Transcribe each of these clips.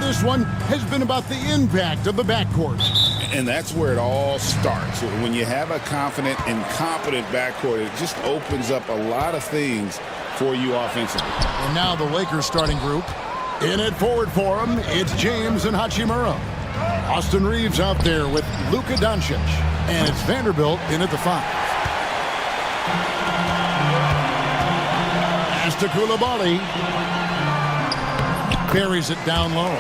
this one has been about the impact of the backcourt. And that's where it all starts. When you have a confident and competent backcourt, it just opens up a lot of things for you offensively. And now the Lakers starting group. In it forward for him, it's James and Hachimura. Austin Reeves out there with Luka Doncic. And it's Vanderbilt in at the 5. Pass to Coulibaly. Buries it down low.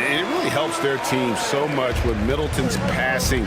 It really helps their team so much with Middleton's passing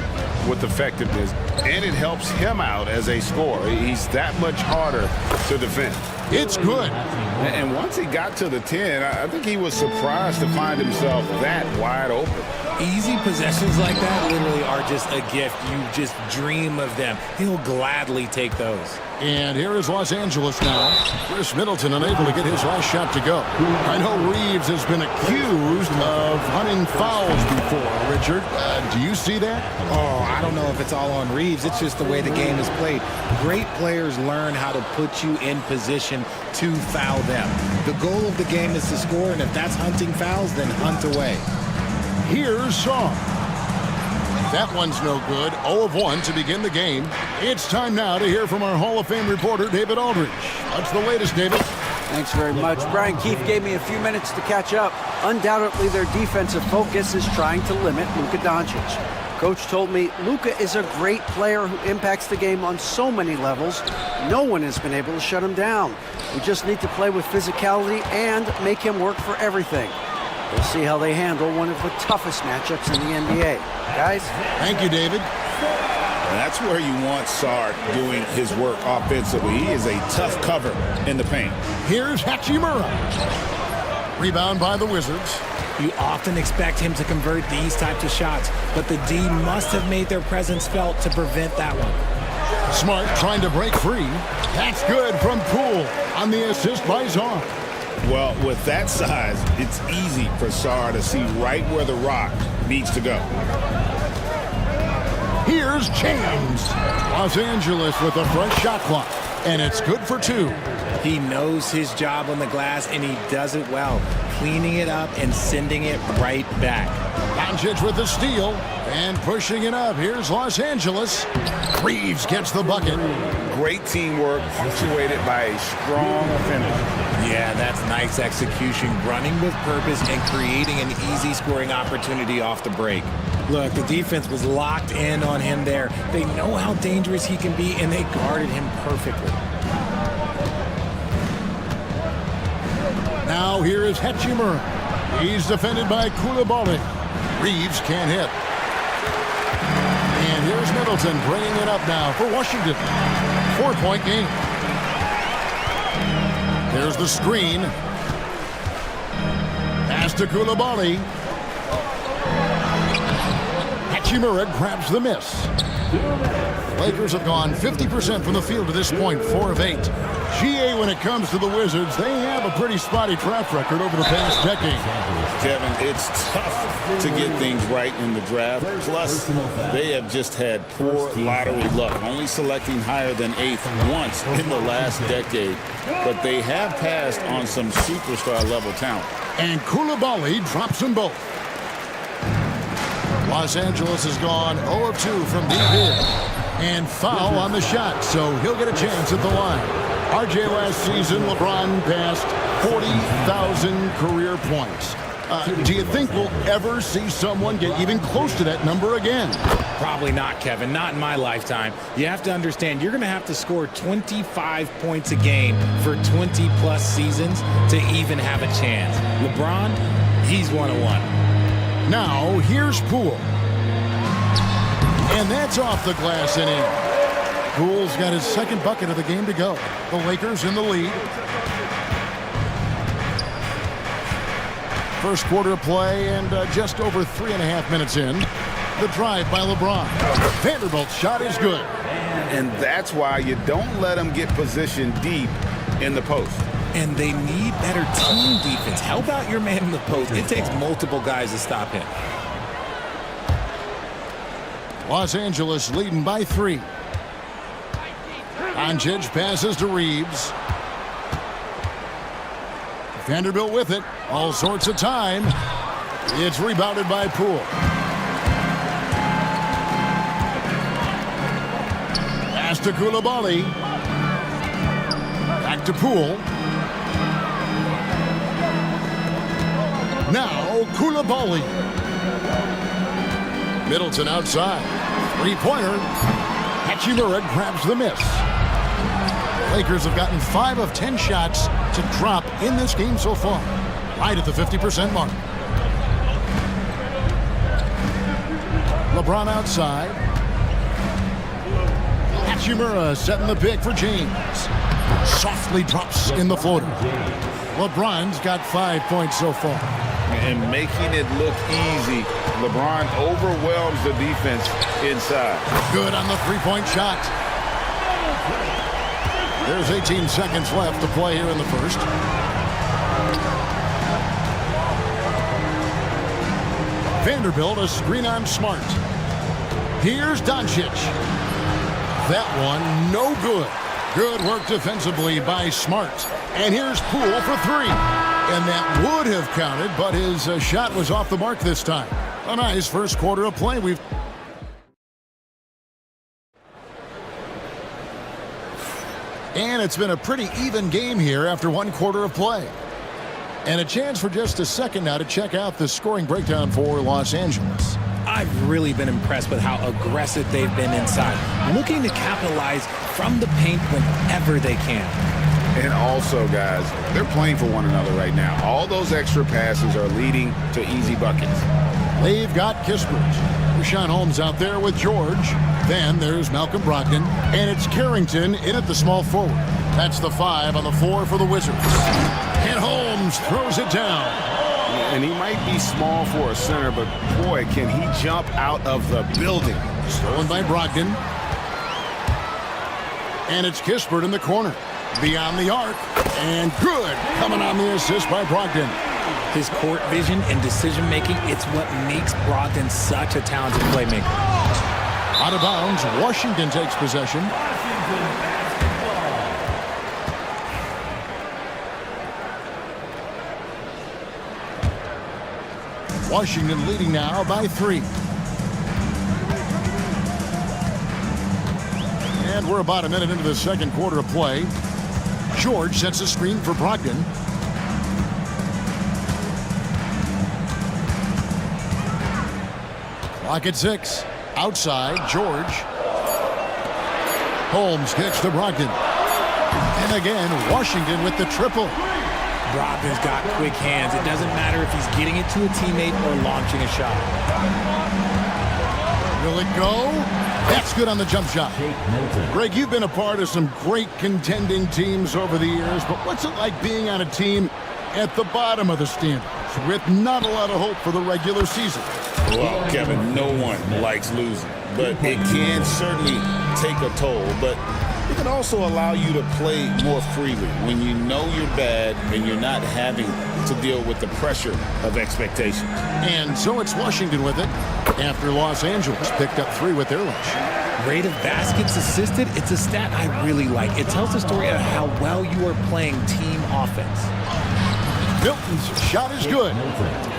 with effectiveness, and it helps him out as a scorer. He's that much harder to defend. It's good. And once he got to the 10, I think he was surprised to find himself that wide open. Easy possessions like that literally are just a gift. You just dream of them. He'll gladly take those. And here is Los Angeles now. Chris Middleton unable to get his last shot to go. I know Reeves has been accused of hunting fouls before, Richard. Do you see that? Oh, I don't know if it's all on Reeves. It's just the way the game is played. Great players learn how to put you in position to foul them. The goal of the game is to score, and if that's hunting fouls, then hunt away. Here's Shaw. That one's no good. 0 of 1 to begin the game. It's time now to hear from our Hall of Fame reporter, David Aldridge. What's the latest, David? Thanks very much. Brian Keefe gave me a few minutes to catch up. Undoubtedly, their defensive focus is trying to limit Luka Doncic. Coach told me Luka is a great player who impacts the game on so many levels. No one has been able to shut him down. We just need to play with physicality and make him work for everything. We'll see how they handle one of the toughest matchups in the NBA. Guys? Thank you, David. And that's where you want Sard doing his work offensively. He is a tough cover in the paint. Here's Hachimura. Rebound by the Wizards. You often expect him to convert these types of shots, but the D must have made their presence felt to prevent that one. Smart trying to break free. That's good from Poole on the assist by Zahn. Well, with that size, it's easy for Sard to see right where the rock needs to go. Here's James. Los Angeles with a front shot clock, and it's good for 2. He knows his job on the glass, and he does it well, cleaning it up and sending it right back. Doncic with the steal and pushing it up. Here's Los Angeles. Reeves gets the bucket. Great teamwork, punctuated by a strong finish. Yeah, that's nice execution, running with purpose and creating an easy scoring opportunity off the break. Look, the defense was locked in on him there. They know how dangerous he can be, and they guarded him perfectly. Now here is Hachimura. He's defended by Coulibaly. Reeves can't hit. And here's Middleton bringing it up now for Washington. 4-point game. There's the screen. Pass to Coulibaly. Hachimura grabs the miss. Lakers have gone 50% from the field to this point, 4 of 8. GA, when it comes to the Wizards, they have a pretty spotty track record over the past decade. Kevin, it's tough to get things right in the draft. Plus, they have just had poor lottery luck, only selecting higher than 8th once in the last decade. But they have passed on some superstar-level talent. And Coulibaly drops them both. Los Angeles has gone 0 of 2 from deep in. And foul on the shot, so he'll get a chance at the line. RJ, last season, LeBron passed 40,000 career points. Do you think we'll ever see someone get even close to that number again? Probably not, Kevin. Not in my lifetime. You have to understand, you're going to have to score 25 points a game for 20-plus seasons to even have a chance. LeBron, he's 1-1. Now, here's Poole. And that's off the glass and in. Poole's got his second bucket of the game to go. The Lakers in the lead. First quarter of play and just over 3.5 minutes in. The drive by LeBron. Vanderbilt's shot is good. And that's why you don't let them get positioned deep in the post. And they need better team defense. Help out your man in the post. It takes multiple guys to stop him. Los Angeles leading by 3. Doncic passes to Reeves. Vanderbilt with it. All sorts of time. It's rebounded by Poole. Pass to Koulibaly. Back to Poole. Now Koulibaly. Middleton outside. Three-pointer. Hachimura grabs the miss. Lakers have gotten 5 of 10 shots to drop in this game so far. Right at the 50% mark. LeBron outside. Hachimura setting the pick for James. Softly drops in the floater. LeBron's got 5 points so far. And making it look easy, LeBron overwhelms the defense inside. Good on the three-point shot. There's 18 seconds left to play here in the first. Vanderbilt, a screen on Smart. Here's Doncic. That one, no good. Good work defensively by Smart. And here's Poole for three. And that would have counted, but his shot was off the mark this time. A nice first quarter of play. And it's been a pretty even game here after one quarter of play. And a chance for just a second now to check out the scoring breakdown for Los Angeles. I've really been impressed with how aggressive they've been inside, looking to capitalize from the paint whenever they can. And also, guys, they're playing for one another right now. All those extra passes are leading to easy buckets. They've got Kispert. Rashawn Holmes out there with George. Then there's Malcolm Brogdon. And it's Carrington in at the small forward. That's the 5 on the floor for the Wizards. And Holmes throws it down. And he might be small for a center, but boy, can he jump out of the building. Stolen by Brogdon. And it's Kispert in the corner. Beyond the arc. And good. Coming on the assist by Brogdon. His court vision and decision-making, it's what makes Brogdon such a talented playmaker. Out of bounds, Washington takes possession. Washington leading now by 3. And we're about a minute into the second quarter of play. George sets a screen for Brogdon. Clock at 6. Outside, George. Holmes kicks to Brogdon. And again, Washington with the triple. Brogdon's got quick hands. It doesn't matter if he's getting it to a teammate or launching a shot. Will it go? That's good on the jump shot. Greg, you've been a part of some great contending teams over the years, but what's it like being on a team at the bottom of the standings with not a lot of hope for the regular season? Well, Kevin, no one likes losing, but it can certainly take a toll. But it can also allow you to play more freely when you know you're bad and you're not having to deal with the pressure of expectations. And so it's Washington with it after Los Angeles picked up 3 with their lunch. Rate of baskets assisted, it's a stat I really like. It tells the story of how well you are playing team offense. Milton's shot is good.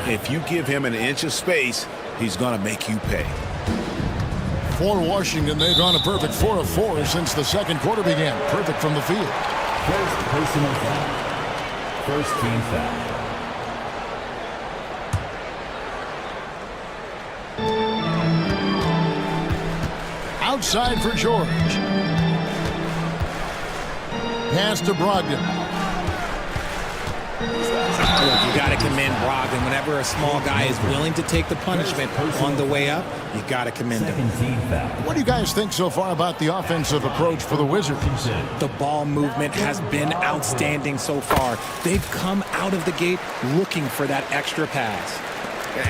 If you give him an inch of space, he's going to make you pay. For Washington, they've gone a perfect 4 of 4 since the second quarter began. Perfect from the field. First personal foul. First team foul. Outside for George. Pass to Brogdon. Look, you got to commend Brogdon. Whenever a small guy is willing to take the punishment on the way up, you got to commend him. What do you guys think so far about the offensive approach for the Wizards? The ball movement has been outstanding so far. They've come out of the gate looking for that extra pass.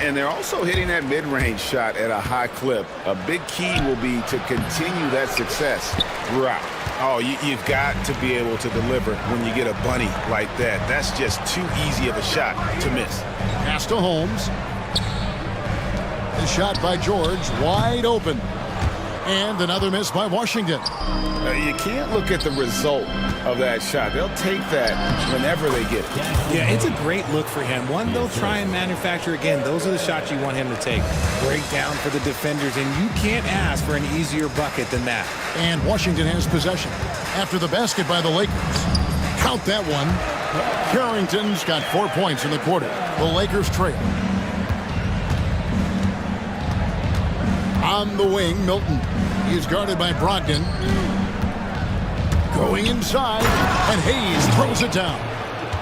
And they're also hitting that mid-range shot at a high clip. A big key will be to continue that success throughout. Oh, you've got to be able to deliver when you get a bunny like that. That's just too easy of a shot to miss. Pass to Holmes. The shot by George, wide open. And another miss by Washington. You can't look at the result of that shot. They'll take that whenever they get it. Yeah, it's a great look for him. One they'll try and manufacture again. Those are the shots you want him to take. Break down for the defenders, and you can't ask for an easier bucket than that. And Washington has possession. After the basket by the Lakers. Count that one. Carrington's got 4 points in the quarter. The Lakers trail. On the wing, Milton. He's guarded by Brogdon. Going inside, and Hayes throws it down.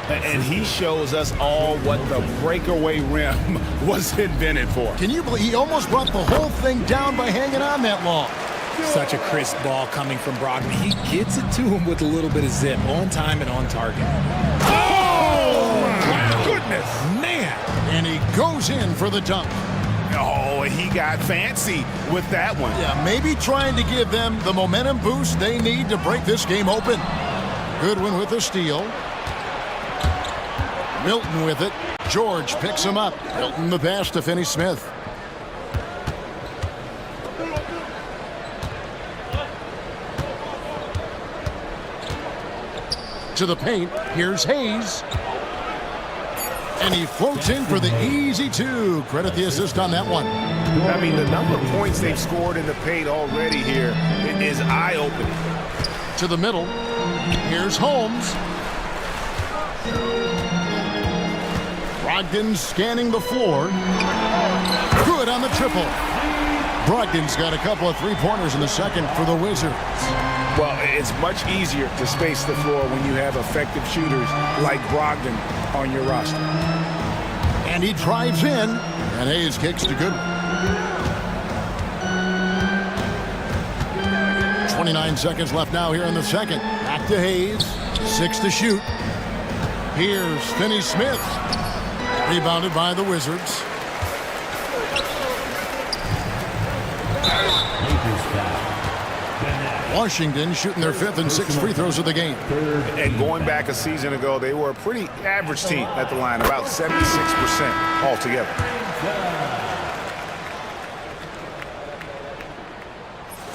And he shows us all what the breakaway rim was invented for. Can you believe he almost brought the whole thing down by hanging on that long? Such a crisp ball coming from Brogdon. He gets it to him with a little bit of zip, on time and on target. Oh, my goodness. Man. And he goes in for the dunk. Oh, he got fancy with that one. Yeah, maybe trying to give them the momentum boost they need to break this game open. Goodwin with a steal. Milton with it. George picks him up. Milton the pass to Finney-Smith. To the paint. Here's Hayes. And he floats in for the easy two. Credit the assist on that one. I mean, the number of points they've scored in the paint already here is eye-opening. To the middle. Here's Holmes. Brogdon scanning the floor. Good on the triple. Brogdon's got a couple of three-pointers in the second for the Wizards. Well, it's much easier to space the floor when you have effective shooters like Brogdon on your roster. And he drives in, and Hayes kicks to Goodwin. 29 seconds left now here in the second. Back to Hayes. 6 to shoot. Here's Finney-Smith. Rebounded by the Wizards. Washington shooting their 5th and 6th free throws of the game. And going back a season ago, they were a pretty average team at the line, about 76% altogether.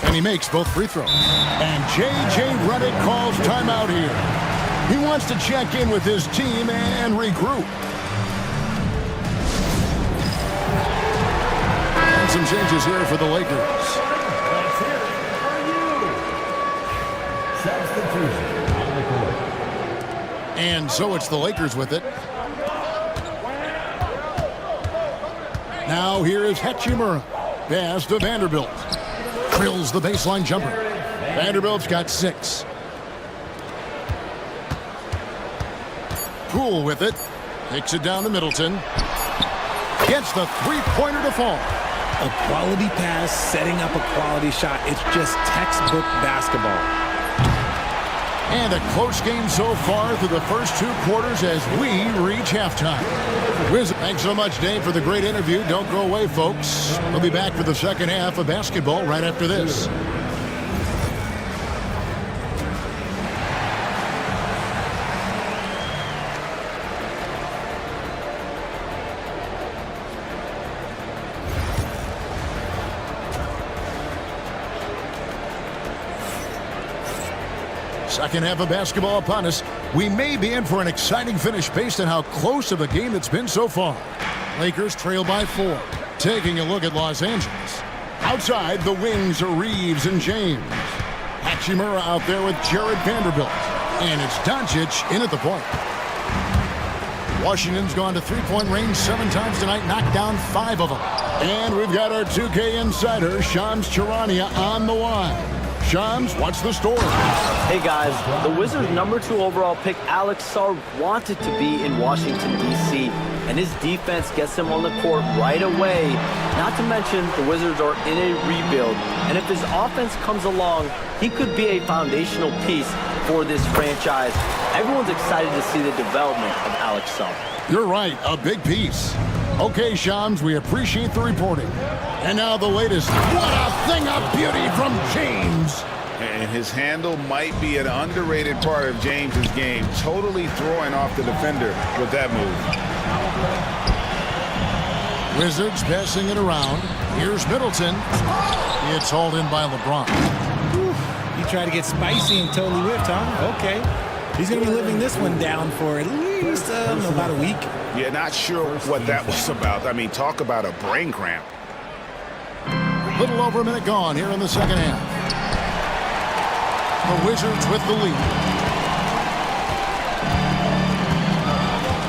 And he makes both free throws. And J.J. Redick calls timeout here. He wants to check in with his team and regroup. And some changes here for the Lakers. And so it's the Lakers with it. Now here is Hachimura. Pass to Vanderbilt. Drills the baseline jumper. Vanderbilt's got 6. Poole with it. Takes it down to Middleton. Gets the three-pointer to fall. A quality pass, setting up a quality shot. It's just textbook basketball. And a close game so far through the first 2 quarters as we reach halftime. Thanks so much, Dave, for the great interview. Don't go away, folks. We'll be back for the second half of basketball right after this. Second half of basketball upon us. We may be in for an exciting finish based on how close of a game it's been so far. Lakers trail by 4. Taking a look at Los Angeles. Outside, the wings are Reeves and James. Hachimura out there with Jared Vanderbilt. And it's Doncic in at the point. Washington's gone to three-point range 7 times tonight, knocked down 5 of them. And we've got our 2K insider, Shams Charania, on the line. Shams, what's the story? Hey guys, the Wizards' #2 overall pick, Alex Sarr, wanted to be in Washington, D.C., and his defense gets him on the court right away. Not to mention, the Wizards are in a rebuild, and if his offense comes along, he could be a foundational piece for this franchise. Everyone's excited to see the development of Alex Sarr. You're right, a big piece. Okay, Shams, we appreciate the reporting. And now the latest. What a thing of beauty from James. And his handle might be an underrated part of James's game. Totally throwing off the defender with that move. Wizards passing it around. Here's Middleton. It's hauled in by LeBron. You try to get spicy and totally whipped, huh? Okay. He's going to be living this one down for at least about a week. Yeah, not sure what that was about. I mean, talk about a brain cramp. Little over a minute gone here in the second half. The Wizards with the lead.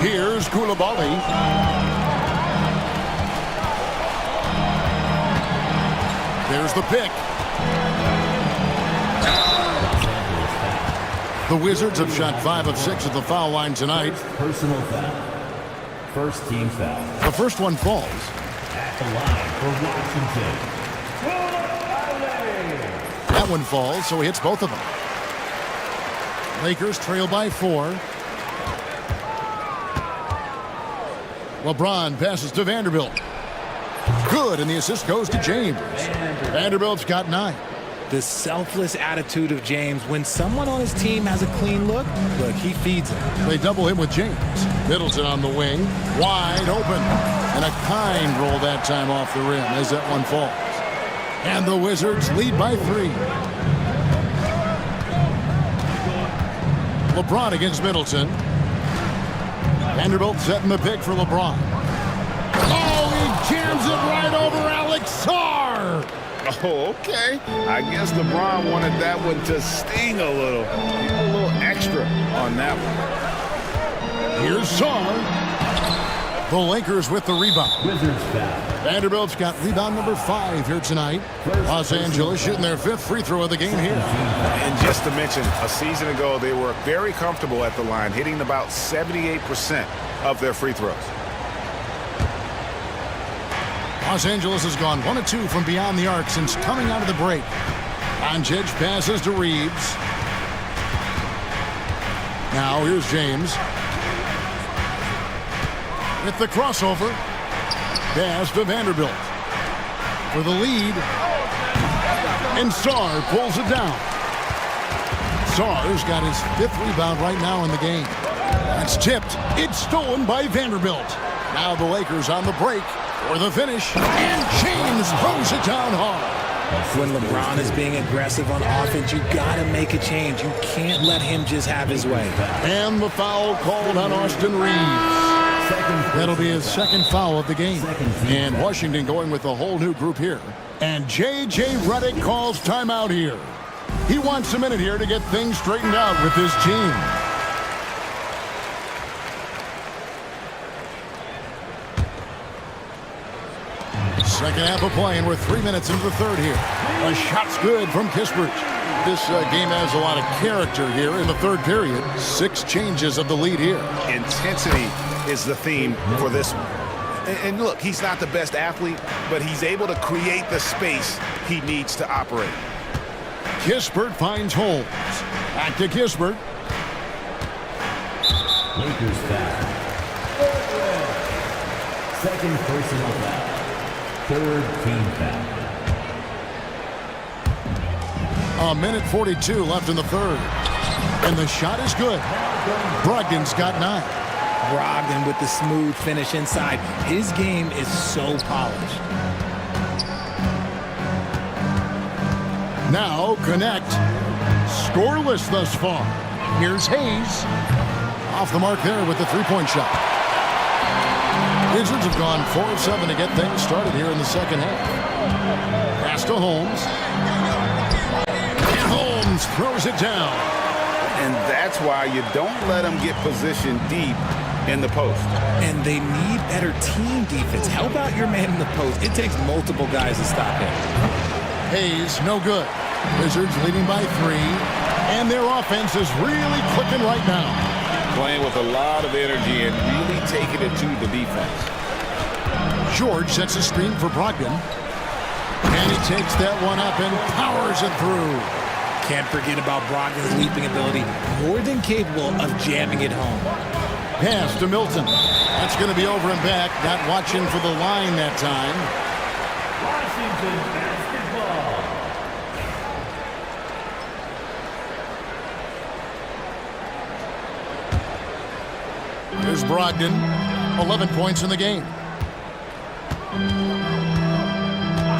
Here's Koulibaly. There's the pick. The Wizards have shot 5 of 6 at the foul line tonight. Personal foul. First team foul. The first one falls. At the line for Washington. That one falls, so he hits both of them. Lakers trail by 4. LeBron passes to Vanderbilt. Good, and the assist goes to James. Vanderbilt's got 9. The selfless attitude of James. When someone on his team has a clean look, he feeds him. They double him with James. Middleton on the wing, wide open. And a kind roll that time off the rim as that one falls. And the Wizards lead by 3. LeBron against Middleton. Vanderbilt setting the pick for LeBron. Oh, he jams it right over Alex Sarr. Oh, okay. I guess LeBron wanted that one to sting a little. A little extra on that one. Here's Sarr. The Lakers with the rebound. Wizards foul. Vanderbilt's got rebound number 5 here tonight. Los Angeles shooting their 5th free throw of the game here. And just to mention, a season ago, they were very comfortable at the line, hitting about 78% of their free throws. Los Angeles has gone 1 of 2 from beyond the arc since coming out of the break. Doncic passes to Reeves. Now here's James. With the crossover. Pass to Vanderbilt. For the lead. And Sarr pulls it down. Sarr's got his 5th rebound right now in the game. That's tipped. It's stolen by Vanderbilt. Now the Lakers on the break. For the finish, and James throws it down hard. When LeBron is being aggressive on offense, you got to make a change. You can't let him just have his way. And the foul called on Austin Reeves. That'll be his 2nd foul of the game. And Washington going with a whole new group here. And J.J. Redick calls timeout here. He wants a minute here to get things straightened out with his team. Second half of play, and we're 3 minutes into the third here. A shot's good from Kispert. This game has a lot of character here in the third period. 6 changes of the lead here. Intensity is the theme for this one. And look, he's not the best athlete, but he's able to create the space he needs to operate. Kispert finds Holmes. Back to Kispert. Lakers foul. Second personal foul. 3rd team foul. A minute 42 left in the third. And the shot is good. Brogdon's got 9. Brogdon with the smooth finish inside. His game is so polished. Now connect. Scoreless thus far. Here's Hayes. Off the mark there with the 3-point shot. Wizards have gone 4 of 7 to get things started here in the second half. Pass to Holmes. And Holmes throws it down. And that's why you don't let him get positioned deep in the post. And they need better team defense. Help out your man in the post. It takes multiple guys to stop him. Hayes, no good. Wizards leading by 3. And their offense is really clicking right now. Playing with a lot of energy and really taking it to the defense. George sets a screen for Brogdon. And he takes that one up and powers it through. Can't forget about Brogdon's leaping ability. More than capable of jamming it home. Pass to Milton. That's going to be over and back. Not watching for the line that time. Washington basketball. Here's Brogdon. 11 points in the game.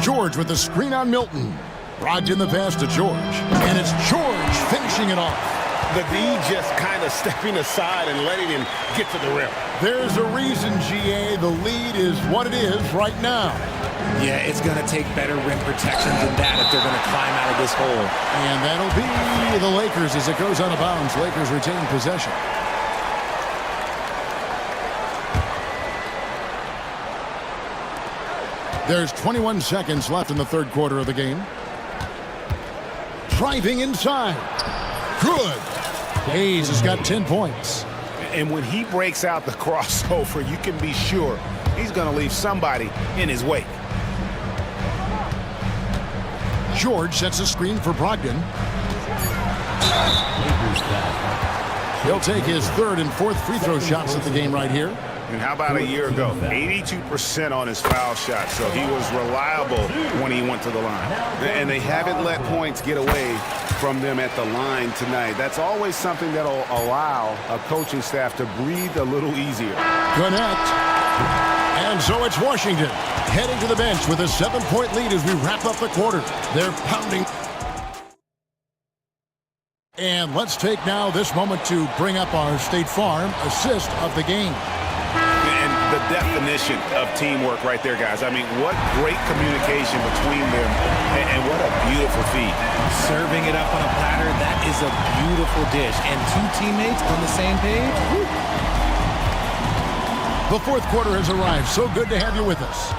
George with the screen on Milton. Brogdon the pass to George. And it's George finishing it off. The D just kind of stepping aside and letting him get to the rim. There's a reason, GA. The lead is what it is right now. Yeah, it's going to take better rim protection than that if they're going to climb out of this hole. And that'll be the Lakers as it goes out of bounds. Lakers retain possession. There's 21 seconds left in the third quarter of the game. Driving inside. Good. Hayes has got 10 points. And when he breaks out the crossover, you can be sure he's going to leave somebody in his wake. George sets a screen for Brogdon. He'll take his third and fourth free throw shots at the game right here. And how about a year ago? 82% on his foul shot, so he was reliable when he went to the line. And they haven't let points get away from them at the line tonight. That's always something that'll allow a coaching staff to breathe a little easier. Connect. And so it's Washington heading to the bench with a 7-point lead as we wrap up the quarter. They're pounding. And let's take now this moment to bring up our State Farm assist of the game. And the definition of teamwork right there, guys. I mean, what great communication between them, and what a beautiful feed. Serving it up on a platter, that is a beautiful dish. And two teammates on the same page. Woo. The fourth quarter has arrived. So good to have you with us.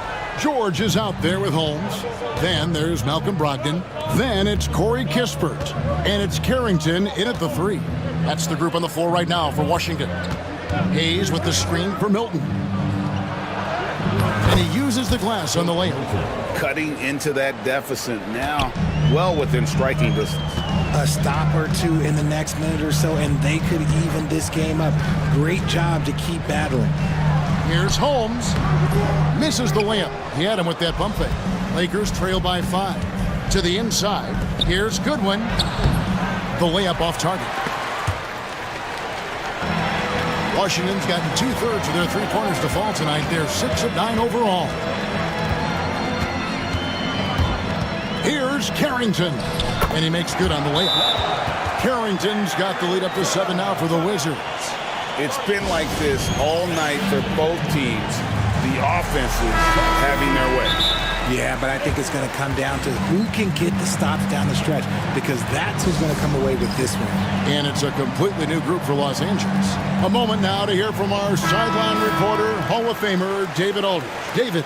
George is out there with Holmes. Then there's Malcolm Brogdon. Then it's Corey Kispert. And it's Carrington in at the three. That's the group on the floor right now for Washington. Hayes with the screen for Milton. And he uses the glass on the layup. Cutting into that deficit now, well within striking distance. A stop or two in the next minute or so, and they could even this game up. Great job to keep battling. Here's Holmes. Misses the layup. He had him with that bump fake. Lakers trail by 5. To the inside. Here's Goodwin. The layup off target. Washington's gotten 2/3 of their three-pointers to fall tonight. They're 6 of 9 overall. Here's Carrington. And he makes good on the layup. Carrington's got the lead up to 7 now for the Wizards. It's been like this all night for both teams. The offenses having their way. Yeah, but I think it's going to come down to who can get the stops down the stretch, because that's who's going to come away with this one. And it's a completely new group for Los Angeles. A moment now to hear from our sideline reporter, Hall of Famer David Aldridge. David.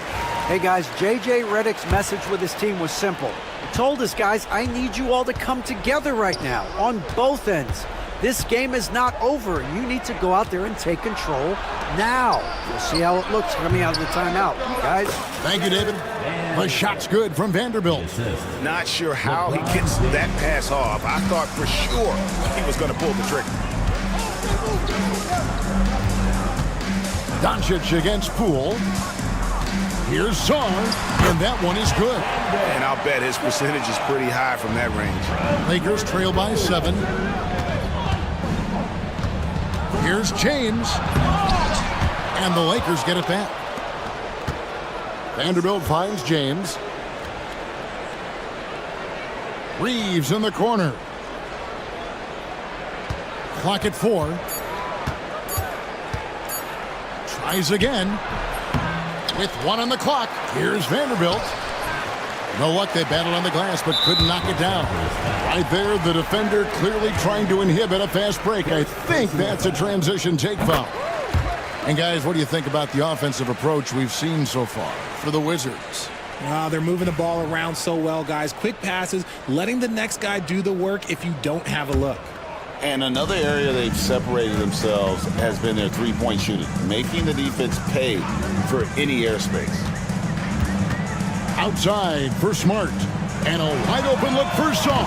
Hey guys, JJ Redick's message with his team was simple. He told us, guys, I need you all to come together right now on both ends. This game is not over. You need to go out there and take control now. We'll see how it looks coming out of the timeout. Guys. Thank you, David. The shot's good from Vanderbilt. Not sure how he gets that pass off. I thought for sure he was going to pull the trigger. Doncic against Poole. Here's Czar, and that one is good. And I'll bet his percentage is pretty high from that range. Lakers trail by 7. Here's James. And the Lakers get it back. Vanderbilt finds James. Reeves in the corner. Clock at 4. Tries again. With 1 on the clock. Here's Vanderbilt. No luck, they battled on the glass, but couldn't knock it down. Right there, the defender clearly trying to inhibit a fast break. I think that's a transition take foul. And guys, what do you think about the offensive approach we've seen so far for the Wizards? They're moving the ball around so well, guys. Quick passes, letting the next guy do the work if you don't have a look. And another area they've separated themselves has been their three-point shooting, making the defense pay for any airspace. Outside for Smart. And a wide open look for Shaw.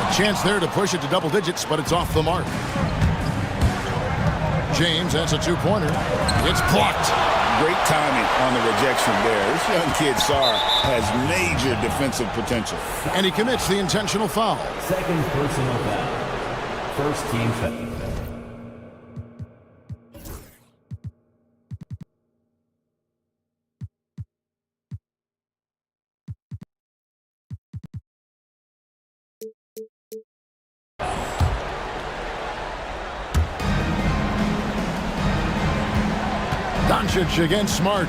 A chance there to push it to double digits, but it's off the mark. James, that's a two-pointer. It's blocked. Great timing on the rejection there. This young kid, Sar, has major defensive potential. And he commits the intentional foul. Second personal foul. First team foul. Doncic against Smart.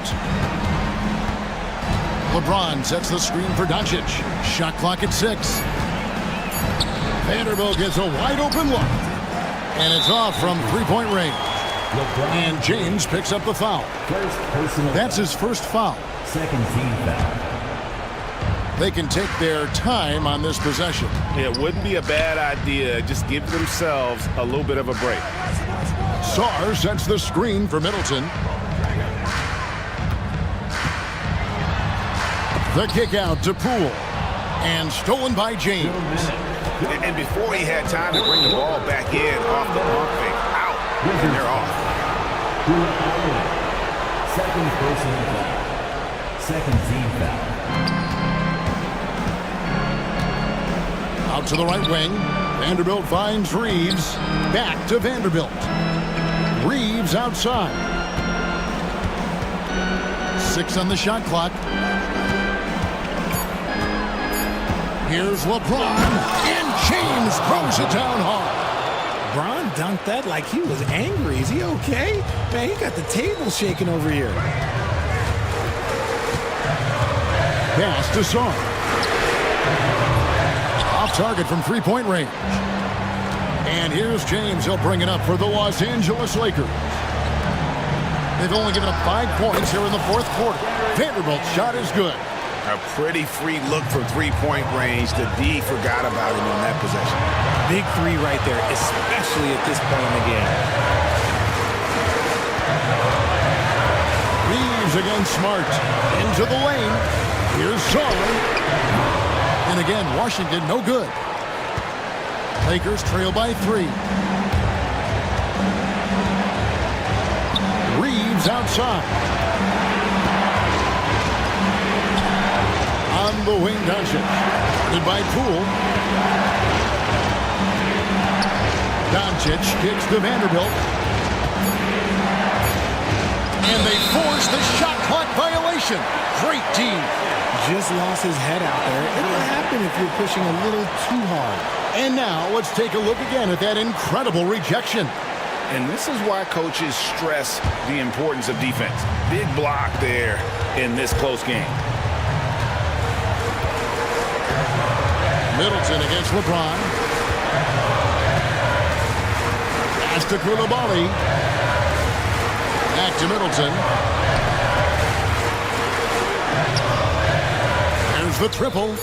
LeBron sets the screen for Doncic. Shot clock at 6. Vanderbilt gets a wide open look. And it's off from three-point range. And James picks up the foul. That's his first foul. Second team foul. They can take their time on this possession. It wouldn't be a bad idea. Just give themselves a little bit of a break. Sarr sets the screen for Middleton. The kick out to Poole. And stolen by James. And before he had time to bring the ball back in off the pump fake, out, and they're off. Second personal foul. Second team foul. Out to the right wing. Vanderbilt finds Reeves. Back to Vanderbilt. Reeves outside. 6 on the shot clock. Here's LeBron. And James throws it down hard. Bron dunked that like he was angry. Is he okay? Man, he got the table shaking over here. Pass to Sarr. Off target from three-point range. And here's James. He'll bring it up for the Los Angeles Lakers. They've only given up 5 points here in the fourth quarter. Vanderbilt's shot is good. A pretty free look from three-point range. The D forgot about him on that possession. Big three right there, especially at this point in the game. Reeves against Smart. Into the lane. Here's Sarr. And again, Washington no good. Lakers trail by 3. Reeves outside. On the wing, Doncic. Guarded by Poole. Doncic kicks to Vanderbilt. And they force the shot clock violation. Great team. Just lost his head out there. It'll happen if you're pushing a little too hard. And now let's take a look again at that incredible rejection. And this is why coaches stress the importance of defense. Big block there in this close game. Middleton against LeBron. Pass to Koulibaly. Back to Middleton. There's the triple.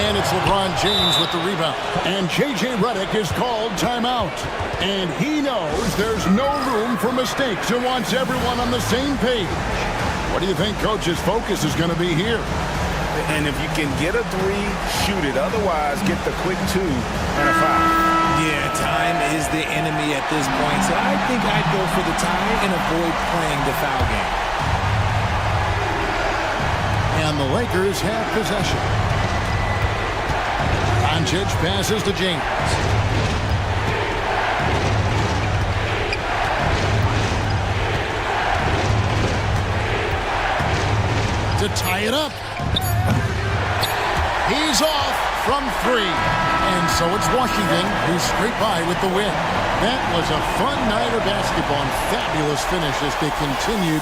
And it's LeBron James with the rebound. And J.J. Redick is called timeout. And he knows there's no room for mistakes and wants everyone on the same page. What do you think Coach's focus is going to be here? And if you can get a 3, shoot it. Otherwise, get the quick 2 and a foul. Yeah, time is the enemy at this point, so I think I'd go for the tie and avoid playing the foul game. And the Lakers have possession. Doncic passes to James. To tie it up. He's off from 3. And so it's Washington who's straight by with the win. That was a fun night of basketball and fabulous finish as they continued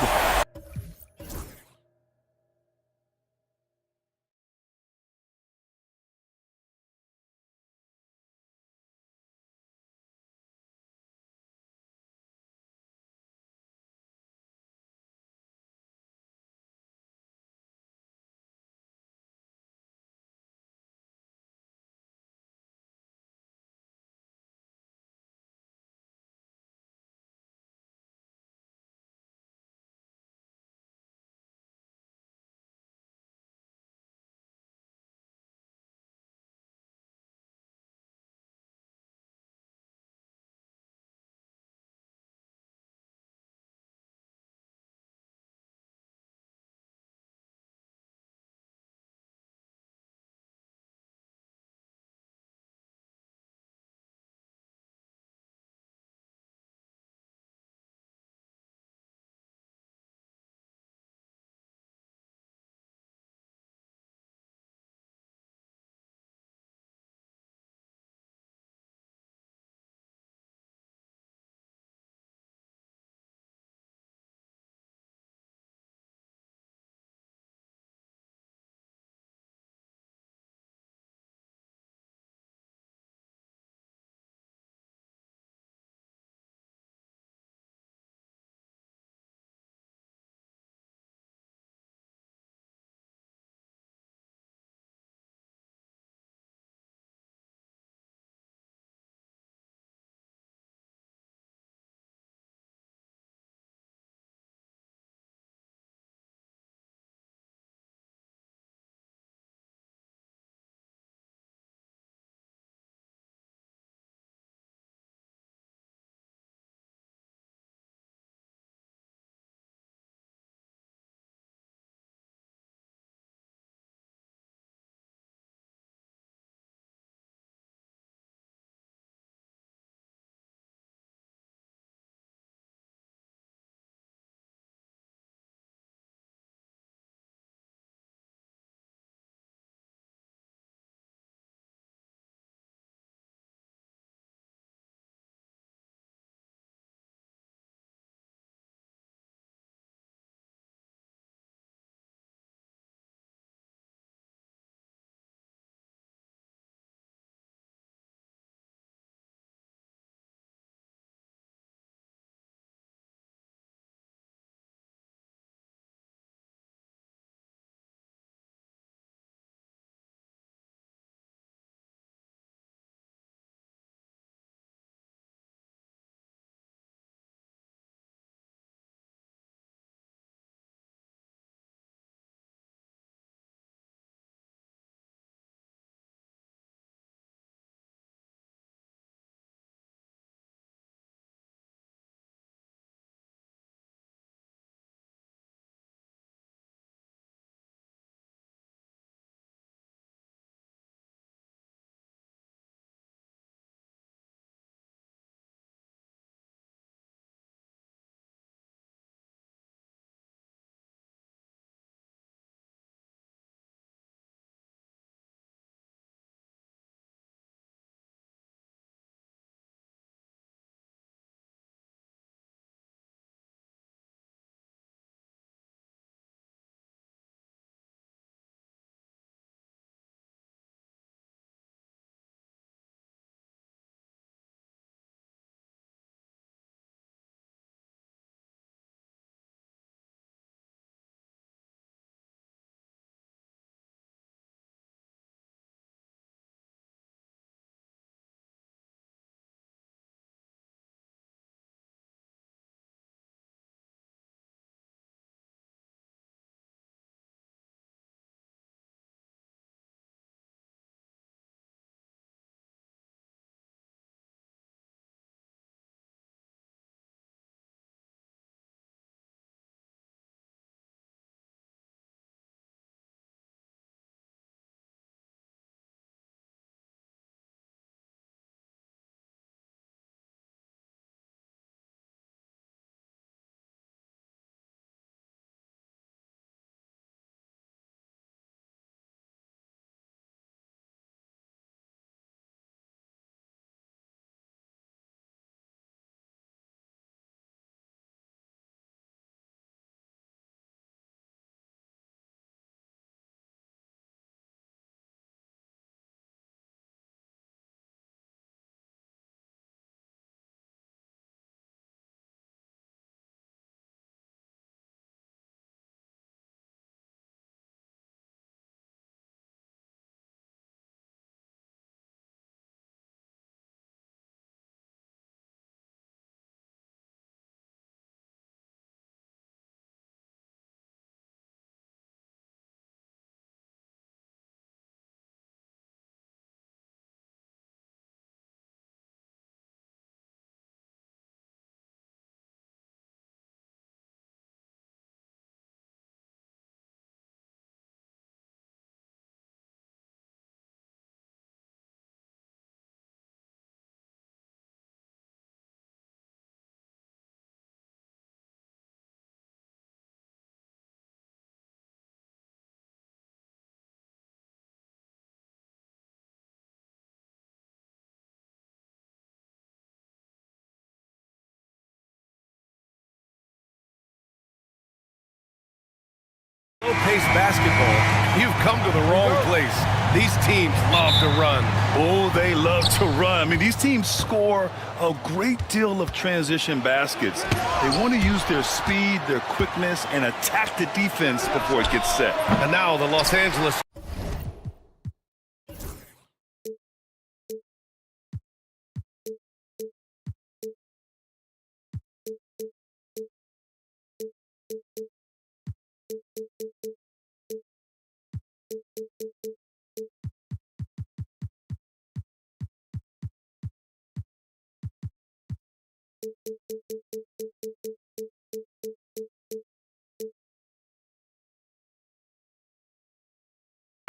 Slow-paced basketball, you've come to the wrong place. These teams love to run. Oh, they love to run. I mean, these teams score a great deal of transition baskets. They want to use their speed, their quickness, and attack the defense before it gets set. And now the Los Angeles...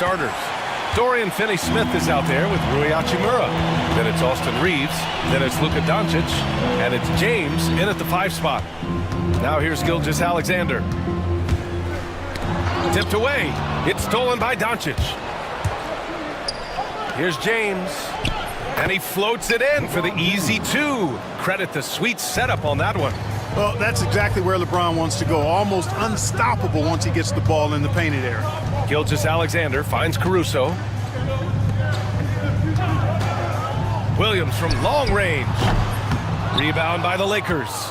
Starters. Dorian Finney-Smith is out there with Rui Hachimura. Then it's Austin Reeves. Then it's Luka Doncic. And it's James in at the 5 spot. Now here's Gilgeous-Alexander. Tipped away. It's stolen by Doncic. Here's James. And he floats it in for the easy 2. Credit the sweet setup on that one. Well, that's exactly where LeBron wants to go. Almost unstoppable once he gets the ball in the painted area. Gilgeous-Alexander finds Caruso. Williams from long range. Rebound by the Lakers.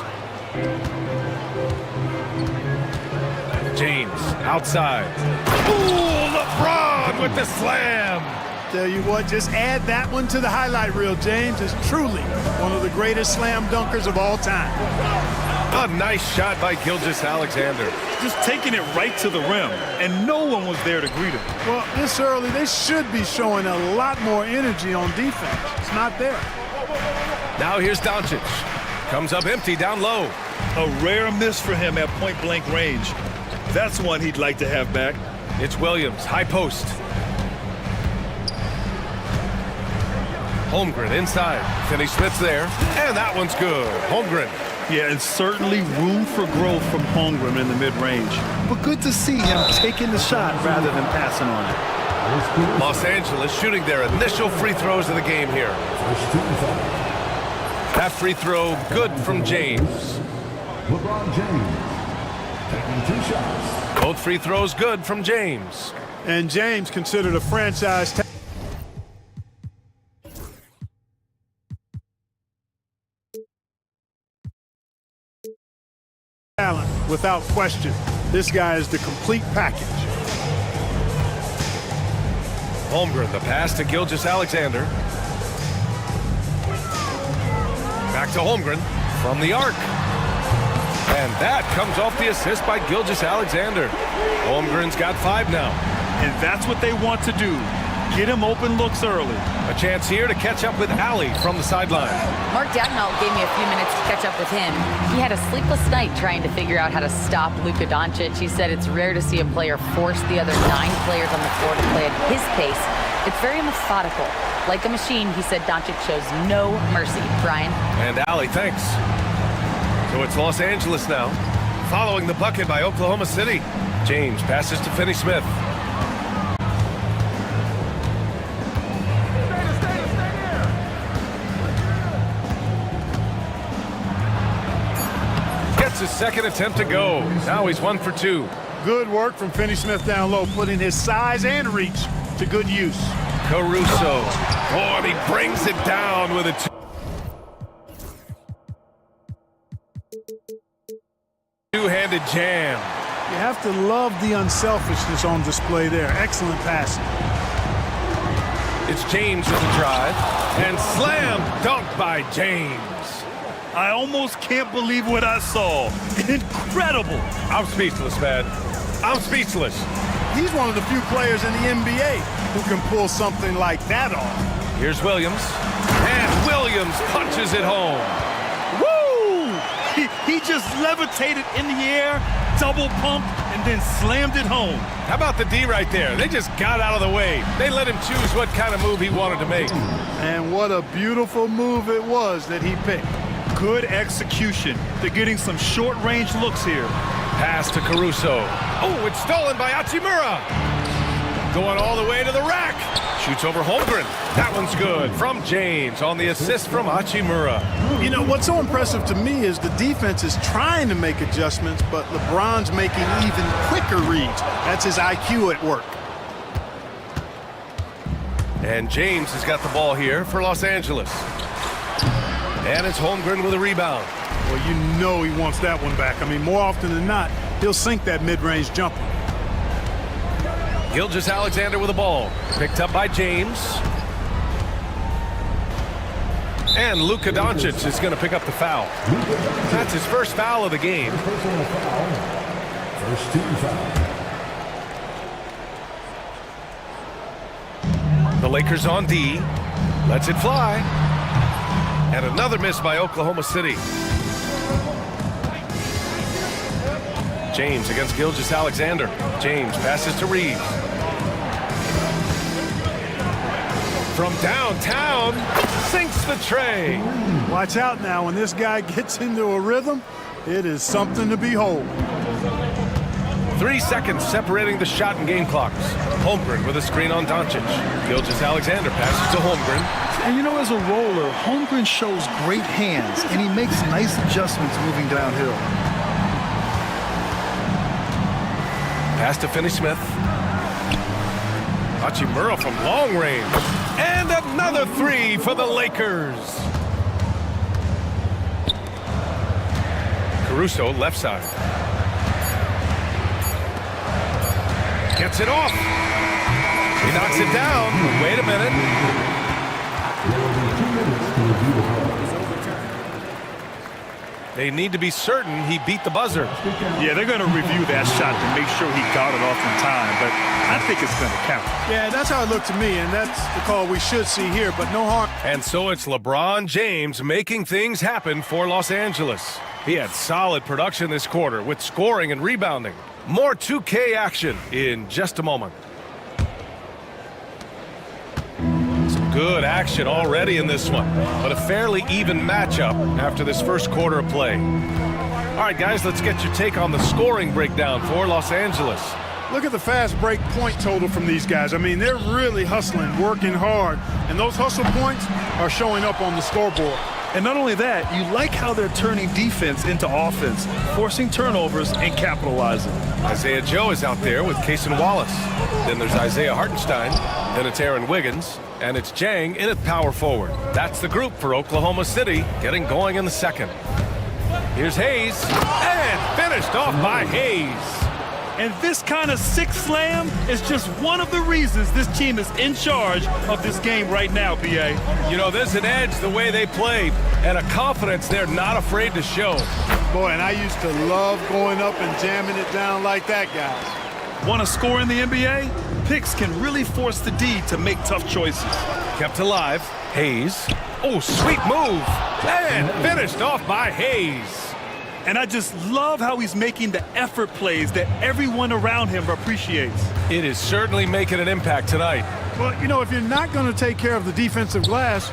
James outside. Ooh, LeBron with the slam. Tell you what, just add that one to the highlight reel. James is truly one of the greatest slam dunkers of all time. A nice shot by Gilgeous-Alexander. Just taking it right to the rim, and no one was there to greet him. Well, this early, they should be showing a lot more energy on defense. It's not there. Now here's Doncic. Comes up empty down low. A rare miss for him at point-blank range. That's one he'd like to have back. It's Williams, high post. Holmgren inside. Finney-Smith's there, and that one's good. Holmgren. Yeah, and certainly room for growth from Holmgren in the mid-range. But good to see him taking the shot rather than passing on it. Los Angeles shooting their initial free throws of the game here. That free throw good from James. LeBron James taking 2 shots. Both free throws good from James. And James considered a franchise talent, without question. This guy is the complete package. Holmgren, the pass to Gilgeous-Alexander. Back to Holmgren from the arc. And that comes off the assist by Gilgeous-Alexander. Holmgren's got 5 now. And that's what they want to do. Get him open looks early. A chance here to catch up with Ali from the sideline. Mark Dagnall gave me a few minutes to catch up with him. He had a sleepless night trying to figure out how to stop Luka Doncic. He said it's rare to see a player force the other 9 players on the floor to play at his pace. It's very methodical. Like a machine, he said Doncic shows no mercy. Brian? And Ali, thanks. So it's Los Angeles now, following the bucket by Oklahoma City. James passes to Finney-Smith. His second attempt to go. Now he's 1 for 2. Good work from Finney-Smith down low, putting his size and reach to good use. Caruso. Oh, and he brings it down with a 2-handed jam. You have to love the unselfishness on display there. Excellent passing. It's James with the drive. And slam dunk by James. I almost can't believe what I saw. Incredible. I'm speechless, man. I'm speechless. He's one of the few players in the NBA who can pull something like that off. Here's Williams. And Williams punches it home. Woo! He just levitated in the air, double pumped, and then slammed it home. How about the D right there? They just got out of the way. They let him choose what kind of move he wanted to make. And what a beautiful move it was that he picked. Good execution. They're getting some short-range looks here. Pass to Caruso. Oh, it's stolen by Hachimura. Going all the way to the rack. Shoots over Holmgren. That one's good from James on the assist from Hachimura. You know, what's so impressive to me is the defense is trying to make adjustments, but LeBron's making even quicker reads. That's his IQ at work. And James has got the ball here for Los Angeles. And it's Holmgren with a rebound. Well, you know he wants that one back. I mean, more often than not, he'll sink that mid-range jumper. Gilgeous-Alexander with the ball. Picked up by James. And Luka Doncic is going to pick up the foul. That's his first foul of the game. First team foul. The Lakers on D. Lets it fly. And another miss by Oklahoma City. James against Gilgeous-Alexander. James passes to Reeves. From downtown, sinks the tray. Watch out now. When this guy gets into a rhythm, it is something to behold. 3 seconds separating the shot and game clocks. Holmgren with a screen on Doncic. Gilgeous-Alexander passes to Holmgren. And you know, as a roller, Holmgren shows great hands, and he makes nice adjustments moving downhill. Pass to Finney-Smith. Hachimura from long range. And another three for the Lakers. Caruso, left side. Gets it off. He knocks it down. Wait a minute. They need to be certain he beat the buzzer. Yeah, they're going to review that shot to make sure he got it off in time, but I think it's going to count. Yeah, that's how it looked to me, and that's the call we should see here, but no harm. And so it's LeBron James making things happen for Los Angeles. He had solid production this quarter with scoring and rebounding. More 2K action in just a moment. Some good action already in this one, but a fairly even matchup after this first quarter of play. All right, guys, let's get your take on the scoring breakdown for Los Angeles. Look at the fast break point total from these guys. I mean, they're really hustling, working hard, and those hustle points are showing up on the scoreboard. And not only that, you like how they're turning defense into offense, forcing turnovers and capitalizing. Isaiah Joe is out there with Cason Wallace. Then there's Isaiah Hartenstein. Then it's Aaron Wiggins. And it's Jang in at power forward. That's the group for Oklahoma City, getting going in the second. Here's Hayes. And finished off by Hayes. And this kind of sick slam is just one of the reasons this team is in charge of this game right now, BA. You know, there's an edge the way they play and a confidence they're not afraid to show. Boy, and I used to love going up and jamming it down like that, guys. Want to score in the NBA? Picks can really force the D to make tough choices. Kept alive. Hayes. Oh, sweet move. And finished off by Hayes. And I just love how he's making the effort plays that everyone around him appreciates. It is certainly making an impact tonight. Well, you know, if you're not going to take care of the defensive glass,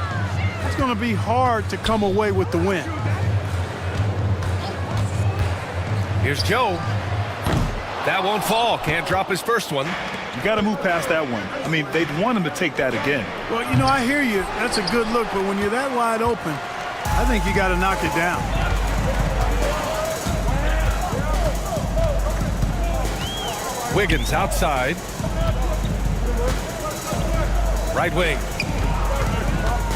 it's going to be hard to come away with the win. Here's Joe. That won't fall. Can't drop his first one. You got to move past that one. I mean, they'd want him to take that again. Well, you know, I hear you. That's a good look, but when you're that wide open, I think you got to knock it down. Wiggins outside. Right wing.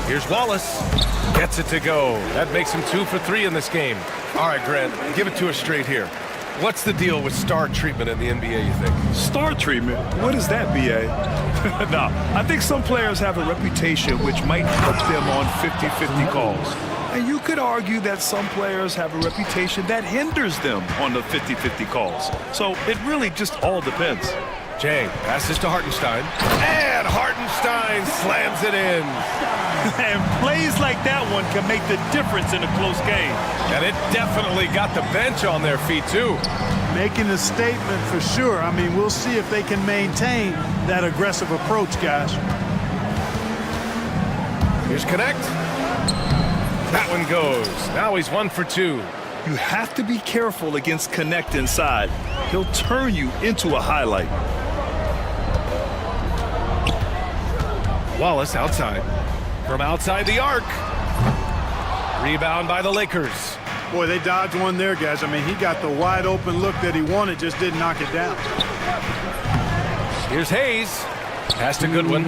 Here's Wallace. Gets it to go. That makes him 2 for 3 in this game. All right, Grant, give it to us straight here. What's the deal with star treatment in the NBA, you think? Star treatment? What is that, BA? No, I think some players have a reputation which might help them on 50-50 calls. And you could argue that some players have a reputation that hinders them on the 50-50 calls. So it really just all depends. Jang passes to Hartenstein. And Hartenstein slams it in. And plays like that one can make the difference in a close game. And it definitely got the bench on their feet, too. Making a statement for sure. I mean, we'll see if they can maintain that aggressive approach, guys. Here's Connect. That one goes. Now he's 1 for 2. You have to be careful against Connect inside. He'll turn you into a highlight. Wallace outside. From outside the arc. Rebound by the Lakers. Boy, they dodged one there, guys. I mean, he got the wide open look that he wanted, just didn't knock it down. Here's Hayes. Pass to Goodwin.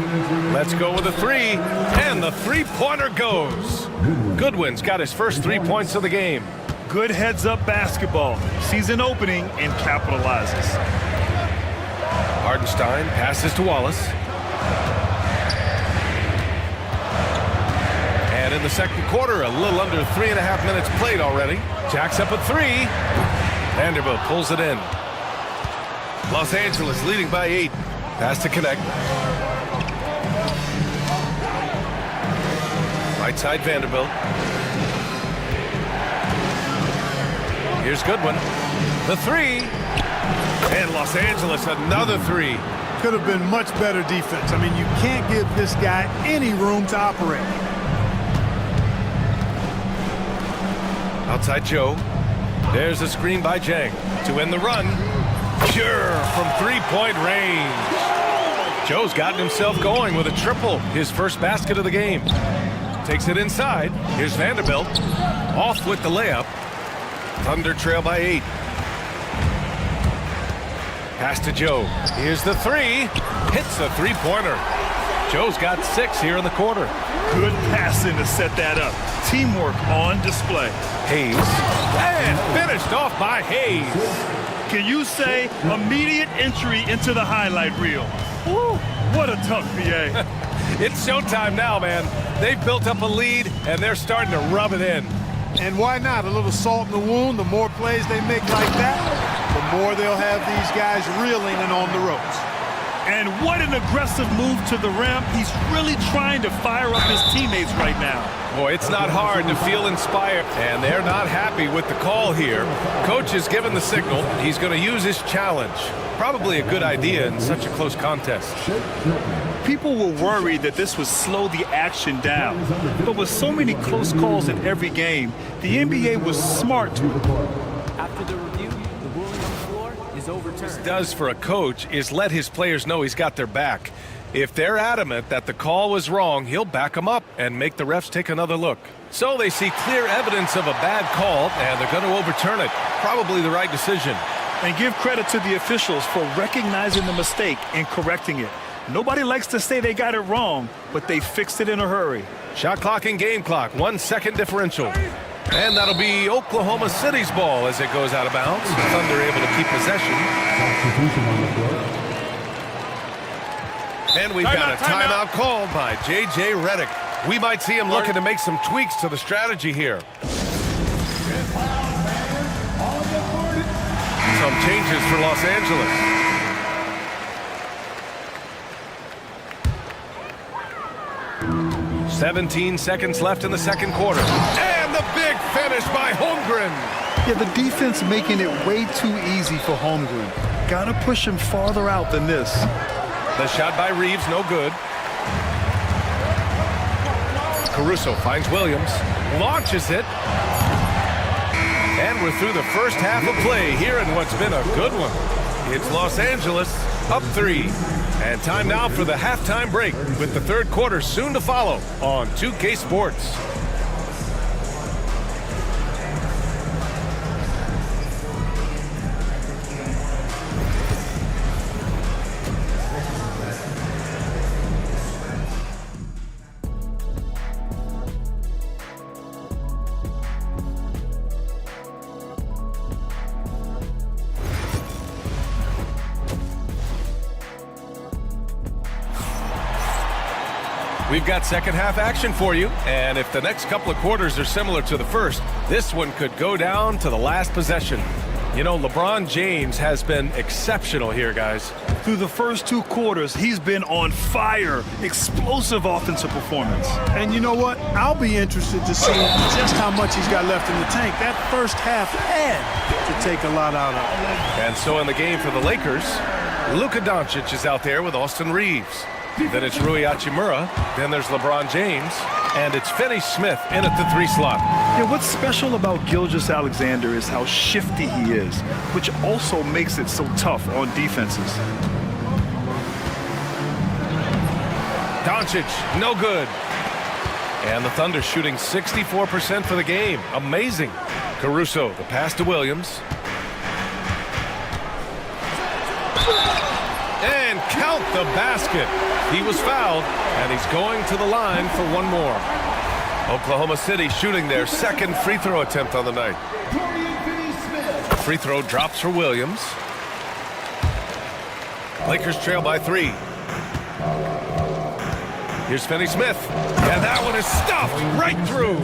Let's go with a three. And the three-pointer goes. Goodwin's got his first 3 points of the game. Good heads-up basketball. Sees an opening and capitalizes. Hardenstein passes to Wallace. And in the second quarter, a little under 3.5 minutes played already. Jacks up a three. Vanderbilt pulls it in. Los Angeles leading by 8. Pass to connect. Right side Vanderbilt. Here's Goodwin. The three. And Los Angeles another three. Could have been much better defense. I mean, you can't give this guy any room to operate. Outside Joe. There's a screen by Jang to end the run. Pure from three-point range. Joe's gotten himself going with a triple, his first basket of the game. Takes it inside. Here's Vanderbilt. Off with the layup. Thunder trail by 8. Pass to Joe. Here's the three. Hits a three-pointer. Joe's got 6 here in the quarter. Good passing to set that up. Teamwork on display. Hayes. And finished off by Hayes. Can you say immediate entry into the highlight reel? Woo, what a tough BA. It's showtime now, man. They've built up a lead, and they're starting to rub it in. And why not? A little salt in the wound. The more plays they make like that, the more they'll have these guys reeling and on the ropes. And what an aggressive move to the rim. He's really trying to fire up his teammates right now. Boy, it's not hard to feel inspired, and they're not happy with the call here. Coach has given the signal. He's going to use his challenge. Probably a good idea in such a close contest. People were worried that this would slow the action down. But with so many close calls in every game, the NBA was smart to. After the review, the ruling on the floor is overturned. What he does for a coach is let his players know he's got their back. If they're adamant that the call was wrong, he'll back them up and make the refs take another look. So they see clear evidence of a bad call, and they're going to overturn it. Probably the right decision. And give credit to the officials for recognizing the mistake and correcting it. Nobody likes to say they got it wrong, but they fixed it in a hurry. Shot clock and game clock, 1 second differential. And that'll be Oklahoma City's ball as it goes out of bounds. Thunder able to keep possession. And we've got a timeout called by J.J. Redick. We might see him looking to make some tweaks to the strategy here. Some changes for Los Angeles. "17 seconds left in the second quarter. And the big finish by Holmgren. Yeah, the defense making it way too easy for Holmgren. Gotta push him farther out than this. The shot by Reeves, no good. Caruso finds Williams, launches it. And we're through the first half of play here in what's been a good one. It's Los Angeles up 3. And time now for the halftime break with the third quarter soon to follow on 2K Sports. We've got second half action for you, and if the next couple of quarters are similar to the first, this one could go down to the last possession. You know, LeBron James has been exceptional here, guys. Through the first 2 quarters, he's been on fire. Explosive offensive performance. And you know what? I'll be interested to see just how much he's got left in the tank. That first half had to take a lot out of it. And so in the game for the Lakers, Luka Doncic is out there with Austin Reeves. Then it's Rui Hachimura. Then there's LeBron James. And it's Finney Smith in at the 3 slot. Yeah, what's special about Gilgeous-Alexander is how shifty he is, which also makes it so tough on defenses. Doncic, no good. And the Thunder shooting 64% for the game. Amazing. Caruso, the pass to Williams. And count the basket. He was fouled, and he's going to the line for one more. Oklahoma City shooting their second free throw attempt on the night. The free throw drops for Williams. Lakers trail by 3. Here's Finney Smith, and that one is stuffed right through.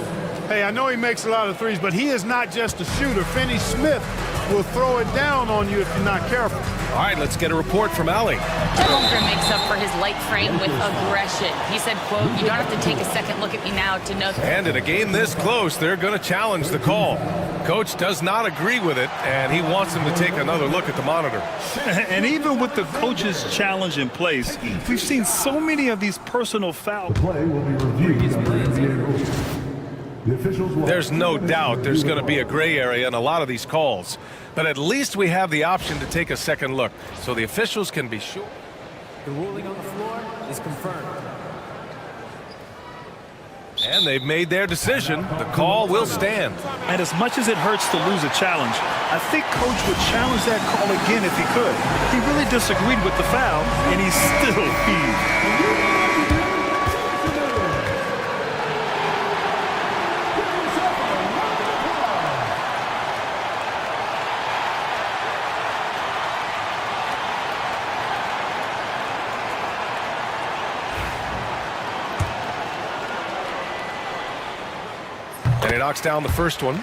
Hey, I know he makes a lot of threes, but he is not just a shooter. Finney Smith will throw it down on you if you're not careful. All right, let's get a report from Allie. Holmgren makes up for his light frame with aggression. He said, quote, "You don't have to take a second look at me now to know." And in a game this close, they're going to challenge the call. Coach does not agree with it, and he wants him to take another look at the monitor. And even with the coach's challenge in place, we've seen so many of these personal fouls. The play will be reviewed by the NBA rules. The officials will... There's no doubt there's going to be a gray area in a lot of these calls. But at least we have the option to take a second look, so the officials can be sure. The ruling on the floor is confirmed. And they've made their decision. The call will stand. And as much as it hurts to lose a challenge, I think Coach would challenge that call again if he could. He really disagreed with the foul, and he still heaved. And he knocks down the first one.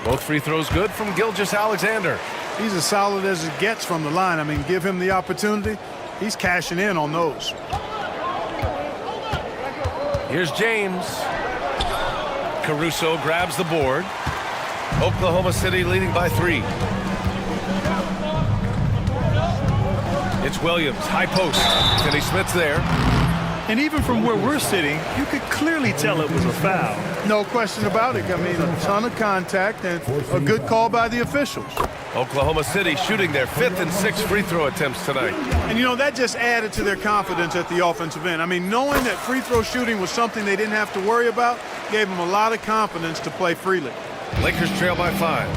Both free throws good from Gilgeous-Alexander. He's as solid as it gets from the line. I mean, give him the opportunity. He's cashing in on those. Here's James. Caruso grabs the board. Oklahoma City leading by 3. It's Williams, high post. Finney Smith's there. And even from where we're sitting, you could clearly tell it was a foul. No question about it. I mean, a ton of contact and a good call by the officials. Oklahoma City shooting their 5th and 6th free throw attempts tonight. And, you know, that just added to their confidence at the offensive end. I mean, knowing that free throw shooting was something they didn't have to worry about gave them a lot of confidence to play freely. Lakers trail by 5.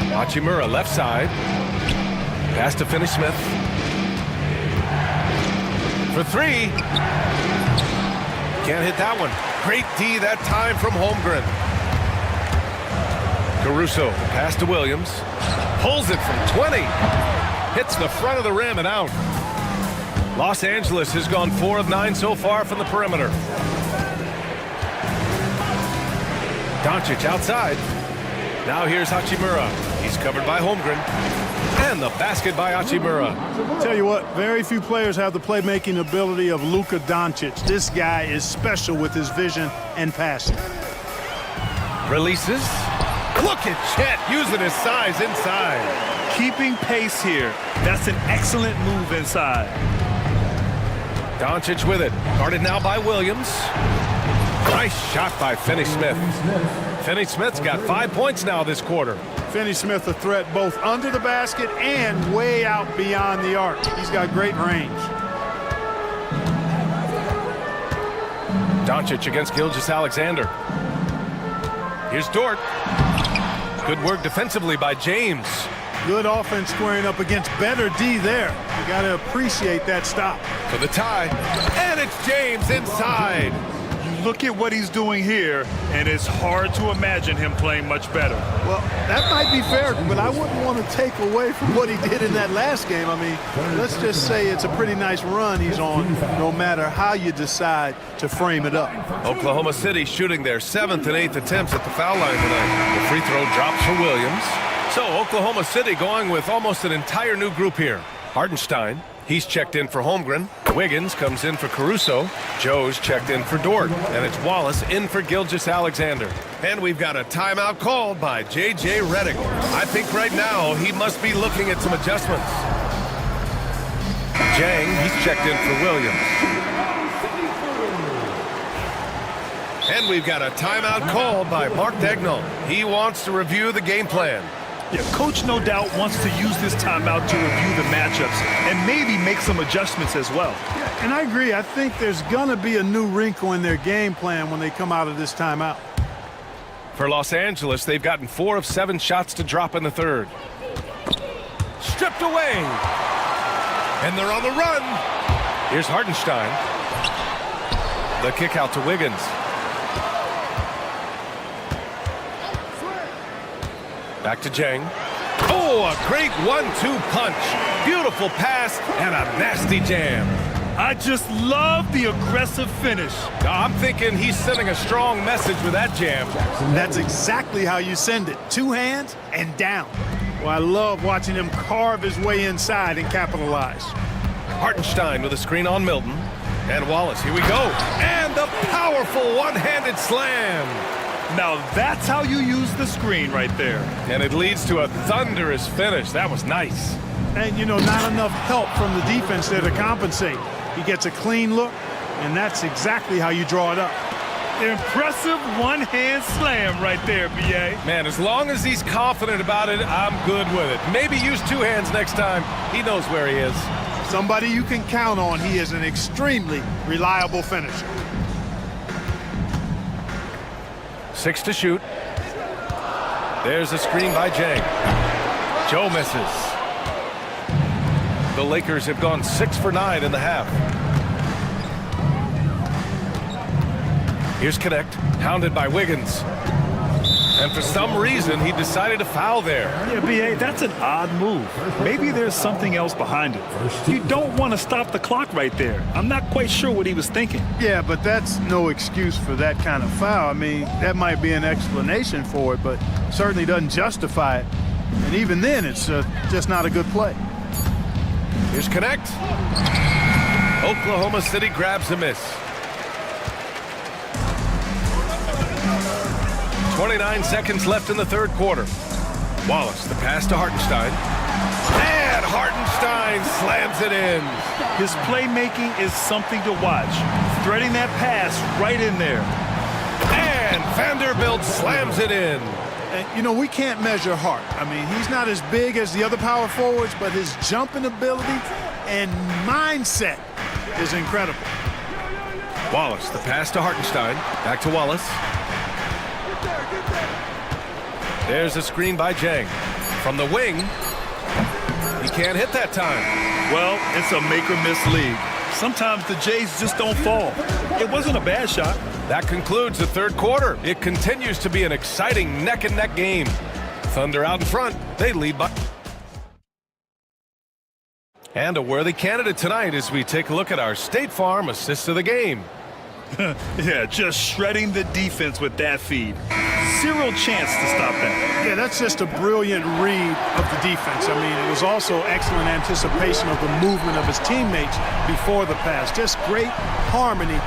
Hachimura left side. Pass to Finney Smith. For 3. Can't hit that one. Great D that time from Holmgren. Caruso, pass to Williams. Pulls it from 20. Hits the front of the rim and out. Los Angeles has gone 4 of 9 so far from the perimeter. Doncic outside. Now here's Hachimura. He's covered by Holmgren. And the basket by Hachimura. Tell you what, very few players have the playmaking ability of Luka Doncic. This guy is special with his vision and passing. Releases. Look at Chet using his size inside. Keeping pace here. That's an excellent move inside. Doncic with it. Guarded now by Williams. Nice shot by Finney Smith. Finney Smith's got 5 points now this quarter. Finney Smith a threat both under the basket and way out beyond the arc. He's got great range. Doncic against Gilgeous-Alexander. Here's Dort. Good work defensively by James. Good offense squaring up against better D there. You got to appreciate that stop. For the tie. And it's James inside. Look at what he's doing here, and it's hard to imagine him playing much better. Well, that might be fair, but I wouldn't want to take away from what he did in that last game. I mean, let's just say it's a pretty nice run he's on, no matter how you decide to frame it up. Oklahoma City shooting their 7th and 8th attempts at the foul line tonight. The free throw drops for Williams. So Oklahoma City going with almost an entire new group here. Hardenstein, he's checked in for Holmgren. Wiggins comes in for Caruso. Joe's checked in for Dort. And it's Wallace in for Gilgeous-Alexander. And we've got a timeout called by J.J. Redick. I think right now he must be looking at some adjustments. Jang, he's checked in for Williams. And we've got a timeout called by Mark Dagnall. He wants to review the game plan. Yeah, coach no doubt wants to use this timeout to review the matchups and maybe make some adjustments as well. Yeah, and I agree. I think there's going to be a new wrinkle in their game plan when they come out of this timeout. For Los Angeles, they've gotten 4 of 7 shots to drop in the third. Stripped away. And they're on the run. Here's Hartenstein. The kick out to Wiggins. Back to Jang. Oh, a great 1-2 punch. Beautiful pass and a nasty jam. I just love the aggressive finish. I'm thinking he's sending a strong message with that jam. That's exactly how you send it. 2 hands and down. Well, I love watching him carve his way inside and capitalize. Hartenstein with a screen on Milton. And Wallace, here we go. And the powerful one-handed slam. Now that's how you use the screen right there. And it leads to a thunderous finish. That was nice. And, you know, not enough help from the defense there to compensate. He gets a clean look, and that's exactly how you draw it up. Impressive one-hand slam right there, B.A. Man, as long as he's confident about it, I'm good with it. Maybe use 2 hands next time. He knows where he is. Somebody you can count on. He is an extremely reliable finisher. 6 to shoot. There's a screen by Jang. Joe misses. The Lakers have gone 6 for 9 in the half. Here's Connect, hounded by Wiggins. And for some reason, he decided to foul there. Yeah, B.A., that's an odd move. Maybe there's something else behind it. You don't want to stop the clock right there. I'm not quite sure what he was thinking. Yeah, but that's no excuse for that kind of foul. I mean, that might be an explanation for it, but certainly doesn't justify it. And even then, it's just not a good play. Here's Connect. Oklahoma City grabs a miss. 29 seconds left in the third quarter. Wallace, the pass to Hartenstein. And Hartenstein slams it in. His playmaking is something to watch. Threading that pass right in there. And Vanderbilt slams it in. And, you know, we can't measure Hart. I mean, he's not as big as the other power forwards, but his jumping ability and mindset is incredible. Wallace, the pass to Hartenstein. Back to Wallace. There's a screen by Jang. From the wing, he can't hit that time. Well, it's a make-or-miss league. Sometimes the Jays just don't fall. It wasn't a bad shot. That concludes the third quarter. It continues to be an exciting neck-and-neck game. Thunder out in front. They lead by... And a worthy candidate tonight as we take a look at our State Farm assist of the game. Yeah, just shredding the defense with that feed. Zero chance to stop that. Yeah, that's just a brilliant read of the defense. I mean, it was also excellent anticipation of the movement of his teammates before the pass. Just great harmony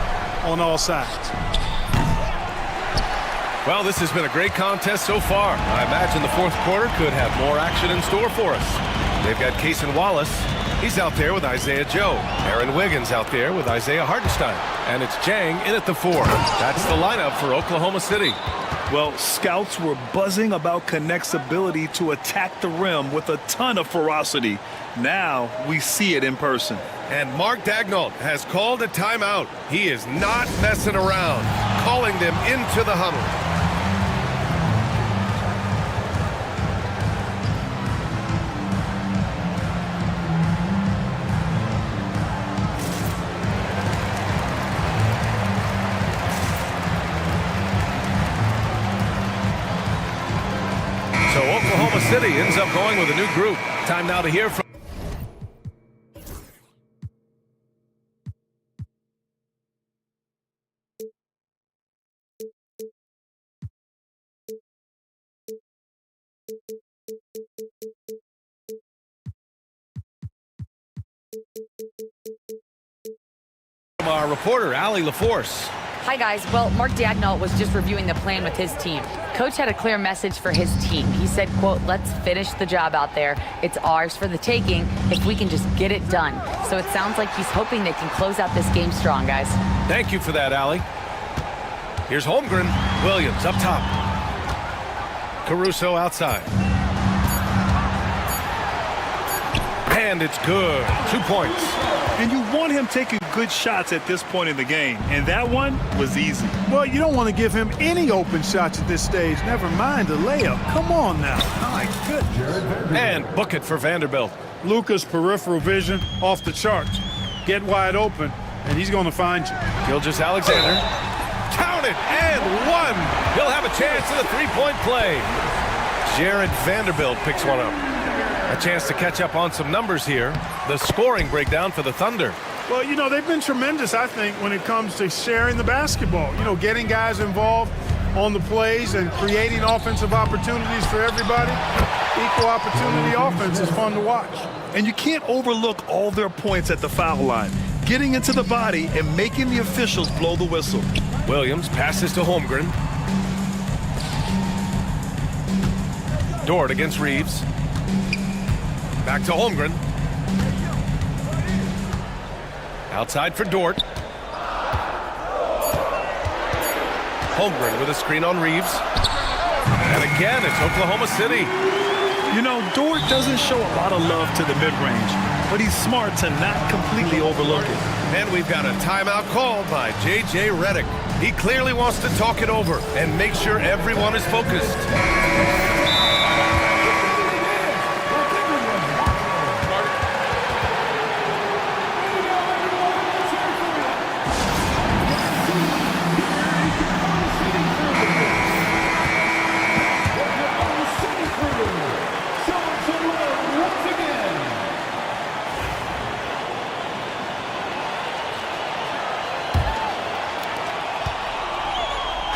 on all sides. Well, this has been a great contest so far. I imagine the fourth quarter could have more action in store for us. They've got Cason Wallace. He's out there with Isaiah Joe. Aaron Wiggins out there with Isaiah Hartenstein. And it's Jang in at the 4. That's the lineup for Oklahoma City. Well, scouts were buzzing about Connect's ability to attack the rim with a ton of ferocity. Now we see it in person. And Mark Dagnall has called a timeout. He is not messing around, calling them into the huddle. So Oklahoma City ends up going with a new group. Time now to hear from... our reporter, Allie LaForce. Hi, guys. Well, Mark Dagnall was just reviewing the plan with his team. Coach had a clear message for his team. He said, quote, let's finish the job out there. It's ours for the taking if we can just get it done. So it sounds like he's hoping they can close out this game strong, guys. Thank you for that, Allie. Here's Holmgren. Williams up top. Caruso outside. And it's good. 2 points. And you want him taking good shots at this point in the game. And that one was easy. Well, you don't want to give him any open shots at this stage. Never mind a layup. Come on now. My goodness. And book it for Vanderbilt. Luka's peripheral vision off the charts. Get wide open, and he's going to find you. Gilgeous-Alexander. Count it, and one. He'll have a chance in the three-point play. Jared Vanderbilt picks one up. A chance to catch up on some numbers here. The scoring breakdown for the Thunder. Well, you know, they've been tremendous, I think, when it comes to sharing the basketball. You know, getting guys involved on the plays and creating offensive opportunities for everybody. Equal opportunity offense is fun to watch. And you can't overlook all their points at the foul line. Getting into the body and making the officials blow the whistle. Williams passes to Holmgren. Dort against Reeves. Back to Holmgren. Outside for Dort. Holmgren with a screen on Reeves. And again, it's Oklahoma City. You know, Dort doesn't show a lot of love to the mid-range, but he's smart to not completely overlook it. And we've got a timeout called by J.J. Redick. He clearly wants to talk it over and make sure everyone is focused.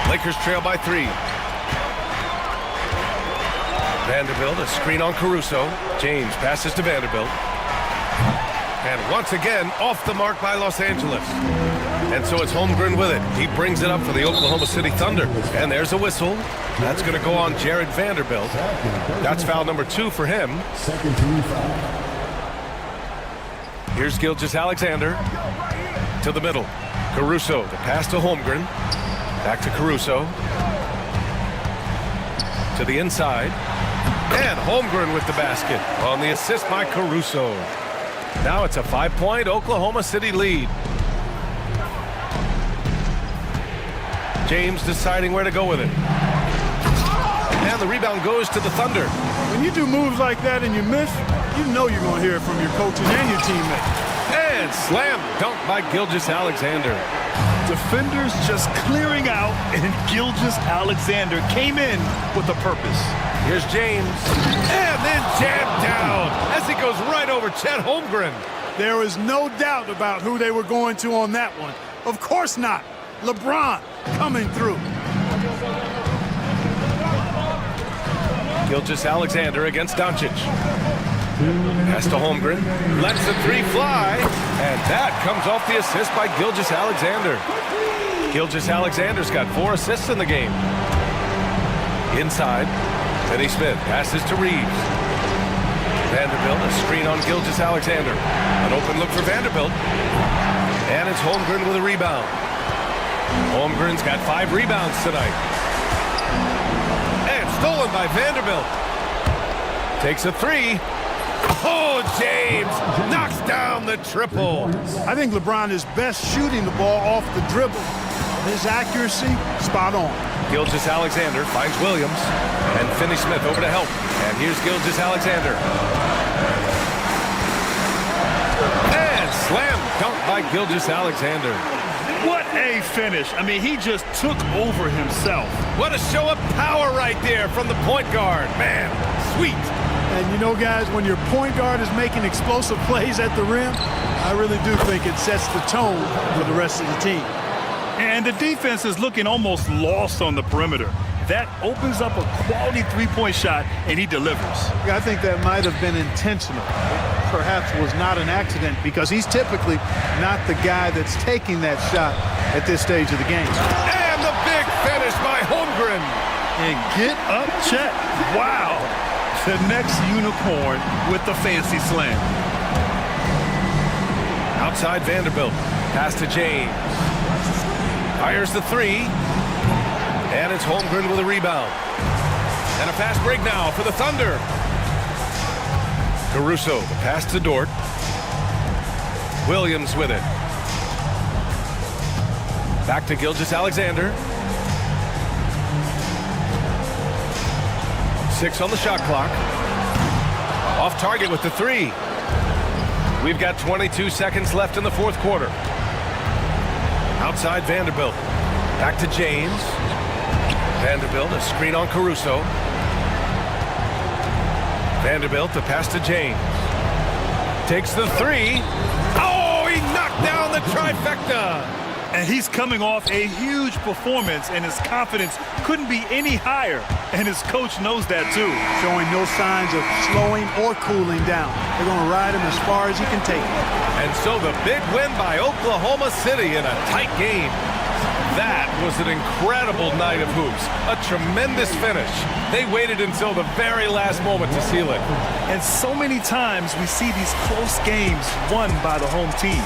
Lakers trail by 3. Vanderbilt, a screen on Caruso. James passes to Vanderbilt. And once again, off the mark by Los Angeles. And so it's Holmgren with it. He brings it up for the Oklahoma City Thunder. And there's a whistle. That's going to go on Jared Vanderbilt. That's foul number 2 for him. Here's Gilgeous-Alexander to the middle. Caruso, the pass to Holmgren. Back to Caruso. To the inside. And Holmgren with the basket on the assist by Caruso. Now it's a 5-point Oklahoma City lead. James deciding where to go with it. And the rebound goes to the Thunder. When you do moves like that and you miss, you know you're going to hear it from your coaches and your teammates. And slam dunk by Gilgeous-Alexander. Defenders just clearing out, and Gilgeous-Alexander came in with a purpose. Here's James, and then jammed down as he goes right over Chet Holmgren. There was no doubt about who they were going to on that one. Of course not. LeBron coming through. Gilgeous-Alexander against Doncic. Pass to Holmgren, lets the 3 fly, and that comes off the assist by Gilgeous-Alexander. Gilgeous-Alexander's got 4 assists in the game. Inside, Finney Smith passes to Reeves. Vanderbilt, a screen on Gilgeous-Alexander. An open look for Vanderbilt. And it's Holmgren with a rebound. Holmgren's got 5 rebounds tonight. And stolen by Vanderbilt. Takes a 3. Oh, James knocks down the triple. I think LeBron is best shooting the ball off the dribble. His accuracy, spot on. Gilgeous-Alexander finds Williams. And Finney Smith over to help. And here's Gilgeous-Alexander. And slam dunk by Gilgeous-Alexander. What a finish. I mean, he just took over himself. What a show of power right there from the point guard. Man, sweet. And you know, guys, when your point guard is making explosive plays at the rim, I really do think it sets the tone for the rest of the team. And the defense is looking almost lost on the perimeter. That opens up a quality three-point shot, and he delivers. I think that might have been intentional. Perhaps was not an accident because he's typically not the guy that's taking that shot at this stage of the game. And the big finish by Holmgren. And get up, Chet. Wow. The next unicorn with the fancy slam. Outside Vanderbilt. Pass to James. Fires the 3. And it's Holmgren with a rebound. And a fast break now for the Thunder. Caruso, the pass to Dort. Williams with it. Back to Gilgeous-Alexander. 6 on the shot clock. Off target with the 3. We've got 22 seconds left in the fourth quarter. Outside Vanderbilt. Back to James. Vanderbilt, a screen on Caruso. Vanderbilt, the pass to James. Takes the 3. Oh, he knocked down the trifecta. And he's coming off a huge performance, and his confidence couldn't be any higher. And his coach knows that, too. Showing no signs of slowing or cooling down. They're going to ride him as far as he can take him. And so the big win by Oklahoma City in a tight game. That was an incredible night of hoops. A tremendous finish. They waited until the very last moment to seal it. And so many times we see these close games won by the home team.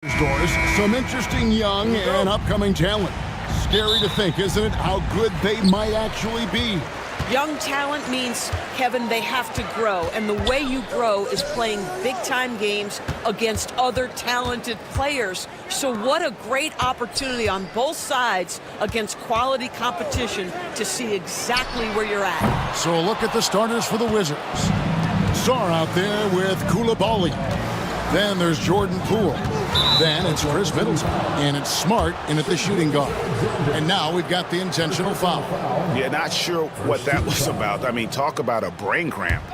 Doors, some interesting young and upcoming talent. Scary to think, isn't it, how good they might actually be? Young talent means, Kevin, they have to grow. And the way you grow is playing big-time games against other talented players. So what a great opportunity on both sides against quality competition to see exactly where you're at. So a look at the starters for the Wizards. Sarr out there with Koulibaly. Then there's Jordan Poole. Then it's Chris Middleton. And it's Smart in at the shooting guard. And now we've got the intentional foul. Yeah, not sure what that was about. I mean, talk about a brain cramp.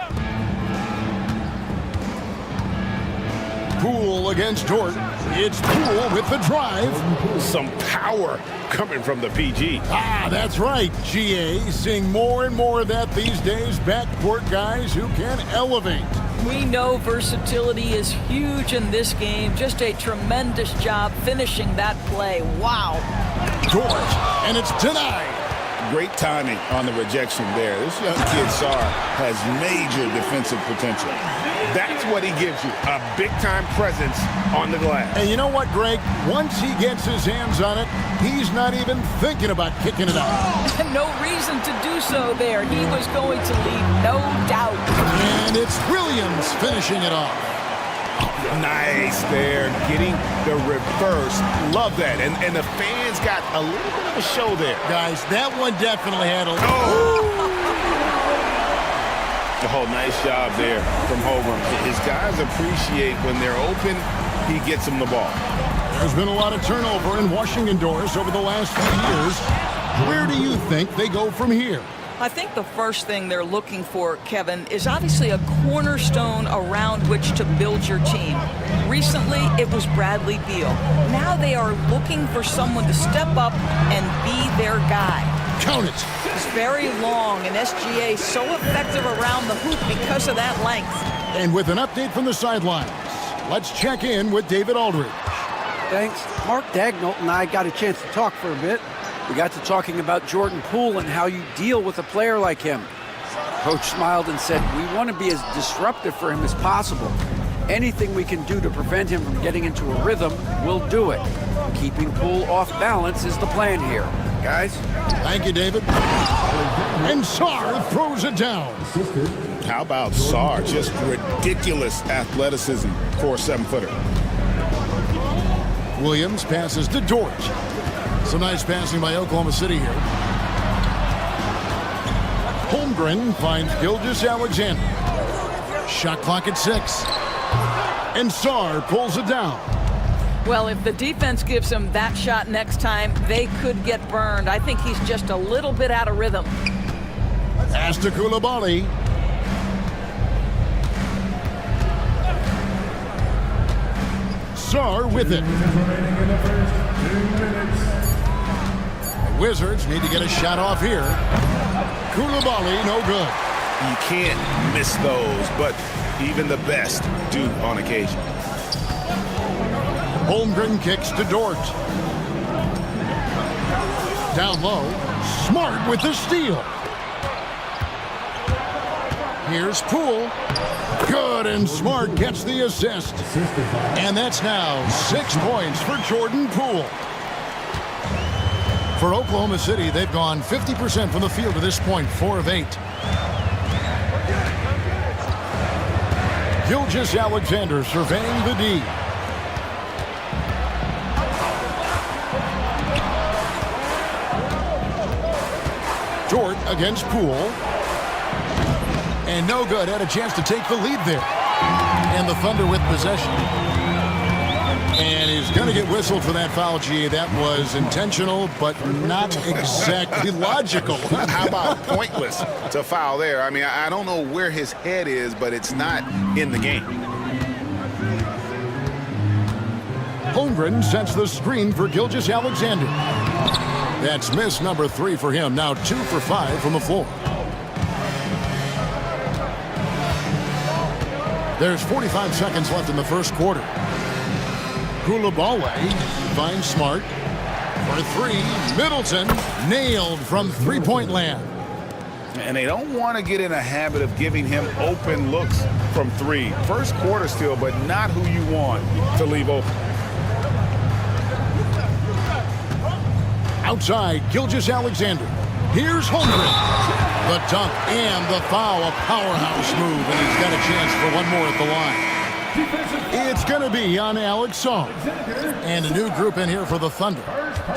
Poole against Dort. It's Poole with the drive. Some power coming from the PG. Ah, that's right, GA. Seeing more and more of that these days. Backcourt guys who can elevate. We know versatility is huge in this game. Just a tremendous job finishing that play. Wow. Dort, and it's denied. Great timing on the rejection there. This young kid, Sarr, has major defensive potential. That's what he gives you, a big-time presence on the glass. And you know what, Greg? Once he gets his hands on it, he's not even thinking about kicking it out. No reason to do so there. He was going to leave, no doubt. And it's Williams finishing it off. Nice there, getting the reverse. Love that. And the fans got a little bit of a show there. Guys, that one definitely had a... Oh, nice job there from Holmgren. His guys appreciate when they're open, he gets them the ball. There's been a lot of turnover in Washington Doors over the last few years. Where do you think they go from here? I think the first thing they're looking for, Kevin, is obviously a cornerstone around which to build your team. Recently, it was Bradley Beal. Now they are looking for someone to step up and be their guy. Count it. He's very long, and SGA so effective around the hoop because of that length. And with an update from the sidelines, let's check in with David Aldridge. Thanks. Mark Dagnall and I got a chance to talk for a bit. We got to talking about Jordan Poole and how you deal with a player like him. Coach smiled and said, we want to be as disruptive for him as possible. Anything we can do to prevent him from getting into a rhythm, we'll do it. Keeping Poole off balance is the plan here. Guys? Thank you, David. And Sarr throws it down. How about Sarr? Just ridiculous athleticism for a 7-footer. Williams passes to Dort. Some nice passing by Oklahoma City here. Holmgren finds Gilgeous-Alexander. Shot clock at 6. And Sarr pulls it down. Well, if the defense gives him that shot next time, they could get burned. I think he's just a little bit out of rhythm. Pass to Koulibaly. Sarr with it. The Wizards need to get a shot off here. Koulibaly, no good. You can't miss those, but even the best do on occasion. Holmgren kicks to Dort. Down low, Smart with the steal. Here's Poole. Good, and Smart gets the assist. And that's now 6 points for Jordan Poole. For Oklahoma City, they've gone 50% from the field to this point, 4 of 8. Gilgeous-Alexander surveying the D. Dort against Poole. And no good. Had a chance to take the lead there. And the Thunder with possession. And he's going to get whistled for that foul, G. That was intentional, but not exactly logical. How about pointless to foul there? I mean, I don't know where his head is, but it's not in the game. Holmgren sets the screen for Gilgeous-Alexander. That's miss number 3 for him. Now 2 for 5 from the floor. There's 45 seconds left in the first quarter. Koulibaly finds Smart for 3. Middleton nailed from three-point land. And they don't want to get in a habit of giving him open looks from 3. First quarter still, but not who you want to leave open. Outside, Gilgeous-Alexander. Here's Holmgren. The dunk and the foul, a powerhouse move, and he's got a chance for one more at the line. It's going to be on Alex Song. And a new group in here for the Thunder.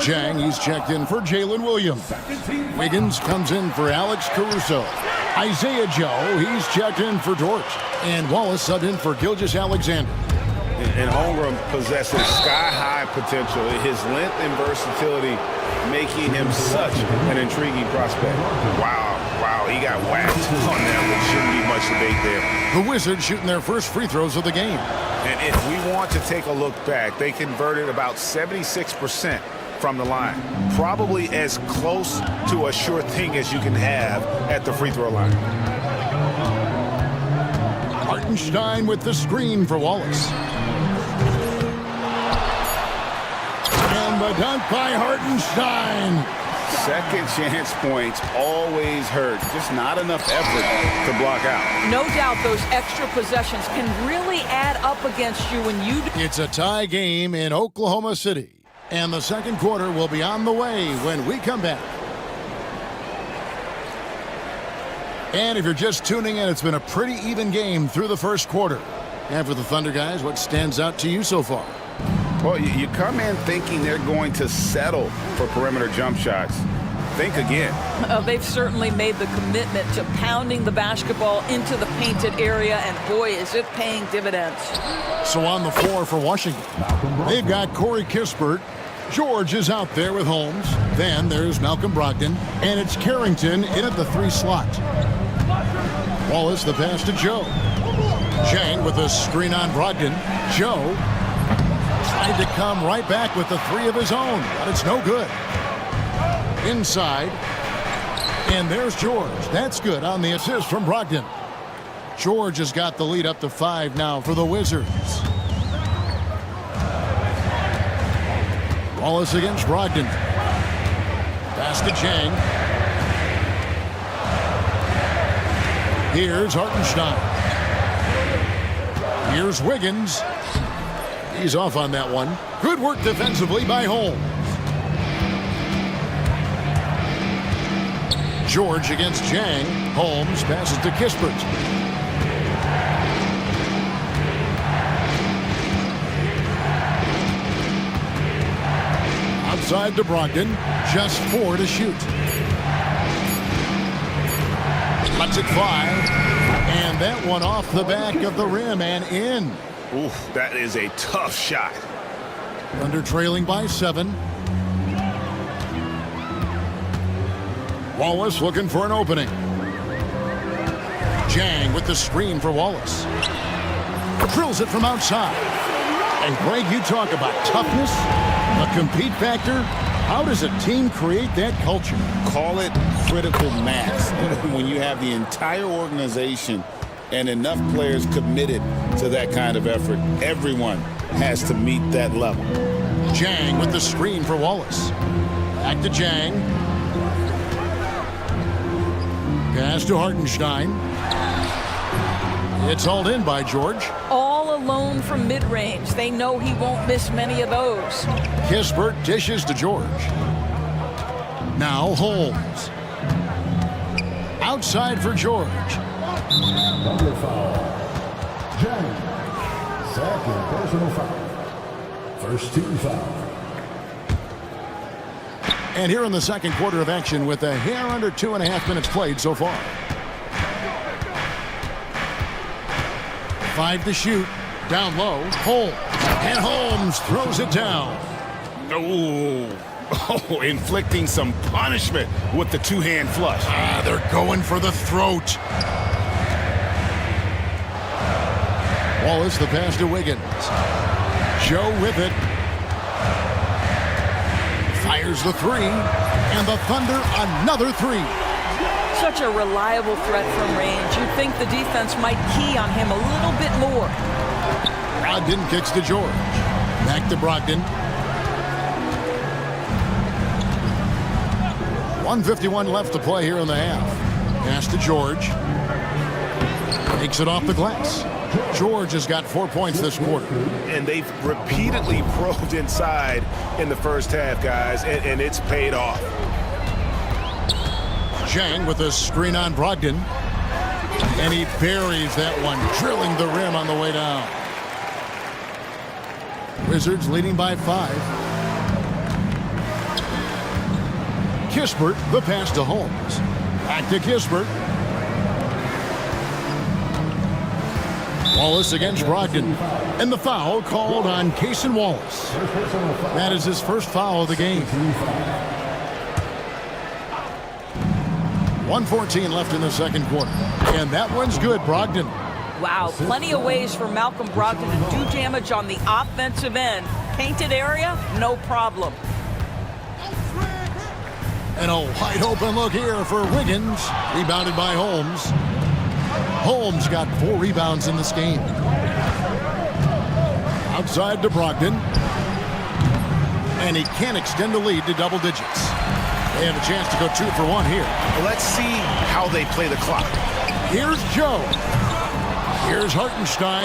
Chang, he's checked in for Jalen Williams. Wiggins comes in for Alex Caruso. Isaiah Joe, he's checked in for Dort. And Wallace subbed in for Gilgeous-Alexander. And Holmgren possesses sky-high potential. His length and versatility making him such an intriguing prospect. Wow, he got whacked on that one. Shouldn't be much debate there. The Wizards shooting their first free throws of the game. And if we want to take a look back, they converted about 76% from the line. Probably as close to a sure thing as you can have at the free throw line. Hartenstein with the screen for Wallace. And the dunk by Hartenstein. Second chance points always hurt. Just not enough effort to block out. No doubt those extra possessions can really add up against you when you... It's a tie game in Oklahoma City. And the second quarter will be on the way when we come back. And if you're just tuning in, it's been a pretty even game through the first quarter. And for the Thunder guys, what stands out to you so far? Well, you come in thinking they're going to settle for perimeter jump shots. Think again. They've certainly made the commitment to pounding the basketball into the painted area, and boy, is it paying dividends. So on the floor for Washington, they've got Corey Kispert. George is out there with Holmes. Then there's Malcolm Brogdon, and it's Carrington in at the 3 slot. Wallace the pass to Joe. Chang with a screen on Brogdon. Joe tried to come right back with the 3 of his own, but it's no good. Inside, and there's George. That's good on the assist from Brogdon. George has got the lead up to 5 now for the Wizards. Wallace against Brogdon. Pass to Chang. Here's Hartenstein. Here's Wiggins. He's off on that one. Good work defensively by Holmes. George against Chang. Holmes passes to Kispert. Outside to Brogdon. Just 4 to shoot. Lets it fly. And that one off the back of the rim and in. Oof, that is a tough shot. Thunder trailing by 7. Wallace looking for an opening. Chang with the screen for Wallace. Drills it from outside. And Greg, you talk about toughness, the compete factor. How does a team create that culture? Call it critical mass. When you have the entire organization and enough players committed to that kind of effort, everyone has to meet that level. Chang with the screen for Wallace. Back to Chang. Pass to Hartenstein. It's hauled in by George. All alone from mid-range. They know he won't miss many of those. Kispert dishes to George. Now Holmes. Outside for George. Double foul. Chang. Second personal foul. First team foul. And here in the second quarter of action with a hair under 2.5 minutes played so far. 5 to shoot. Down low. Holmes. And Holmes throws it down. Oh, inflicting some punishment with the 2-hand flush. They're going for the throat. Wallace the pass to Wiggins. Joe with it. Fires the 3. And the Thunder another 3. Such a reliable threat from range. You'd think the defense might key on him a little bit more. Brogdon kicks to George. Back to Brogdon. 1:51 left to play here in the half. Pass to George. Takes it off the glass. George has got 4 points this quarter. And they've repeatedly probed inside in the first half, guys, and it's paid off. Zhang with a screen on Brogdon. And he buries that one, drilling the rim on the way down. Wizards leading by 5. Kispert, the pass to Holmes. Back to Kispert. Wallace against Brogdon. And the foul called on Cason Wallace. That is his first foul of the game. 1:14 left in the second quarter. And that one's good, Brogdon. Wow, plenty of ways for Malcolm Brogdon to do damage on the offensive end. Painted area, no problem. And a wide open look here for Wiggins. Rebounded by Holmes. Holmes got 4 rebounds in this game. Outside to Brogdon. And he can extend the lead to double digits. They have a chance to go 2 for 1 here. Let's see how they play the clock. Here's Joe. Here's Hartenstein.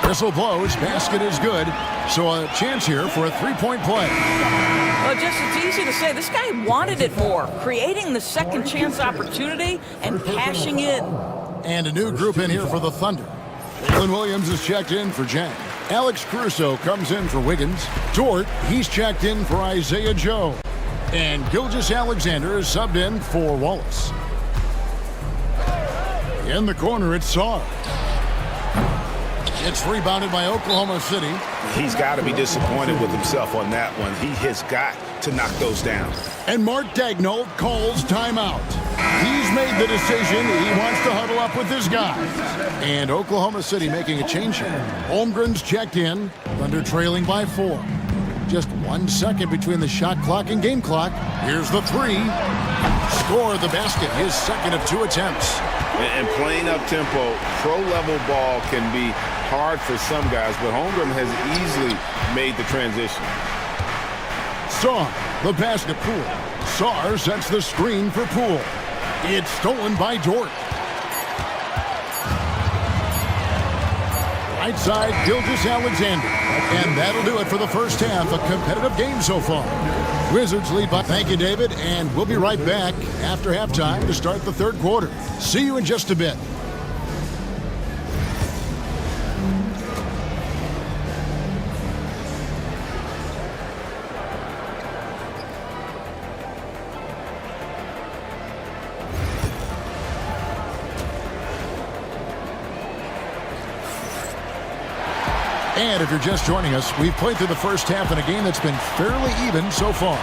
Whistle blows. Basket is good. So a chance here for a 3-point play. Well, just it's easy to say. This guy wanted it more. Creating the second chance opportunity and cashing in. And a new group in here for the Thunder. Jalen Williams is checked in for Zhang. Alex Caruso comes in for Wiggins. Dort, he's checked in for Isaiah Joe. And Gilgeous-Alexander is subbed in for Wallace. In the corner, it's Sarr. It's rebounded by Oklahoma City. He's got to be disappointed with himself on that one. He has got to knock those down. And Mark Daigneault calls timeout. He's made the decision. He wants to huddle up with his guys. And Oklahoma City making a change here. Holmgren's checked in. Thunder trailing by 4. Just 1 second between the shot clock and game clock. Here's the 3. Score the basket, his second of 2 attempts. And playing up-tempo, pro-level ball can be hard for some guys, but Holmgren has easily made the transition. Sarr, the pass to Poole. Sarr sets the screen for Poole. It's stolen by Dort. Right side, Gilgeous-Alexander. And that'll do it for the first half. A competitive game so far. Wizards lead by... Thank you, David. And we'll be right back after halftime to start the third quarter. See you in just a bit. And if you're just joining us, we've played through the first half in a game that's been fairly even so far.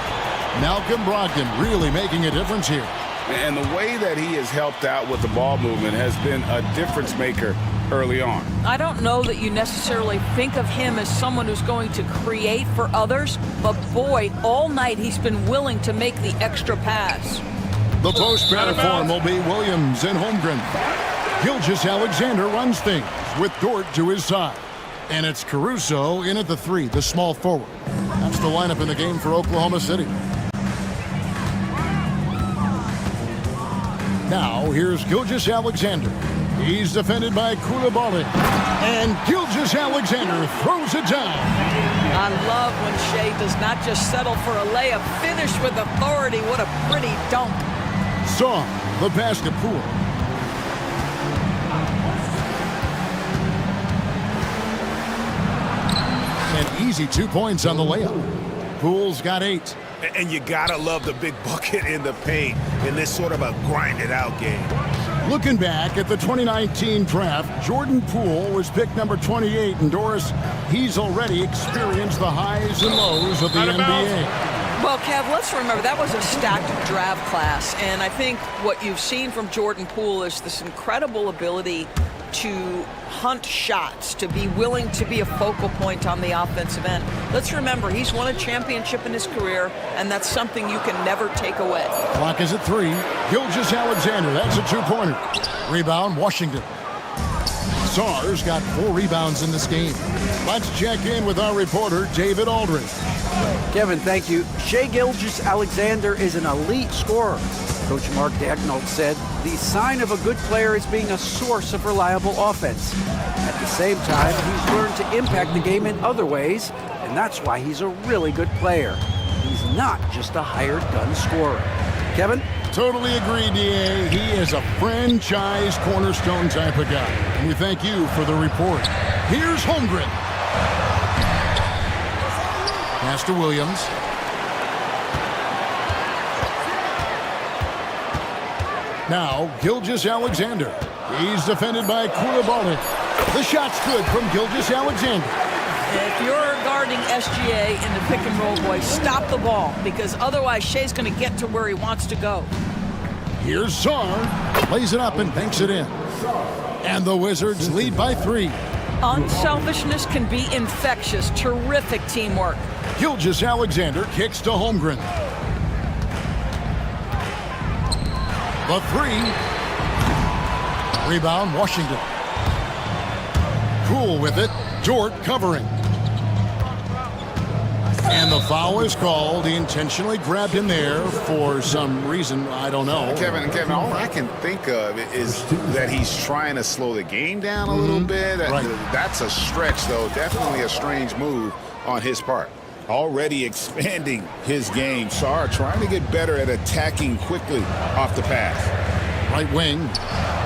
Malcolm Brogdon really making a difference here. And the way that he has helped out with the ball movement has been a difference maker early on. I don't know that you necessarily think of him as someone who's going to create for others, but boy, all night he's been willing to make the extra pass. The post platform will be Williams and Holmgren. Gilgeous-Alexander runs things with Dort to his side. And it's Caruso in at the 3, the small forward. That's the lineup in the game for Oklahoma City. Now, here's Gilgeous-Alexander. He's defended by Koulibaly. And Gilgeous-Alexander throws it down. I love when Shea does not just settle for a layup. Finish with authority. What a pretty dunk. Sarr, the pass to Poole. An easy 2 points on the layup. Poole's got 8. And you gotta love the big bucket in the paint in this sort of a grinded-out game. Looking back at the 2019 draft, Jordan Poole was picked number 28, and Doris, he's already experienced the highs and lows of the NBA. Well, Kev, let's remember that was a stacked draft class, and I think what you've seen from Jordan Poole is this incredible ability to hunt shots, to be willing to be a focal point on the offensive end. Let's remember, he's won a championship in his career, and that's something you can never take away. Clock is at 3. Gilgeous-Alexander, that's a 2-pointer. Rebound, Washington. Sarr's got 4 rebounds in this game. Let's check in with our reporter, David Aldridge. Kevin, thank you. Shai Gilgeous-Alexander is an elite scorer. Coach Mark Daignault said the sign of a good player is being a source of reliable offense. At the same time, he's learned to impact the game in other ways, and that's why he's a really good player. He's not just a hired gun scorer. Kevin? Totally agree, D.A. He is a franchise cornerstone type of guy. And we thank you for the report. Here's Holmgren. Pass to Williams. Now, Gilgeous-Alexander. He's defended by Koulibaly. The shot's good from Gilgeous-Alexander. If you're guarding SGA in the pick and roll, boy, stop the ball, because otherwise Shea's going to get to where he wants to go. Here's Czar. Lays it up and banks it in. And the Wizards lead by 3. Unselfishness can be infectious. Terrific teamwork. Gilgeous-Alexander kicks to Holmgren. The 3. Rebound, Washington. Cool with it. Dort covering. And the foul is called. He intentionally grabbed him there for some reason. I don't know. Kevin, all I can think of is that he's trying to slow the game down a little bit. Right. That's a stretch, though. Definitely a strange move on his part. Already expanding his game. Sarr trying to get better at attacking quickly off the pass. Right wing.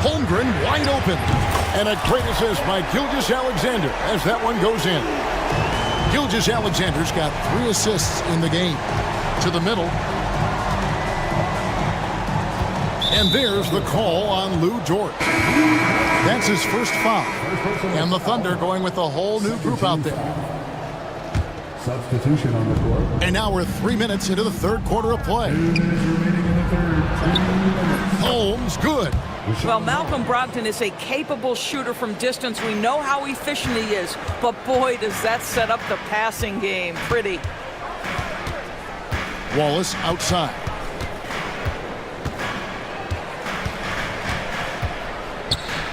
Holmgren wide open. And a great assist by Gilgeous-Alexander as that one goes in. Gilgeous-Alexander's got 3 assists in the game. To the middle. And there's the call on Lou Dort. That's his first foul. And the Thunder going with a whole new group out there. Substitution on the court. And now we're 3 minutes into the third quarter of play. 2 minutes remaining in the third. Holmes, good. Well, Malcolm Brogdon is a capable shooter from distance. We know how efficient he is, but boy, does that set up the passing game. Pretty. Wallace outside.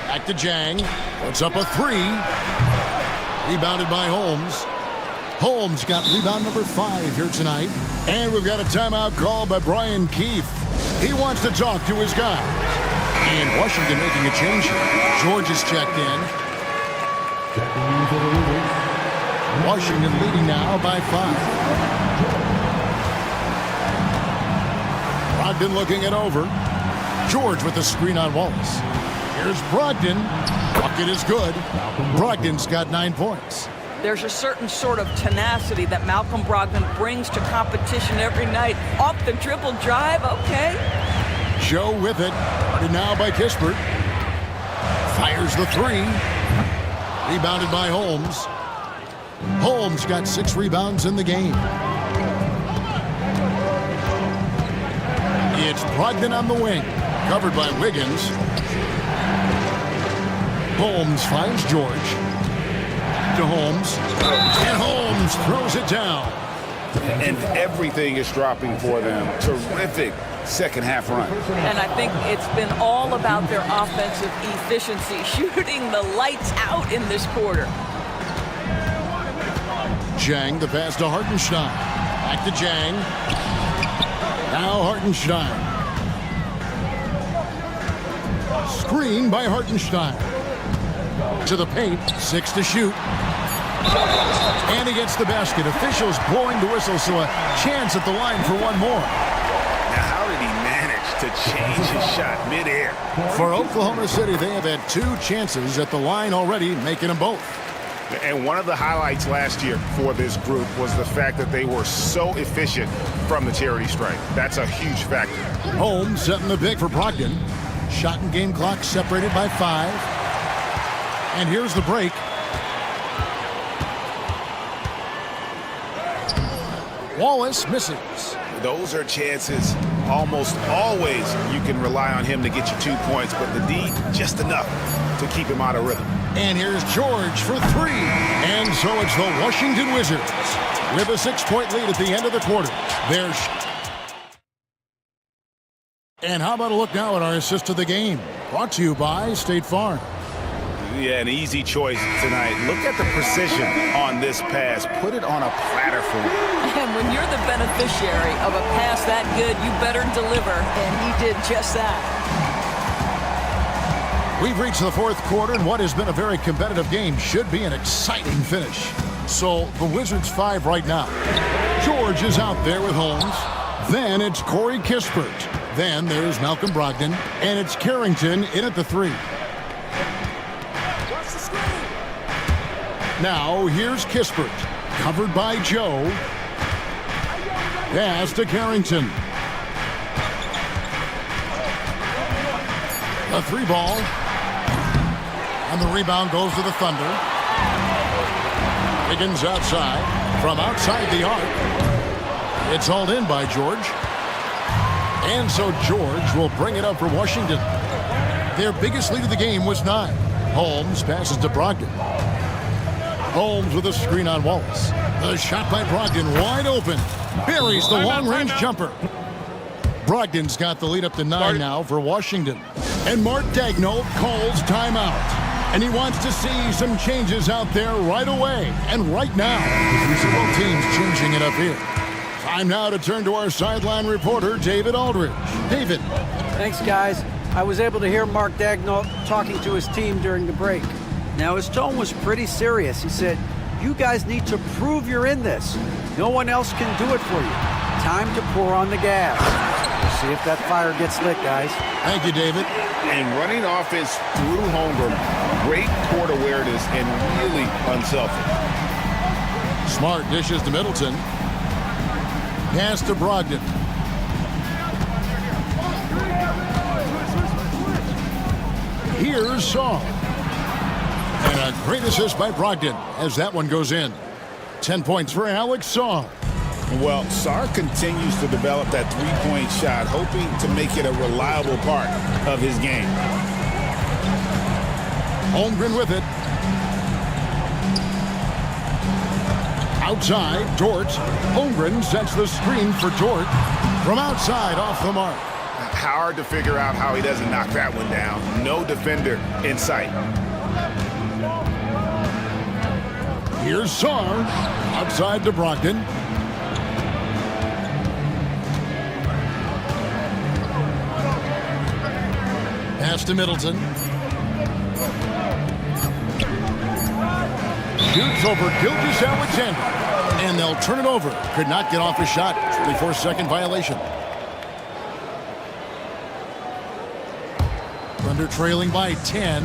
Back to Jang. Puts up a 3. Rebounded by Holmes. Holmes got rebound number 5 here tonight. And we've got a timeout called by Brian Keefe. He wants to talk to his guy. And Washington making a change here. George is checked in. Washington leading now by 5. Brogdon looking it over. George with the screen on Wallace. Here's Brogdon. Bucket is good. Brogdon's got 9 points. There's a certain sort of tenacity that Malcolm Brogdon brings to competition every night. Off the dribble drive, okay. Joe with it. And now by Kispert. Fires the 3. Rebounded by Holmes. Holmes got 6 rebounds in the game. It's Brogdon on the wing. Covered by Wiggins. Holmes finds George. To Holmes. And Holmes throws it down. And everything is dropping for them. Terrific second half run. And I think it's been all about their offensive efficiency, shooting the lights out in this quarter. Jang, the pass to Hartenstein. Back to Jang. Now Hartenstein. Screen by Hartenstein. To the paint, 6 to shoot. And he gets the basket. Officials blowing the whistle, so a chance at the line for one more. Now, how did he manage to change his shot midair? For Oklahoma City, they have had 2 chances at the line already, making them both. And one of the highlights last year for this group was the fact that they were so efficient from the charity stripe. That's a huge factor. Holmes setting the big for Brogdon. Shot and game clock separated by 5. And here's the break. Wallace misses. Those are chances almost always you can rely on him to get you 2 points, but the D, just enough to keep him out of rhythm. And here's George for 3. And so it's the Washington Wizards with a 6-point lead at the end of the quarter. And how about a look now at our assist of the game? Brought to you by State Farm. Yeah, an easy choice tonight. Look at the precision on this pass. Put it on a platter for him. And when you're the beneficiary of a pass that good, you better deliver. And he did just that. We've reached the fourth quarter, and what has been a very competitive game should be an exciting finish. So the Wizards 5 right now. George is out there with Holmes. Then it's Corey Kispert. Then there's Malcolm Brogdon. And it's Carrington in at the 3. Now here's Kispert. Covered by Joe. Pass to Carrington. The 3 ball. And the rebound goes to the Thunder. Higgins outside. From outside the arc. It's hauled in by George. And so George will bring it up for Washington. Their biggest lead of the game was 9. Holmes passes to Brogdon. Holmes with a screen on Wallace. The shot by Brogdon wide open. Buries the long-range jumper. Brogdon's got the lead up to 9 now for Washington. And Mark Daigneault calls timeout. And he wants to see some changes out there right away. And right now, both teams changing it up here. Time now to turn to our sideline reporter, David Aldridge. David. Thanks, guys. I was able to hear Mark Daigneault talking to his team during the break. Now, his tone was pretty serious. He said, you guys need to prove you're in this. No one else can do it for you. Time to pour on the gas. We'll see if that fire gets lit, guys. Thank you, David. And running offense through Holmgren, great court awareness and really unselfish. Smart dishes to Middleton. Pass to Brogdon. Here's Saul. And a great assist by Brogdon as that one goes in. 10 points for Alex Saul. Well, Sarr continues to develop that three-point shot, hoping to make it a reliable part of his game. Holmgren with it. Outside, Dort. Holmgren sets the screen for Dort. From outside, off the mark. Hard to figure out how he doesn't knock that one down. No defender in sight. Here's Sarr. Outside to Brogdon. Pass to Middleton. Shoots over Gilgeous-Alexander. And they'll turn it over. Could not get off a shot. 34-second violation. Thunder trailing by 10.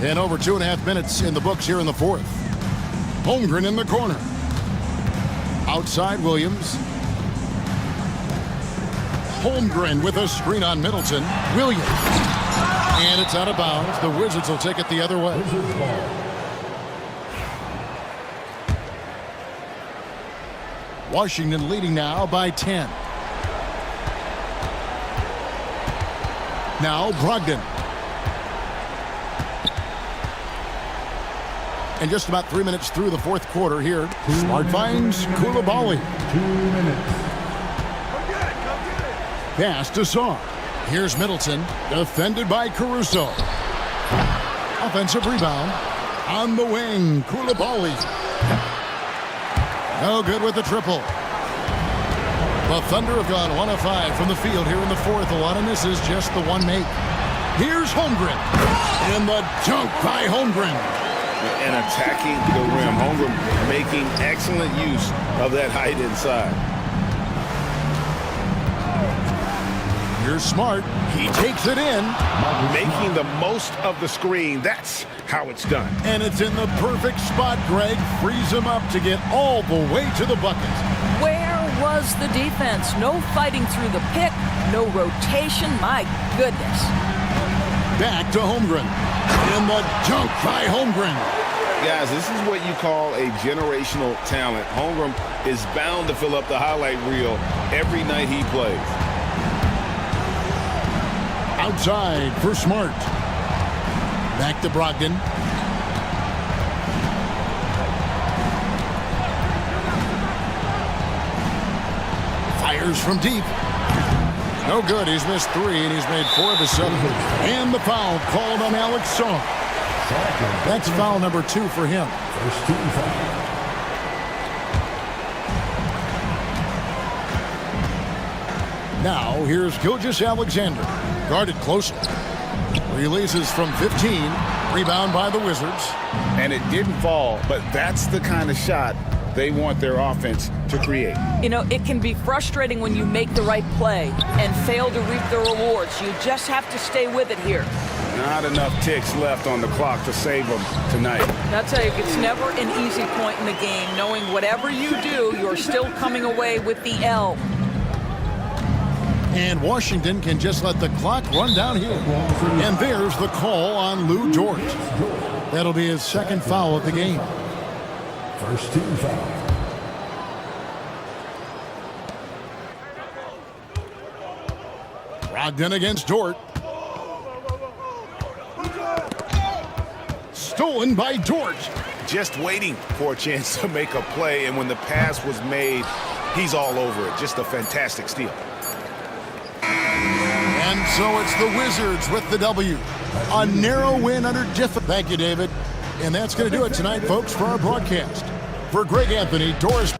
And over 2.5 minutes in the books here in the fourth. Holmgren in the corner. Outside Williams. Holmgren with a screen on Middleton. Williams. And it's out of bounds. The Wizards will take it the other way. Washington leading now by 10. Now Brogdon. And just about 3 minutes through the fourth quarter here. Smart finds Koulibaly. 2 minutes. Pass to Sarr. Here's Middleton. Defended by Caruso. Offensive rebound. On the wing, Koulibaly. No good with the triple. The Thunder have gone 1 of 5 from the field here in the fourth. A lot of misses, just the one make. Here's Holmgren. And the dunk by Holmgren. And attacking the rim. Holmgren making excellent use of that height inside. Here's Smart. He takes it in. Making the most of the screen. That's how it's done. And it's in the perfect spot, Greg. Frees him up to get all the way to the bucket. Where was the defense? No fighting through the pick, no rotation. My goodness. Back to Holmgren. And the dunk by Holmgren. Guys, this is what you call a generational talent. Holmgren is bound to fill up the highlight reel every night he plays. Outside for Smart. Back to Brogdon. Fires from deep. No good. He's missed 3, and he's made 4 of his 7. And the foul called on Alex Song. That's foul number 2 for him. First team foul. Now, here's Gilgeous-Alexander. Guarded closely. Releases from 15. Rebound by the Wizards. And it didn't fall, but that's the kind of shot they want their offense to create. You know, it can be frustrating when you make the right play and fail to reap the rewards. You just have to stay with it here. Not enough ticks left on the clock to save them tonight. I'll tell you, it's never an easy point in the game, knowing whatever you do, you're still coming away with the L. And Washington can just let the clock run down here. And there's the call on Lou Dort. That'll be his second foul of the game. First team foul. Brogdon against Dort. Stolen by Dort. Just waiting for a chance to make a play, and when the pass was made, he's all over it. Just a fantastic steal. And so it's the Wizards with the W. A narrow win under difficulty. Thank you, David. And that's going to do it tonight, folks, for our broadcast. For Greg Anthony, Doris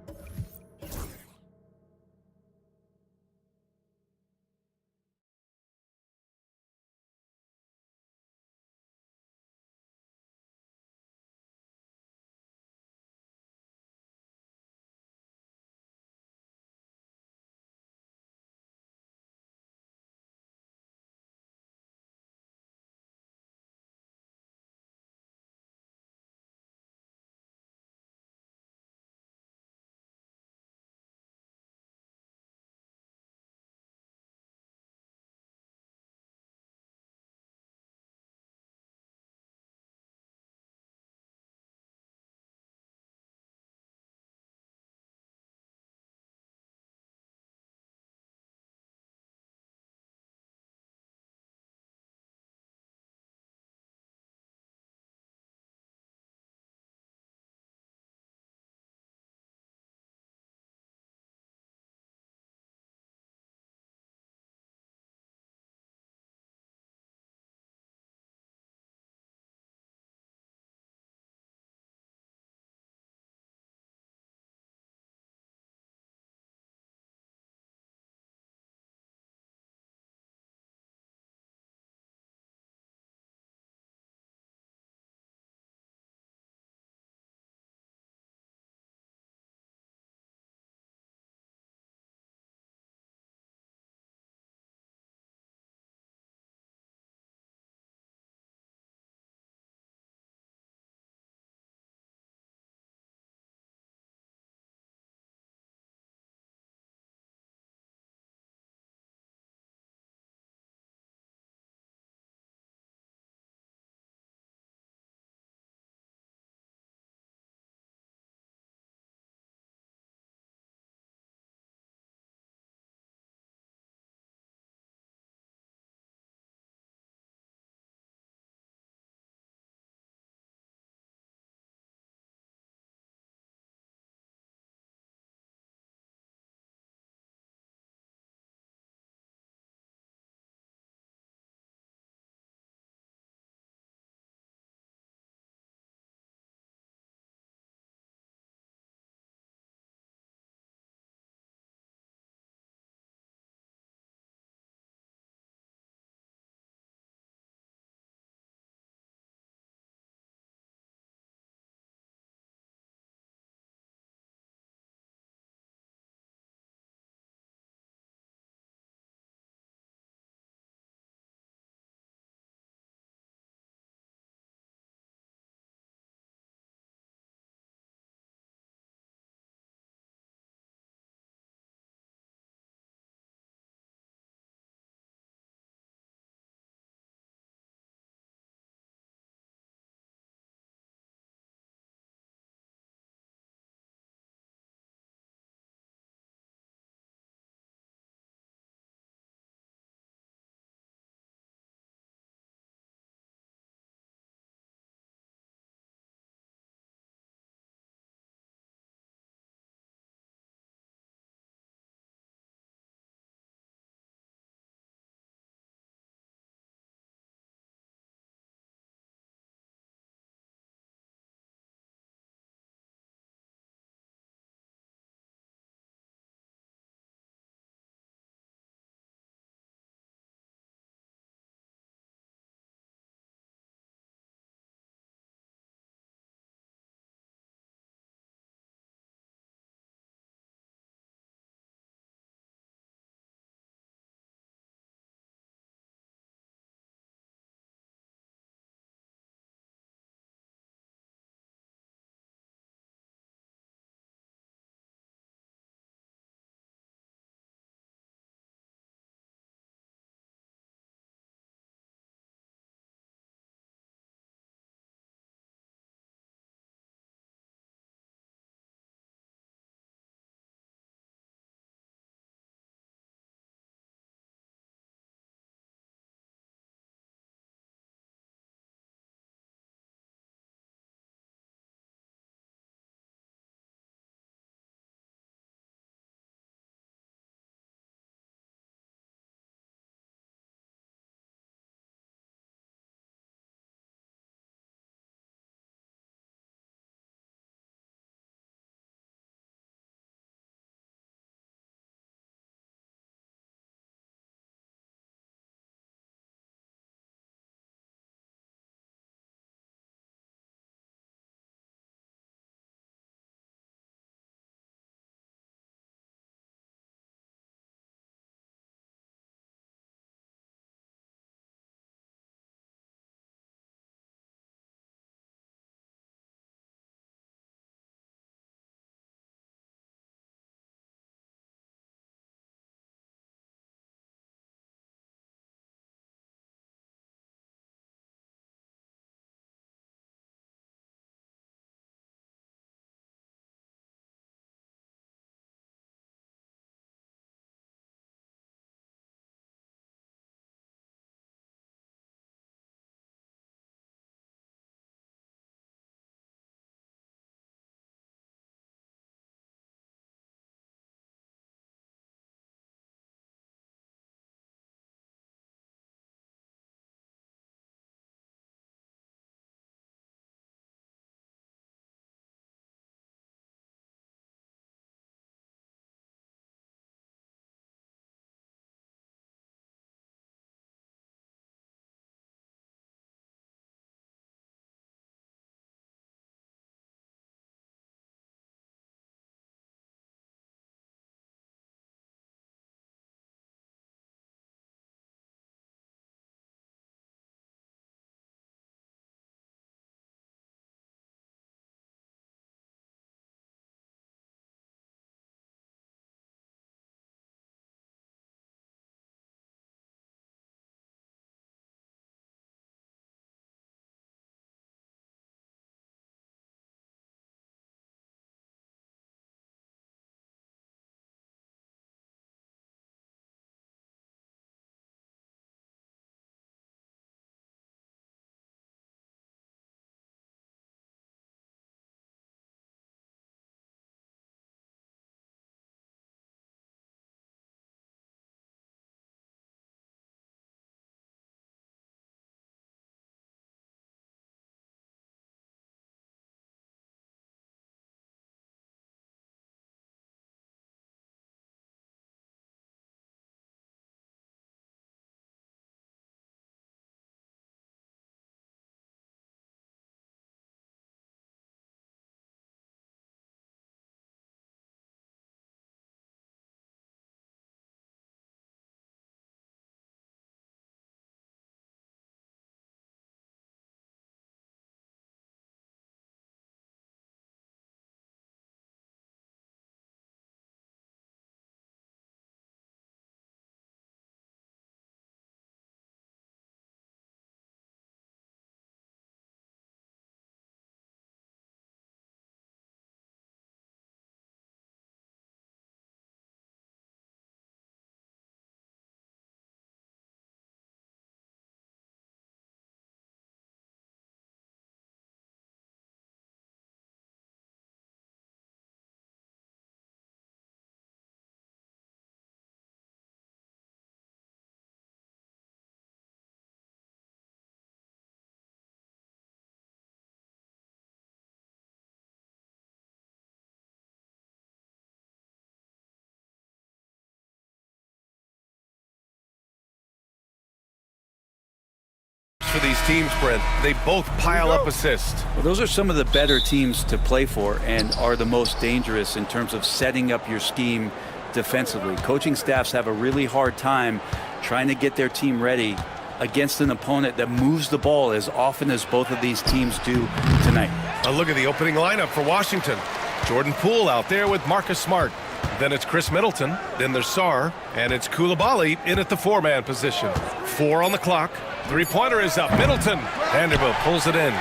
these teams, Brent. They both pile up assists. Well, those are some of the better teams to play for and are the most dangerous in terms of setting up your scheme defensively. Coaching staffs have a really hard time trying to get their team ready against an opponent that moves the ball as often as both of these teams do tonight. A look at the opening lineup for Washington. Jordan Poole out there with Marcus Smart. Then it's Chris Middleton. Then there's Sarr. And it's Coulibaly in at the four-man position. 4 on the clock. Three-pointer is up. Middleton. Vanderbilt pulls it in.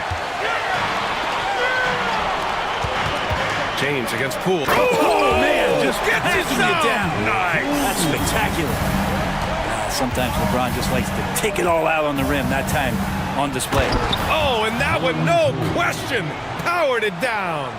James against Poole. Oh, man, just gets it down. Nice. That's spectacular. Sometimes LeBron just likes to take it all out on the rim, that time on display. Oh, and that one, no question, powered it down.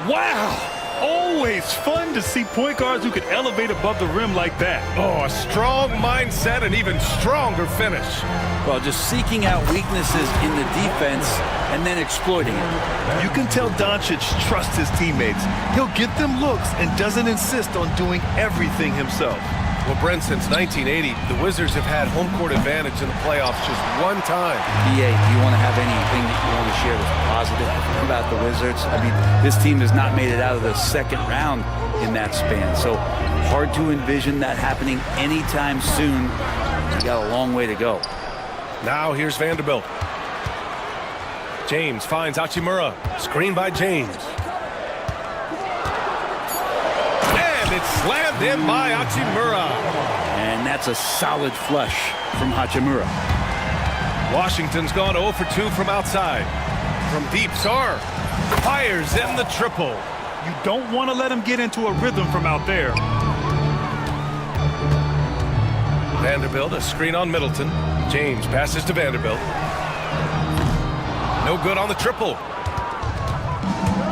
Wow. Always fun to see point guards who can elevate above the rim like that. Oh, a strong mindset and even stronger finish. Well, just seeking out weaknesses in the defense and then exploiting it. You can tell Doncic trusts his teammates. He'll get them looks and doesn't insist on doing everything himself. Well, Brent, since 1980, the Wizards have had home court advantage in the playoffs just one time. BA, do you want to have anything that you want to share that's positive about the Wizards? I mean, this team has not made it out of the second round in that span, so hard to envision that happening anytime soon. You got a long way to go. Now here's Vanderbilt. James finds Hachimura. Screen by James. It's slammed in by Hachimura. And that's a solid flush from Hachimura. Washington's gone 0 for 2 from outside. From deep, Sarr fires in the triple. You don't want to let him get into a rhythm from out there. Vanderbilt, a screen on Middleton. James passes to Vanderbilt. No good on the triple.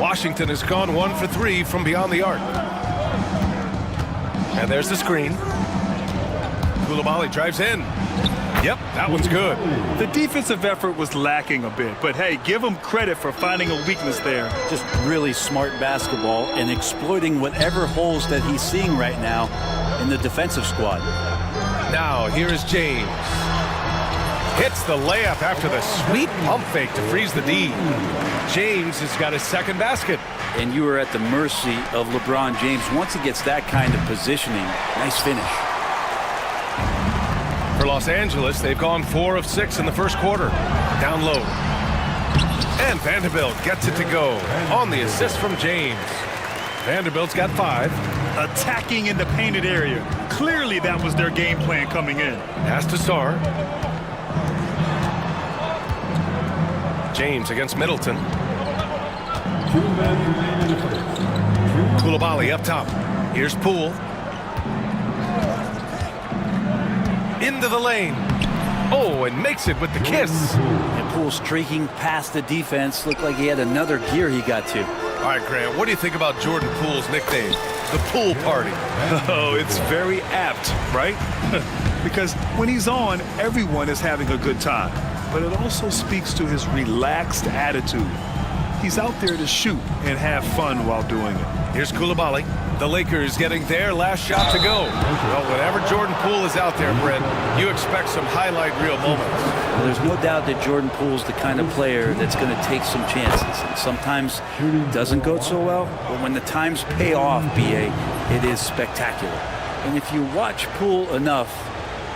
Washington has gone 1 for 3 from beyond the arc. And there's the screen. Coulibaly drives in. Yep, that one's good. The defensive effort was lacking a bit, but hey, give him credit for finding a weakness there. Just really smart basketball and exploiting whatever holes that he's seeing right now in the defensive squad. Now, here is James. Hits the layup after the sweet pump fake to freeze the D. James has got his second basket. And you are at the mercy of LeBron James once he gets that kind of positioning. Nice finish. For Los Angeles, they've gone 4 of 6 in the first quarter. Down low. And Vanderbilt gets it to go on the assist from James. Vanderbilt's got 5. Attacking in the painted area. Clearly that was their game plan coming in. Pass to Sarr. James against Middleton. Coulibaly up top. Here's Poole. Into the lane. Oh, and makes it with the kiss. And Poole streaking past the defense. Looked like he had another gear he got to. All right, Grant, what do you think about Jordan Poole's nickname, the Pool Party? Oh, it's very apt, right? Because when he's on, everyone is having a good time. But it also speaks to his relaxed attitude. He's out there to shoot and have fun while doing it. Here's Coulibaly. The Lakers getting their last shot to go. Well, whenever Jordan Poole is out there, Brent, you expect some highlight reel moments. Well, there's no doubt that Jordan Poole's the kind of player that's going to take some chances. And sometimes doesn't go so well, but when the times pay off, BA, it is spectacular. And if you watch Poole enough,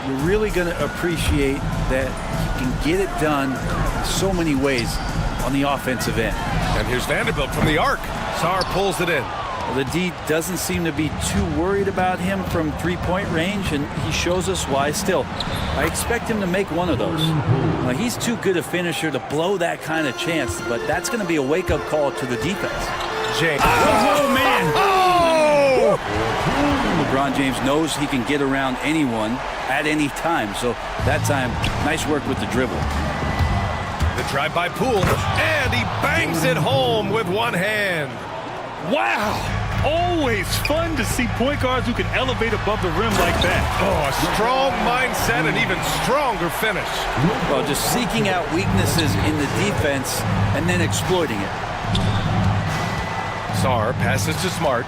you're really going to appreciate that he can get it done in so many ways on the offensive end. And here's Vanderbilt from the arc. Sarr pulls it in. Well, the D doesn't seem to be too worried about him from three-point range, and he shows us why still. I expect him to make one of those. Now, he's too good a finisher to blow that kind of chance, but that's going to be a wake-up call to the defense. James. Oh, man! Oh! LeBron James knows he can get around anyone at any time, so that time, nice work with the dribble. The drive by Poole, and he bangs it home with one hand. Wow! Always fun to see point guards who can elevate above the rim like that. Oh, a strong mindset and even stronger finish. Well, just seeking out weaknesses in the defense and then exploiting it. Sarr passes to Smart.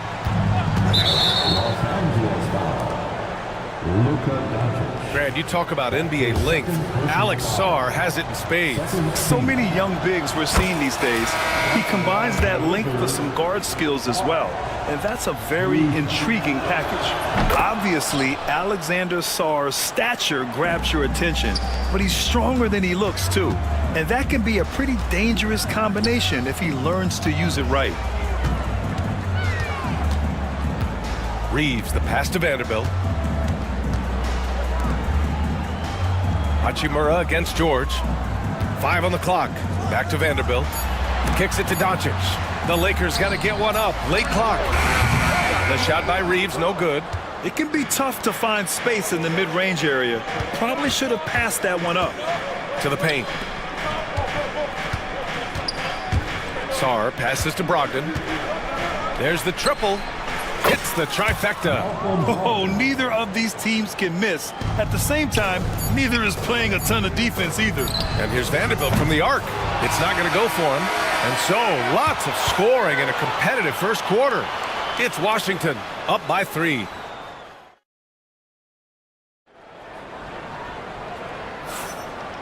Luka Doncic. Grant, you talk about NBA length. Alex Sarr has it in spades. So many young bigs we're seeing these days. He combines that length with some guard skills as well. And that's a very intriguing package. Obviously, Alexander Sarr's stature grabs your attention, but he's stronger than he looks too. And that can be a pretty dangerous combination if he learns to use it right. Reeves, the pass to Vanderbilt. Hachimura against George. 5 on the clock. Back to Vanderbilt. Kicks it to Doncic. The Lakers got to get one up. Late clock. The shot by Reeves, no good. It can be tough to find space in the mid-range area. Probably should have passed that one up. To the paint. Sarr passes to Brogdon. There's the triple. Hits the trifecta. Oh, neither of these teams can miss. At the same time, neither is playing a ton of defense either. And here's Vanderbilt from the arc. It's not going to go for him. And so, lots of scoring in a competitive first quarter. It's Washington up by 3.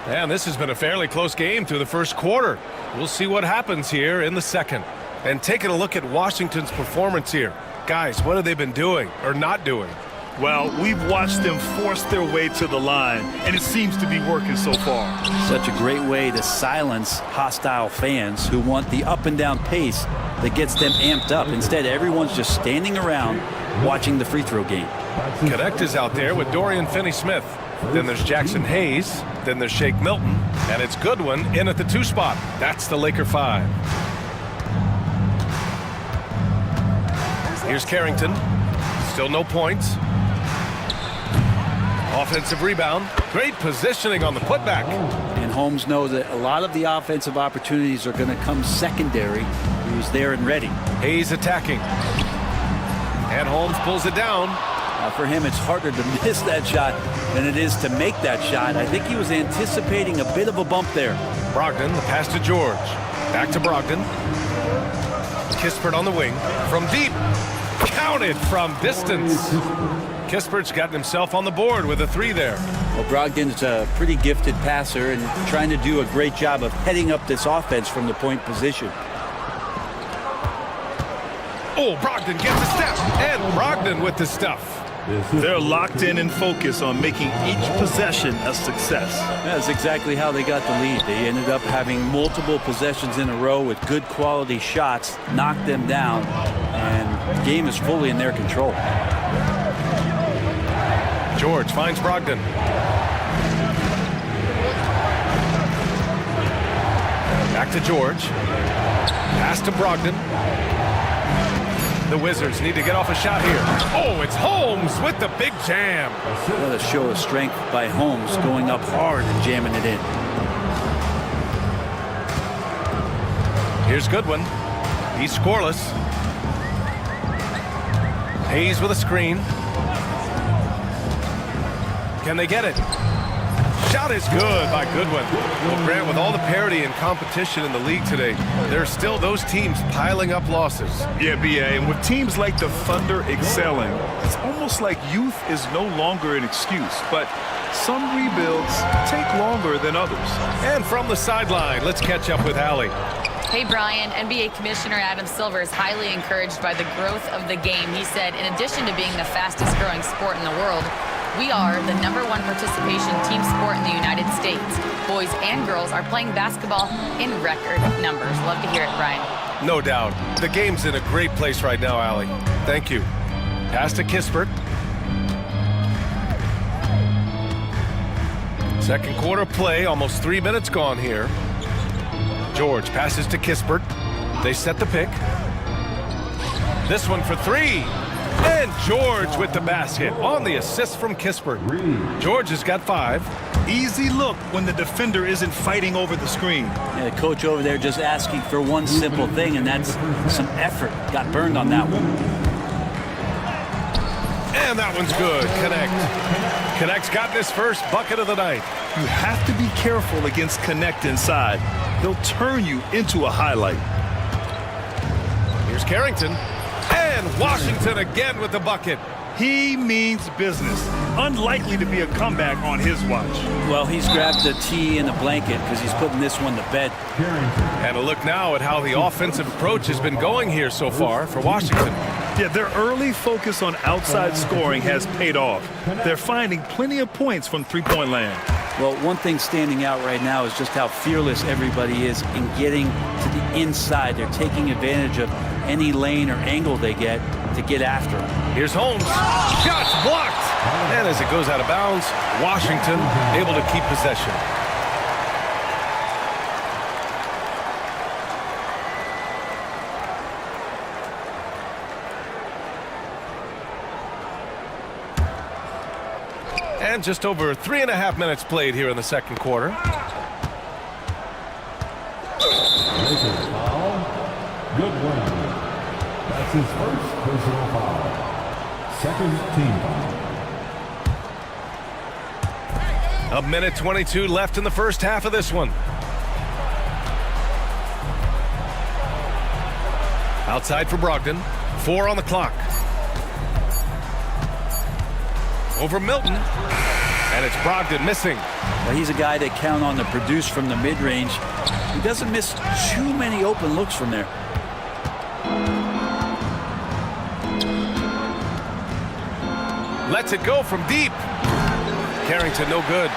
And this has been a fairly close game through the first quarter. We'll see what happens here in the second. And taking a look at Washington's performance here. Guys, what have they been doing or not doing? Well, we've watched them force their way to the line, and it seems to be working so far. Such a great way to silence hostile fans who want the up and down pace that gets them amped up. Instead, everyone's just standing around watching the free throw game. Connect is out there with Dorian Finney-Smith. Then there's Jackson Hayes. Then there's Shake Milton. And it's Goodwin in at the 2 spot. That's the Laker 5. Here's Carrington. Still no points. Offensive rebound. Great positioning on the putback. And Holmes knows that a lot of the offensive opportunities are going to come secondary. He was there and ready. Hayes attacking. And Holmes pulls it down. For him, it's harder to miss that shot than it is to make that shot. I think he was anticipating a bit of a bump there. Brogdon, the pass to George. Back to Brogdon. Kispert on the wing. From deep. Counted from distance. Kispert's gotten himself on the board with a 3 there. Well, Brogdon's a pretty gifted passer and trying to do a great job of heading up this offense from the point position. Oh, Brogdon gets a step. And Brogdon with the stuff. They're locked in and focused on making each possession a success. That's exactly how they got the lead. They ended up having multiple possessions in a row with good quality shots, knocked them down, and the game is fully in their control. George finds Brogdon. Back to George. Pass to Brogdon. The Wizards need to get off a shot here. Oh, it's Holmes with the big jam. What a show of strength by Holmes, going up hard and jamming it in. Here's Goodwin. He's scoreless. Hayes with a screen. Can they get it? Shot is good by Goodwin. Well, Grant, with all the parity and competition in the league today, there are still those teams piling up losses. Yeah, BA, and with teams like the Thunder excelling, it's almost like youth is no longer an excuse, but some rebuilds take longer than others. And from the sideline, let's catch up with Allie. Hey, Brian, NBA Commissioner Adam Silver is highly encouraged by the growth of the game. He said, in addition to being the fastest growing sport in the world, we are the #1 participation team sport in the United States. Boys and girls are playing basketball in record numbers. Love to hear it, Brian. No doubt. The game's in a great place right now, Allie. Thank you. Pass to Kispert. Second quarter play, almost 3 minutes gone here. George passes to Kispert. They set the pick. This one for 3. And George with the basket on the assist from Kispert. George has got 5. Easy look when the defender isn't fighting over the screen. Yeah, the coach over there just asking for one simple thing, and that's some effort. Got burned on that one. And that one's good. Connect's gotten his first bucket of the night. You have to be careful against Connect inside. They'll turn you into a highlight. Here's Carrington. And Washington again with the bucket. He means business. Unlikely to be a comeback on his watch. Well, he's grabbed the tee and the blanket because he's putting this one to bed. And a look now at how the offensive approach has been going here so far for Washington. Yeah, their early focus on outside scoring has paid off. They're finding plenty of points from three-point land. Well, one thing standing out right now is just how fearless everybody is in getting to the inside. They're taking advantage of any lane or angle they get to get after him. Here's Holmes. Shots blocked. And as it goes out of bounds, Washington able to keep possession. And just over 3.5 minutes played here in the second quarter. Foul. Good one. That's his first personal foul. Second team foul. A minute 22 left in the first half of this one. Outside for Brogdon. 4 on the clock. Over Milton. And it's Brogdon missing. Well, he's a guy that count on to produce from the mid-range. He doesn't miss too many open looks from there. Lets it go from deep. Carrington no good.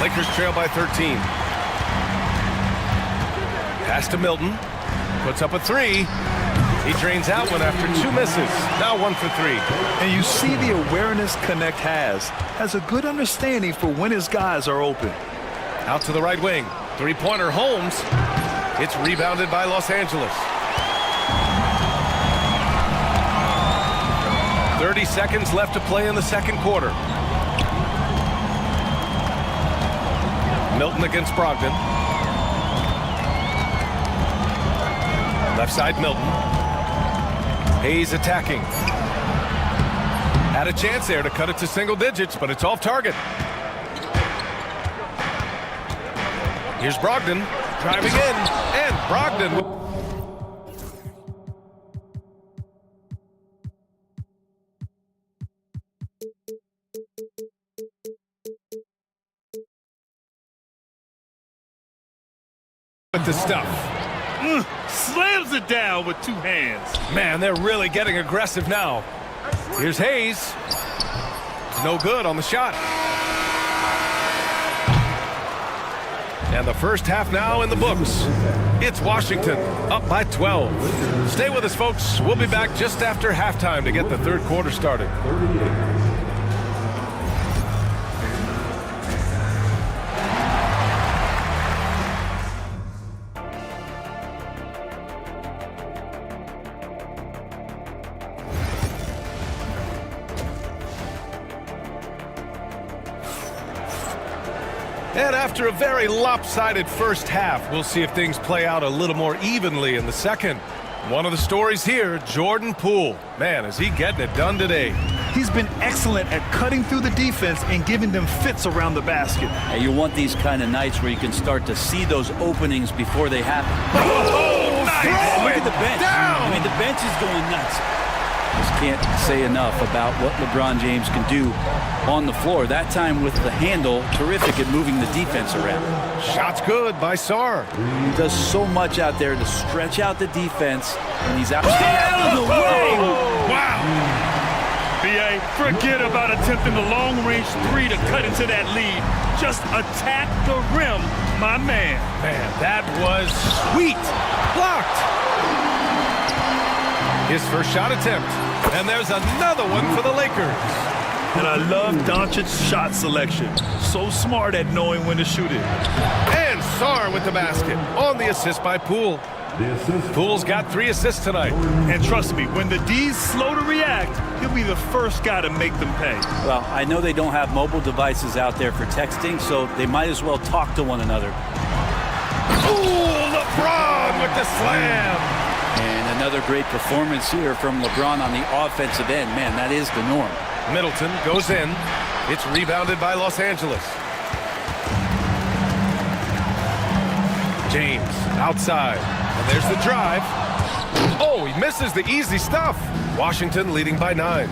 Lakers trail by 13. Pass to Milton. Puts up a 3. He drains out one after 2 misses. Now 1 for 3. And you see the awareness Connect has a good understanding for when his guys are open. Out to the right wing. Three-pointer Holmes. It's rebounded by Los Angeles. 30 seconds left to play in the second quarter. Milton against Brogdon. Left side Milton. Hayes attacking. Had a chance there to cut it to single digits, but it's off target. Here's Brogdon driving in, and Brogdon. With the stuff. Slams it down with 2 hands. Man, they're really getting aggressive now. Here's Hayes. No good on the shot. And the first half now in the books. It's Washington up by 12. Stay with us, folks. We'll be back just after halftime to get the third quarter started. And after a very lopsided first half, we'll see if things play out a little more evenly in the second. One of the stories here, Jordan Poole. Man, is he getting it done today. He's been excellent at cutting through the defense and giving them fits around the basket. And you want these kind of nights where you can start to see those openings before they happen. Oh, nice! Look at the bench. Down. I mean, the bench is going nuts. Just can't say enough about what LeBron James can do on the floor. That time with the handle, terrific at moving the defense around. Shot's good by Sarr. He does so much out there to stretch out the defense, and he's out of the way. Wow. B.A., forget about attempting the long-range 3 to cut into that lead. Just attack the rim, my man. Man, that was sweet. Blocked. His first shot attempt. And there's another one for the Lakers. And I love Doncic's shot selection. So smart at knowing when to shoot it. And Sarr with the basket on the assist by Poole. Poole's got 3 assists tonight. And trust me, when the D's slow to react, he'll be the first guy to make them pay. Well, I know they don't have mobile devices out there for texting, so they might as well talk to one another. Ooh, LeBron with the slam. And another great performance here from LeBron on the offensive end. Man, that is the norm. Middleton goes in. It's rebounded by Los Angeles. James outside. And there's the drive. Oh, he misses the easy stuff. Washington leading by 9.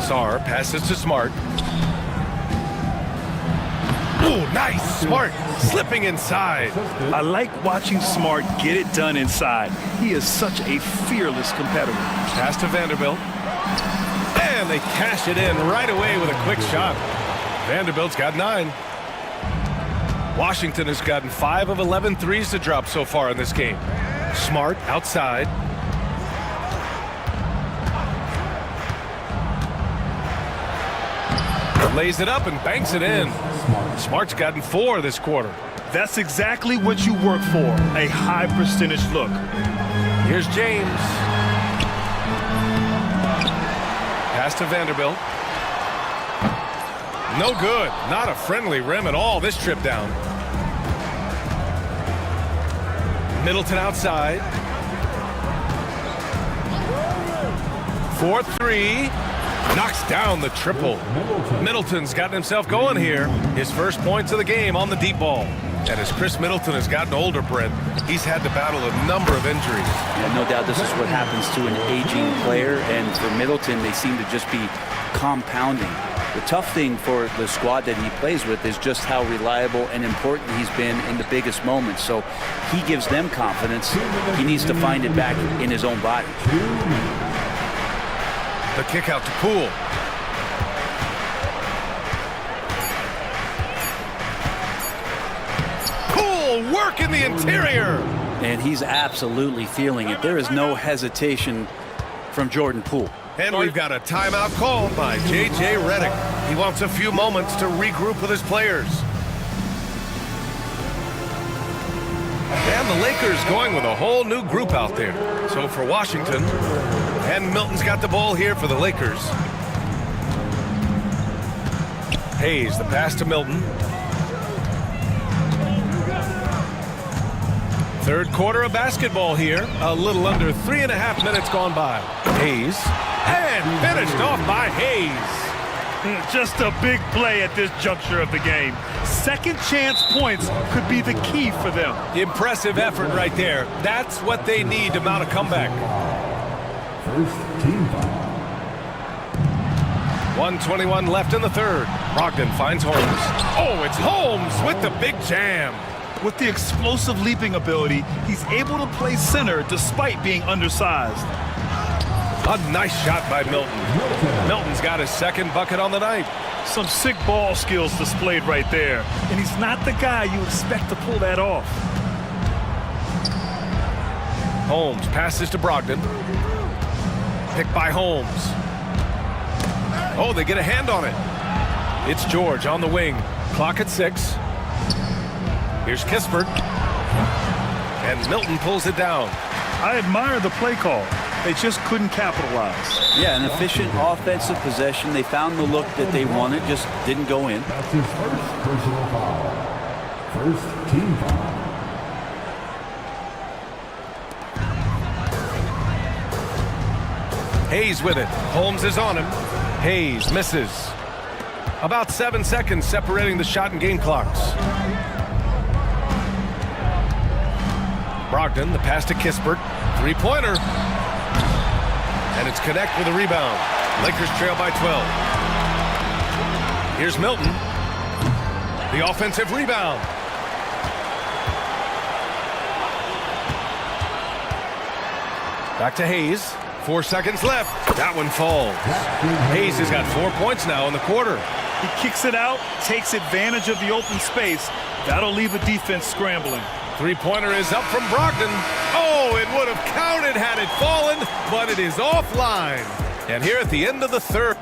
Sarr passes to Smart. Ooh, nice. Smart slipping inside. I like watching Smart get it done inside. He is such a fearless competitor. Pass to Vanderbilt. And they cash it in right away with a quick shot. Vanderbilt's got 9. Washington has gotten 5 of 11 threes to drop so far in this game. Smart outside. Lays it up and banks it in. Smart's gotten 4 this quarter. That's exactly what you work for, a high percentage look. Here's James. Pass to Vanderbilt. No good. Not a friendly rim at all this trip down. Middleton outside. 4-3. Knocks down the triple. Middleton's gotten himself going here. His first points of the game on the deep ball. And as Chris Middleton has gotten older, Brent, he's had to battle a number of injuries. Yeah, no doubt this is what happens to an aging player. And for Middleton, they seem to just be compounding. The tough thing for the squad that he plays with is just how reliable and important he's been in the biggest moments. So he gives them confidence. He needs to find it back in his own body. The kick out to Poole. Poole work in the interior. And he's absolutely feeling it. There is no hesitation from Jordan Poole. And we've got a timeout called by J.J. Redick. He wants a few moments to regroup with his players. And the Lakers going with a whole new group out there. So for Washington, and Milton's got the ball here for the Lakers. Hayes, the pass to Milton. Third quarter of basketball here. A little under 3.5 minutes gone by. Hayes, and finished off by Hayes. Just a big play at this juncture of the game. Second chance points could be the key for them. Impressive effort right there. That's what they need to mount a comeback. First team foul. 1:21 left in the third. Brogdon finds Holmes. Oh, it's Holmes with the big jam. With the explosive leaping ability, he's able to play center despite being undersized. A nice shot by Milton. Milton's got his second bucket on the night. Some sick ball skills displayed right there. And he's not the guy you expect to pull that off. Holmes passes to Brogdon. Picked by Holmes. Oh, they get a hand on it. It's George on the wing. Clock at 6. Here's Kispert. And Milton pulls it down. I admire the play call. They just couldn't capitalize. Yeah, an efficient offensive possession. They found the look that they wanted, just didn't go in. That's his first personal foul. First team foul. Hayes with it. Holmes is on him. Hayes misses. About 7 seconds separating the shot and game clocks. Brogdon, the pass to Kispert. Three-pointer. And it's connect with a rebound. Lakers trail by 12. Here's Milton. The offensive rebound. Back to Hayes. 4 seconds left. That one falls. Hayes has got 4 points now in the quarter. He kicks it out, takes advantage of the open space. That'll leave a defense scrambling. Three-pointer is up from Brogdon. Oh, it would have counted had it fallen, but it is offline. And here at the end of the third.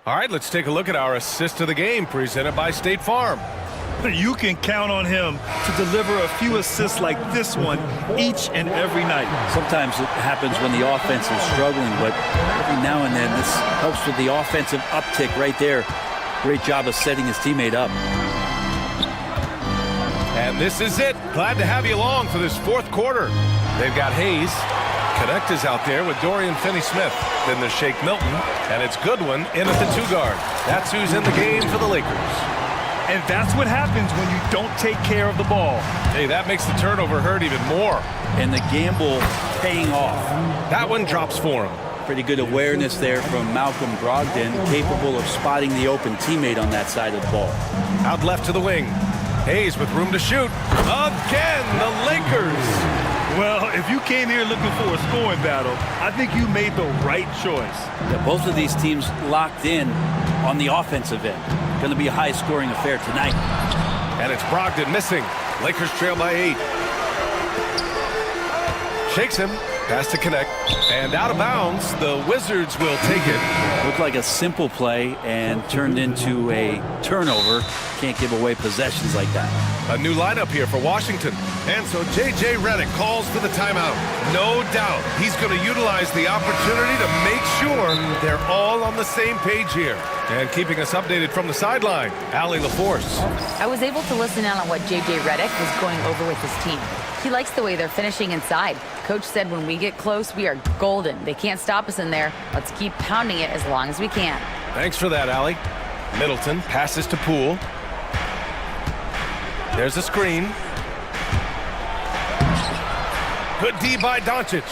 All right, let's take a look at our assist of the game presented by State Farm. You can count on him to deliver a few assists like this one each and every night. Sometimes it happens when the offense is struggling, but every now and then this helps with the offensive uptick right there. Great job of setting his teammate up. And this is it. Glad to have you along for this fourth quarter. They've got Hayes. Connect is out there with Dorian Finney-Smith. Then there's Shake Milton. And it's Goodwin in at the 2-guard. That's who's in the game for the Lakers. And that's what happens when you don't take care of the ball. Hey, that makes the turnover hurt even more. And the gamble paying off. That one drops for him. Pretty good awareness there from Malcolm Brogdon, capable of spotting the open teammate on that side of the ball. Out left to the wing. Hayes with room to shoot. Again, the Lakers. Well, if you came here looking for a scoring battle, I think you made the right choice. Yeah, both of these teams locked in on the offensive end. Going to be a high-scoring affair tonight. And it's Brogdon missing. Lakers trail by 8. Shakes him. Pass to connect. And out of bounds, the Wizards will take it. Looked like a simple play and turned into a turnover. Can't give away possessions like that. A new lineup here for Washington. And so J.J. Redick calls for the timeout. No doubt he's going to utilize the opportunity to make sure they're all on the same page here. And keeping us updated from the sideline, Allie LaForce. I was able to listen in on what J.J. Redick was going over with his team. He likes the way they're finishing inside. Coach said when we get close, we are golden. They can't stop us in there. Let's keep pounding it as long as we can. Thanks for that, Allie. Middleton passes to Poole. There's a screen. Good D by Doncic.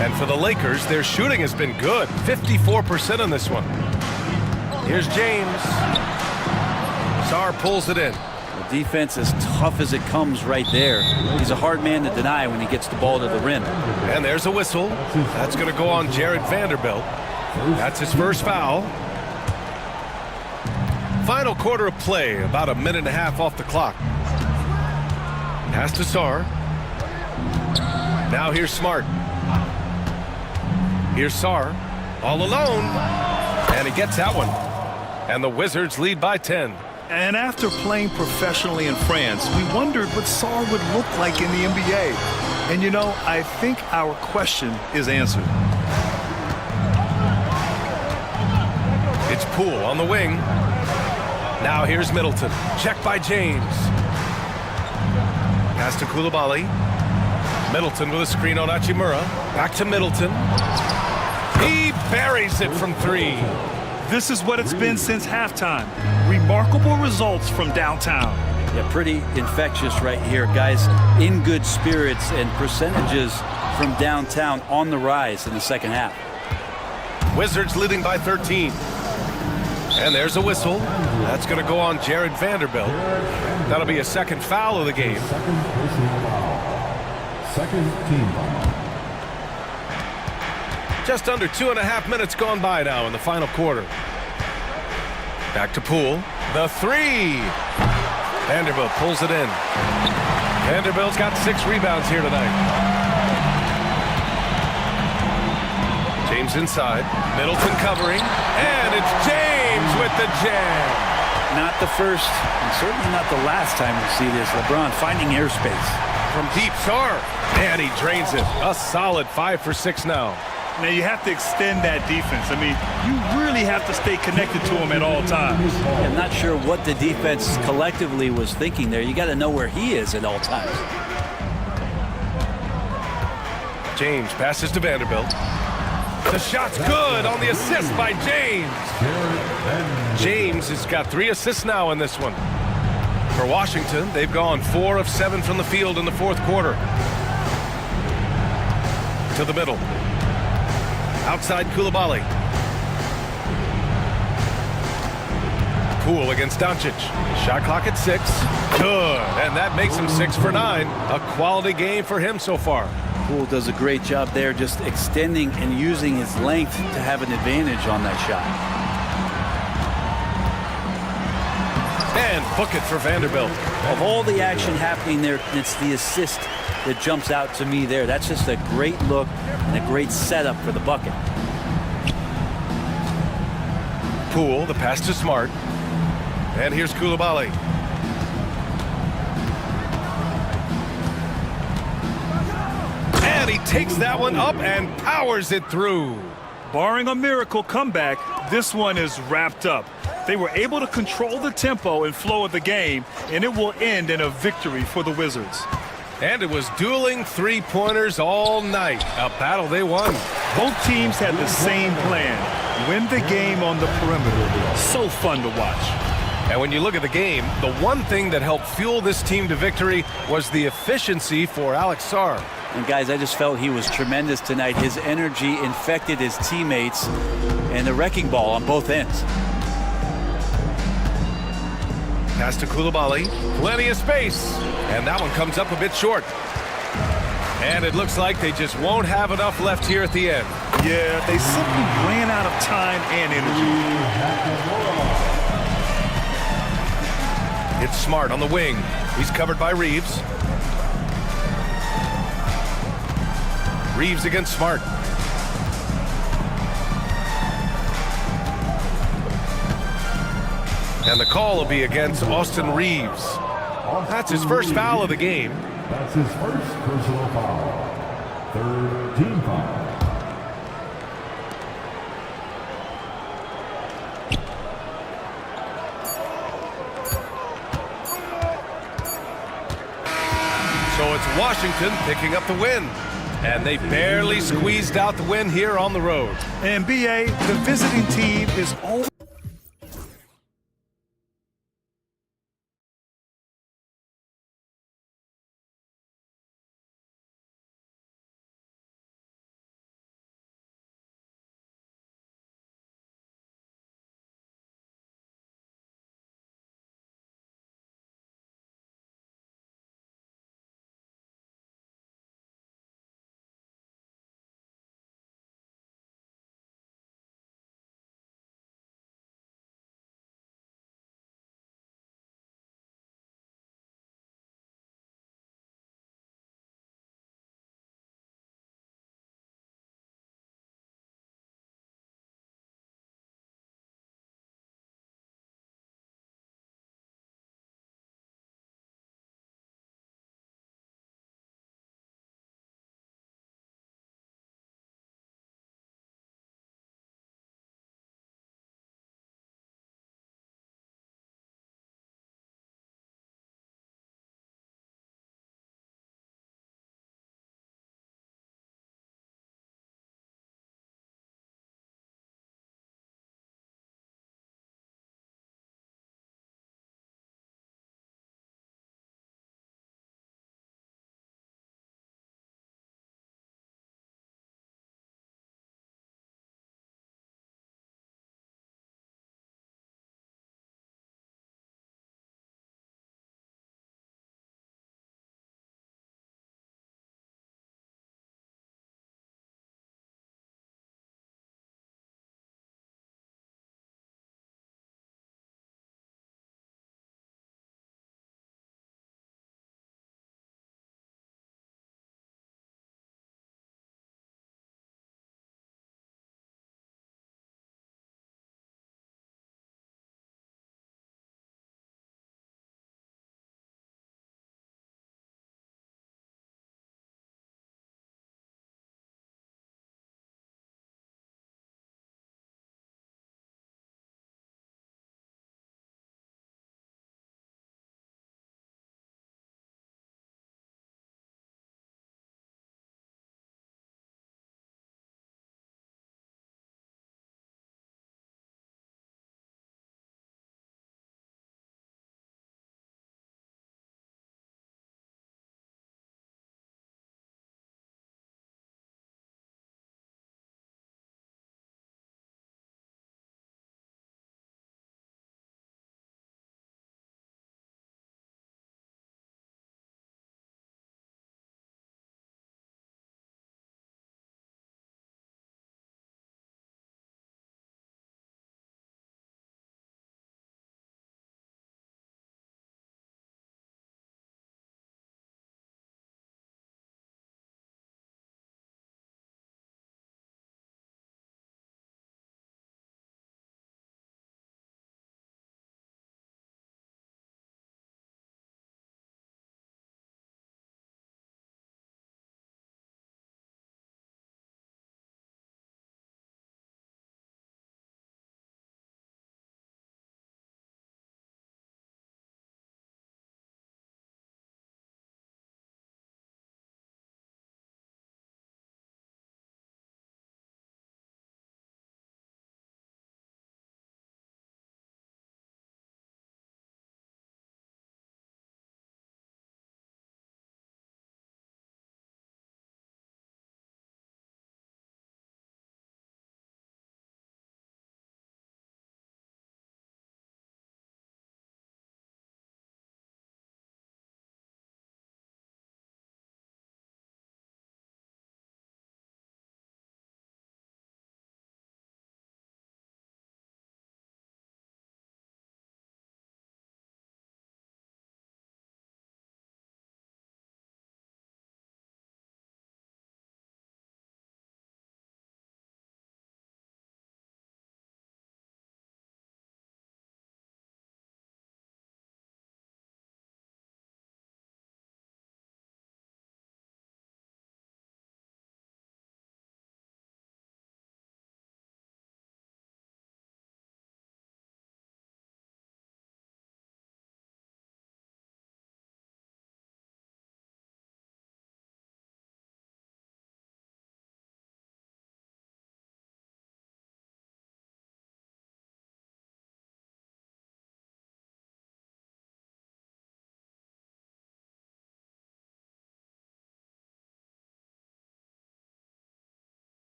And for the Lakers, their shooting has been good. 54% on this one. Here's James. Sarr pulls it in. The defense as tough as it comes right there. He's a hard man to deny when he gets the ball to the rim. And there's a whistle. That's going to go on Jared Vanderbilt. That's his first foul. Final quarter of play, about a minute and a half off the clock. Pass to Sarr. Now here's Smart. Here's Sarr, all alone. And he gets that one. And the Wizards lead by 10. And after playing professionally in France, we wondered what Sarr would look like in the NBA. And you know, I think our question is answered. It's Poole on the wing. Now here's Middleton. Check by James. Pass to Coulibaly. Middleton with a screen on Hachimura. Back to Middleton. He buries it from 3. This is what it's been since halftime. Remarkable results from downtown. Yeah, pretty infectious right here. Guys in good spirits and percentages from downtown on the rise in the second half. Wizards leading by 13. And there's a whistle. That's going to go on Jared Vanderbilt. That'll be a second foul of the game. Second team foul. Just under 2.5 minutes gone by now in the final quarter. Back to Poole. The 3. Vanderbilt pulls it in. Vanderbilt's got 6 rebounds here tonight. James inside. Middleton covering. And it's James with the jam. Not the first, and certainly not the last time we see this. LeBron finding airspace. From deep, Sarr. And he drains it. A solid 5 for 6 now. Now you have to extend that defense. I mean, you really have to stay connected to him at all times. I'm not sure what the defense collectively was thinking there. You got to know where he is at all times. James passes to Vanderbilt. The shot's good on the assist by James. James has got 3 assists now in this one. For Washington, they've gone 4 of 7 from the field in the fourth quarter. To the middle. Outside Coulibaly. Poole against Doncic. Shot clock at 6. Good. And that makes him 6 for 9. A quality game for him so far. Poole does a great job there just extending and using his length to have an advantage on that shot. And book it for Vanderbilt. Of all the action happening there, it's the assist that jumps out to me there. That's just a great look and a great setup for the bucket. Poole, the pass to Smart. And here's Coulibaly. And he takes that one up and powers it through. Barring a miracle comeback, this one is wrapped up. They were able to control the tempo and flow of the game, and it will end in a victory for the Wizards. And it was dueling three-pointers all night. A battle they won. Both teams had the same plan. Win the game on the perimeter. So fun to watch. And when you look at the game, the one thing that helped fuel this team to victory was the efficiency for Alex Sarr. And guys, I just felt he was tremendous tonight. His energy infected his teammates and the wrecking ball on both ends. Pass to Koulibaly, plenty of space, and that one comes up a bit short. And it looks like they just won't have enough left here at the end. Yeah, they simply ran out of time and energy. It's Smart on the wing. He's covered by Reeves. Reeves against Smart. And the call will be against Austin Reeves. That's his first foul of the game. That's his first personal foul. Third team foul. So it's Washington picking up the win. And they barely squeezed out the win here on the road. And BA, the visiting team is always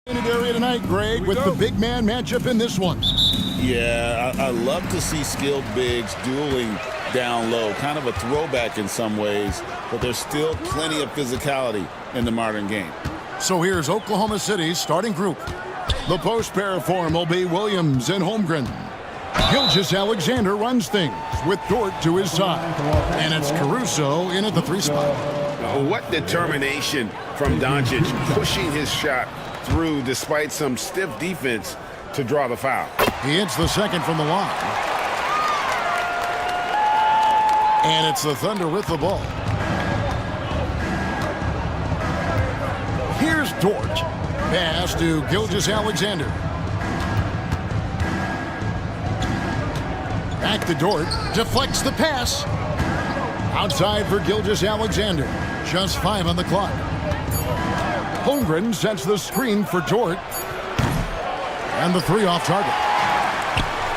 Area tonight, Greg, with the big man matchup in this one. Yeah, I love to see skilled bigs dueling down low. Kind of a throwback in some ways, but there's still plenty of physicality in the modern game. So here's Oklahoma City's starting group. The post pair form will be Williams and Holmgren. Gilgeous-Alexander runs things with Dort to his side. And it's Caruso in at the 3 spot. What determination from Doncic, pushing his shot through despite some stiff defense to draw the foul. He hits the second from the line. And it's the Thunder with the ball. Here's Dort. Pass to Gilgeous-Alexander. Back to Dort. Deflects the pass. Outside for Gilgeous-Alexander. Just 5 on the clock. Holmgren sets the screen for Dort. And the 3 off target.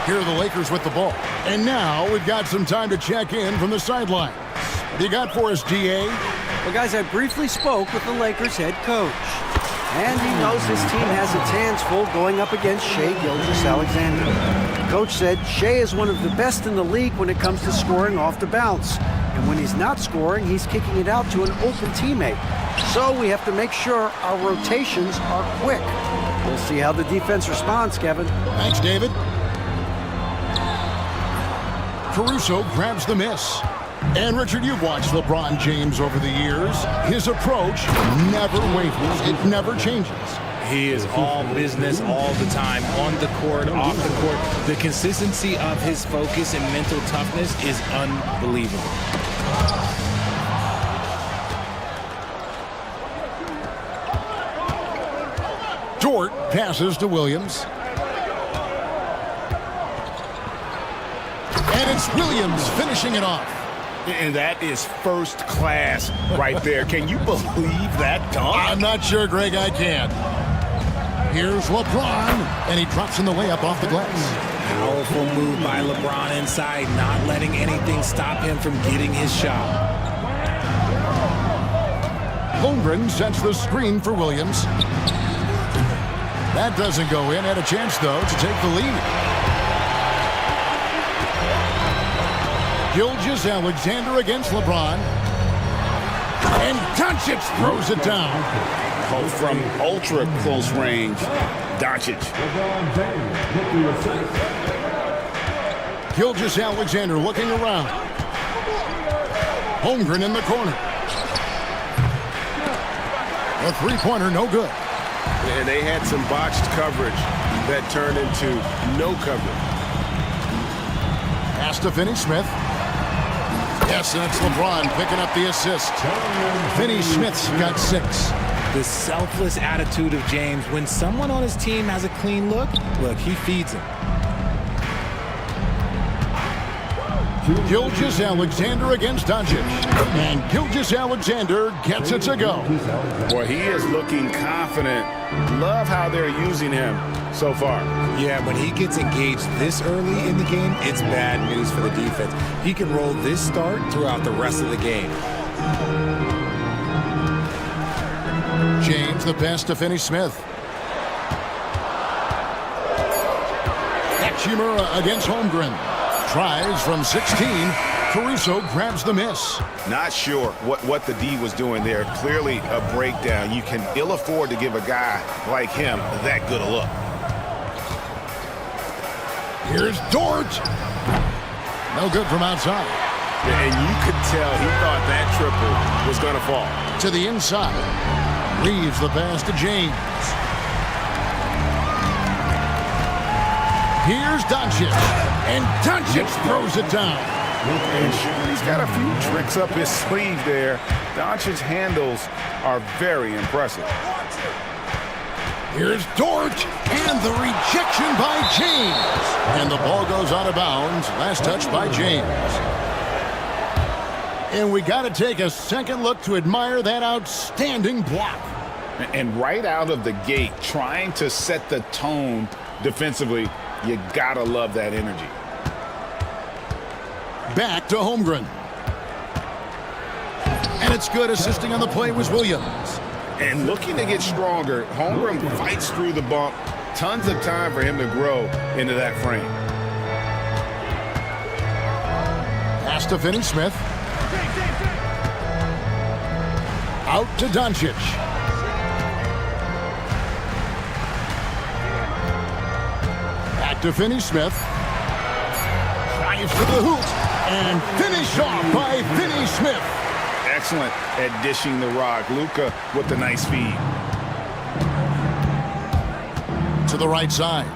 Here are the Lakers with the ball. And now we've got some time to check in from the sidelines. What do you got for us, DA? Well, guys, I briefly spoke with the Lakers head coach. And he knows his team has its hands full going up against Shai Gilgeous-Alexander. The coach said Shai is one of the best in the league when it comes to scoring off the bounce. And when he's not scoring, he's kicking it out to an open teammate. So we have to make sure our rotations are quick. We'll see how the defense responds, Kevin. Thanks, David. Caruso grabs the miss. And Richard, you've watched LeBron James over the years. His approach never wavers. It never changes. He is all business all the time, on the court, off the court. The consistency of his focus and mental toughness is unbelievable. Dort passes to Williams. And it's Williams finishing it off. And that is first class right there. Can you believe that dunk? I'm not sure, Greg, I can. Here's LeBron, and he drops in the layup off the glass. Powerful move by LeBron inside, not letting anything stop him from getting his shot. Holmgren sets the screen for Williams. That doesn't go in. Had a chance, though, to take the lead. Gilgeous-Alexander against LeBron. And Doncic throws it down. Oh, from ultra close range, Doncic. Gilgeous-Alexander looking around. Holmgren in the corner. A three-pointer, no good. And they had some botched coverage that turned into no coverage. Pass to Finney-Smith. Yes, and it's LeBron picking up the assist. Finney-Smith's got 6. The selfless attitude of James. When someone on his team has a clean look, he feeds him. Gilgeous-Alexander against Doncic. And Gilgeous-Alexander gets it to go. Boy, he is looking confident. Love how they're using him so far. Yeah, when he gets engaged this early in the game, it's bad news for the defense. He can roll this start throughout the rest of the game. James, the pass to Finney-Smith. Hachimura against Holmgren. Tries from 16. Caruso grabs the miss. Not sure what the D was doing there. Clearly a breakdown. You can ill afford to give a guy like him that good a look. Here's Dort. No good from outside. And you could tell he thought that triple was going to fall. To the inside. Leaves the pass to James. Here's Doncic. And Doncic throws it down. And he's got a few tricks up his sleeve there. Doncic's handles are very impressive. Here's Dort. And the rejection by James. And the ball goes out of bounds. Last touch by James. And we got to take a second look to admire that outstanding block. And right out of the gate, trying to set the tone defensively, you got to love that energy. Back to Holmgren. And it's good. Assisting on the play was Williams. And looking to get stronger, Holmgren fights through the bump. Tons of time for him to grow into that frame. Pass to Finney Smith. Out to Doncic. Back to Finney Smith. Drives to the hoop. And finish off by Finney Smith. Excellent at dishing the rock. Luka with the nice feed. To the right side.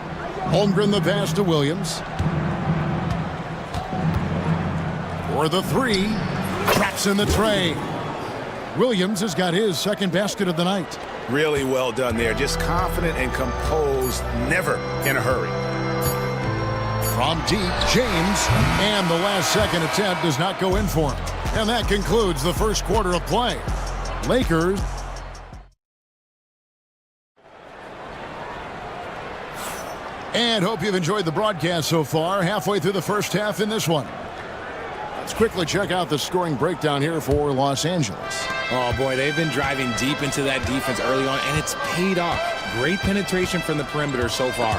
Holmgren the pass to Williams. For the three. Traps in the tray. Williams has got his second basket of the night. Really well done there. Just confident and composed. Never in a hurry. From deep, James. And the last second attempt does not go in for him. And that concludes the first quarter of play. Lakers. And hope you've enjoyed the broadcast so far. Halfway through the first half in this one. Let's quickly check out the scoring breakdown here for Los Angeles. Oh, boy, they've been driving deep into that defense early on, and it's paid off. Great penetration from the perimeter so far.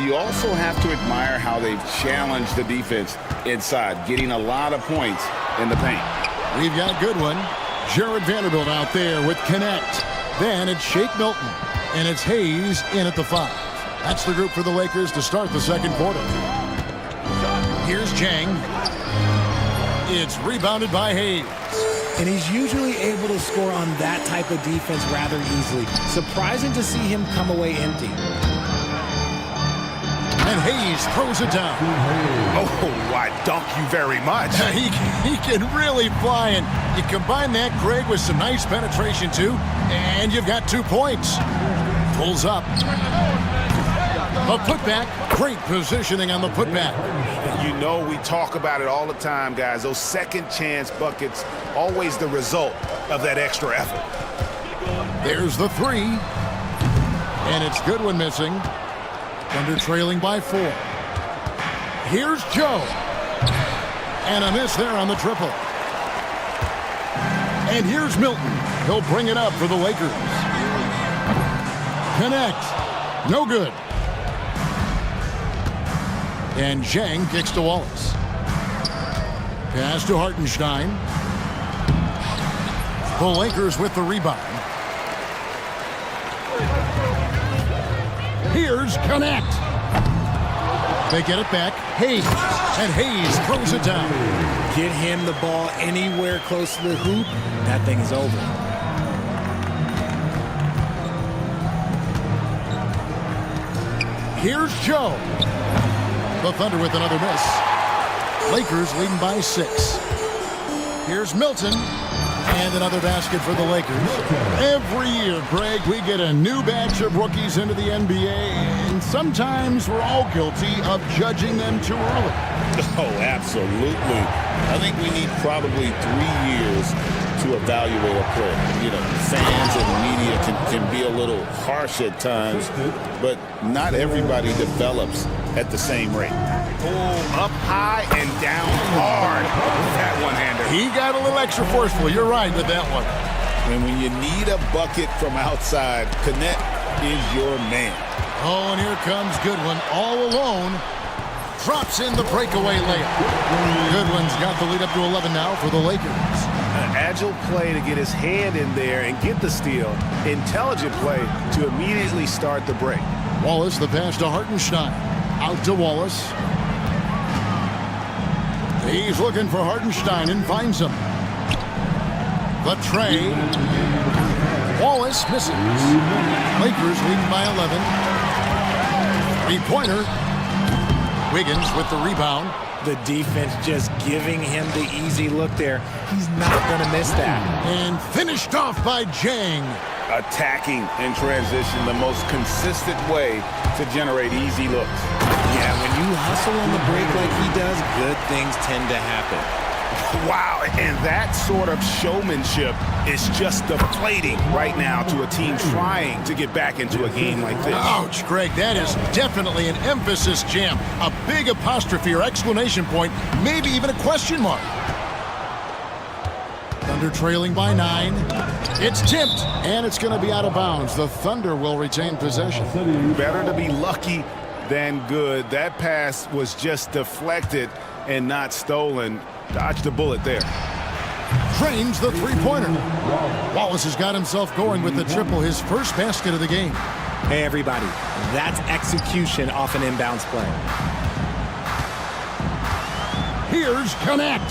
You also have to admire how they've challenged the defense inside, getting a lot of points in the paint. We've got good one. Jared Vanderbilt out there with Connect. Then it's Shake Milton, and it's Hayes in at the 5. That's the group for the Lakers to start the second quarter. Here's Jang. It's rebounded by Hayes. And he's usually able to score on that type of defense rather easily. Surprising to see him come away empty. And Hayes throws it down. Oh, I dunk you very much. He can really fly, and you combine that, Greg, with some nice penetration, too, and you've got 2 points. Pulls up. A putback. Great positioning on the putback. You know we talk about it all the time, guys. Those second chance buckets, always the result of that extra effort. There's the 3. And it's Goodwin missing. Thunder trailing by 4. Here's Joe. And a miss there on the triple. And here's Milton. He'll bring it up for the Lakers. Connect. No good. And Zhang kicks to Wallace. Pass to Hartenstein. The Lakers with the rebound. Here's Connect. They get it back. Hayes. And Hayes throws it down. Get him the ball anywhere close to the hoop. That thing is over. Here's Joe. The Thunder with another miss. Lakers leading by 6. Here's Milton. And another basket for the Lakers. Every year, Greg, we get a new batch of rookies into the NBA, and sometimes we're all guilty of judging them too early. Oh, absolutely. I think we need probably 3 years to evaluate a player. You know, fans and media can be a little harsh at times, but not everybody develops at the same rate. Oh, up high and down hard. That one-hander. He got a little extra forceful. You're right with that one. And when you need a bucket from outside, Connect is your man. Oh, and here comes Goodwin all alone. Drops in the breakaway layup. Goodwin's got the lead up to 11 now for the Lakers. An agile play to get his hand in there and get the steal. Intelligent play to immediately start the break. Wallace, the pass to Hartenstein. Out to Wallace. He's looking for Hartenstein and finds him. The tray. Wallace misses. Lakers leading by 11. Three-pointer. Wiggins with the rebound. The defense just giving him the easy look there. He's not going to miss that. And finished off by Jang. Attacking in transition, the most consistent way to generate easy looks. Yeah, when you hustle on the break like he does, good things tend to happen. Wow, and that sort of showmanship is just deflating right now to a team trying to get back into a game like this. Ouch, Greg, that is definitely an emphasis jam. A big apostrophe or exclamation point, maybe even a question mark. Thunder trailing by 9. It's tipped, and it's going to be out of bounds. The Thunder will retain possession. Better to be lucky than good. That pass was just deflected and not stolen. Dodged the bullet there. Trains the three-pointer. Wallace has got himself going with the triple, his first basket of the game. Hey, everybody, that's execution off an inbounds play. Here's Connect.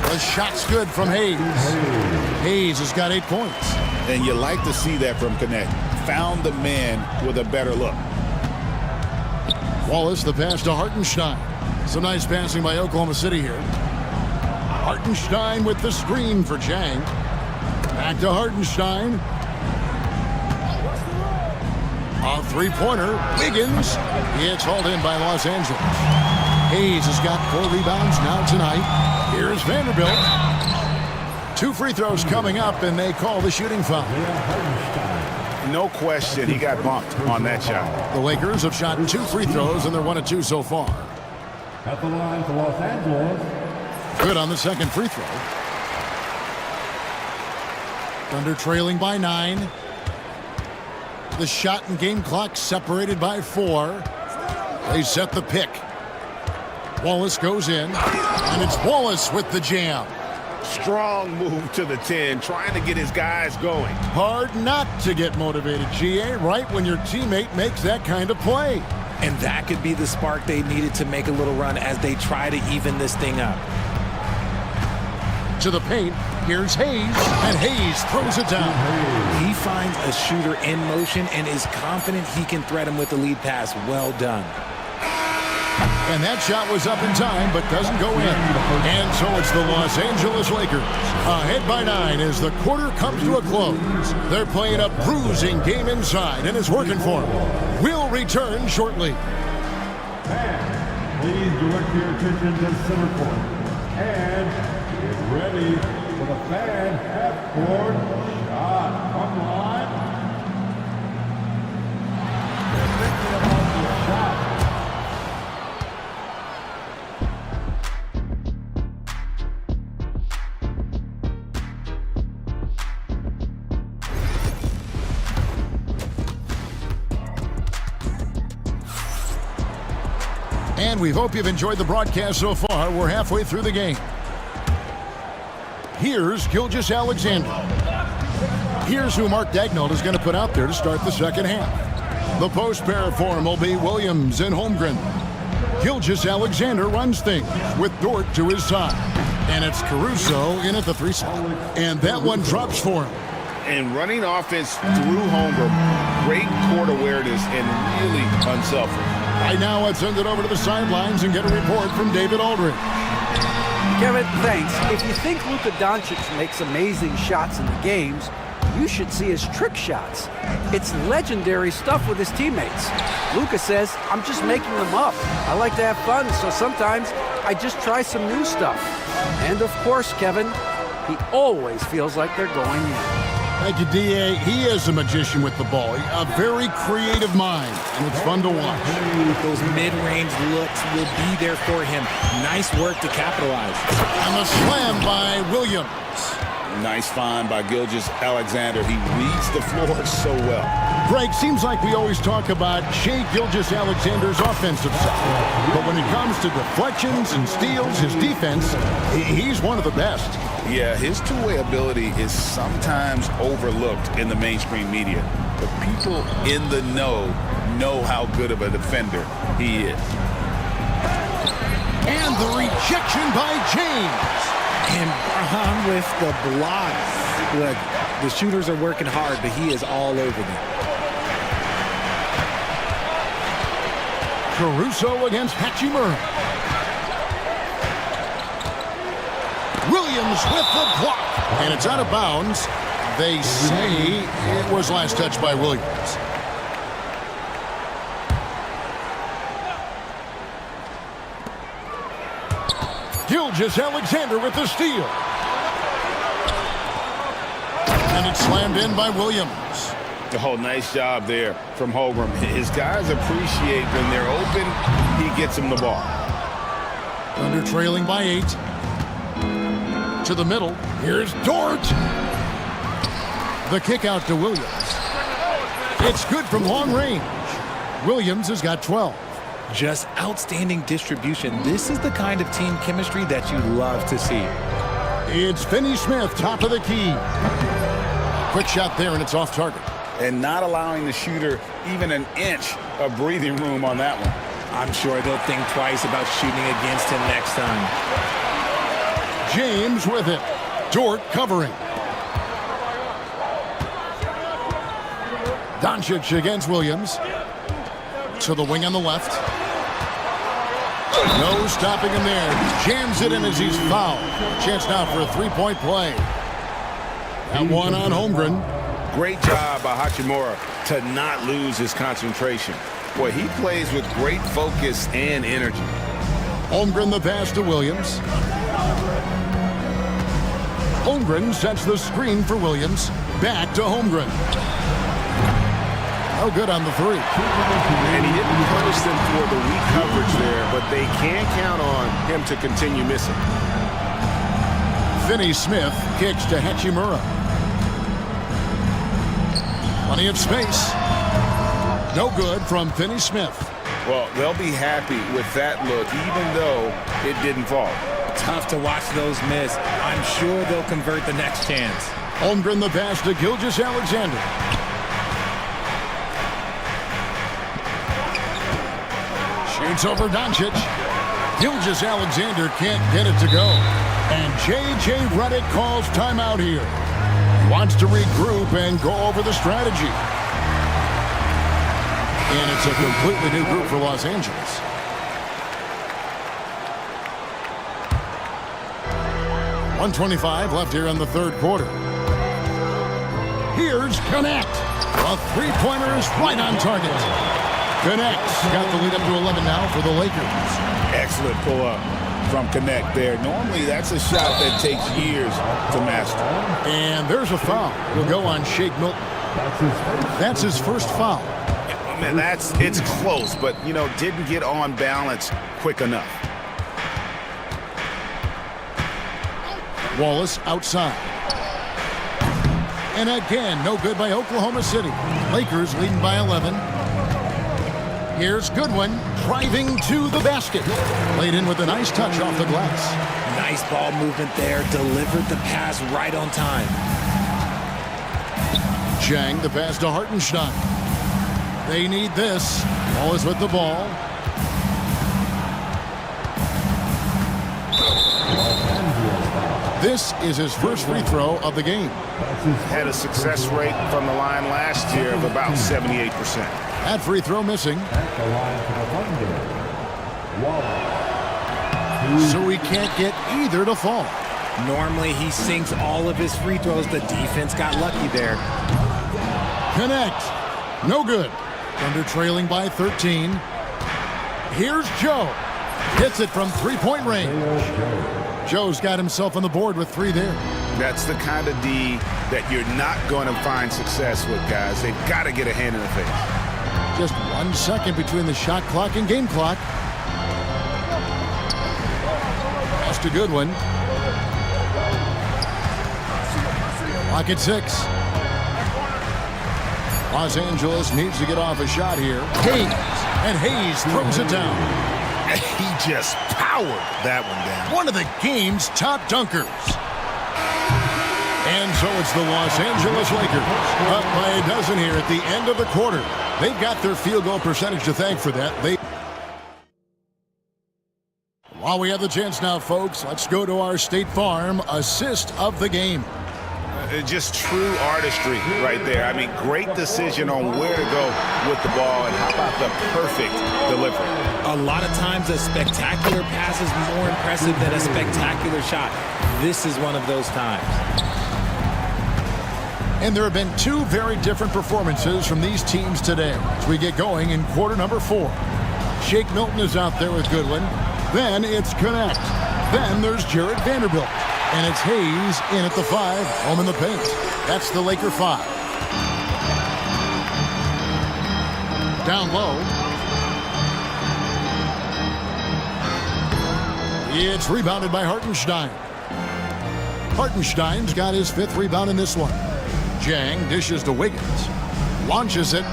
The shot's good from Hayes. Hayes has got 8 points. And you like to see that from Connect. Found the man with a better look. Wallace, the pass to Hartenstein. Some nice passing by Oklahoma City here. Hartenstein with the screen for Chang. Back to Hartenstein. A three-pointer. Wiggins. It's hauled in by Los Angeles. Hayes has got 4 rebounds now tonight. Here's Vanderbilt. 2 free throws coming up, and they call the shooting foul. No question, he got bumped on that shot. The Lakers have shot 2 free throws, and they're 1 of 2 so far. At the line for Los Angeles. Good on the second free throw. Thunder trailing by 9. The shot and game clock separated by 4. They set the pick. Wallace goes in, and it's Wallace with the jam. Strong move to the 10, trying to get his guys going. Hard not to get motivated, GA, right when your teammate makes that kind of play. And that could be the spark they needed to make a little run as they try to even this thing up. To the paint, here's Hayes, and Hayes throws it down. He finds a shooter in motion and is confident he can threat him with the lead pass. Well done. And that shot was up in time, but doesn't go in. And so it's the Los Angeles Lakers ahead by 9 as the quarter comes to a close. They're playing a bruising game inside, and it's working for them. We'll return shortly. And please direct your attention to center court. And get ready for the fan half-court shot from the line. They're thinking about the shot. And we hope you've enjoyed the broadcast so far. We're halfway through the game. Here's Gilgeous-Alexander. Here's who Mark Daignault is going to put out there to start the second half. The post pair for him will be Williams and Holmgren. Gilgeous-Alexander runs things with Dort to his side. And it's Caruso in at the 3 spot. And that one drops for him. And running offense through Holmgren, great court awareness and really unselfish. Right now, let's send it over to the sidelines and get a report from David Aldridge. Kevin, thanks. If you think Luka Doncic makes amazing shots in the games, you should see his trick shots. It's legendary stuff with his teammates. Luka says, I'm just making them up. I like to have fun, so sometimes I just try some new stuff. And of course, Kevin, he always feels like they're going in. Thank you, D.A. He is a magician with the ball. A very creative mind, and it's fun to watch. Those mid-range looks will be there for him. Nice work to capitalize. And the slam by Williams. Nice find by Gilgeous-Alexander. He reads the floor so well. Greg, seems like we always talk about Shai Gilgeous-Alexander's offensive side. But when it comes to deflections and steals, his defense, he's one of the best. Yeah, his two-way ability is sometimes overlooked in the mainstream media. But people in the know how good of a defender he is. And the rejection by James. And Braun with the block. Look, the shooters are working hard, but he is all over them. Caruso against Hachimura. Williams with the block. And it's out of bounds. They say it was last touched by Williams. Gilgeous-Alexander with the steal. And it's slammed in by Williams. Oh, nice job there from Holmgren. His guys appreciate when they're open, he gets them the ball. Thunder trailing by 8. To the middle. Here's Dort. The kick out to Williams. It's good from long range. Williams has got 12. Just outstanding distribution. This is the kind of team chemistry that you love to see. It's Finney Smith, top of the key. Quick shot there, and it's off target. And not allowing the shooter even an inch of breathing room on that one. I'm sure they'll think twice about shooting against him next time. James with it. Dort covering. Doncic against Williams. To the wing on the left. No stopping him there. Jams it in as he's fouled. Chance now for a three-point play. That one on Holmgren. Great job by Hachimura to not lose his concentration. Boy, he plays with great focus and energy. Holmgren the pass to Williams. Holmgren sets the screen for Williams. Back to Holmgren. No good on the three. And he didn't punish them for the weak coverage there, but they can count on him to continue missing. Finney Smith kicks to Hachimura. Plenty of space. No good from Finney Smith. Well, they'll be happy with that look, even though it didn't fall. Tough to watch those miss. I'm sure they'll convert the next chance. Holmgren the pass to Gilgeous-Alexander. Shoots over Doncic. Gilgeous-Alexander can't get it to go. And J.J. Redick calls timeout here. Wants to regroup and go over the strategy. And it's a completely new group for Los Angeles. .125 left here in the third quarter. Here's Connect. A three-pointer is right on target. Connect's got the lead up to 11 now for the Lakers. Excellent pull-up from Connect there. Normally, that's a shot that takes years to master. And there's a foul. Will go on Shake Milton. That's his first foul. Man, it's close, but, you know, didn't get on balance quick enough. Wallace outside. And again, no good by Oklahoma City. Lakers leading by 11. Here's Goodwin driving to the basket. Laid in with a nice touch off the glass. Nice ball movement there. Delivered the pass right on time. Chang the pass to Hartenstein. They need this. Wallace with the ball. This is his first free throw of the game. Had a success rate from the line last year of about 78%. That free throw missing. So he can't get either to fall. Normally he sinks all of his free throws. The defense got lucky there. Connect. No good. Thunder trailing by 13. Here's Joe. Hits it from three-point range. Joe's got himself on the board with three there. That's the kind of D that you're not going to find success with, guys. They've got to get a hand in the face. Just 1 second between the shot clock and game clock. That's a good one. Clock at 6. Los Angeles needs to get off a shot here. Hayes. And Hayes throws it down. He just powered that one down. One of the game's top dunkers. And so it's the Los Angeles Lakers up by a dozen here at the end of the quarter. They've got their field goal percentage to thank for that. While we have the chance now, folks, let's go to our State Farm assist of the game. Just true artistry right there. I mean, great decision on where to go with the ball, and how about the perfect delivery? A lot of times a spectacular pass is more impressive than a spectacular shot. This is one of those times. And there have been two very different performances from these teams today as we get going in quarter number 4. Shake Milton is out there with Goodwin. Then it's Connect. Then there's Jared Vanderbilt. And it's Hayes in at the 5, home in the paint. That's the Laker 5. Down low. It's rebounded by Hartenstein. Hartenstein's got his 5th rebound in this one. Jang dishes to Wiggins. Launches it.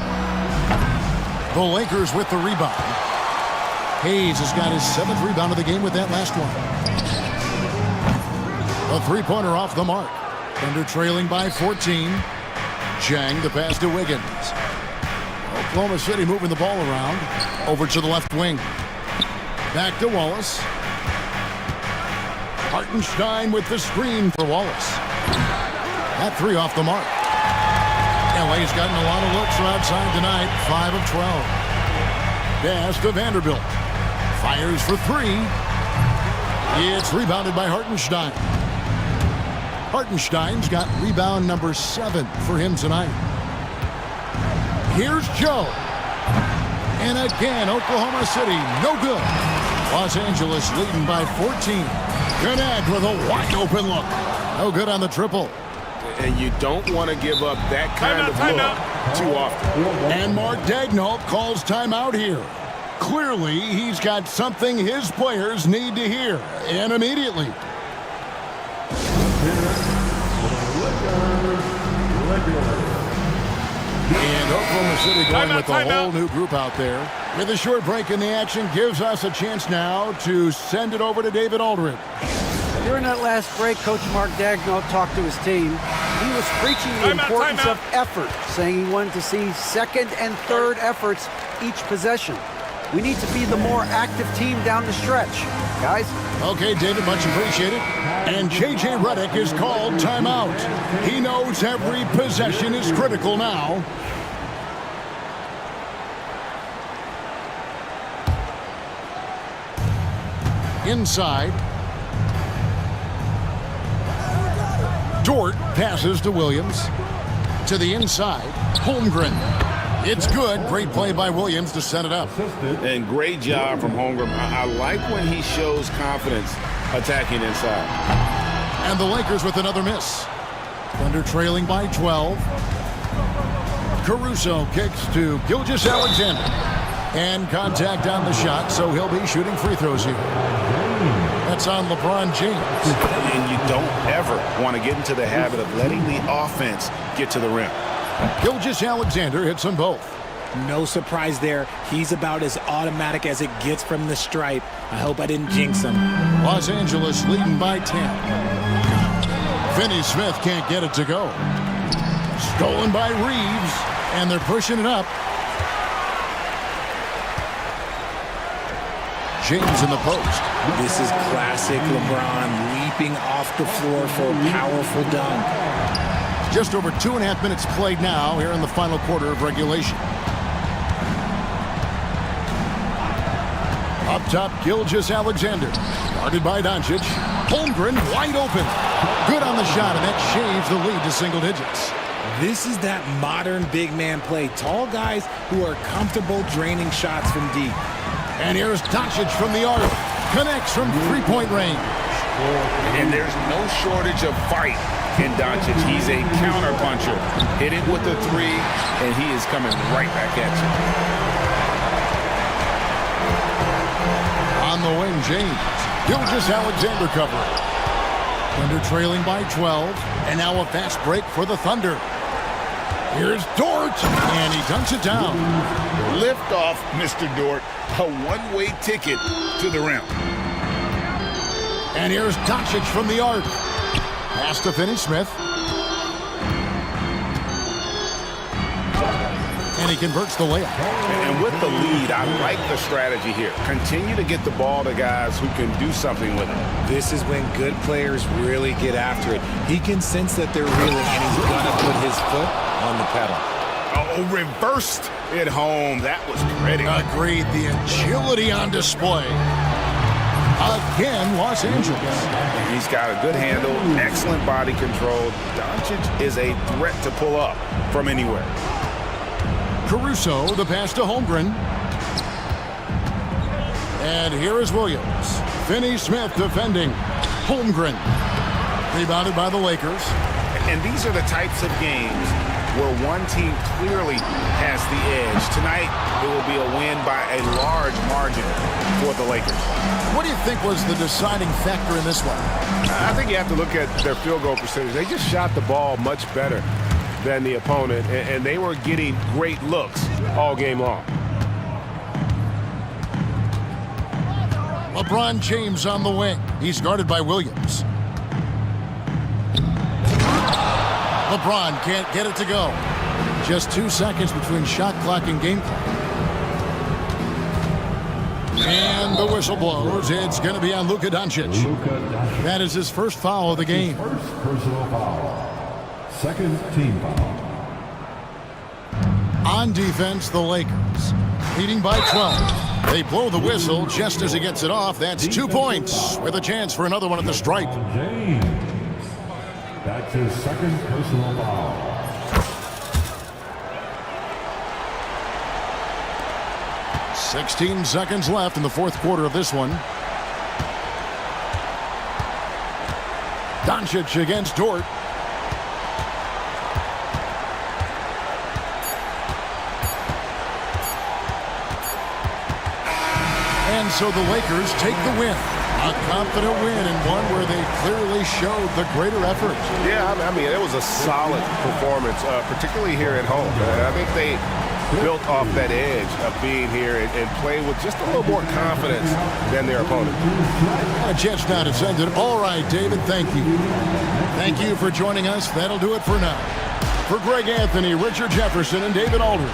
The Lakers with the rebound. Hayes has got his 7th rebound of the game with that last one. A three-pointer off the mark. Thunder trailing by 14. Jang the pass to Wiggins. Oklahoma City moving the ball around. Over to the left wing. Back to Wallace. Hartenstein with the screen for Wallace. That 3 off the mark. LA's gotten a lot of looks from outside tonight. 5 of 12. Pass to Vanderbilt. Fires for 3. It's rebounded by Hartenstein. Hartenstein's got rebound number 7 for him tonight. Here's Joe. And again, Oklahoma City, no good. Los Angeles leading by 14. Connect with a wide open look. No good on the triple. And you don't want to give up that kind of look too often. And Mark Daigneault calls timeout here. Clearly, he's got something his players need to hear, and immediately. And Oklahoma City going with a whole new group out there. With a short break in the action, gives us a chance now to send it over to David Aldridge. During that last break, Coach Mark Daigneault talked to his team. He was preaching the importance of effort, saying he wanted to see second and third efforts each possession. We need to be the more active team down the stretch, guys. Okay, David, much appreciated. And J.J. Redick is called timeout. He knows every possession is critical now. Inside. Dort passes to Williams. To the inside, Holmgren. It's good. Great play by Williams to set it up. And great job from Holmgren. I like when he shows confidence attacking inside. And the Lakers with another miss. Thunder trailing by 12. Caruso kicks to Gilgeous-Alexander. And contact on the shot, so he'll be shooting free throws here. That's on LeBron James. And you don't ever want to get into the habit of letting the offense get to the rim. Gilgeous-Alexander hits them both. No surprise there. He's about as automatic as it gets from the stripe. I hope I didn't jinx him. Los Angeles leading by 10. Finney Smith can't get it to go. Stolen by Reeves, and they're pushing it up. James in the post. This is classic LeBron, leaping off the floor for a powerful dunk. Just over 2.5 minutes played now here in the final quarter of regulation. Up top, Gilgeous-Alexander. Guarded by Doncic. Holmgren wide open. Good on the shot, and that shaves the lead to single digits. This is that modern big man play. Tall guys who are comfortable draining shots from deep. And here's Doncic from the arc. Connects from three-point range. And there's no shortage of fight in Doncic. He's a counter-puncher. Hit it with the 3, and he is coming right back at you. On the wing, James. Gilgeous-Alexander covering. Thunder trailing by 12. And now a fast break for the Thunder. Here's Dort, and he dunks it down. Lift off, Mr. Dort. A one-way ticket to the rim. And here's Doncic from the arc. Pass to Finney Smith. And he converts the layup. And with the lead, I like the strategy here. Continue to get the ball to guys who can do something with it. This is when good players really get after it. He can sense that they're reeling, and he's gonna put his foot on the pedal. Oh, reversed it home. That was pretty. Agreed. The agility on display. Again, Los Angeles. He's got a good handle, excellent body control. Doncic is a threat to pull up from anywhere. Caruso, the pass to Holmgren. And here is Williams. Finney Smith defending. Holmgren. Rebounded by the Lakers. And these are the types of games where one team clearly has the edge. Tonight, it will be a win by a large margin for the Lakers. What do you think was the deciding factor in this one? I think you have to look at their field goal percentage. They just shot the ball much better than the opponent, and they were getting great looks all game long. LeBron James on the wing. He's guarded by Williams. LeBron can't get it to go. Just 2 seconds between shot clock and game clock. And the whistle blows. It's going to be on Luka Doncic. That is his first foul of the game. First personal foul. Second team foul. On defense, the Lakers leading by 12. They blow the whistle just as he gets it off. That's 2 points with a chance for another one at the stripe. James. That's his second personal foul. "16 seconds left in the fourth quarter of this one. Doncic against Dort. And so the Lakers take the win. A confident win and one where they clearly showed the greater effort. Yeah, I mean, it was a solid performance, particularly here at home. I think they built off that edge of being here and played with just a little more confidence than their opponent. A chance now to send it. All right, David, thank you. Thank you for joining us. That'll do it for now. For Greg Anthony, Richard Jefferson, and David Aldridge.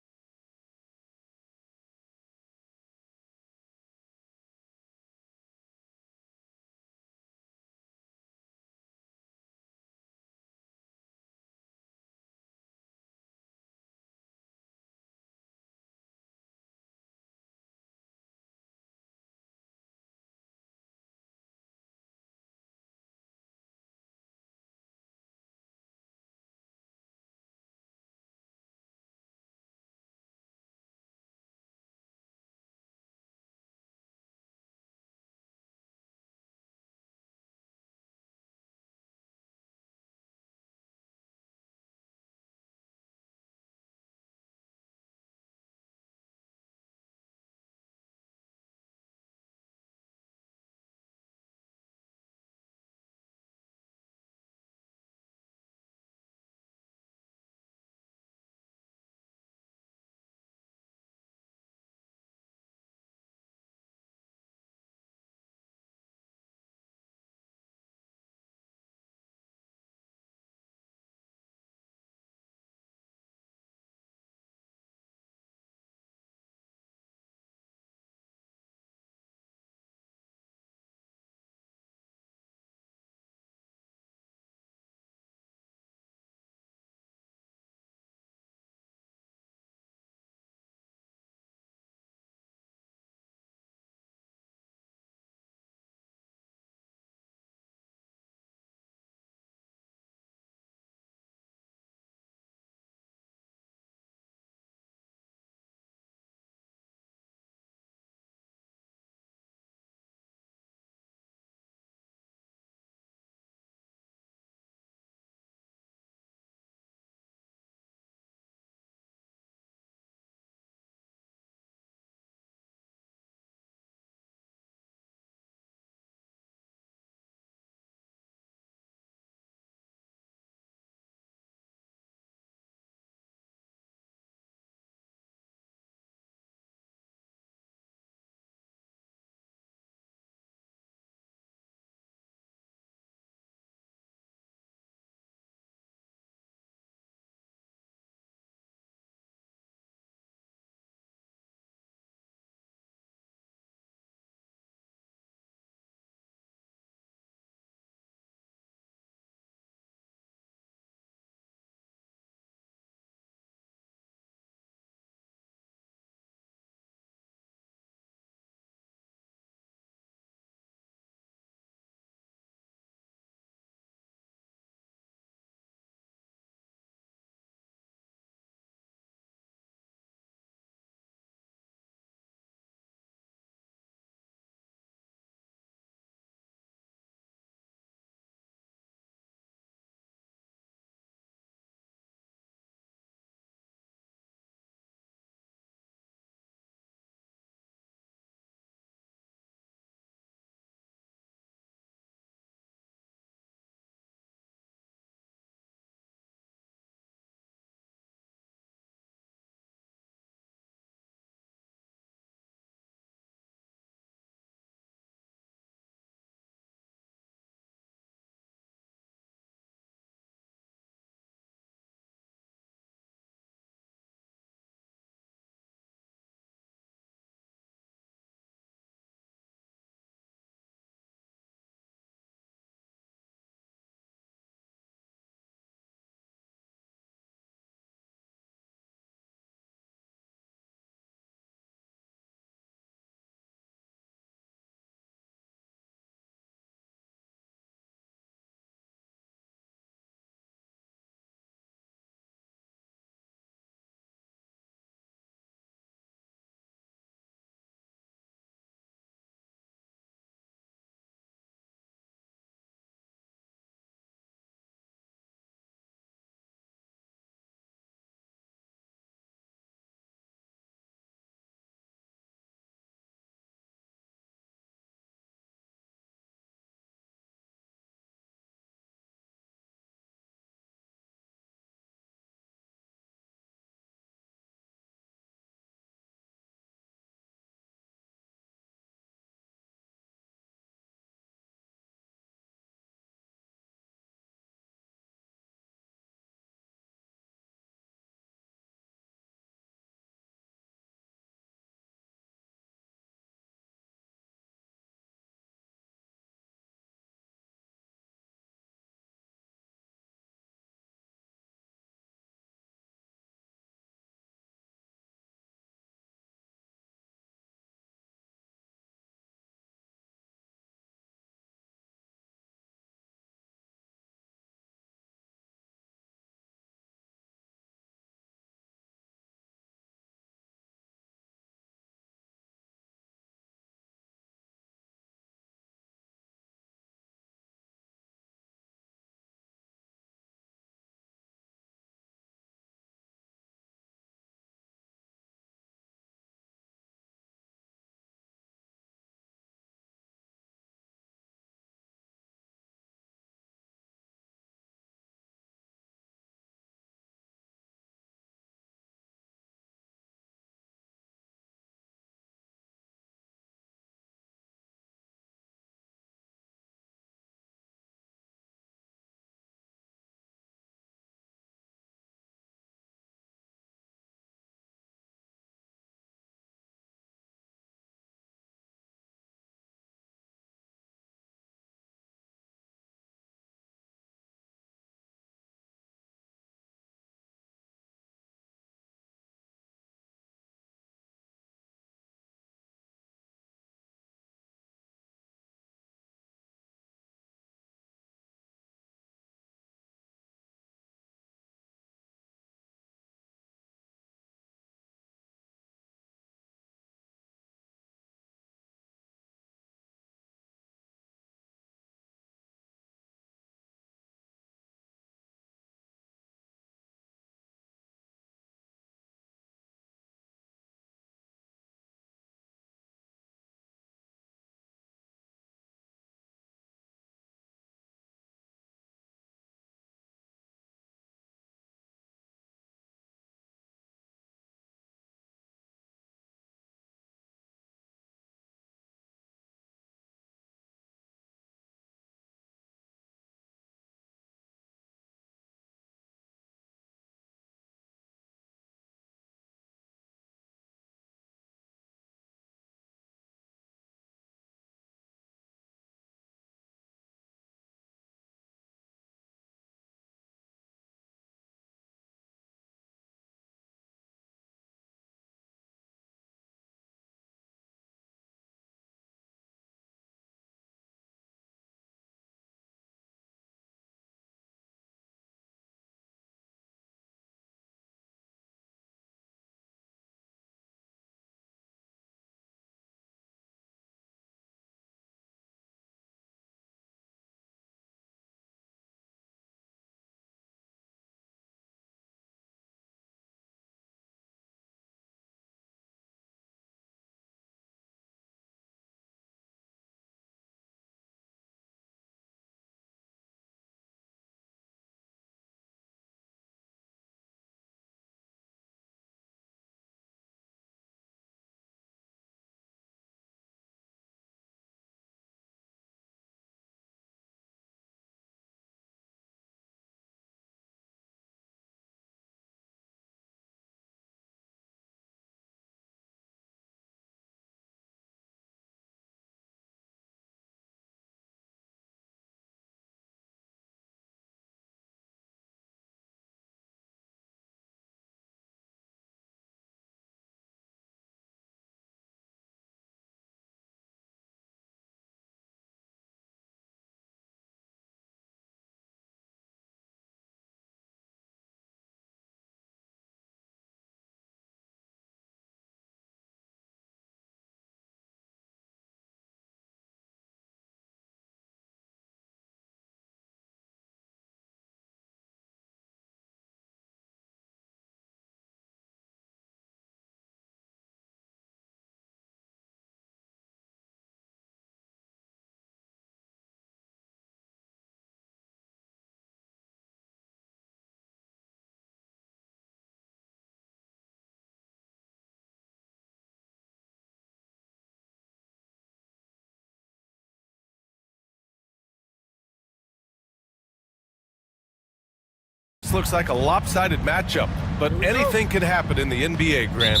looks like a lopsided matchup, but anything can happen in the NBA, Grant.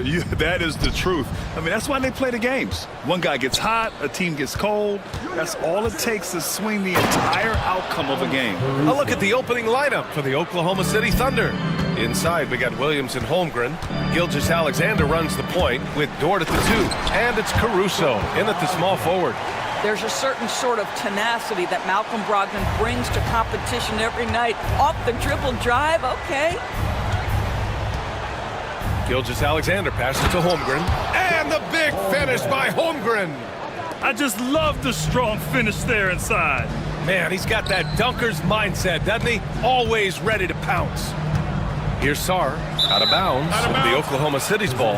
Yeah, that is the truth. I mean, that's why they play the games. One guy gets hot, a team gets cold. That's all it takes to swing the entire outcome of a game. A look at the opening lineup for the Oklahoma City Thunder. Inside, we got Williams and Holmgren. Gilgeous-Alexander runs the point with Dort at the 2. And it's Caruso in at the small forward. There's a certain sort of tenacity that Malcolm Brogdon brings to competition every night. Off the dribble drive, okay. Gilgeous-Alexander passes to Holmgren. And the big finish by Holmgren. I just love the strong finish there inside. Man, he's got that dunker's mindset, doesn't he? Always ready to pounce. Here's Sarr, out of bounds. The Oklahoma City's ball.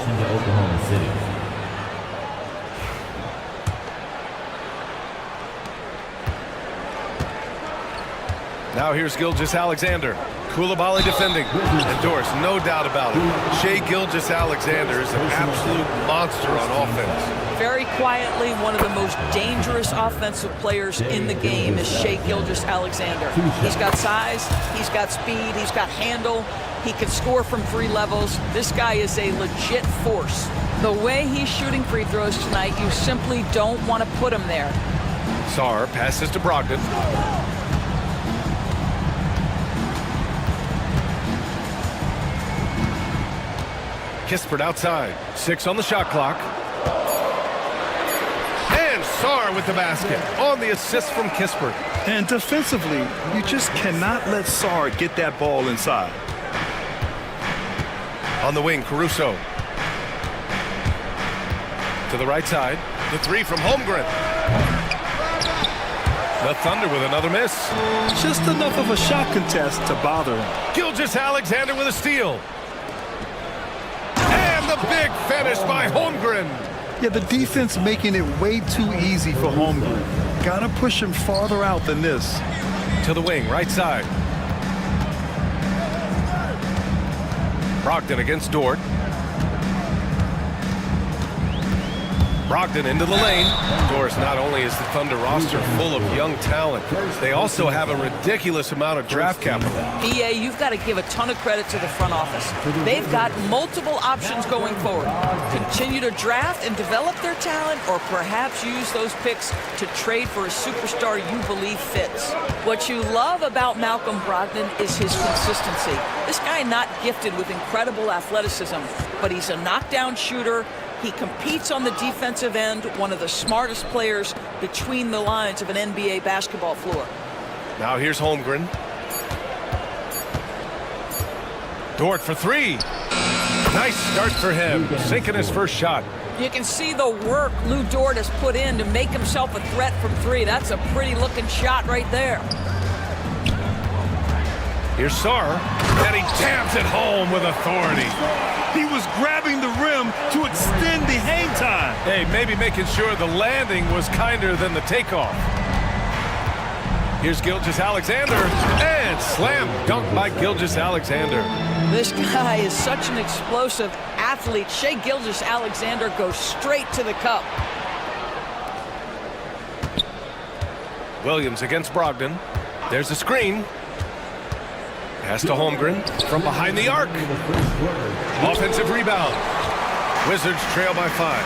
Now here's Gilgeous-Alexander. Koulibaly defending. And Doris, no doubt about it. Shai Gilgeous-Alexander is an absolute monster on offense. Very quietly, one of the most dangerous offensive players in the game is Shai Gilgeous-Alexander. He's got size, he's got speed, he's got handle. He can score from 3 levels. This guy is a legit force. The way he's shooting free throws tonight, you simply don't want to put him there. Sarr passes to Brogdon. Kispert outside. 6 on the shot clock. And Sarr with the basket on the assist from Kispert. And defensively, you just cannot let Sarr get that ball inside. On the wing, Caruso. To the right side. The 3 from Holmgren. The Thunder with another miss. Just enough of a shot contest to bother him. Gilgeous-Alexander with a steal. And the big finish by Holmgren. Yeah, the defense making it way too easy for Holmgren. Gotta push him farther out than this. To the wing, right side. Brogdon against Dort. Brogdon into the lane. Doris, not only is the Thunder roster full of young talent, they also have a ridiculous amount of draft capital. BA, you've got to give a ton of credit to the front office. They've got multiple options going forward. Continue to draft and develop their talent, or perhaps use those picks to trade for a superstar you believe fits. What you love about Malcolm Brogdon is his consistency. This guy not gifted with incredible athleticism, but he's a knockdown shooter. He competes on the defensive end, one of the smartest players between the lines of an NBA basketball floor. Now here's Holmgren. Dort for 3. Nice start for him, sinking his first shot. You can see the work Lou Dort has put in to make himself a threat from 3. That's a pretty looking shot right there. Here's Sarr, and he jams it home with authority. He was grabbing the rim to extend the hang time. Hey, maybe making sure the landing was kinder than the takeoff. Here's Gilgeous-Alexander, and slam dunk by Gilgeous-Alexander. This guy is such an explosive athlete. Shai Gilgeous-Alexander goes straight to the cup. Williams against Brogdon. There's a screen. Pass to Holmgren from behind the arc. Offensive rebound. Wizards trail by 5.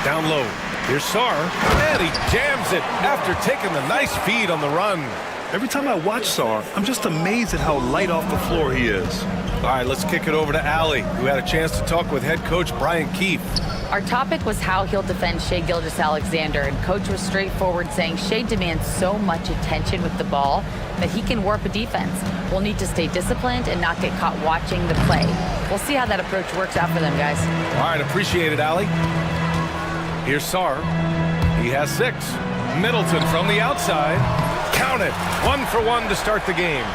Down low. Here's Sarr, and he jams it after taking the nice feed on the run. Every time I watch Sarr, I'm just amazed at how light off the floor he is. All right, let's kick it over to Allie, who had a chance to talk with head coach Brian Keefe. Our topic was how he'll defend Shai Gilgeous-Alexander, and coach was straightforward, saying Shai demands so much attention with the ball that he can warp a defense. We'll need to stay disciplined and not get caught watching the play. We'll see how that approach works out for them, guys. All right, appreciate it, Allie. Here's Sarr. He has 6. Middleton from the outside. Count it. 1 for 1 to start the game.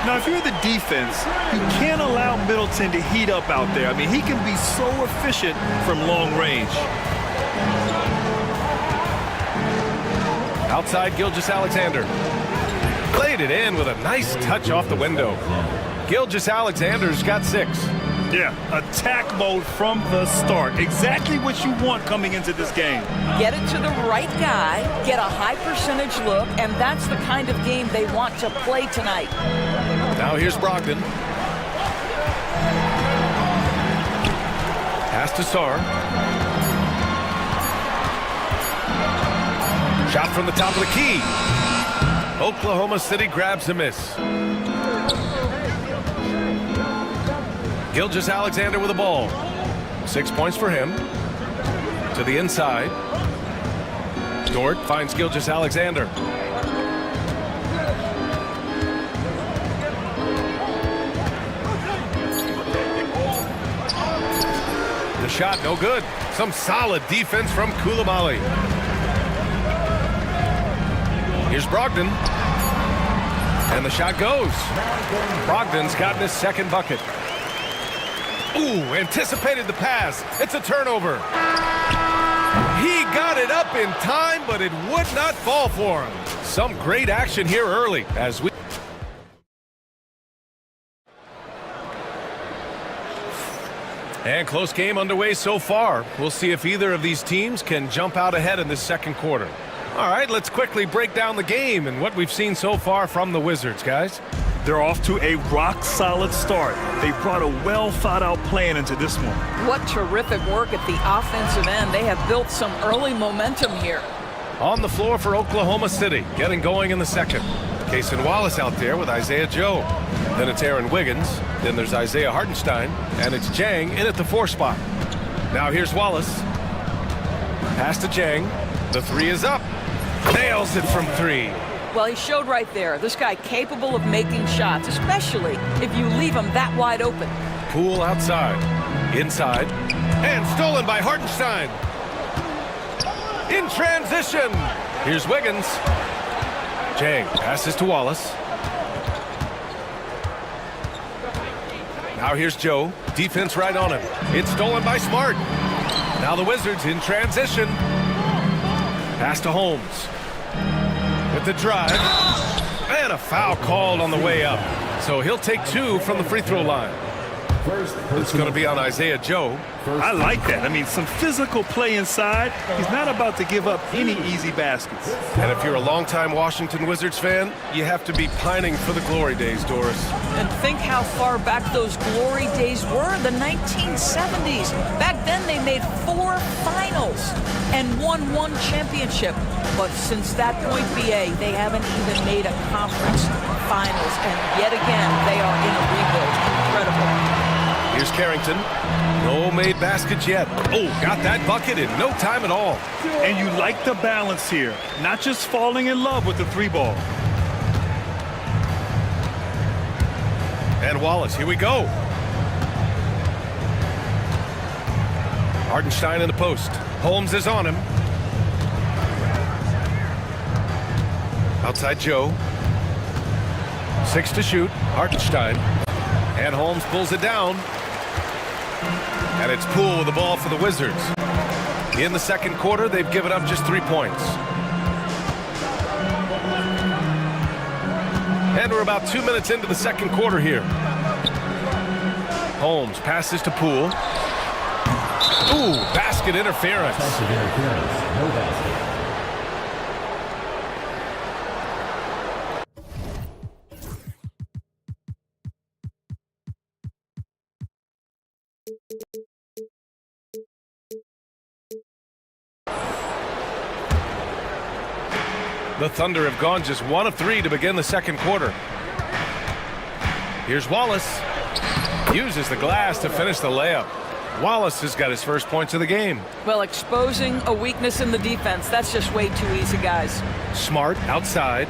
Now, if you're the defense, you can't allow Middleton to heat up out there. I mean, he can be so efficient from long range. Outside, Gilgeous-Alexander. Played it in with a nice touch off the window. Gilgeous-Alexander's got 6. Yeah, attack mode from the start. Exactly what you want coming into this game. Get it to the right guy, get a high percentage look, and that's the kind of game they want to play tonight. Now here's Brogdon. Pass to Sarr. Shot from the top of the key. Oklahoma City grabs a miss. Gilgeous-Alexander with the ball. 6 points for him. To the inside. Dort finds Gilgeous-Alexander. The shot no good. Some solid defense from Coulibaly. Here's Brogdon. And the shot goes. Brogdon's gotten his second bucket. Ooh, anticipated the pass. It's a turnover. He got it up in time, but it would not fall for him. Some great action here early as we... And close game underway so far. We'll see if either of these teams can jump out ahead in this second quarter. All right, let's quickly break down the game and what we've seen so far from the Wizards, guys. They're off to a rock-solid start. They brought a well-thought-out plan into this one. What terrific work at the offensive end. They have built some early momentum here. On the floor for Oklahoma City, getting going in the second. Cason Wallace out there with Isaiah Joe. Then it's Aaron Wiggins. Then there's Isaiah Hartenstein. And it's Jang in at the 4 spot. Now here's Wallace. Pass to Jang. The 3 is up. Nails it from 3. Well, he showed right there. This guy capable of making shots, especially if you leave him that wide open. Poole outside. Inside. And stolen by Hartenstein. In transition. Here's Wiggins. Jang passes to Wallace. Now here's Joe. Defense right on him. It's stolen by Smart. Now the Wizards in transition. Pass to Holmes. With the drive. And a foul called on the way up. So he'll take 2 from the free throw line. It's going to be on Isaiah Joe. I like that. I mean, some physical play inside. He's not about to give up any easy baskets. And if you're a longtime Washington Wizards fan, you have to be pining for the glory days, Doris. And think how far back those glory days were, the 1970s. Back then they made 4 finals and won 1 championship. But since that point, BA, they haven't even made a conference finals. And yet again, they are in a rebuild. Incredible. Here's Carrington. No made baskets yet. Oh, got that bucket in no time at all. And you like the balance here. Not just falling in love with the 3 ball. And Wallace, here we go. Hartenstein in the post. Holmes is on him. Outside Joe. 6 to shoot. Hartenstein. And Holmes pulls it down. And it's Poole with the ball for the Wizards. In the second quarter, they've given up just 3 points. And we're about 2 minutes into the second quarter here. Holmes passes to Poole. Ooh, basket interference. No basket. The Thunder have gone just 1 of 3 to begin the second quarter. Here's Wallace. Uses the glass to finish the layup. Wallace has got his first points of the game. Well, exposing a weakness in the defense, that's just way too easy, guys. Smart outside.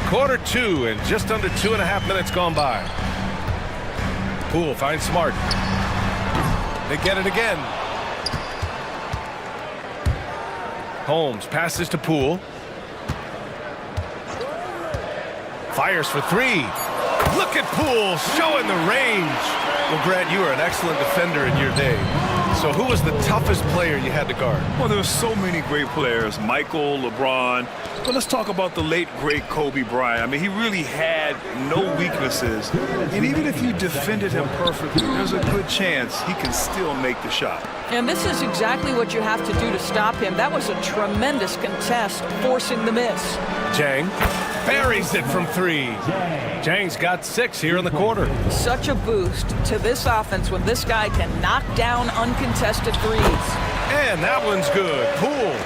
Quarter 2 and just under 2.5 minutes gone by. Poole finds Smart. They get it again. Holmes passes to Poole. Fires for 3. Look at Poole showing the range. Well, Grant, you were an excellent defender in your day. So who was the toughest player you had to guard? Well, there are so many great players, Michael, LeBron. But let's talk about the late, great Kobe Bryant. I mean, he really had no weaknesses. And even if you defended him perfectly, there's a good chance he can still make the shot. And this is exactly what you have to do to stop him. That was a tremendous contest, forcing the miss. Jang buries it from three. Jang's got 6 here in the quarter. Such a boost to this offense when this guy can knock down uncontested threes. And that one's good. Poole.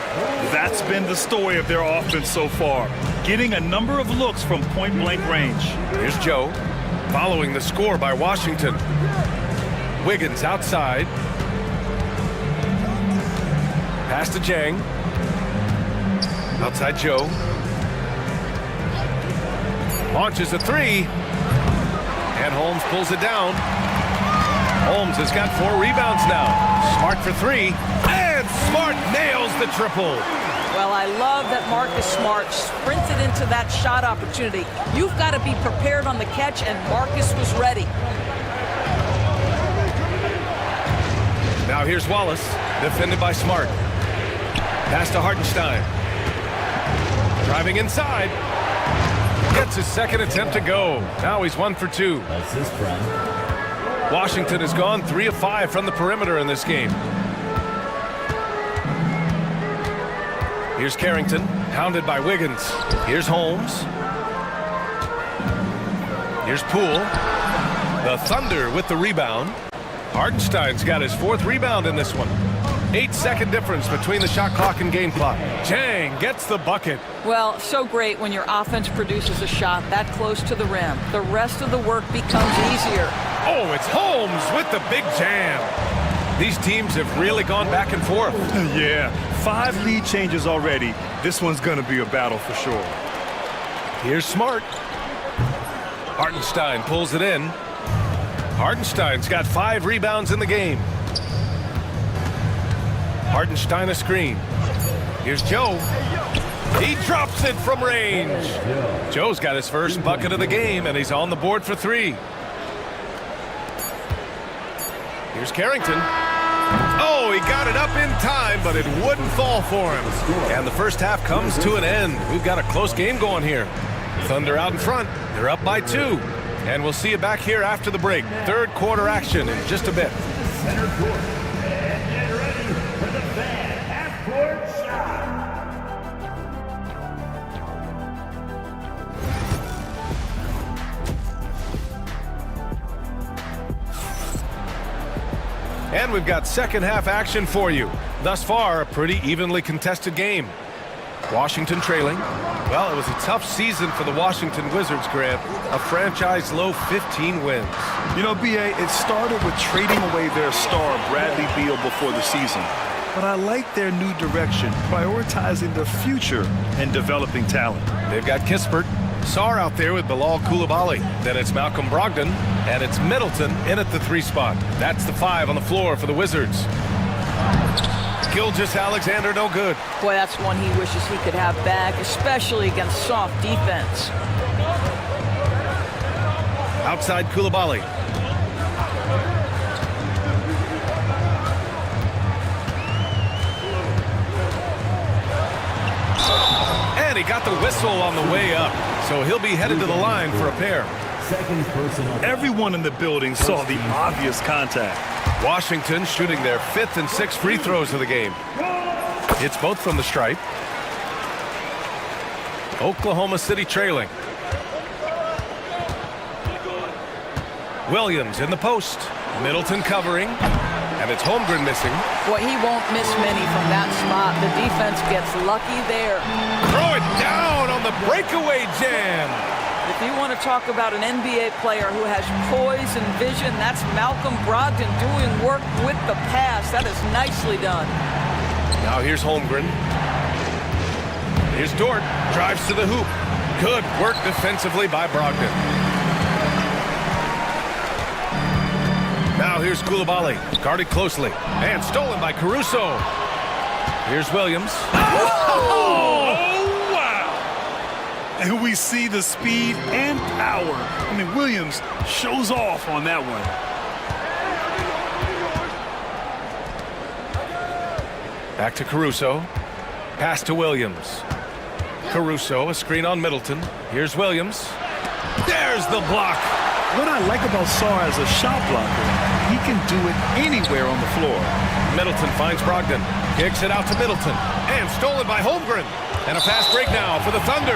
That's been the story of their offense so far, getting a number of looks from point-blank range. Here's Joe, following the score by Washington. Wiggins outside. Pass to Jang. Outside Joe. Launches a three. And Holmes pulls it down. Holmes has got 4 rebounds now. Smart for 3. And Smart nails the triple. Well, I love that Marcus Smart sprinted into that shot opportunity. You've got to be prepared on the catch, and Marcus was ready. Now here's Wallace, defended by Smart. Pass to Hartenstein. Driving inside. Gets his second attempt to go. Now he's 1 for 2. Washington has gone 3 of 5 from the perimeter in this game. Here's Carrington, hounded by Wiggins. Here's Holmes. Here's Poole. The Thunder with the rebound. Hartenstein's got his 4th rebound in this one. 8-second difference between the shot clock and game clock. Jang gets the bucket. Well, so great when your offense produces a shot that close to the rim. The rest of the work becomes easier. Oh, it's Holmes with the big jam. These teams have really gone back and forth. Yeah, 5 lead changes already. This one's going to be a battle for sure. Here's Smart. Hartenstein pulls it in. Hartenstein's got 5 rebounds in the game. Hartenstein a screen. Here's Joe. He drops it from range. Joe's got his first bucket of the game, and he's on the board for 3. Here's Carrington. Oh, he got it up in time, but it wouldn't fall for him. And the first half comes to an end. We've got a close game going here. Thunder out in front. They're up by 2. And we'll see you back here after the break. 3rd quarter action in just a bit. Center court. And get ready for the fan half-court shot. And we've got second half action for you. Thus far, a pretty evenly contested game. Washington trailing. Well, it was a tough season for the Washington Wizards, Grant. A franchise low 15 wins. You know, B.A., it started with trading away their star, Bradley Beal, before the season. But I like their new direction, prioritizing the future and developing talent. They've got Kispert. Sarr out there with Bilal Coulibaly. Then it's Malcolm Brogdon, and it's Middleton in at the 3 spot. That's the 5 on the floor for the Wizards. Gilgeous-Alexander no good. Boy, that's one he wishes he could have back, especially against soft defense. Outside Coulibaly. And he got the whistle on the way up, so he'll be headed to the line for a pair. Everyone in the building saw the obvious contact. Washington shooting their 5th and 6th free throws of the game. It's both from the stripe. Oklahoma City trailing. Williams in the post. Middleton covering. And it's Holmgren missing. Boy, he won't miss many from that spot. The defense gets lucky there. Throw it down on the breakaway jam. If you want to talk about an NBA player who has poise and vision, that's Malcolm Brogdon doing work with the pass. That is nicely done. Now here's Holmgren. Here's Dort. Drives to the hoop. Good work defensively by Brogdon. Now here's Coulibaly. Guarded closely. And stolen by Caruso. Here's Williams. And we see the speed and power. I mean, Williams shows off on that one. Back to Caruso. Pass to Williams. Caruso, a screen on Middleton. Here's Williams. There's the block. What I like about Sarr as a shot blocker, he can do it anywhere on the floor. Middleton finds Brogdon. Kicks it out to Middleton. And stolen by Holmgren. And a fast break now for the Thunder.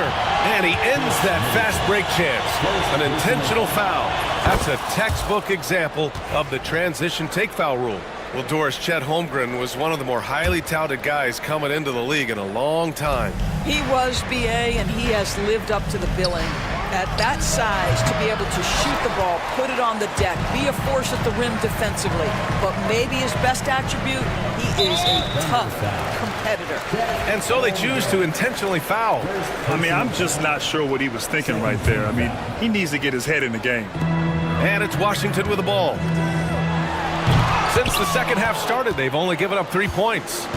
And he ends that fast break chance. An intentional foul. That's a textbook example of the transition take foul rule. Well, Doris, Chet Holmgren was one of the more highly touted guys coming into the league in a long time. He was, BA, and he has lived up to the billing. At that size, to be able to shoot the ball, put it on the deck, be a force at the rim defensively. But maybe his best attribute, he is a tough competitor. And so they choose to intentionally foul. I mean, I'm just not sure what he was thinking right there. I mean, he needs to get his head in the game. And it's Washington with the ball. Since the second half started, they've only given up 3 points.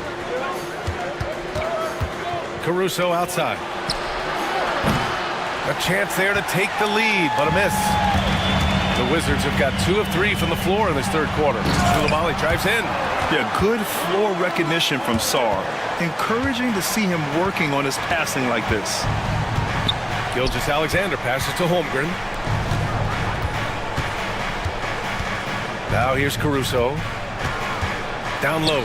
Caruso outside. A chance there to take the lead, but a miss. The Wizards have got 2 of 3 from the floor in this third quarter. Coulibaly drives in. Yeah, good floor recognition from Sarr. Encouraging to see him working on his passing like this. Gilgeous-Alexander passes to Holmgren. Now here's Caruso. Down low.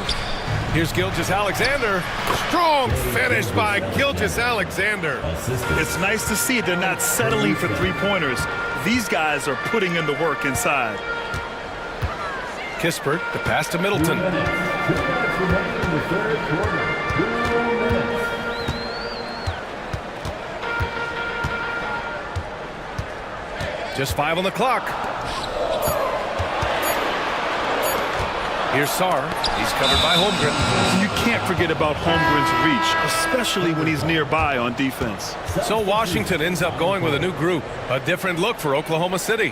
Here's Gilgeous-Alexander. Strong finish by Gilgeous-Alexander. It's nice to see they're not settling for three-pointers. These guys are putting in the work inside. Kispert, the pass to Middleton. Just 5 on the clock. Here's Sarr. He's covered by Holmgren. You can't forget about Holmgren's reach, especially when he's nearby on defense. So Washington ends up going with a new group. A different look for Oklahoma City.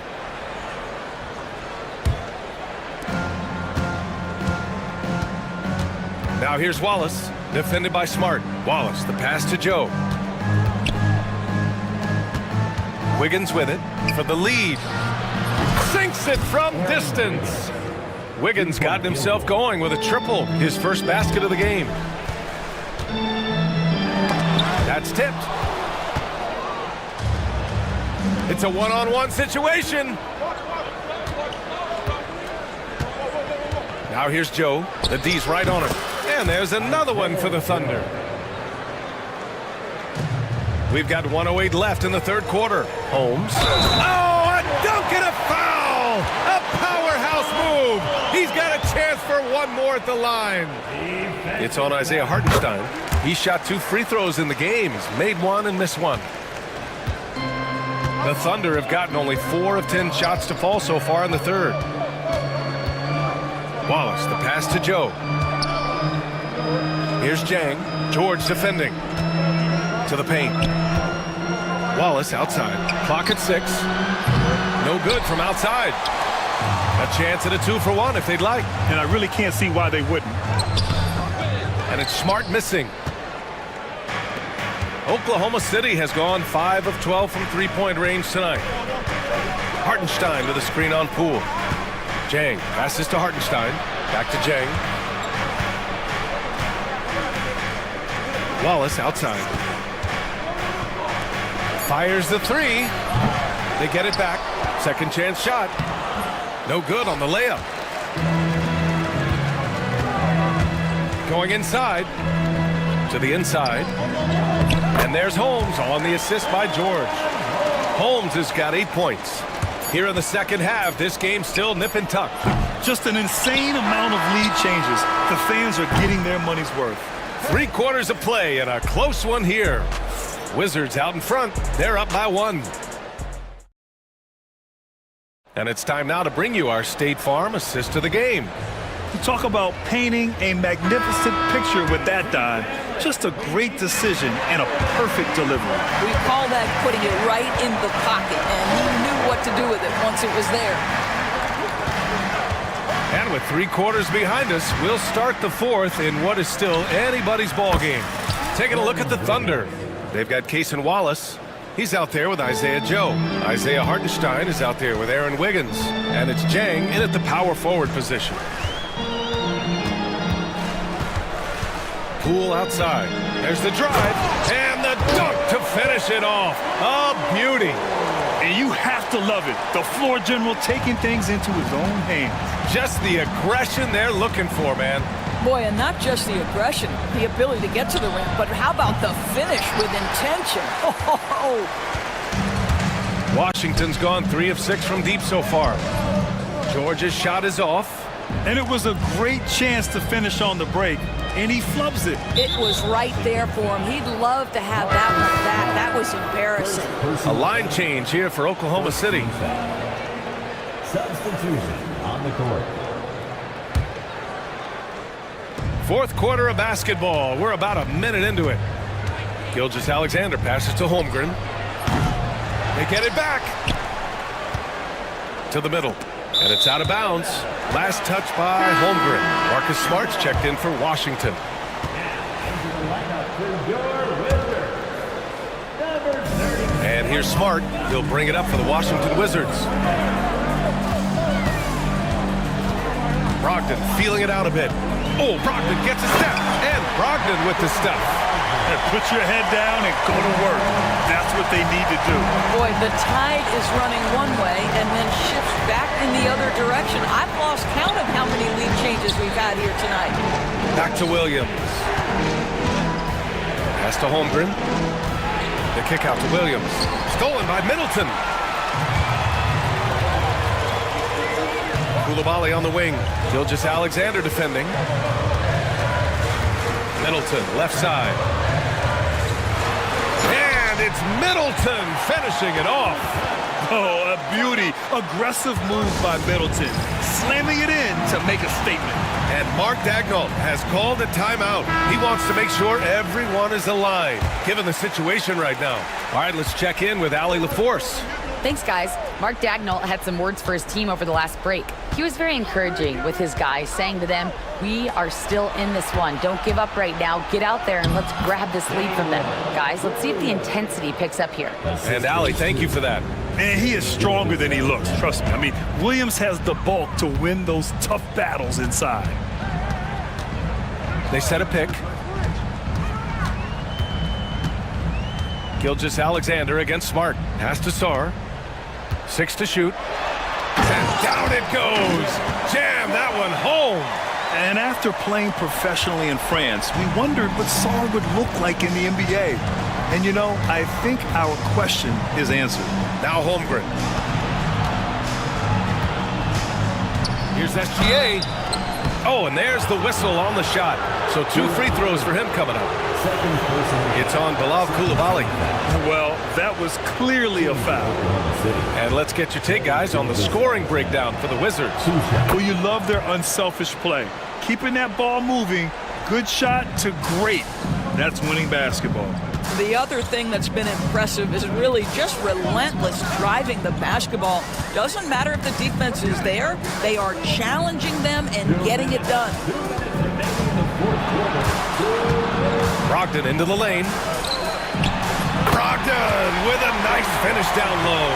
Now here's Wallace, defended by Smart. Wallace, the pass to Joe. Wiggins with it for the lead. Sinks it from distance. Wiggins got himself going with a triple, his first basket of the game. That's tipped. It's a one-on-one situation. Now here's Joe. The D's right on him. And there's another one for the Thunder. We've got 1:08 left in the third quarter. Holmes. Oh, a dunk and a foul! A powerhouse move! He's got a chance for one more at the line. It's on Isaiah Hartenstein. He shot 2 free throws in the game. He's made 1 and missed 1. The Thunder have gotten only 4 of 10 shots to fall so far in the third. Wallace, the pass to Joe. Here's Jang. George defending. To the paint. Wallace outside. Clock at 6. No good from outside. A chance at a 2-for-1 if they'd like. And I really can't see why they wouldn't. And it's Smart missing. Oklahoma City has gone 5 of 12 from three-point range tonight. Hartenstein with a screen on Poole. Jang passes to Hartenstein. Back to Jang. Wallace outside. Fires the 3. They get it back. Second chance shot. No good on the layup. Going inside. To the inside. And there's Holmes on the assist by George. Holmes has got 8 points. Here in the second half, this game's still nip and tuck. Just an insane amount of lead changes. The fans are getting their money's worth. 3 quarters of play and a close one here. Wizards out in front. They're up by 1. And it's time now to bring you our State Farm assist to the game. You talk about painting a magnificent picture with that dime. Just a great decision and a perfect delivery. We call that putting it right in the pocket, and he knew what to do with it once it was there. And with 3 quarters behind us, we'll start the fourth in what is still anybody's ball game. Taking a look at the Thunder. They've got Cason Wallace. He's out there with Isaiah Joe. Isaiah Hartenstein is out there with Aaron Wiggins. And it's Jang in at the power forward position. Poole outside. There's the drive, and the dunk to finish it off. A beauty. And you have to love it. The floor general taking things into his own hands. Just the aggression they're looking for, man. Boy, and not just the aggression, the ability to get to the rim, but how about the finish with intention? Oh. Washington's gone 3 of 6 from deep so far. Georgia's shot is off. And it was a great chance to finish on the break, and he flubs it. It was right there for him. He'd love to have that one back. That was embarrassing. A line change here for Oklahoma City. Substitution on the court. Fourth quarter of basketball. We're about a minute into it. Gilgeous-Alexander passes to Holmgren. They get it back. To the middle. And it's out of bounds. Last touch by Holmgren. Marcus Smart's checked in for Washington. And here's Smart. He'll bring it up for the Washington Wizards. Brogdon feeling it out a bit. Oh, Brogdon gets a step. And Brogdon with the step. And put your head down and go to work. That's what they need to do. Boy, the tide is running one way and then shifts back in the other direction. I've lost count of how many lead changes we've had here tonight. Back to Williams. Pass to Holmgren. The kick out to Williams. Stolen by Middleton. Koulibaly on the wing. Gilgeous-Alexander defending. Middleton, left side. And it's Middleton finishing it off. Oh, a beauty. Aggressive move by Middleton. Slamming it in to make a statement. And Mark Daigneault has called a timeout. He wants to make sure everyone is aligned, given the situation right now. All right, let's check in with Allie LaForce. Thanks, guys. Mark Daigneault had some words for his team over the last break. He was very encouraging with his guys, saying to them, we are still in this one. Don't give up right now. Get out there and let's grab this lead from them. Guys, let's see if the intensity picks up here. And Allie, thank you for that. Man, he is stronger than he looks, trust me. I mean, Williams has the bulk to win those tough battles inside. They set a pick. Gilgeous-Alexander against Smart. Pass to Sarr. 6 to shoot. And down it goes. Jam that one home. And after playing professionally in France, we wondered what Sarr would look like in the NBA. And you know, I think our question is answered. Now Holmgren. Here's SGA. Oh, and there's the whistle on the shot. So 2 free throws for him coming up. It's on Bilal Koulibaly. Well, that was clearly a foul. And let's get your take, guys, on the scoring breakdown for the Wizards. Well, you love their unselfish play. Keeping that ball moving, good shot to great. That's winning basketball. The other thing that's been impressive is really just relentless driving the basketball. Doesn't matter if the defense is there, they are challenging them and getting it done. Brogdon into the lane. Brogdon with a nice finish down low.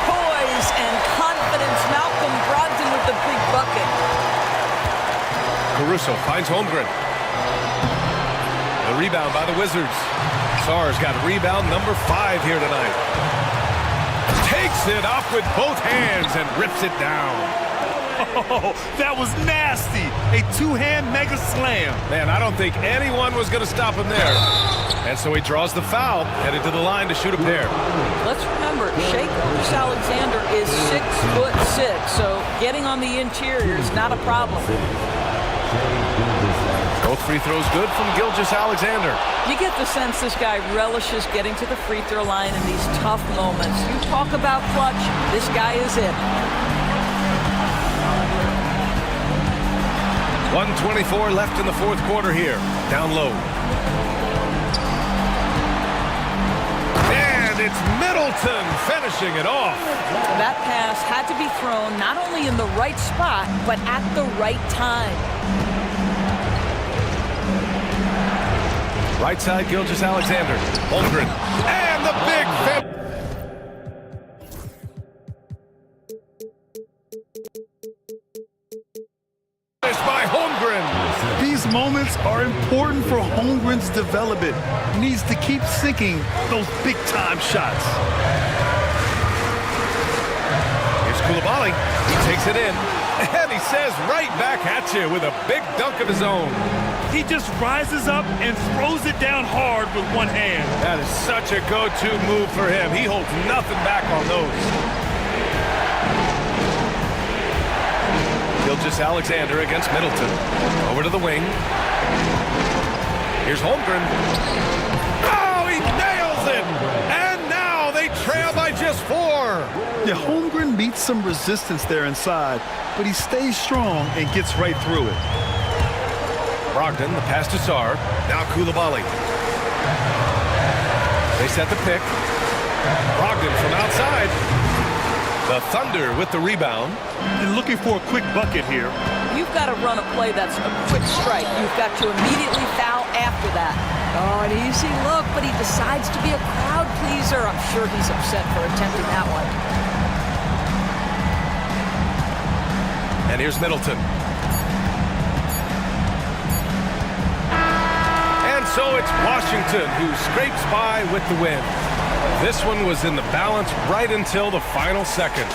Poise and confidence. Malcolm Brogdon with the big bucket. Caruso finds Holmgren. The rebound by the Wizards. Sarr's got rebound number 5 here tonight. Takes it up with both hands and rips it down. Oh, that was nasty. A 2-hand mega slam. Man, I don't think anyone was going to stop him there. And so he draws the foul, headed to the line to shoot a pair. Let's remember, Shai Gilgeous-Alexander is 6'6", so getting on the interior is not a problem. Both free throws good from Gilgeous-Alexander. You get the sense this guy relishes getting to the free throw line in these tough moments. You talk about clutch, this guy is it. 1:24 left in the fourth quarter here. Down low. And it's Middleton finishing it off. That pass had to be thrown not only in the right spot, but at the right time. Right side, Gilgeous-Alexander. Holmgren. And the big finish. These moments are important for Holmgren's development. He needs to keep sinking those big-time shots. Here's Koulibaly. He takes it in. And he says right back at you with a big dunk of his own. He just rises up and throws it down hard with one hand. That is such a go-to move for him. He holds nothing back on those. Gilgeous-Alexander against Middleton. Over to the wing. Here's Holmgren. Oh, he nails it! And now they trail by just 4. Yeah, Holmgren meets some resistance there inside, but he stays strong and gets right through it. Brogdon, the pass to Sarr. Now Koulibaly. They set the pick. Brogdon from outside. The Thunder with the rebound. And looking for a quick bucket here. You've got to run a play that's a quick strike. You've got to immediately foul after that. Oh, an easy look, but he decides to be a crowd pleaser. I'm sure he's upset for attempting that one. And here's Middleton. And so it's Washington who scrapes by with the win. This one was in the balance right until the final seconds.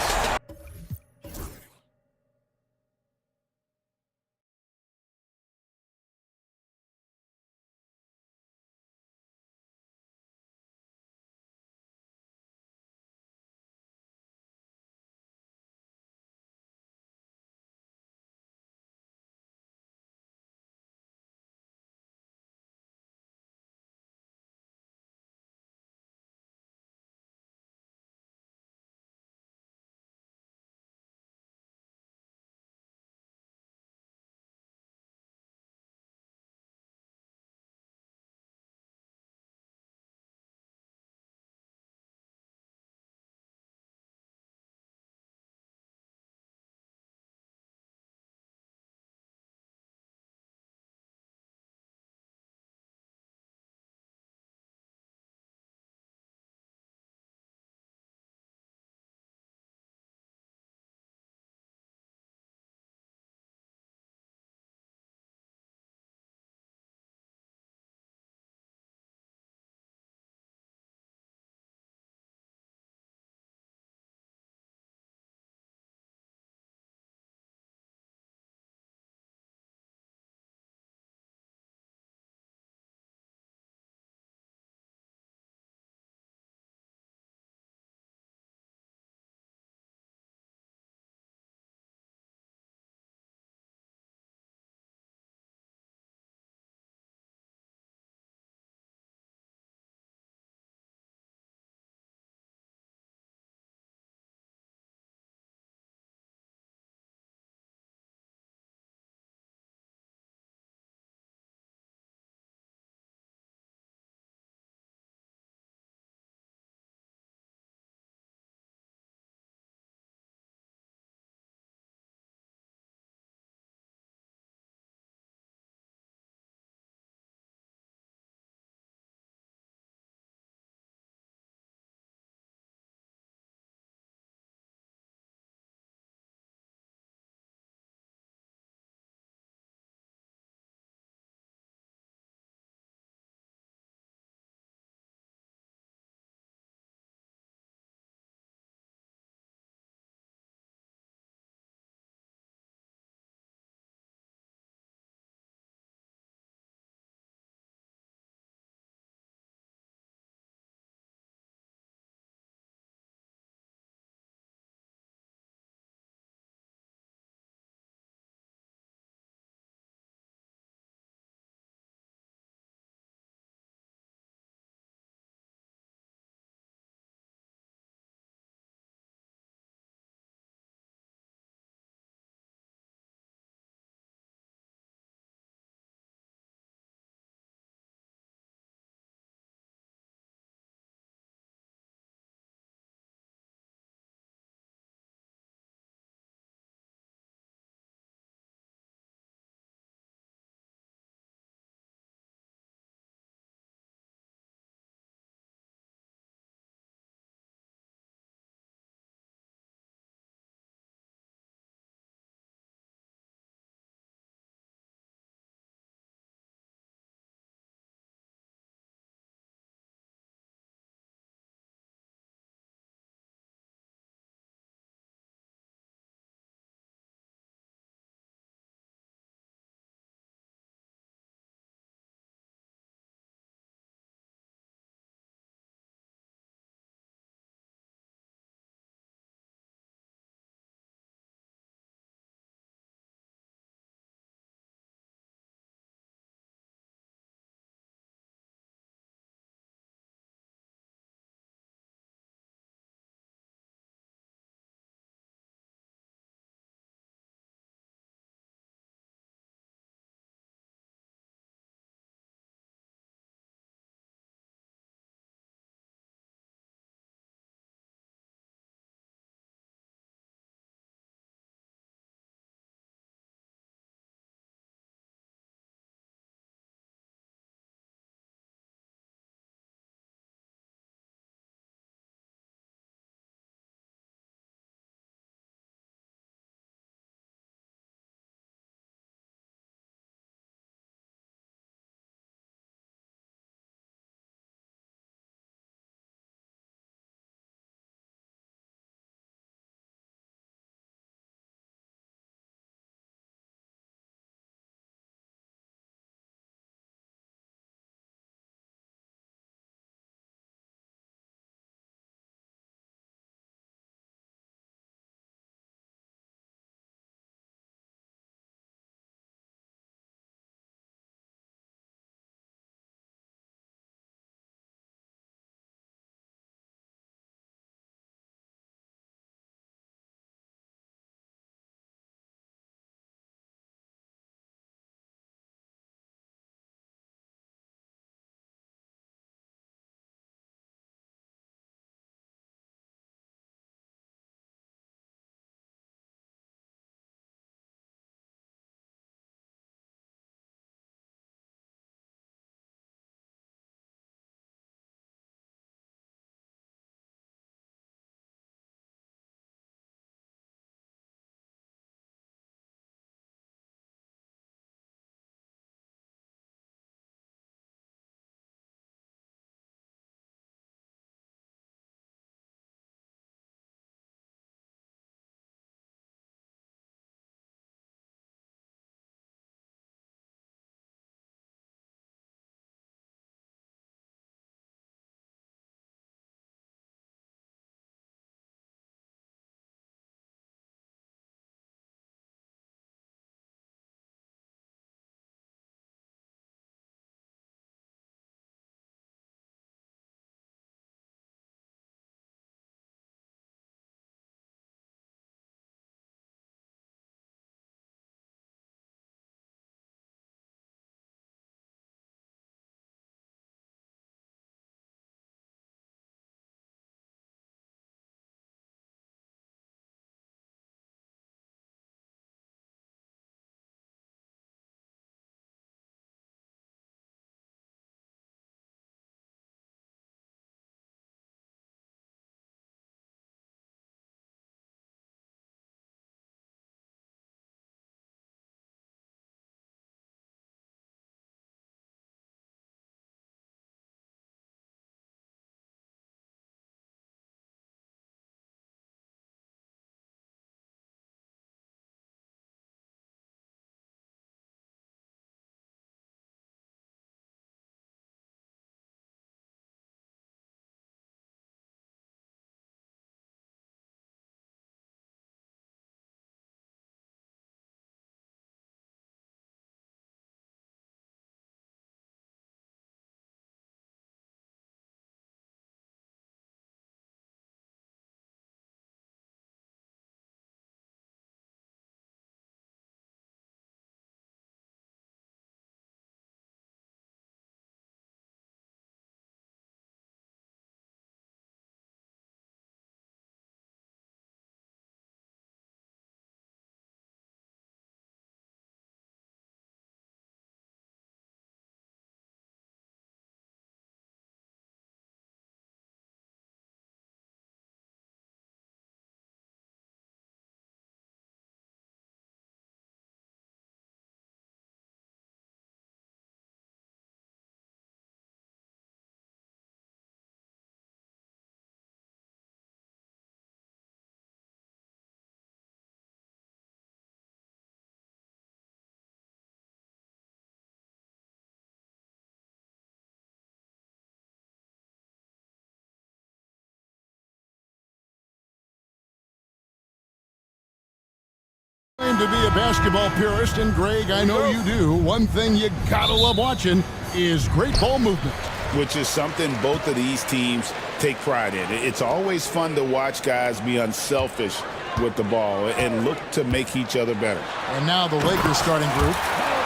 claim to be a basketball purist, and Greg, I know you do. One thing you gotta love watching is great ball movement. Which is something both of these teams take pride in. It's always fun to watch guys be unselfish with the ball and look to make each other better. And now the Lakers starting group.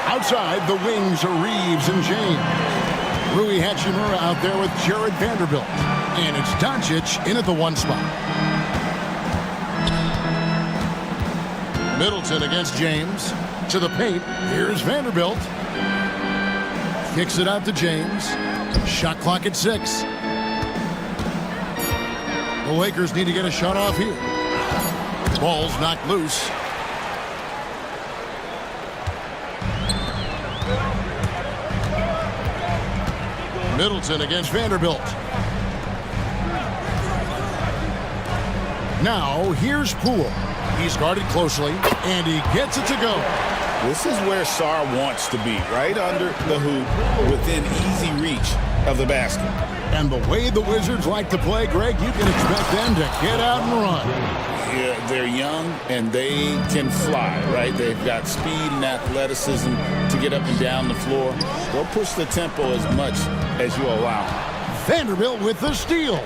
Outside, the wings are Reeves and James. Rui Hachimura out there with Jared Vanderbilt. And it's Doncic in at the 1 spot. Middleton against James. To the paint. Here's Vanderbilt. Kicks it out to James. Shot clock at 6. The Lakers need to get a shot off here. Ball's knocked loose. Middleton against Vanderbilt. Now, here's Poole. He's guarded closely, and he gets it to go. This is where Sarr wants to be, right under the hoop, within easy reach of the basket. And the way the Wizards like to play, Greg, you can expect them to get out and run. Yeah, they're young, and they can fly, right? They've got speed and athleticism to get up and down the floor. They'll push the tempo as much as you allow. Vanderbilt with the steal.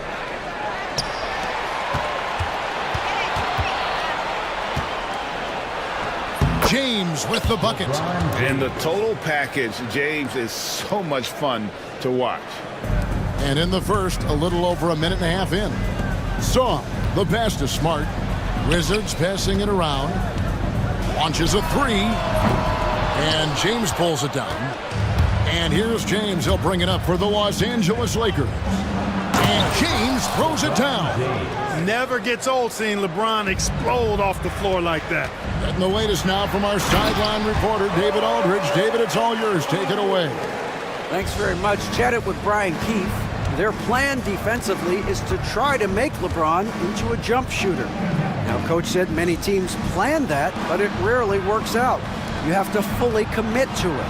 James with the bucket. And the total package, James, is so much fun to watch. And in the first, a little over a minute and a half in. Saw the pass to Smart. Wizards passing it around. Launches a 3. And James pulls it down. And here's James. He'll bring it up for the Los Angeles Lakers. And James throws it down. Never gets old seeing LeBron explode off the floor like that. And the latest now from our sideline reporter, David Aldridge. David, it's all yours. Take it away. Thanks very much. Chatted with Brian Keefe. Their plan defensively is to try to make LeBron into a jump shooter. Now, Coach said many teams plan that, but it rarely works out. You have to fully commit to it.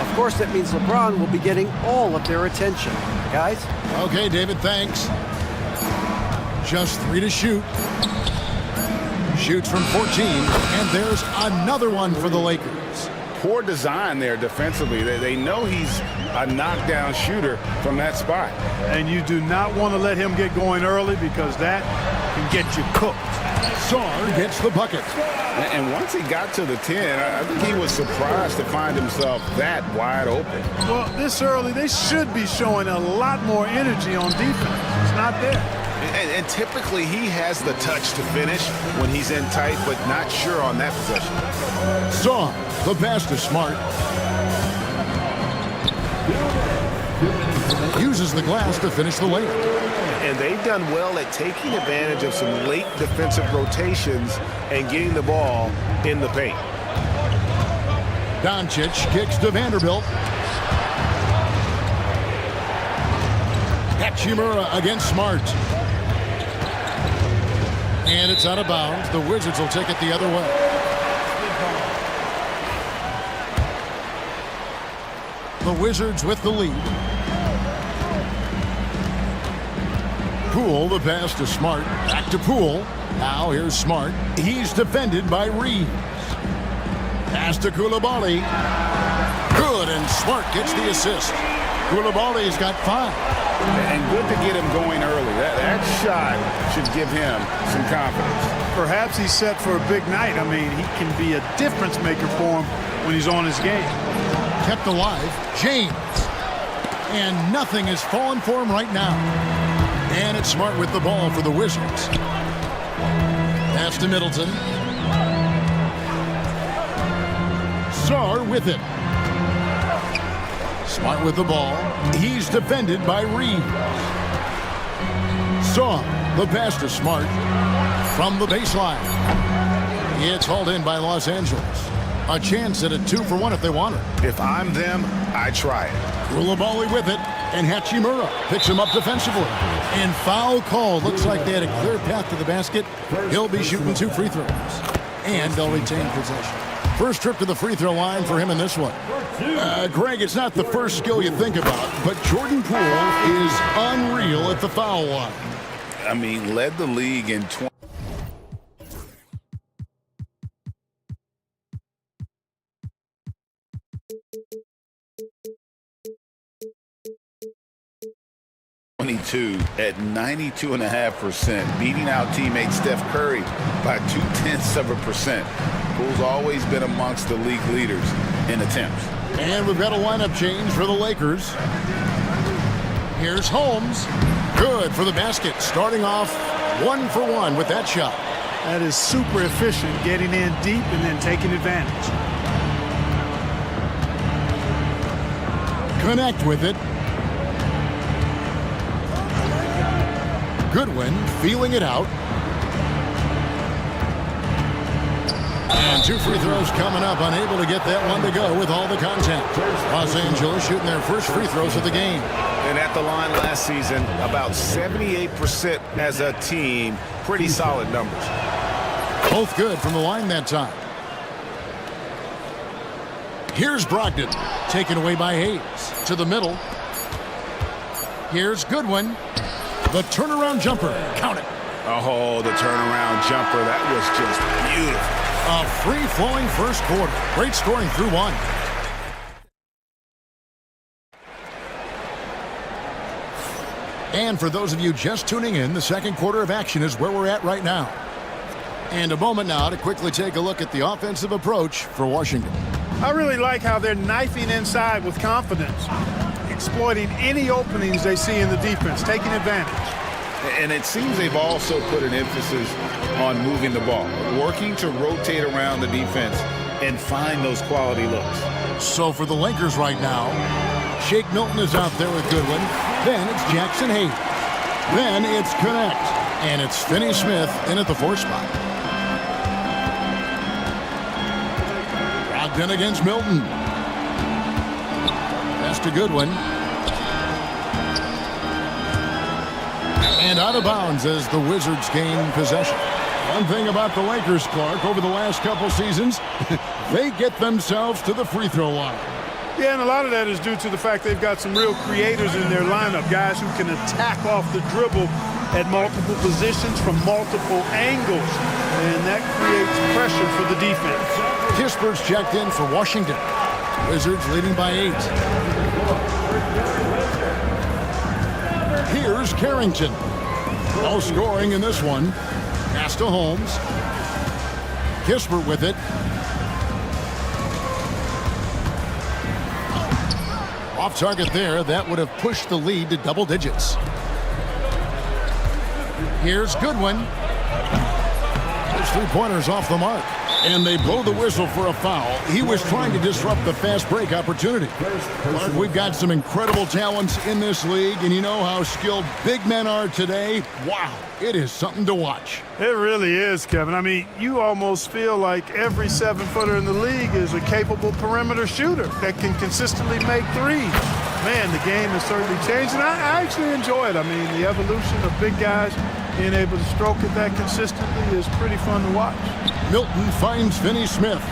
Of course, that means LeBron will be getting all of their attention. Guys? Okay, David, thanks. Just 3 to shoot. Shoots from 14, and there's another one for the Lakers. Poor design there defensively. They know he's a knockdown shooter from that spot. And you do not want to let him get going early because that can get you cooked. Sarr gets the bucket. And once he got to the 10, I think he was surprised to find himself that wide open. Well, this early, they should be showing a lot more energy on defense. It's not there. And typically he has the touch to finish when he's in tight, but not sure on that possession. Saw the pass to Smart. Uses the glass to finish the layup. And they've done well at taking advantage of some late defensive rotations and getting the ball in the paint. Doncic kicks to Vanderbilt. Hachimura against Smart. And it's out of bounds. The Wizards will take it the other way. The Wizards with the lead. Poole, the pass to Smart. Back to Poole. Now here's Smart. He's defended by Reeves. Pass to Koulibaly. Good, and Smart gets the assist. Koulibaly's got 5. And good to get him going early. That shot should give him some confidence. Perhaps he's set for a big night. I mean, he can be a difference maker for him when he's on his game. Kept alive, James. And nothing is falling for him right now. And it's Smart with the ball for the Wizards. Pass to Middleton. Sarr with it. Smart with the ball. He's defended by Reeves. Saw the pass to Smart from the baseline. It's hauled in by Los Angeles. A chance at a 2-for-1 if they want it. If I'm them, I try it. Koulibaly with it, and Hachimura picks him up defensively. And foul call. Looks like they had a clear path to the basket. He'll be shooting 2 free throws. And they'll retain possession. First trip to the free throw line for him in this one. Greg, it's not the first skill you think about, but Jordan Poole is unreal at the foul line. I mean, led the league in 20. 32 at 92.5%, beating out teammate Steph Curry by 0.2%. Who's always been amongst the league leaders in attempts. And we've got a lineup change for the Lakers. Here's Holmes. Good for the basket. Starting off 1 for 1 with that shot. That is super efficient, getting in deep and then taking advantage. Connect with it. Goodwin feeling it out. And 2 free throws coming up, unable to get that one to go with all the contact. Los Angeles shooting their first free throws of the game. And at the line last season, about 78% as a team. Pretty solid numbers. Both good from the line that time. Here's Brogdon, taken away by Hayes. To the middle. Here's Goodwin. The turnaround jumper. Count it. Oh, the turnaround jumper. That was just beautiful. A free-flowing first quarter. Great scoring through 1. And for those of you just tuning in, the second quarter of action is where we're at right now. And a moment now to quickly take a look at the offensive approach for Washington. I really like how they're knifing inside with confidence, exploiting any openings they see in the defense, taking advantage. And it seems they've also put an emphasis on moving the ball, working to rotate around the defense and find those quality looks. So for the Lakers right now, Shake Milton is out there with Goodwin. Then it's Jackson Hayes. Then it's Connect. And it's Finney Smith in at the 4 spot. Brogdon against Milton. Pass to Goodwin. And out of bounds as the Wizards gain possession. One thing about the Lakers, Clark, over the last couple seasons, they get themselves to the free throw line. Yeah, and a lot of that is due to the fact they've got some real creators in their lineup, guys who can attack off the dribble at multiple positions from multiple angles, and that creates pressure for the defense. Kisper's checked in for Washington. Wizards leading by 8. Here's Carrington. No scoring in this one. Pass to Holmes. Kisper with it. Off target there. That would have pushed the lead to double digits. Here's Goodwin. Those 3-pointers off the mark. And they blow the whistle for a foul. He was trying to disrupt the fast break opportunity. Clark, we've got some incredible talents in this league, and you know how skilled big men are today. Wow, it is something to watch. It really is, Kevin. I mean, you almost feel like every 7-footer in the league is a capable perimeter shooter that can consistently make threes. Man, the game has certainly changed, and I actually enjoy it. I mean, the evolution of big guys being able to stroke it that consistently is pretty fun to watch. Milton finds Finney Smith.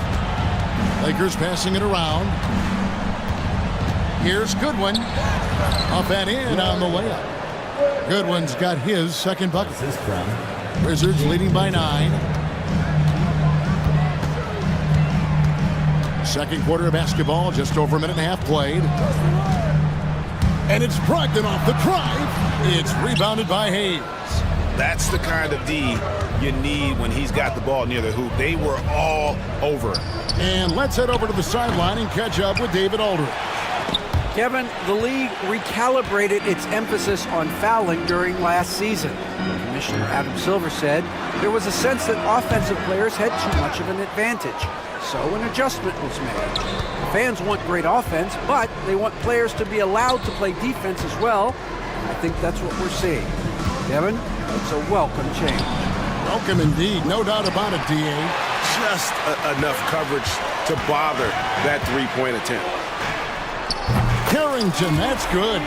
Lakers passing it around. Here's Goodwin. Up and in on the layup. Goodwin's got his second bucket. Wizards leading by 9. Second quarter of basketball, just over a minute and a half played. And it's Brogdon off the drive. It's rebounded by Hayes. That's the kind of D you need when he's got the ball near the hoop. They were all over it. And let's head over to the sideline and catch up with David Aldridge. Kevin, the league recalibrated its emphasis on fouling during last season. Commissioner Adam Silver said there was a sense that offensive players had too much of an advantage. So an adjustment was made. Fans want great offense, but they want players to be allowed to play defense as well. I think that's what we're seeing. Kevin, it's a welcome change. Welcome indeed, no doubt about it, D.A. Just enough coverage to bother that three-point attempt. Carrington, that's good.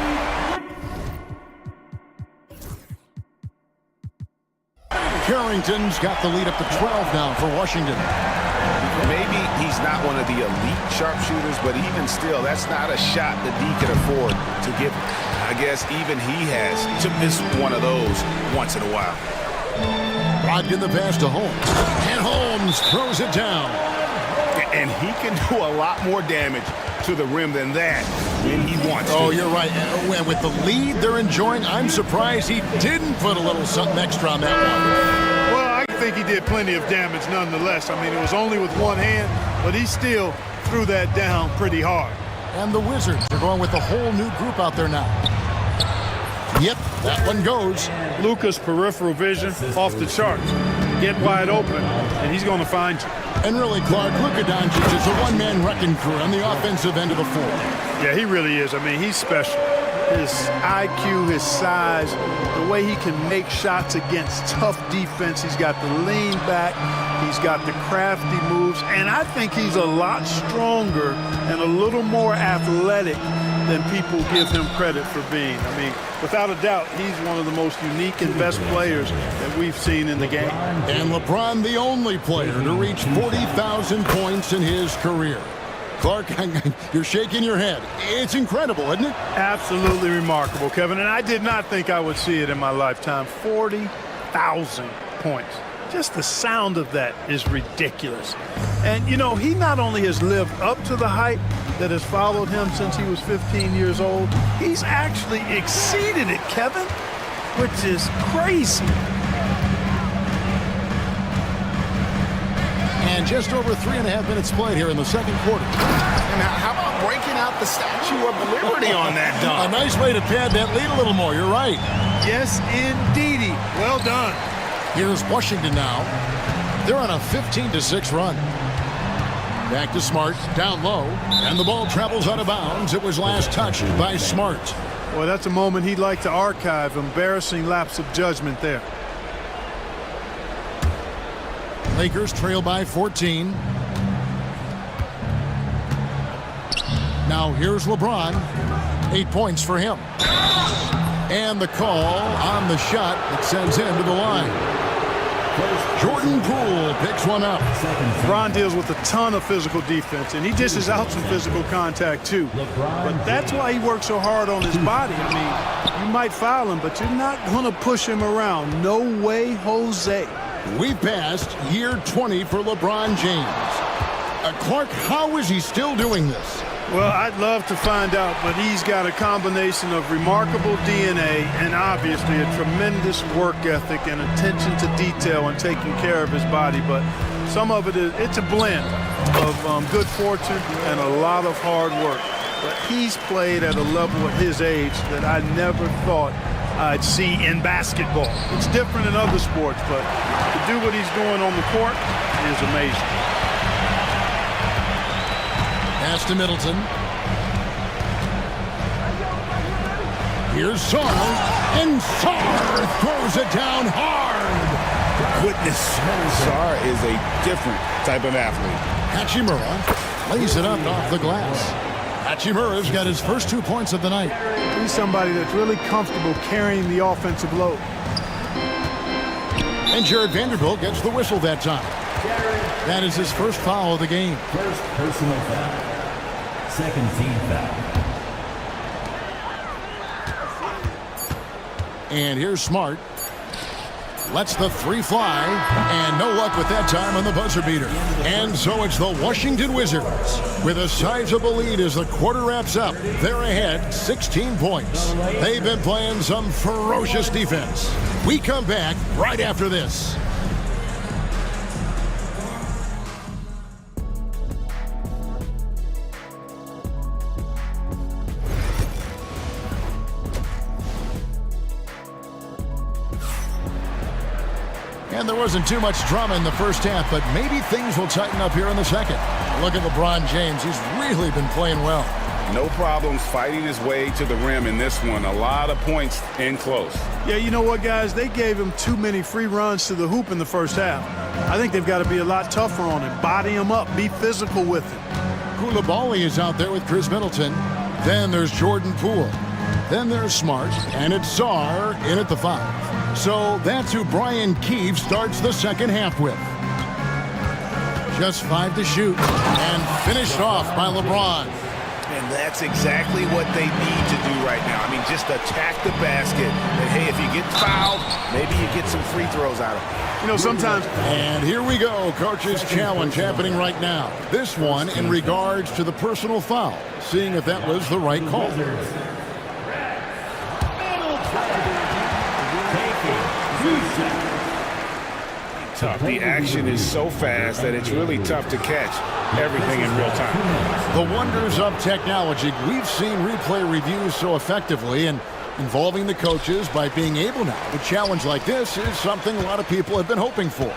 Carrington's got the lead up to 12 now for Washington. Maybe he's not one of the elite sharpshooters, but even still, that's not a shot that D can afford to give. I guess even he has to miss one of those once in a while. Brogdon the pass to Holmes. And Holmes throws it down. And he can do a lot more damage to the rim than that when he wants to. Oh, you're right. And with the lead they're enjoying, I'm surprised he didn't put a little something extra on that one. Well, I think he did plenty of damage nonetheless. I mean, it was only with one hand, but he still threw that down pretty hard. And the Wizards are going with a whole new group out there now. Yep, that one goes. Luka's peripheral vision off the charts. Get wide open, and he's going to find you. And really, Clark, Luka Doncic is a one-man wrecking crew on the offensive end of the floor. Yeah, he really is. I mean, he's special. His IQ, his size, the way he can make shots against tough defense. He's got the lean back. He's got the crafty moves. And I think he's a lot stronger and a little more athletic than people give him credit for being. I mean, without a doubt, he's one of the most unique and best players that we've seen in the game. And LeBron, the only player to reach 40,000 points in his career. Clark, you're shaking your head. It's incredible, isn't it? Absolutely remarkable, Kevin. And I did not think I would see it in my lifetime. 40,000 points. Just the sound of that is ridiculous. And, you know, he not only has lived up to the hype that has followed him since he was 15 years old, he's actually exceeded it, Kevin, which is crazy. And just over 3.5 minutes played here in the second quarter. And how about breaking out the Statue of Liberty on that dunk? A nice way to pad that lead a little more. You're right. Yes, indeedy. Well done. Here's Washington now. They're on a 15-6 run. Back to Smart, down low, and the ball travels out of bounds. It was last touched by Smart. Well, that's a moment he'd like to archive. Embarrassing lapse of judgment there. Lakers trail by 14. Now here's LeBron. 8 points for him. And the call on the shot that sends him to the line. Jordan Poole picks one up. LeBron deals with a ton of physical defense, and he dishes out some physical contact too. But that's why he works so hard on his body. I mean, you might foul him, but you're not going to push him around. No way, Jose. We've passed year 20 for LeBron James. Clark, how is he still doing this? Well, I'd love to find out, but he's got a combination of remarkable DNA and obviously a tremendous work ethic and attention to detail and taking care of his body. But some of it's a blend of good fortune and a lot of hard work. But he's played at a level at his age that I never thought I'd see in basketball. It's different in other sports, but to do what he's doing on the court is amazing. Pass to Middleton. Here's Sarr, and Sarr throws it down hard. Goodness, Sarr is a different type of athlete. Hachimura lays it up off the glass. Hachimura's got his first 2 points of the night. He's somebody that's really comfortable carrying the offensive load. And Jared Vanderbilt gets the whistle that time. That is his first foul of the game. First personal foul. Second team foul. And here's Smart. Lets the three fly, and no luck with that time on the buzzer beater. And so it's the Washington Wizards with a sizable lead as the quarter wraps up. They're ahead 16 points. They've been playing some ferocious defense. We come back right after this. And there wasn't too much drama in the first half, but maybe things will tighten up here in the second. Look at LeBron James. He's really been playing well. No problems fighting his way to the rim in this one. A lot of points in close. Yeah, you know what, guys? They gave him too many free runs to the hoop in the first half. I think they've got to be a lot tougher on him. Body him up. Be physical with him. Koulibaly is out there with Chris Middleton. Then there's Jordan Poole. Then there's Smart. And it's Sarr in at the 5. So that's who Brian Keefe starts the second half with. Just 5 to shoot. And finished off by LeBron. And That's exactly what they need to do right now. I mean, just attack the basket. And, hey, if you get fouled, maybe you get some free throws out of it. You know, sometimes... And here we go, coach's challenge happening right now. This one in regards to the personal foul, seeing if that was the right call. Tough. The action is so fast that it's really tough to catch everything in real time. The wonders of technology. We've seen replay reviews so effectively, and involving the coaches by being able now to challenge like this is something a lot of people have been hoping for.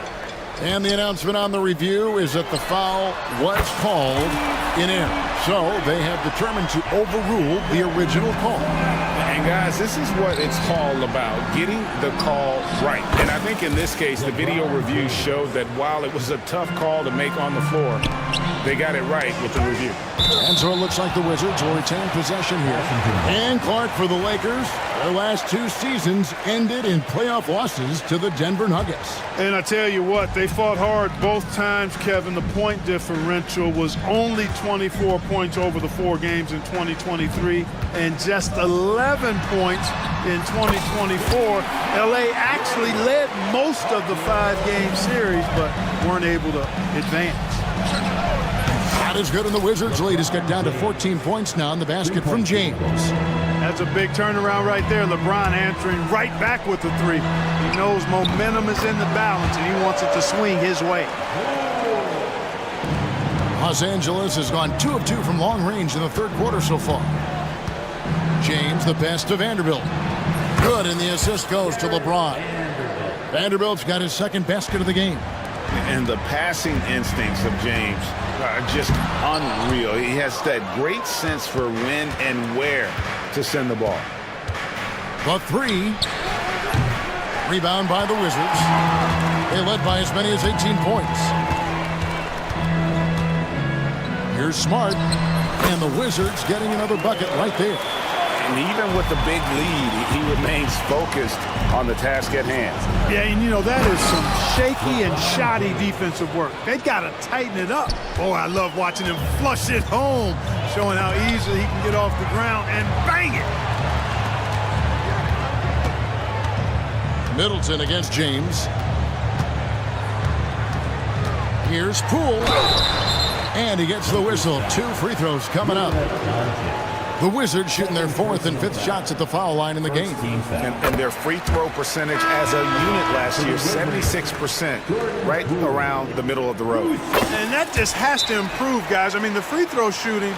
And the announcement on the review is that the foul was called in error. So they have determined to overrule the original call. And guys, this is what it's all about, getting the call right. And I think in this case, the video review showed that while it was a tough call to make on the floor, they got it right with the review. And so it looks like the Wizards will retain possession here. And Clark, for the Lakers, their last two seasons ended in playoff losses to the Denver Nuggets. And I tell you what, they fought hard both times, Kevin. The point differential was only 24 points over the 4 games in 2023 and just 11 points in 2024. LA actually led most of the 5-game series, but weren't able to advance. Not as good in the Wizards' lead. It's got down to 14 points now in the basket from James. That's a big turnaround right there. LeBron answering right back with the 3. He knows momentum is in the balance, and he wants it to swing his way. Los Angeles has gone 2 of 2 from long range in the third quarter so far. James, the pass to Vanderbilt. Good, and the assist goes to LeBron. Vanderbilt's got his second basket of the game. And the passing instincts of James are just unreal. He has that great sense for when and where to send the ball. The 3. Rebound by the Wizards. They led by as many as 18 points. Here's Smart, and the Wizards getting another bucket right there. And even with the big lead, he remains focused on the task at hand. Yeah, and you know, that is some shaky and shoddy defensive work. They got to tighten it up. Oh, I love watching him flush it home, showing how easily he can get off the ground and bang it. Middleton against James. Here's Poole. And he gets the whistle. 2 free throws coming up. The Wizards shooting their 4th and 5th shots at the foul line in the game. And their free throw percentage as a unit last year, 76%, right around the middle of the road. And that just has to improve, guys. I mean, the free throw shooting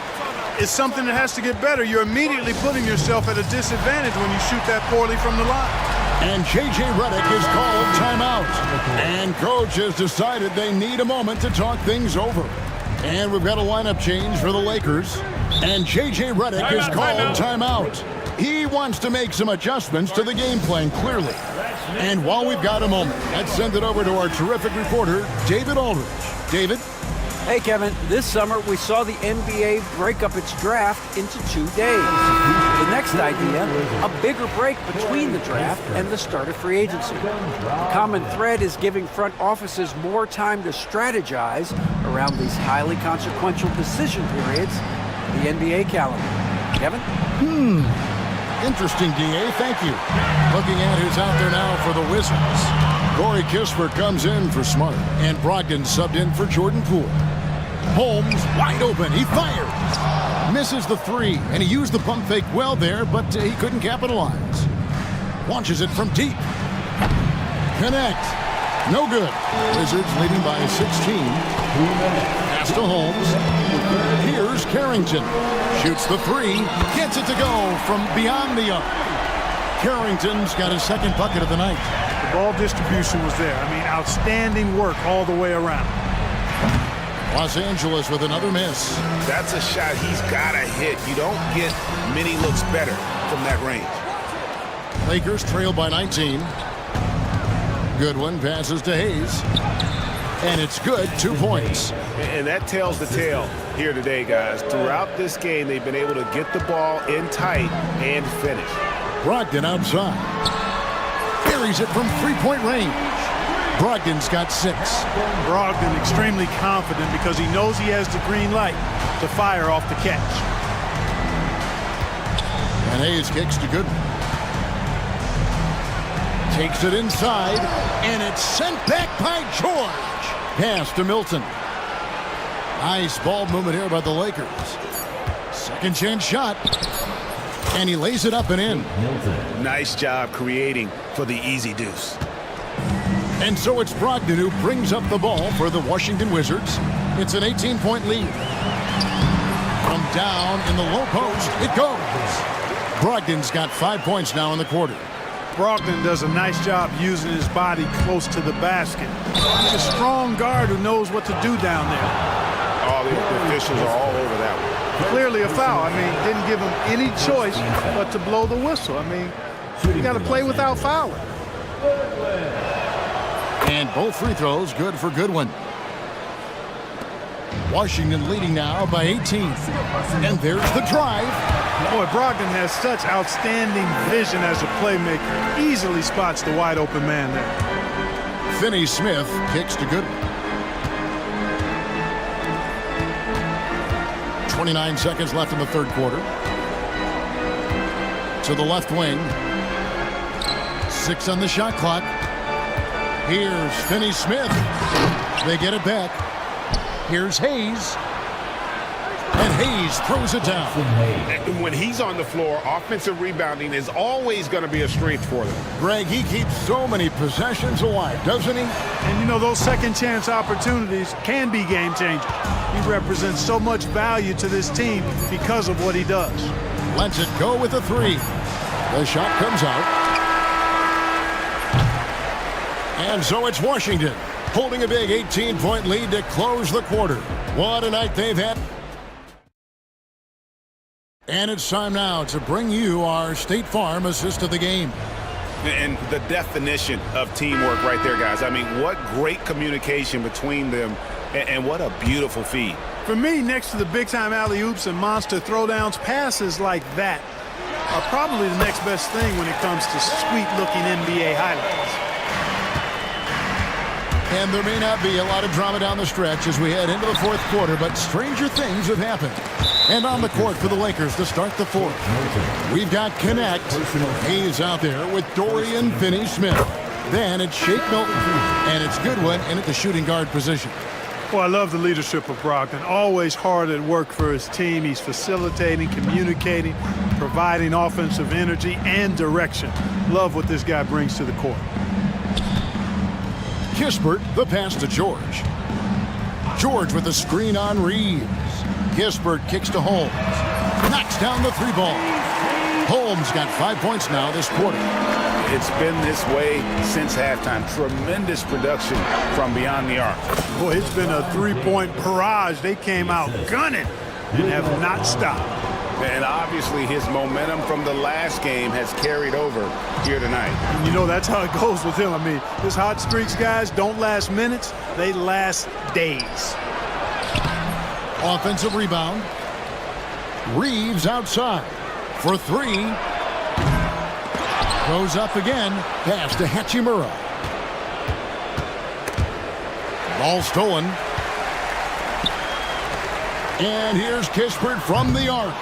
is something that has to get better. You're immediately putting yourself at a disadvantage when you shoot that poorly from the line. And J.J. Redick is called timeout. And coach has decided they need a moment to talk things over. And we've got a lineup change for the Lakers. And J.J. Redick is called timeout. He wants to make some adjustments to the game plan, clearly. And while we've got a moment, let's send it over to our terrific reporter, David Aldridge. David? Hey, Kevin. This summer, we saw the NBA break up its draft into 2 days. The next idea, a bigger break between the draft and the start of free agency. The common thread is giving front offices more time to strategize around these highly consequential decision periods in the NBA calendar. Kevin? Interesting, D.A. Thank you. Looking at who's out there now for the Wizards. Corey Kispert comes in for Smart, and Brogdon subbed in for Jordan Poole. Holmes wide open. He fires. Misses the 3, and he used the pump fake well there, but he couldn't capitalize. Launches it from deep. Connect. No good. Wizards leading by 16. Pass to Holmes. Here's Carrington. Shoots the 3. Gets it to go from beyond the arc. Carrington's got his second bucket of the night. The ball distribution was there. I mean, outstanding work all the way around. Los Angeles with another miss. That's a shot he's got to hit. You don't get many looks better from that range. Lakers trail by 19. Goodwin passes to Hayes. And it's good, 2 points. And that tells the tale here today, guys. Throughout this game, they've been able to get the ball in tight and finish. Brogdon outside. Buries it from 3-point range. Brogdon's got 6. Brogdon extremely confident because he knows he has the green light to fire off the catch. And Hayes kicks to Goodwin. Takes it inside, and it's sent back by George. Pass to Milton. Nice ball movement here by the Lakers. Second chance shot. And he lays it up and in. Nice job creating for the easy deuce. And so it's Brogdon who brings up the ball for the Washington Wizards. It's an 18-point lead. From down in the low post, it goes. Brogdon's got 5 points now in the quarter. Brogdon does a nice job using his body close to the basket. He's a strong guard who knows what to do down there. All the officials are all over that one. Clearly a foul. I mean, didn't give him any choice but to blow the whistle. I mean, you got to play without fouling. And both free throws good for Goodwin. Washington leading now by 18. And there's the drive. Boy, Brogdon has such outstanding vision as a playmaker. Easily spots the wide open man there. Finney-Smith kicks to Goodwin. 29 seconds left in the third quarter. To the left wing. 6 on the shot clock. Here's Finney-Smith. They get it back. Here's Hayes. And Hayes throws it down. And when he's on the floor, offensive rebounding is always going to be a strength for them. Greg, he keeps so many possessions alive, doesn't he? And you know, those second chance opportunities can be game changers. He represents so much value to this team because of what he does. Lets it go with a three. The shot comes out. And so it's Washington holding a big 18-point lead to close the quarter. What a night they've had. And it's time now to bring you our State Farm assist of the game. And the definition of teamwork right there, guys. I mean, what great communication between them, and what a beautiful feed. For me, next to the big-time alley-oops and monster throwdowns, passes like that are probably the next best thing when it comes to sweet-looking NBA highlights. And there may not be a lot of drama down the stretch as we head into the fourth quarter, but stranger things have happened. And on the court for the Lakers to start the fourth, we've got Connect. He's out there with Dorian Finney-Smith. Then it's Shake Milton, and it's Goodwin in at the shooting guard position. Well, I love the leadership of Brogdon. Always hard at work for his team. He's facilitating, communicating, providing offensive energy and direction. Love what this guy brings to the court. Kispert, the pass to George. George with a screen on Reeves. Kispert kicks to Holmes. Knocks down the three ball. Holmes got 5 points now this quarter. It's been this way since halftime. Tremendous production from beyond the arc. Boy, it's been a three-point barrage. They came out gunning and have not stopped. And obviously his momentum from the last game has carried over here tonight. And you know, that's how it goes with him. I mean, his hot streaks, guys, don't last minutes. They last days. Offensive rebound. Reeves outside for three. Goes up again. Pass to Hachimura. Ball stolen. And here's Kispert from the arc.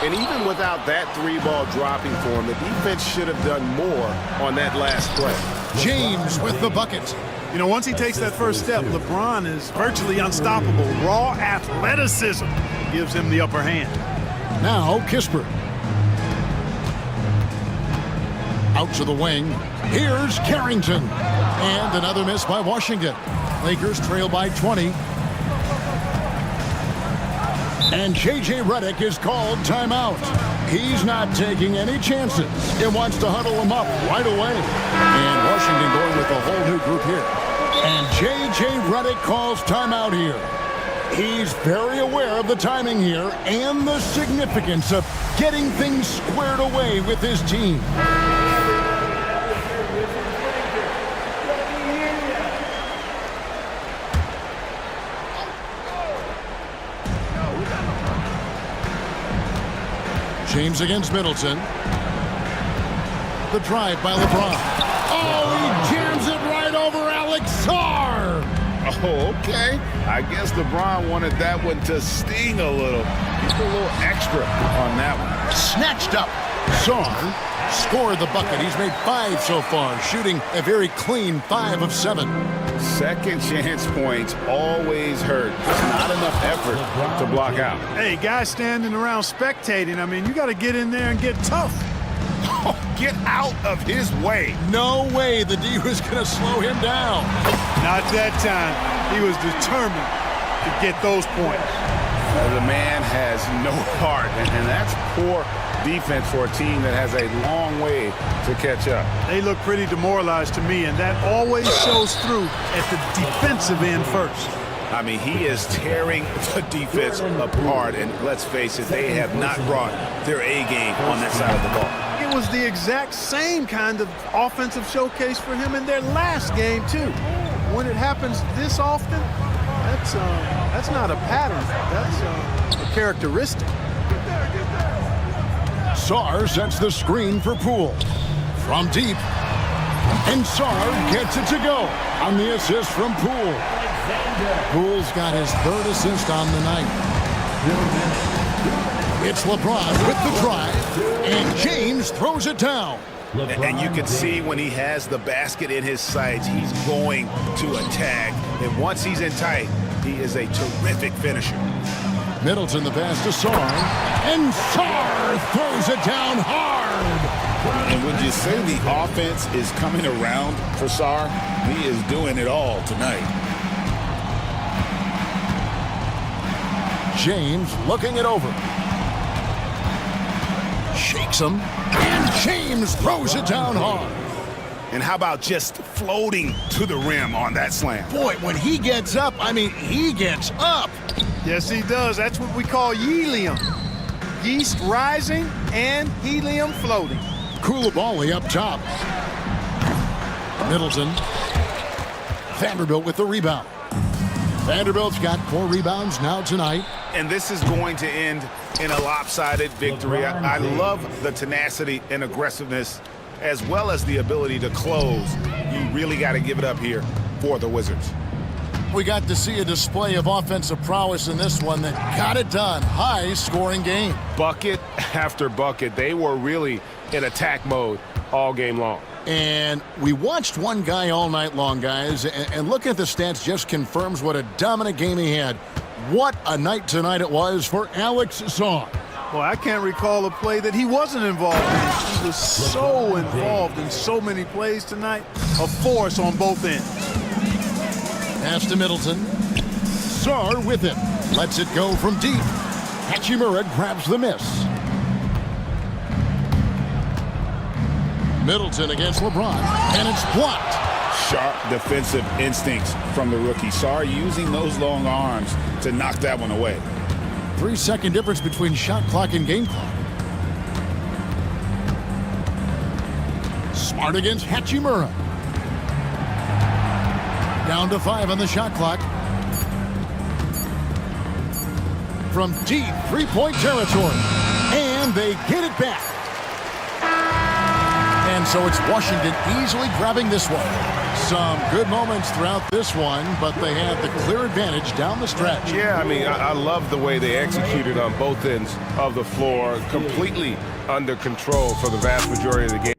And even without that three ball dropping for him, the defense should have done more on that last play. James with the bucket. You know, once he takes that first step, LeBron is virtually unstoppable. Raw athleticism gives him the upper hand. Now Kispert. Out to the wing. Here's Carrington. And another miss by Washington. Lakers trail by 20. And J.J. Redick is called timeout. He's not taking any chances. He wants to huddle him up right away. And Washington going with a whole new group here. And J.J. Redick calls timeout here. He's very aware of the timing here and the significance of getting things squared away with his team. James against Middleton. The drive by LeBron. Oh, he jams it right over Alex Sarr. Oh, okay. I guess LeBron wanted that one to sting a little. He's a little extra on that one. Snatched up Sarr scored the bucket. He's made 5 so far, shooting a very clean 5 of 7. Second chance points always hurt. Just not enough effort to block out. Hey, guys standing around spectating, I mean, you got to get in there and get tough. Get out of his way. No way the D was going to slow him down. Not that time. He was determined to get those points. The man has no heart, and that's poor defense for a team that has a long way to catch up. They look pretty demoralized to me, and that always shows through at the defensive end first. I mean, he is tearing the defense apart, and let's face it, they have not brought their A game on that side of the ball. It was the exact same kind of offensive showcase for him in their last game, too. When it happens this often, that's not a pattern. That's a characteristic. Sarr sets the screen for Poole. From deep. And Sarr gets it to go on the assist from Poole. Poole's got his 3rd assist on the night. It's LeBron with the drive, and James throws it down. And you can see when he has the basket in his sights, he's going to attack. And once he's in tight, he is a terrific finisher. Middleton the pass to Sarr, and Sarr throws it down hard. And would you say the offense is coming around for Sarr? He is doing it all tonight. James looking it over. Shakes him, and James throws it down hard. And how about just floating to the rim on that slam? Boy, when he gets up, I mean, he gets up. Yes, he does. That's what we call helium. Yeast rising and helium floating. Koulibaly up top. Middleton. Vanderbilt with the rebound. Vanderbilt's got 4 rebounds now tonight. And this is going to end in a lopsided victory. I love the tenacity and aggressiveness as well as the ability to close. You really got to give it up here for the Wizards. We got to see a display of offensive prowess in this one that got it done. High-scoring game. Bucket after bucket. They were really in attack mode all game long. And we watched one guy all night long, guys, and looking at the stats just confirms what a dominant game he had. What a night tonight it was for Alex Sarr. Well, I can't recall a play that he wasn't involved in. He was so involved in so many plays tonight. A force on both ends. Pass to Middleton. Sarr with it. Lets it go from deep. Hachimura grabs the miss. Middleton against LeBron, and it's blocked. Sharp defensive instincts from the rookie. Sarr using those long arms to knock that one away. 3-second difference between shot clock and game clock. Smart against Hachimura. Down to 5 on the shot clock. From deep 3-point territory. And they get it back. And so it's Washington easily grabbing this one. Some good moments throughout this one, but they had the clear advantage down the stretch. Yeah, I mean, I love the way they executed on both ends of the floor. Completely under control for the vast majority of the game.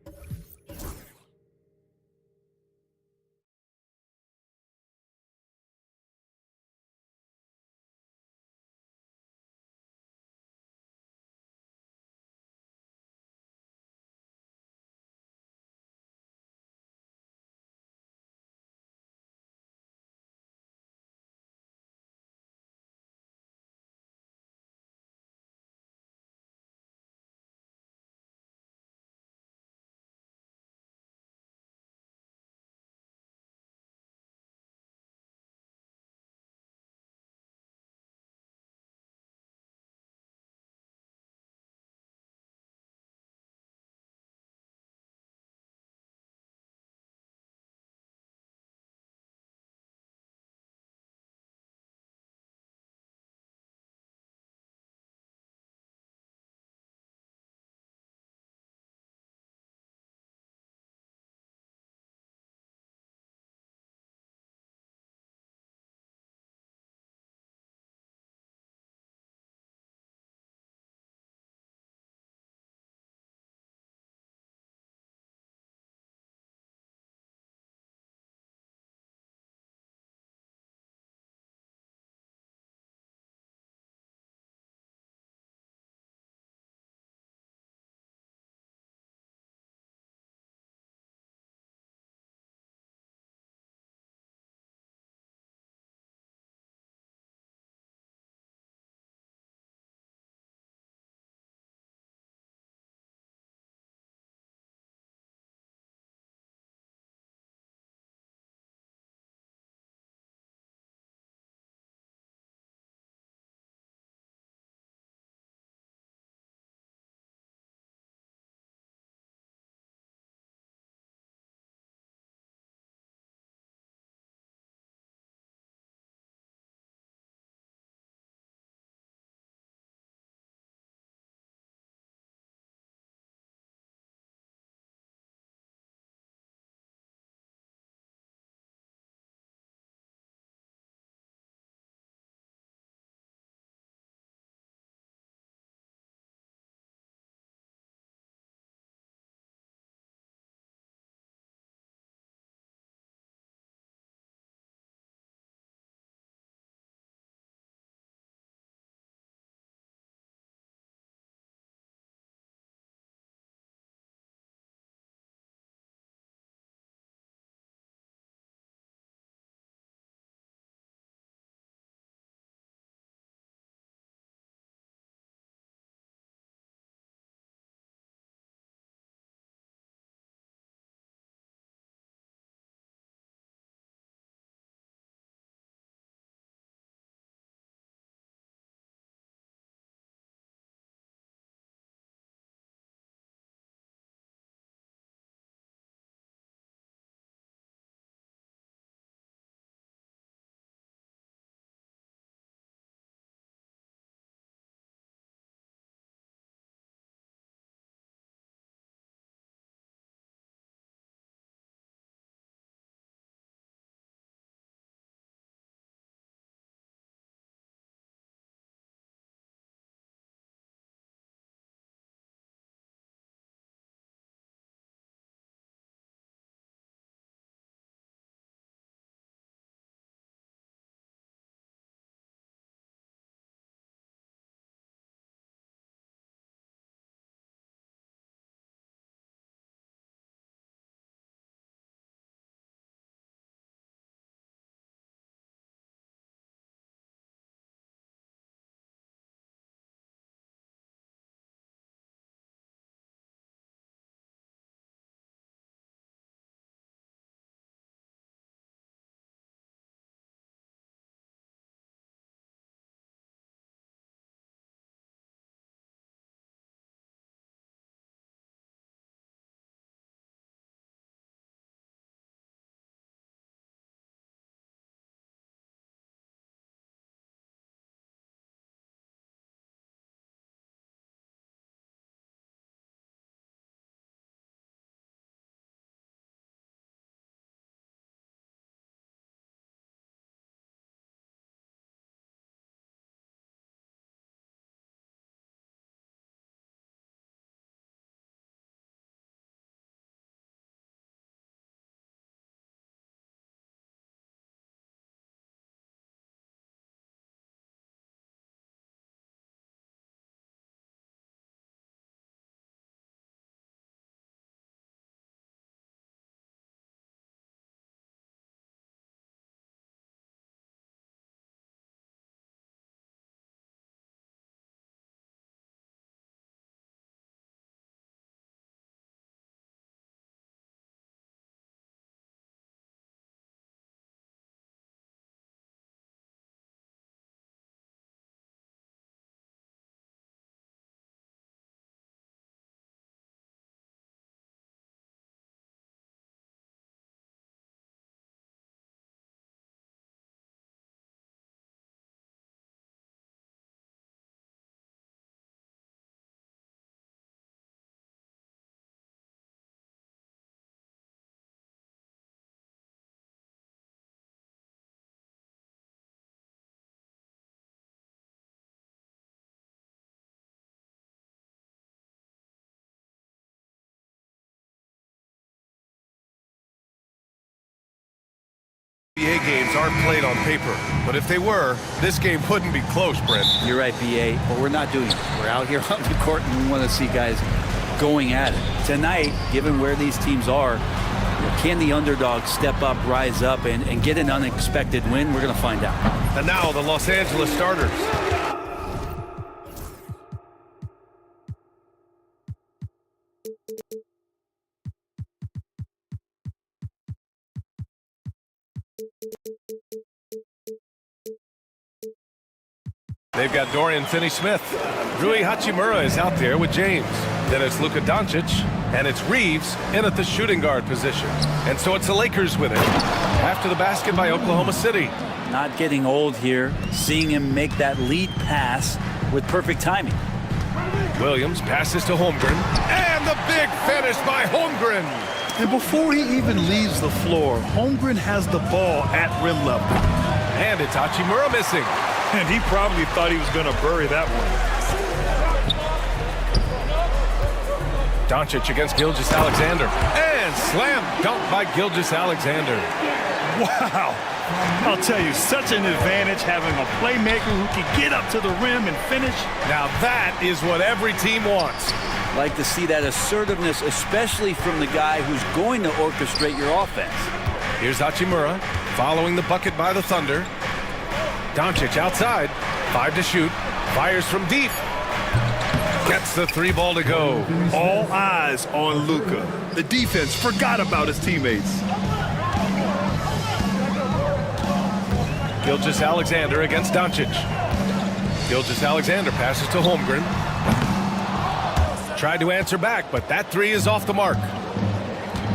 NBA games aren't played on paper, but if they were, this game wouldn't be close, Brent. You're right, BA, but we're not doing it. We're out here on the court and we want to see guys going at it. Tonight, given where these teams are, can the underdog step up, rise up, and get an unexpected win? We're going to find out. And now the Los Angeles starters. They've got Dorian Finney-Smith. Rui Hachimura is out there with James. Then it's Luka Doncic, and it's Reeves in at the shooting guard position. And so it's the Lakers with it. After the basket by Oklahoma City. Not getting old here, seeing him make that lead pass with perfect timing. Williams passes to Holmgren, and the big finish by Holmgren. And before he even leaves the floor, Holmgren has the ball at rim level. And it's Hachimura missing. And he probably thought he was going to bury that one. Doncic against Gilgeous-Alexander. And slam dunk by Gilgeous-Alexander. Wow. I'll tell you, such an advantage having a playmaker who can get up to the rim and finish. Now that is what every team wants. Like to see that assertiveness, especially from the guy who's going to orchestrate your offense. Here's Hachimura following the bucket by the Thunder. Doncic outside, 5 to shoot, fires from deep. Gets the 3 ball to go. All eyes on Luka. The defense forgot about his teammates. Gilgeous-Alexander against Doncic. Gilgeous-Alexander passes to Holmgren. Tried to answer back, but that 3 is off the mark.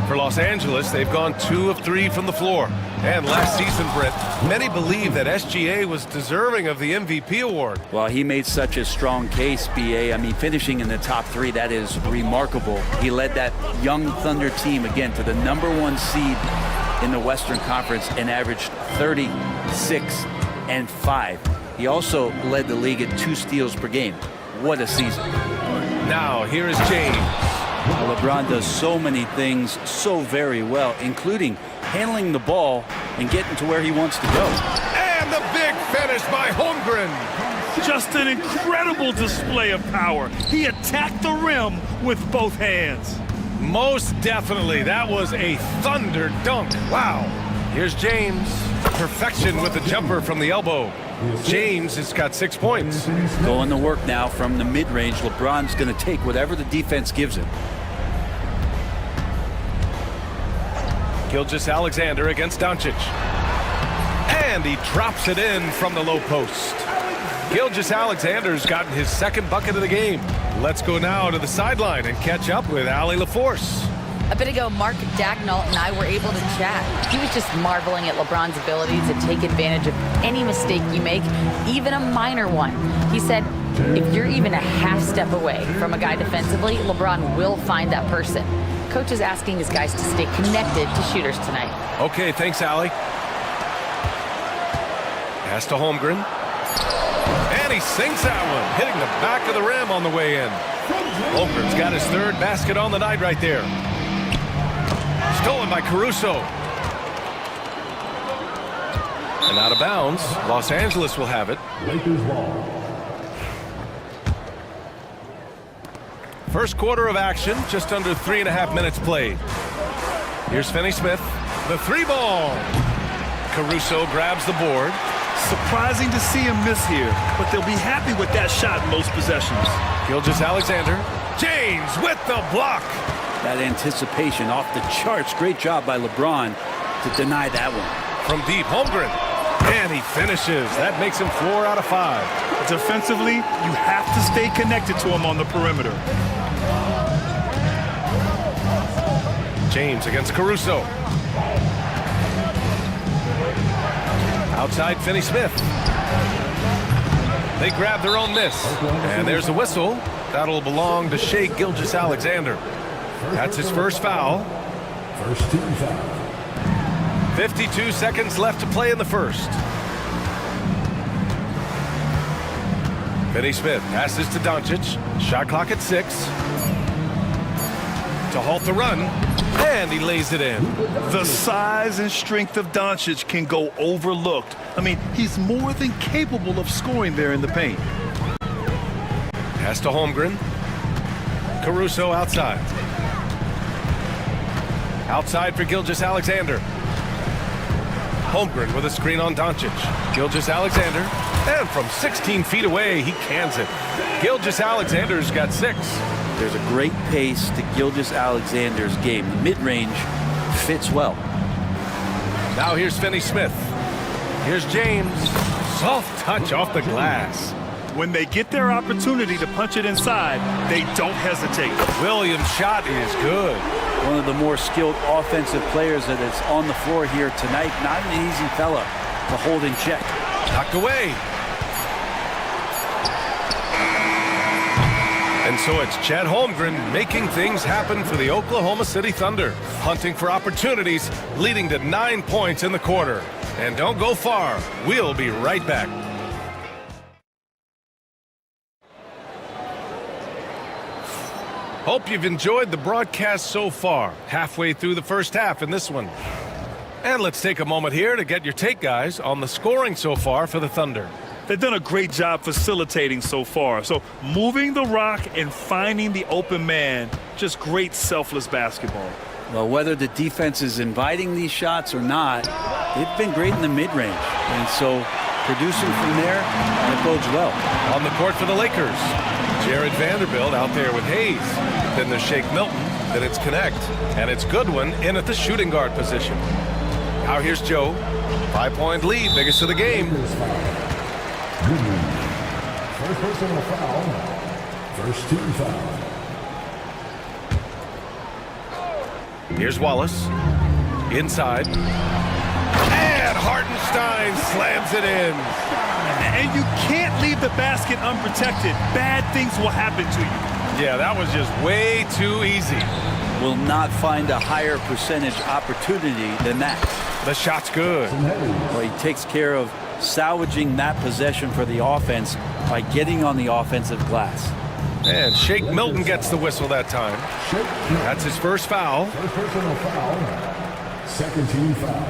For Los Angeles, they've gone 2 of 3 from the floor. And last season, Brett, many believe that SGA was deserving of the MVP award. Well, he made such a strong case, BA. I mean, finishing in the top 3, that is remarkable. He led that young Thunder team, again, to the #1 seed in the Western Conference and averaged 36 and 5. He also led the league at 2 steals per game. What a season. Now, here is James. LeBron does so many things so very well, including handling the ball and getting to where he wants to go. And the big finish by Holmgren. Just an incredible display of power. He attacked the rim with both hands. Most definitely. That was a Thunder dunk. Wow. Here's James. Perfection with the jumper from the elbow. James has got 6 points. Going to work now from the mid-range. LeBron's going to take whatever the defense gives him. Gilgeous-Alexander against Doncic. And he drops it in from the low post. Gilgeous-Alexander's gotten his 2nd bucket of the game. Let's go now to the sideline and catch up with Allie LaForce. A bit ago, Mark Dagnall and I were able to chat. He was just marveling at LeBron's ability to take advantage of any mistake you make, even a minor one. He said, if you're even a half step away from a guy defensively, LeBron will find that person. Coach is asking his guys to stay connected to shooters tonight. Okay, thanks, Allie. Pass to Holmgren. And he sinks that one, hitting the back of the rim on the way in. Holmgren's got his 3rd basket on the night right there. Stolen by Caruso. And out of bounds. Los Angeles will have it. Lakers ball. First quarter of action, just under 3.5 minutes played. Here's Finney-Smith. The 3 ball. Caruso grabs the board. Surprising to see him miss here, but they'll be happy with that shot in most possessions. Gilgeous-Alexander. James with the block. That anticipation off the charts. Great job by LeBron to deny that one. From deep, Holmgren. And he finishes. That makes him 4 out of 5. Defensively, you have to stay connected to him on the perimeter. James against Caruso. Outside Finney-Smith. They grab their own miss. And there's a whistle. That'll belong to Shai Gilgeous-Alexander. That's his 1st foul. First team foul. 52 seconds left to play in the 1st. Finney-Smith passes to Doncic. Shot clock at 6. to halt the run, and he lays it in. The size and strength of Doncic can go overlooked. I mean, he's more than capable of scoring there in the paint. Pass to Holmgren. Caruso outside. Outside for Gilgeous-Alexander. Holmgren with a screen on Doncic. Gilgeous-Alexander, and from 16 feet away, he cans it. Gilgeous-Alexander's got 6. There's a great pace to Gilgeous-Alexander's game. The mid-range fits well. Now here's Finney-Smith. Here's James. Soft touch off the glass. When they get their opportunity to punch it inside, they don't hesitate. Williams' shot is good. One of the more skilled offensive players that is on the floor here tonight. Not an easy fella to hold in check. Knocked away. And so it's Chet Holmgren making things happen for the Oklahoma City Thunder. Hunting for opportunities, leading to 9 points in the quarter. And don't go far. We'll be right back. Hope you've enjoyed the broadcast so far. Halfway through the first half in this one. And let's take a moment here to get your take, guys, on the scoring so far for the Thunder. They've done a great job facilitating so far. So moving the rock and finding the open man, just great selfless basketball. Well, whether the defense is inviting these shots or not, they've been great in the mid-range. And so producing from there, it bodes well. On the court for the Lakers, Jared Vanderbilt out there with Hayes. Then there's Shake Milton. Then it's Connect. And it's Goodwin in at the shooting guard position. Now here's Joe. 5-point lead, biggest of the game. First personal foul. First team foul. Here's Wallace. Inside. And Hartenstein slams it in. And you can't leave the basket unprotected. Bad things will happen to you. Yeah, that was just way too easy. Will not find a higher percentage opportunity than that. The shot's good. Well, he takes care of salvaging that possession for the offense by getting on the offensive glass. And Shake Milton gets the whistle that time. That's his first foul. First personal foul. Second team foul.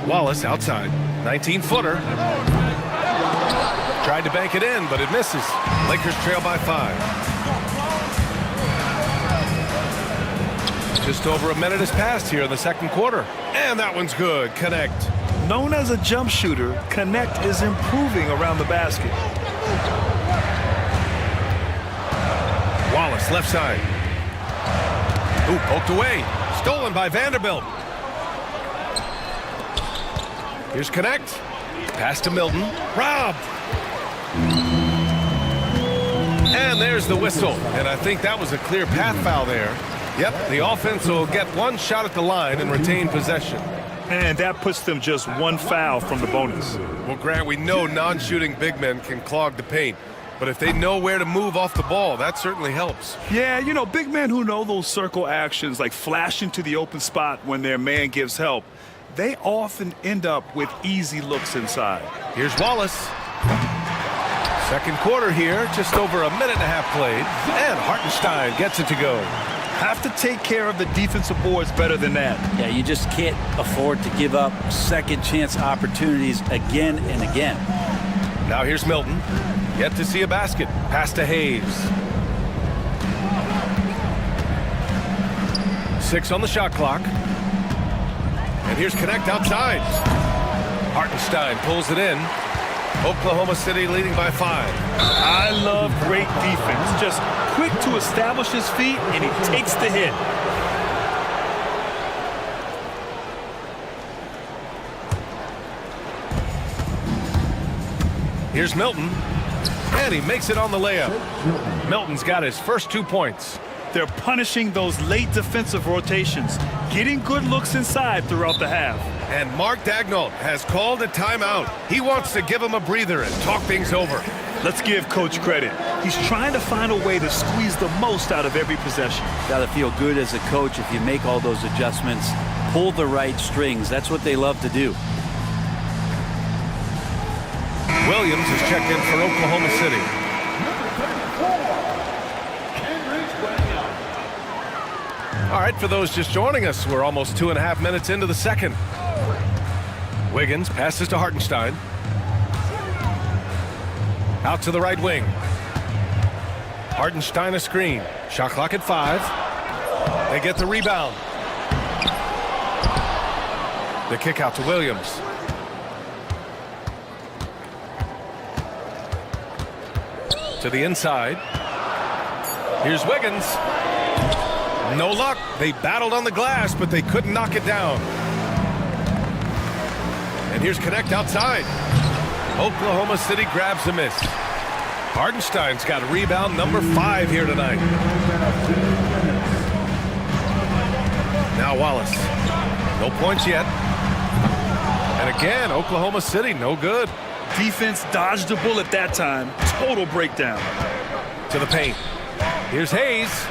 Wallace outside. 19-footer. Tried to bank it in, but it misses. Lakers trail by 5. Just over a minute has passed here in the second quarter. And that one's good. Connect. Known as a jump shooter, Connect is improving around the basket. Wallace left side. Ooh, poked away. Stolen by Vanderbilt. Here's Connect. Pass to Milton. Robbed. And there's the whistle. And I think that was a clear path foul there. Yep, the offense will get one shot at the line and retain possession. And that puts them just one foul from the bonus. Well, Grant, we know non-shooting big men can clog the paint. But if they know where to move off the ball, that certainly helps. Yeah, you know, big men who know those circle actions, like flashing to the open spot when their man gives help, they often end up with easy looks inside. Here's Wallace. Second quarter here, just over a minute and a half played. And Hartenstein gets it to go. Have to take care of the defensive boards better than that. Yeah, you just can't afford to give up second chance opportunities again and again. Now here's Milton. Yet to see a basket. Pass to Hayes. 6 on the shot clock. And here's Connect outside. Hartenstein pulls it in. Oklahoma City leading by 5. I love great defense. Just quick to establish his feet, and he takes the hit. Here's Milton. And he makes it on the layup. Milton's got his first 2 points. They're punishing those late defensive rotations, getting good looks inside throughout the half. And Mark Daigneault has called a timeout. He wants to give him a breather and talk things over. Let's give Coach credit. He's trying to find a way to squeeze the most out of every possession. Got to feel good as a coach if you make all those adjustments, pull the right strings. That's what they love to do. Williams is checked in for Oklahoma City. All right, for those just joining us, we're almost 2.5 minutes into the second. Wiggins passes to Hartenstein. Out to the right wing. Hartenstein a screen. Shot clock at 5. They get the rebound. The kick out to Williams. To the inside. Here's Wiggins. No luck. They battled on the glass, but they couldn't knock it down. And here's Connect outside. Oklahoma City grabs a miss. Hartenstein's got rebound number 5 here tonight. Now Wallace. No points yet. And again, Oklahoma City, no good. Defense dodged the bullet that time. Total breakdown. To the paint. Here's Hayes.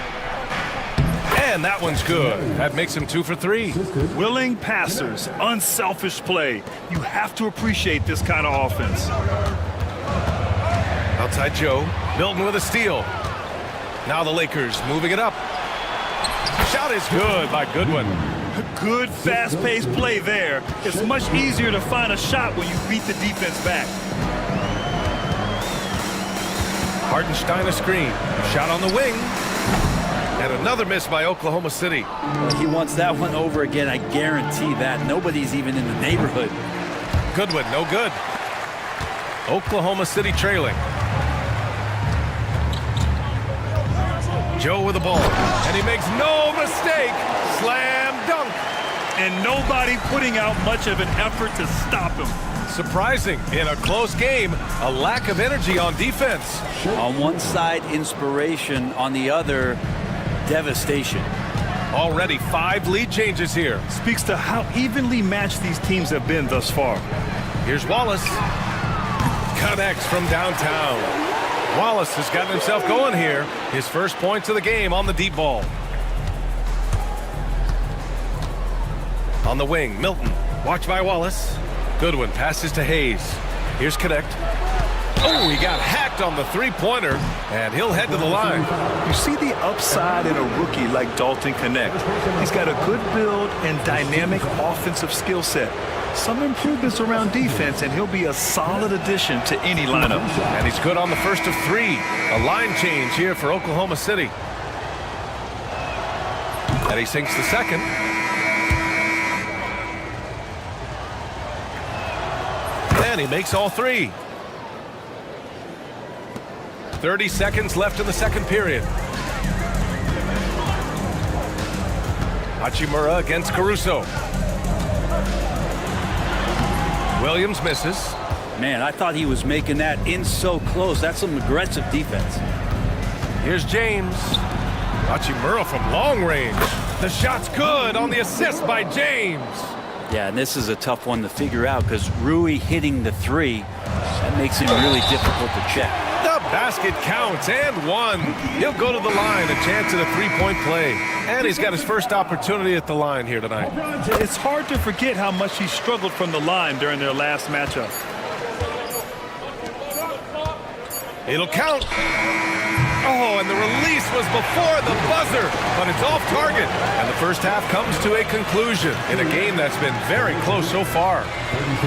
And that one's good. That makes him 2 for 3. Willing passers, unselfish play. You have to appreciate this kind of offense. Outside Joe. Milton with a steal. Now the Lakers moving it up. Shot is good by Goodwin. Good, fast-paced play there. It's much easier to find a shot when you beat the defense back. Hartenstein a screen. Shot on the wing. And another miss by Oklahoma City. He wants that one over again, I guarantee that. Nobody's even in the neighborhood. Goodwin, no good. Oklahoma City trailing. Joe with the ball. And he makes no mistake. Slam dunk. And nobody putting out much of an effort to stop him. Surprising, in a close game, a lack of energy on defense. On one side, inspiration. On the other, devastation. Already 5 lead changes here. Speaks to how evenly matched these teams have been thus far. Here's Wallace. Connects from downtown. Wallace has gotten himself going here. His first points of the game on the deep ball. On the wing, Milton. Watched by Wallace. Goodwin passes to Hayes. Here's Connect. Oh, he got hacked on the three-pointer, and he'll head to the line. You see the upside in a rookie like Dalton Connect. He's got a good build and dynamic offensive skill set. Some improvements around defense, and he'll be a solid addition to any lineup. And he's good on the first of 3. A line change here for Oklahoma City. And he sinks the second. And he makes all 3. 30 seconds left in the second period. Hachimura against Caruso. Williams misses. Man, I thought he was making that in so close. That's some aggressive defense. Here's James. Hachimura from long range. The shot's good on the assist by James. Yeah, and this is a tough one to figure out because Rui hitting the 3, that makes it really difficult to check. The basket counts, and 1. He'll go to the line, a chance at a 3-point play. And he's got his first opportunity at the line here tonight. It's hard to forget how much he struggled from the line during their last matchup. It'll count. Oh, and the release was before the buzzer, but it's off target. And the first half comes to a conclusion in a game that's been very close so far.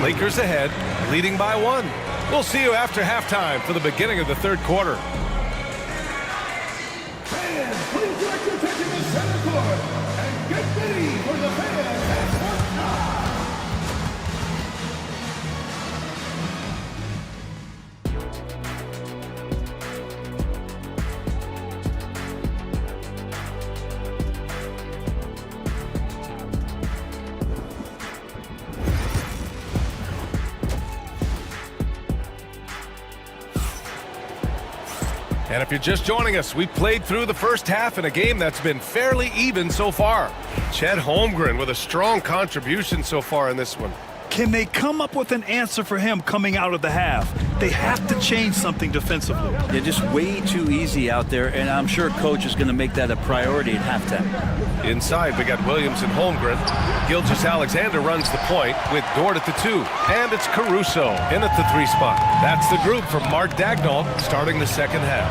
Lakers ahead, leading by 1. We'll see you after halftime for the beginning of the third quarter. Fans, please direct your attention to center court and get ready for the fans at court time. And if you're just joining us, we played through the first half in a game that's been fairly even so far. Chet Holmgren with a strong contribution so far in this one. Can they come up with an answer for him coming out of the half? They have to change something defensively. They're just way too easy out there, and I'm sure coach is going to make that a priority at halftime. Inside, we got Williams and Holmgren. Gilgeous-Alexander runs the point with Dort at the 2. And it's Caruso in at the 3 spot. That's the group from Mark Daignault starting the second half.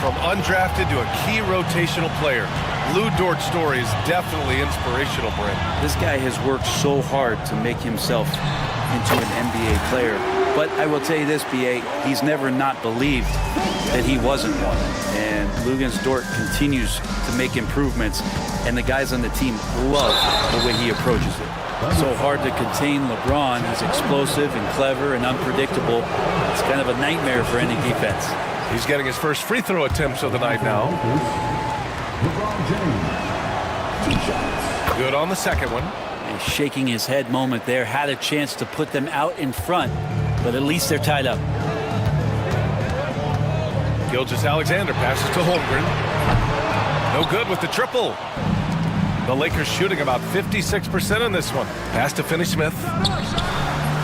From undrafted to a key rotational player, Lou Dort's story is definitely inspirational, Brent. This guy has worked so hard to make himself into an NBA player. But I will tell you this, BA, he's never not believed that he wasn't one. And Luguentz Dort continues to make improvements, and the guys on the team love the way he approaches it. So hard to contain LeBron. He's explosive and clever and unpredictable. It's kind of a nightmare for any defense. He's getting his first free throw attempts of the night now. Good on the second one. And shaking his head moment there, had a chance to put them out in front, but at least they're tied up. Gilgeous-Alexander passes to Holmgren. No good with the triple. The Lakers shooting about 56% on this one. Pass to Finney Smith.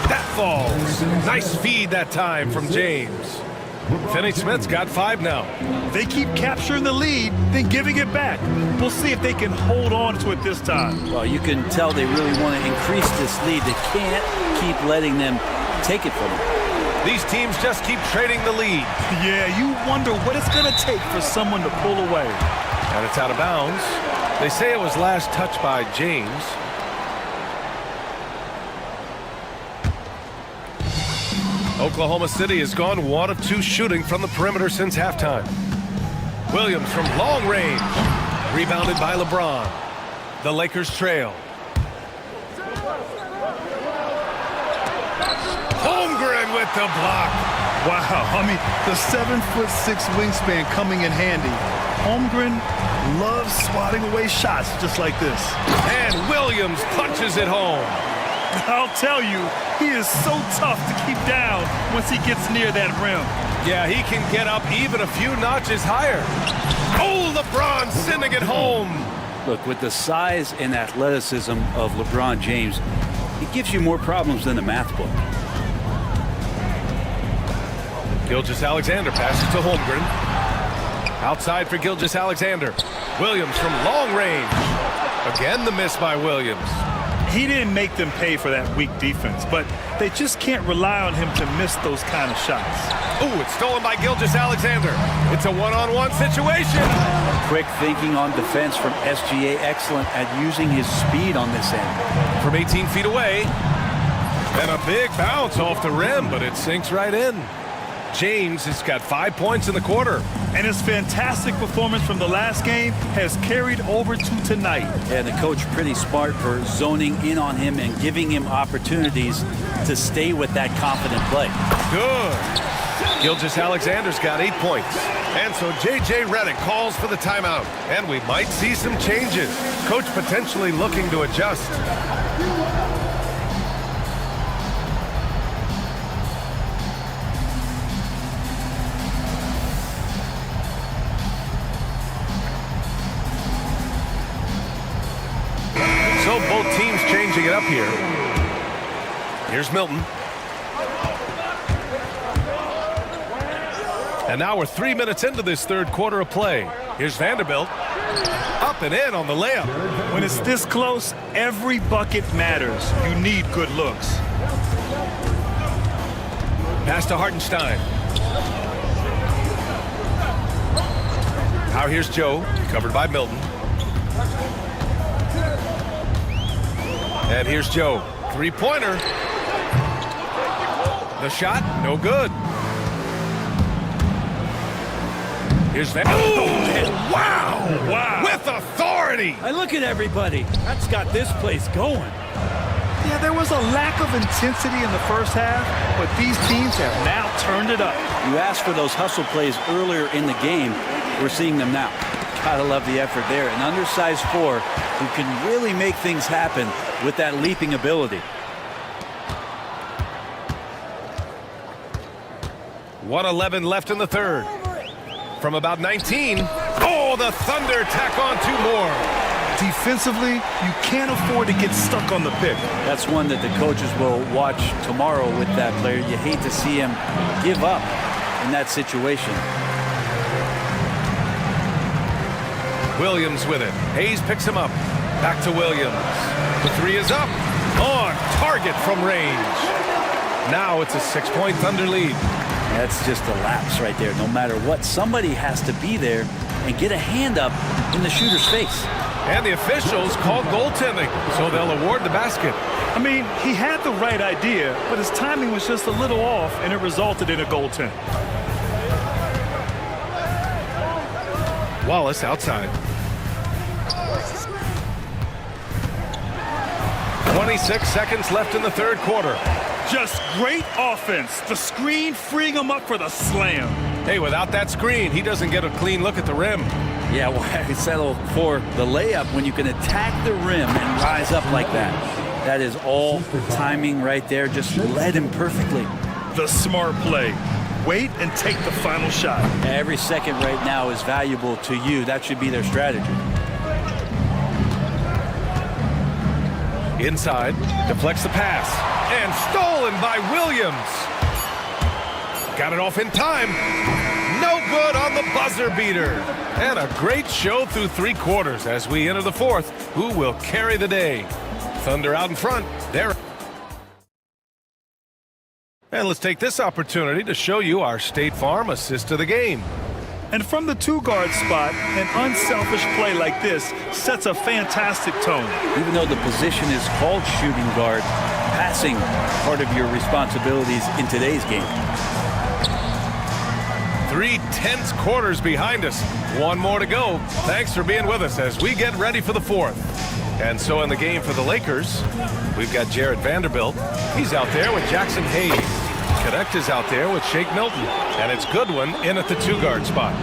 That falls. Nice feed that time from James. Finney Smith's got 5 now. They keep capturing the lead, then giving it back. We'll see if they can hold on to it this time. Well, you can tell they really want to increase this lead. They can't keep letting them take it from them. These teams just keep trading the lead. Yeah, you wonder what it's going to take for someone to pull away. And it's out of bounds. They say it was last touched by James. Oklahoma City has gone 1 of 2 shooting from the perimeter since halftime. Williams from long range. Rebounded by LeBron. The Lakers trail. Holmgren with the block. Wow, I mean, the 7'6" wingspan coming in handy. Holmgren loves swatting away shots just like this. And Williams punches it home. I'll tell you, he is so tough to keep down once he gets near that rim. Yeah, he can get up even a few notches higher. Oh, LeBron sending it home. Look, with the size and athleticism of LeBron James, it gives you more problems than the math book. Gilgeous-Alexander passes to Holmgren. Outside for Gilgeous-Alexander. Williams from long range. Again, the miss by Williams. He didn't make them pay for that weak defense, but they just can't rely on him to miss those kind of shots. Ooh, it's stolen by Gilgeous-Alexander. It's a one-on-one situation. Quick thinking on defense from SGA. Excellent at using his speed on this end. From 18 feet away. And a big bounce off the rim, but it sinks right in. James has got 5 points in the quarter. And his fantastic performance from the last game has carried over to tonight. And the coach pretty smart for zoning in on him and giving him opportunities to stay with that confident play. Good. Gilgeous-Alexander's got 8 points. And so J.J. Redick calls for the timeout. And we might see some changes. Coach potentially looking to adjust. So both teams changing it up here. Here's Milton. And now we're 3 minutes into this third quarter of play. Here's Vanderbilt. Up and in on the layup. When it's this close, every bucket matters. You need good looks. Pass to Hartenstein. Now here's Joe, covered by Milton. And here's Joe. Three-pointer. The shot, no good. Here's Van. Oh, wow! Wow! With authority! Hey, look at everybody. That's got this place going. Yeah, there was a lack of intensity in the first half, but these teams have now turned it up. You asked for those hustle plays earlier in the game. We're seeing them now. Gotta love the effort there. An undersized 4 who can really make things happen with that leaping ability. 1:11 left in the third. From about 19. Oh, the Thunder tack on 2 more. Defensively, you can't afford to get stuck on the pick. That's one that the coaches will watch tomorrow with that player. You hate to see him give up in that situation. Williams with it. Hayes picks him up. Back to Williams. The three is up. On target from range. Now it's a 6-point Thunder lead. That's just a lapse right there. No matter what, somebody has to be there and get a hand up in the shooter's face. And the officials call goaltending, so they'll award the basket. I mean, he had the right idea, but his timing was just a little off, and it resulted in a goaltend. Wallace outside. 26 seconds left in the third quarter. Just great offense. The screen freeing him up for the slam. Hey, without that screen, he doesn't get a clean look at the rim. Yeah, why settle for the layup when you can attack the rim and rise up like that? That is all timing right there. Just led him perfectly. The smart play. Wait and take the final shot. Every second right now is valuable to you. That should be their strategy. Inside, deflects the pass, and stolen by Williams. Got it off in time. No good on the buzzer beater. And a great show through three quarters as we enter the fourth. Who will carry the day? Thunder out in front. There. And let's take this opportunity to show you our State Farm assist of the game. And from the two-guard spot, an unselfish play like this sets a fantastic tone. Even though the position is called shooting guard, passing part of your responsibilities in today's game. 3 tense quarters behind us. One more to go. Thanks for being with us as we get ready for the fourth. And so in the game for the Lakers, we've got Jared Vanderbilt. He's out there with Jackson Hayes. Connect is out there with Shake Milton. And it's Goodwin in at the two-guard spot.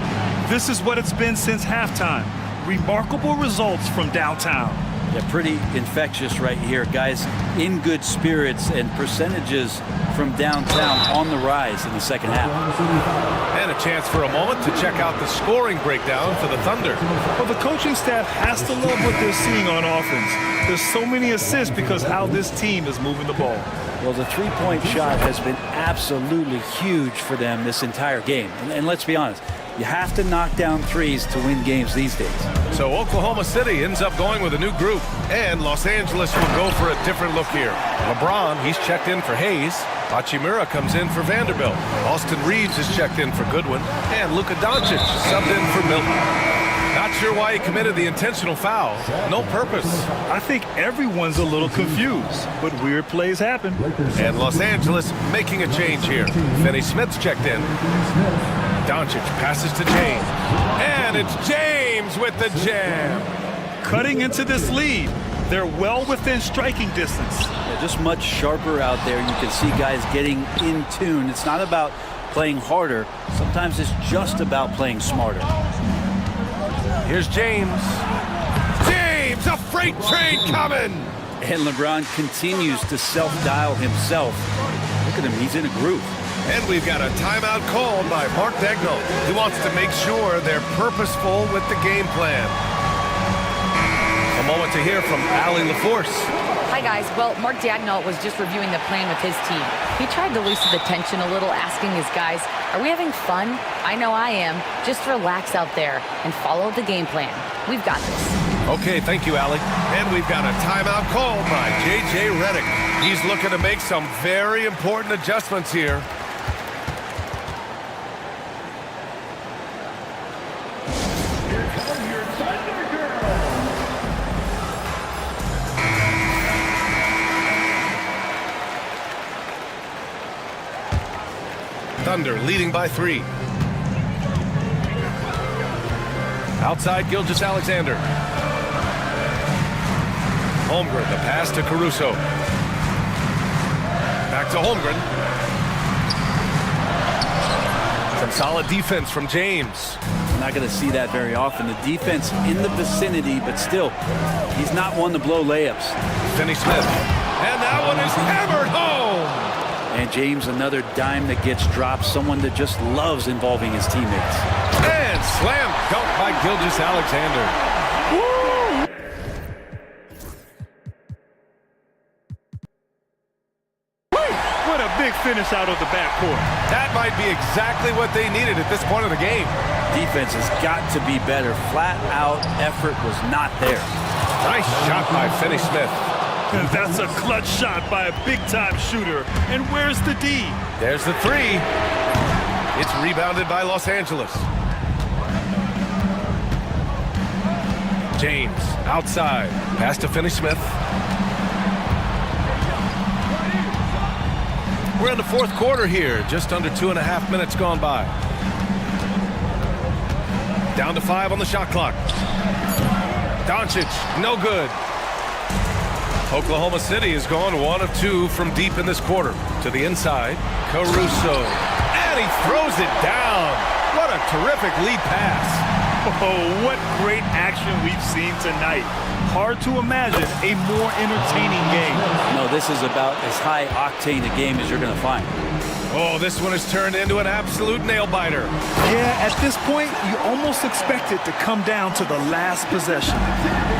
This is what it's been since halftime. Remarkable results from downtown. Yeah, pretty infectious right here. Guys in good spirits and percentages from downtown on the rise in the second half. And a chance for a moment to check out the scoring breakdown for the Thunder. Well, the coaching staff has to love what they're seeing on offense. There's so many assists because how this team is moving the ball. Well, the three-point shot has been absolutely huge for them this entire game. And let's be honest, you have to knock down threes to win games these days. So Oklahoma City ends up going with a new group, and Los Angeles will go for a different look here. LeBron, he's checked in for Hayes. Hachimura comes in for Vanderbilt. Austin Reeves is checked in for Goodwin, and Luka Doncic subbed in for Milton. Not sure why he committed the intentional foul. No purpose. I think everyone's a little confused, but weird plays happen. And Los Angeles making a change here. Finney Smith's checked in. Doncic passes to James. And it's James with the jam. Cutting into this lead. They're well within striking distance. Yeah, just much sharper out there. You can see guys getting in tune. It's not about playing harder. Sometimes it's just about playing smarter. Here's James. James, a freight train coming! And LeBron continues to self-dial himself. Look at him, he's in a groove. And we've got a timeout called by Mark Dagnall. He wants to make sure they're purposeful with the game plan. A moment to hear from Allie LaForce. Hi, guys. Well, Mark Dagnall was just reviewing the plan with his team. He tried to loosen the tension a little, asking his guys, are we having fun? I know I am. Just relax out there and follow the game plan. We've got this. Okay, thank you, Allie. And we've got a timeout called by J.J. Redick. He's looking to make some very important adjustments here. Thunder leading by 3. Outside Gilgeous-Alexander. Holmgren, the pass to Caruso. Back to Holmgren. Some solid defense from James. You're not going to see that very often. The defense in the vicinity, but still, he's not one to blow layups. Finney Smith. And that one is hammered home. And James, another dime that gets dropped, someone that just loves involving his teammates. And slam dunk by Gilgeous-Alexander. Woo! What a big finish out of the backcourt. That might be exactly what they needed at this point of the game. Defense has got to be better. Flat out effort was not there. Nice shot by Finney-Smith. That's a clutch shot by a big-time shooter. And where's the D? There's the three. It's rebounded by Los Angeles. James outside. Pass to Finney-Smith. We're in the fourth quarter here. Just under 2.5 minutes gone by. Down to 5 on the shot clock. Doncic, no good. Oklahoma City has gone 1 of 2 from deep in this quarter. To the inside, Caruso. And he throws it down. What a terrific lead pass. Oh, what great action we've seen tonight. Hard to imagine a more entertaining game. No, this is about as high octane a game as you're going to find. Oh, this one has turned into an absolute nail-biter. Yeah, at this point, you almost expect it to come down to the last possession.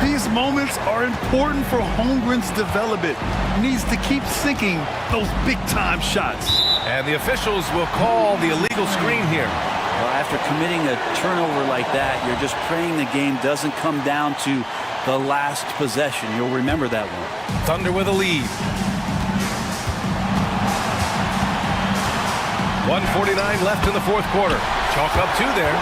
These moments are important for Holmgren's development. He needs to keep sinking those big-time shots. And the officials will call the illegal screen here. Well, after committing a turnover like that, you're just praying the game doesn't come down to the last possession. You'll remember that one. Thunder with a lead. 1:49 left in the fourth quarter. Chalk up 2 there.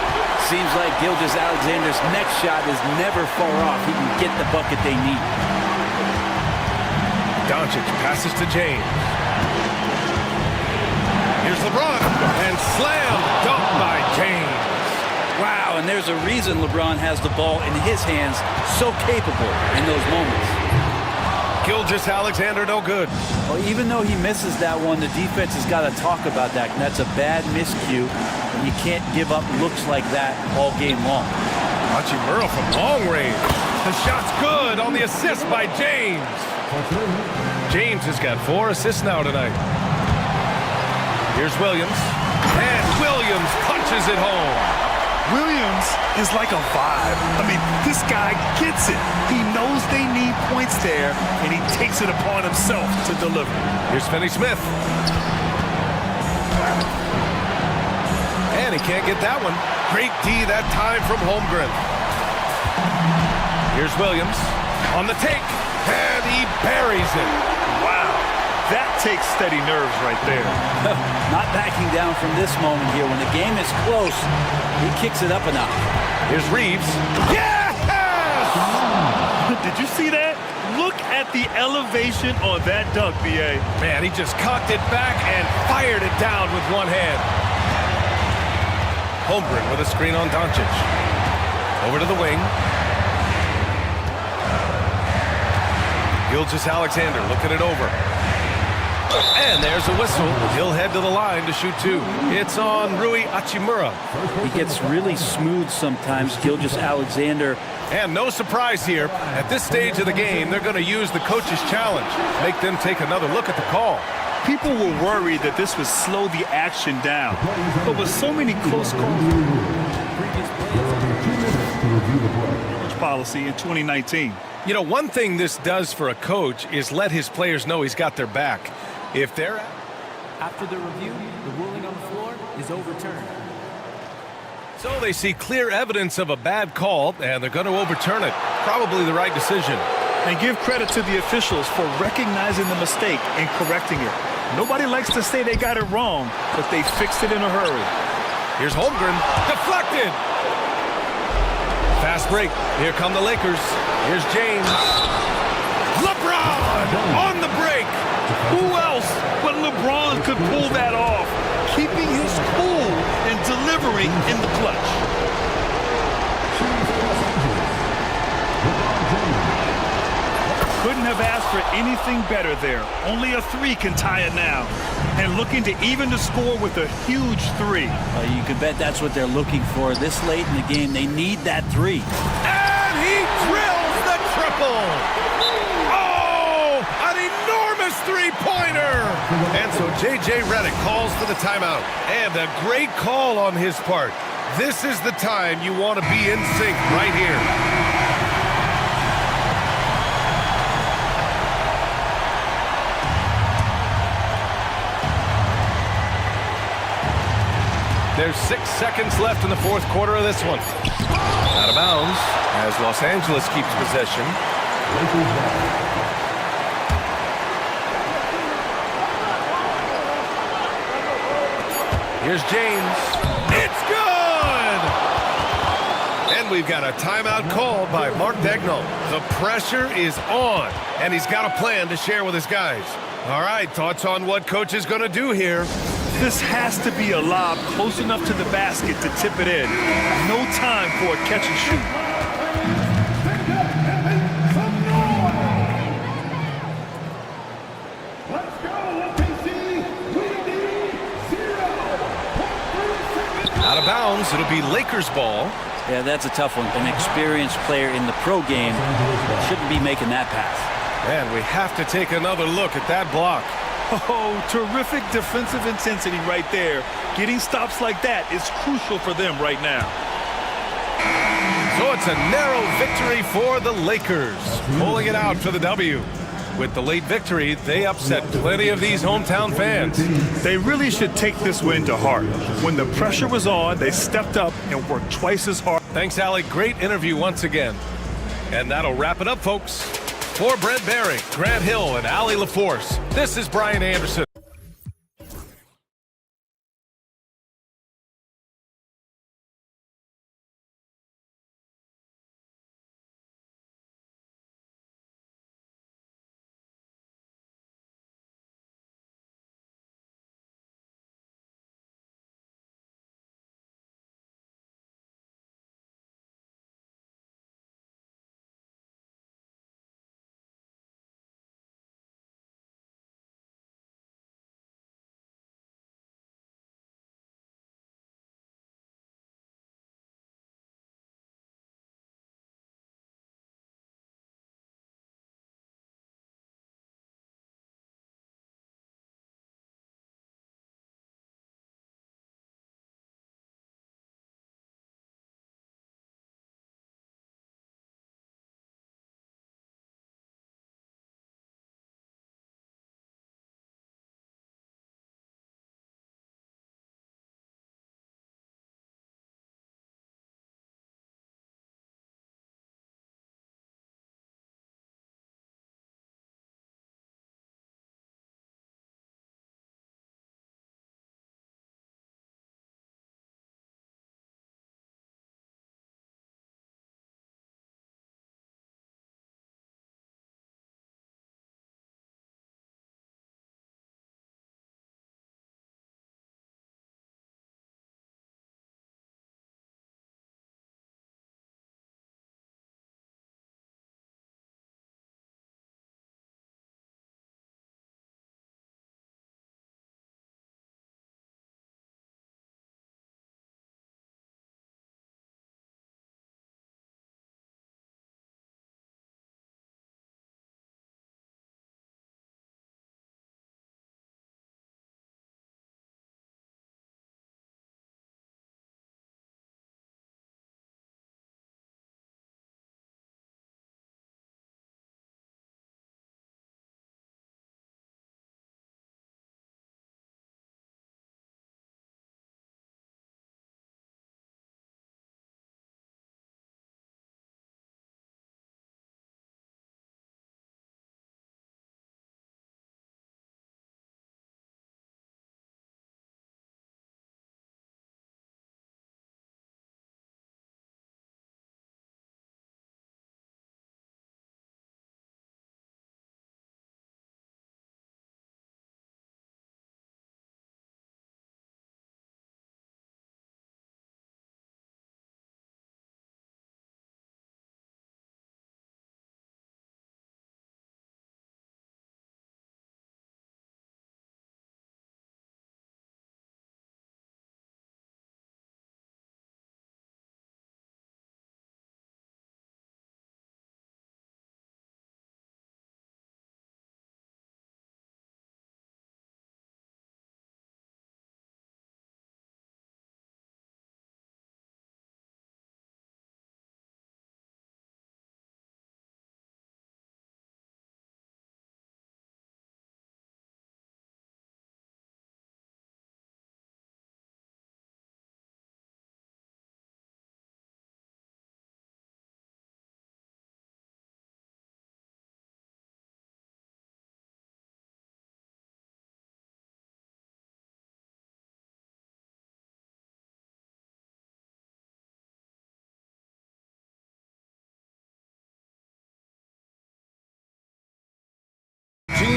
Seems like Gilgeous-Alexander's next shot is never far off. He can get the bucket they need. Doncic passes to James. Here's LeBron. And slam dunk by James. Wow, and there's a reason LeBron has the ball in his hands, so capable in those moments. Gilgeous-Alexander no good. Well, even though he misses that one, the defense has got to talk about that. And that's a bad miscue. And you can't give up looks like that all game long. Hachimura from long range. The shot's good on the assist by James. James has got 4 assists now tonight. Here's Williams. And Williams punches it home. Williams is like a vibe. I mean, this guy gets it. He knows they need points there, and he takes it upon himself to deliver. Here's Finney-Smith. And he can't get that one. Great D that time from Holmgren. Here's Williams on the take, and he buries it. Wow, that takes steady nerves right there. Not backing down from this moment here. When the game is close, he kicks it up a notch. Here's Reeves. Yes! Did you see that? Look at the elevation on that dunk, B.A. Man, he just cocked it back and fired it down with one hand. Holmgren with a screen on Doncic. Over to the wing. Gilgeous-Alexander looking it over. And there's a whistle. He'll head to the line to shoot 2. It's on Rui Hachimura. He gets really smooth sometimes, Gilgeous-Alexander. And no surprise here. At this stage of the game, they're going to use the coach's challenge. Make them take another look at the call. People were worried that this would slow the action down. But with so many close calls, policy in 2019. You know, one thing this does for a coach is let his players know he's got their back. If they're... After the review, the ruling on the floor is overturned. So they see clear evidence of a bad call, and they're going to overturn it. Probably the right decision. And give credit to the officials for recognizing the mistake and correcting it. Nobody likes to say they got it wrong, but they fixed it in a hurry. Here's Holmgren. Deflected! Fast break. Here come the Lakers. Here's James. LeBron on the break. Who else but LeBron could pull that off, keeping his cool and delivering in the clutch. Couldn't have asked for anything better there. Only a 3 can tie it now. And looking to even the score with a huge 3. You can bet that's what they're looking for. This late in the game, they need that 3. And he drills the triple. Oh, an enormous three-pointer. And so J.J. Redick calls for the timeout. And a great call on his part. This is the time you want to be in sync right here. There's 6 seconds left in the fourth quarter of this one. Out of bounds as Los Angeles keeps possession. Here's James. It's good! And we've got a timeout called by Mark Daigneault. The pressure is on, and he's got a plan to share with his guys. All right, thoughts on what coach is going to do here? This has to be a lob close enough to the basket to tip it in. No time for a catch and shoot. Out of bounds, it'll be Lakers ball. Yeah, that's a tough one. An experienced player in the pro game shouldn't be making that pass. And we have to take another look at that block. Oh, terrific defensive intensity right there. Getting stops like that is crucial for them right now. So it's a narrow victory for the Lakers, pulling it out for the W. With the late victory, they upset plenty of these hometown fans. They really should take this win to heart. When the pressure was on, they stepped up and worked twice as hard. Thanks, Alec. Great interview once again. And that'll wrap it up, folks. For Brent Barry, Grant Hill, and Allie LaForce, this is Brian Anderson.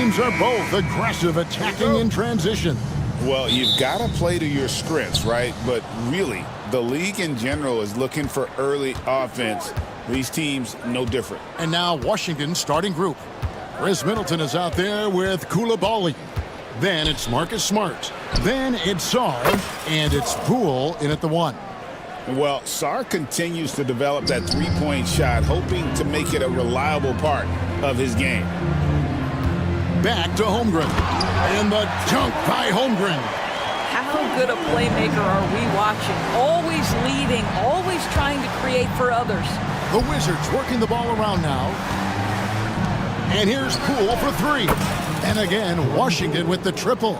teams are both aggressive, attacking in transition. Well, you've got to play to your strengths, right? But really, the league in general is looking for early offense. These teams, no different. And now Washington's starting group. Chris Middleton is out there with Koulibaly. Then it's Marcus Smart. Then it's Sarr, and it's Poole in at the 1. Well, Sarr continues to develop that three-point shot, hoping to make it a reliable part of his game. Back to Holmgren. And the dunk by Holmgren. How good a playmaker are we watching? Always leading, always trying to create for others. The Wizards working the ball around now. And here's Poole for 3. And again, Washington with the triple.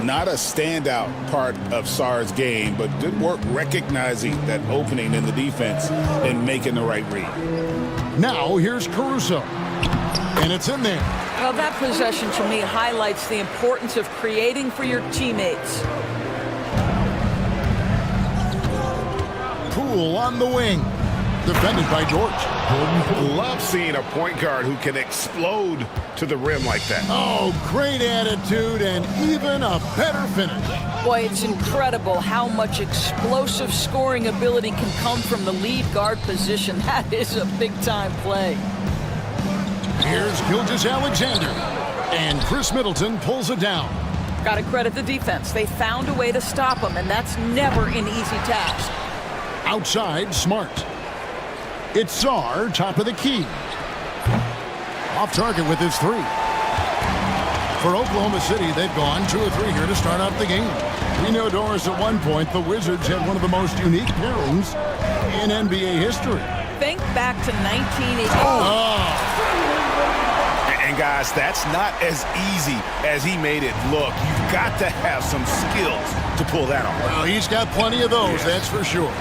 Not a standout part of Sarr's game, but good work recognizing that opening in the defense and making the right read. Now here's Caruso. And it's in there. Well, that possession to me highlights the importance of creating for your teammates. Poole on the wing. Defended by George. Love seeing a point guard who can explode to the rim like that. Oh, great attitude and even a better finish. Boy, it's incredible how much explosive scoring ability can come from the lead guard position. That is a big-time play. Here's Gilgeous-Alexander. And Chris Middleton pulls it down. Got to credit the defense. They found a way to stop him, and that's never an easy task. Outside, Smart. It's Sarr, top of the key. Off target with his 3. For Oklahoma City, they've gone 2 or 3 here to start out the game. We know, Doris, at one point, the Wizards had one of the most unique pairings in NBA history. Think back to 1980. And guys, that's not as easy as he made it look. You've got to have some skills to pull that off. Well, he's got plenty of those, that's for sure.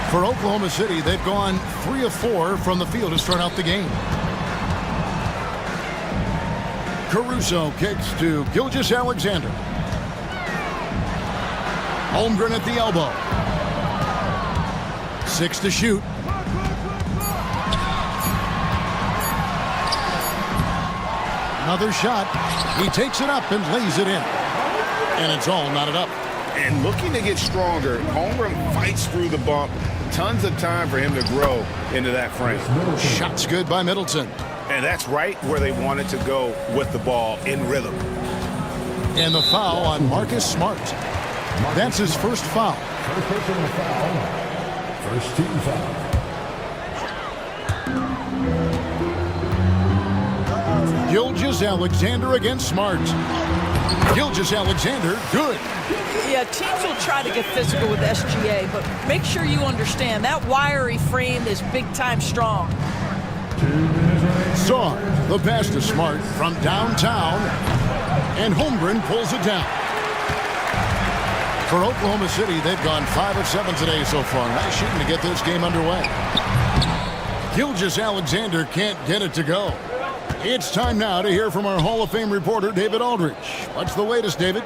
For Oklahoma City, they've gone 3 of 4 from the field to start out the game. Caruso kicks to Gilgeous-Alexander. Holmgren at the elbow. 6 to shoot. Another shot. He takes it up and lays it in. And it's all knotted up. And looking to get stronger, Holmgren fights through the bump. Tons of time for him to grow into that frame. Shots good by Middleton. And that's right where they wanted to go with the ball, in rhythm. And the foul on Marcus Smart. That's his first foul. First personal foul. First team foul. Gilgeous-Alexander against Smart. Gilgeous-Alexander, good. Yeah, teams will try to get physical with SGA, but make sure you understand that wiry frame is big-time strong. Sarr, the pass to Smart from downtown, and Holmgren pulls it down. For Oklahoma City, they've gone 5 of 7 today so far. Nice shooting to get this game underway. Gilgeous-Alexander can't get it to go. It's time now to hear from our Hall of Fame reporter, David Aldridge. What's the latest, David?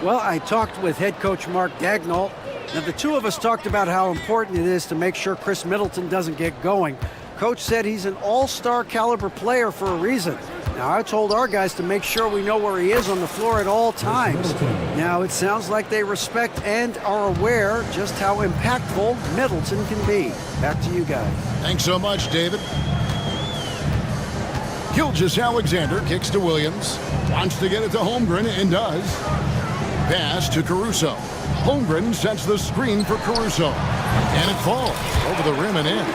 Well, I talked with head coach Mark Daigneault. Now, the two of us talked about how important it is to make sure Chris Middleton doesn't get going. Coach said he's an all-star caliber player for a reason. Now, I told our guys to make sure we know where he is on the floor at all times. Now, it sounds like they respect and are aware just how impactful Middleton can be. Back to you guys. Thanks so much, David. Gilgeous-Alexander kicks to Williams. Wants to get it to Holmgren and does. Pass to Caruso. Holmgren sets the screen for Caruso. And it falls over the rim and in.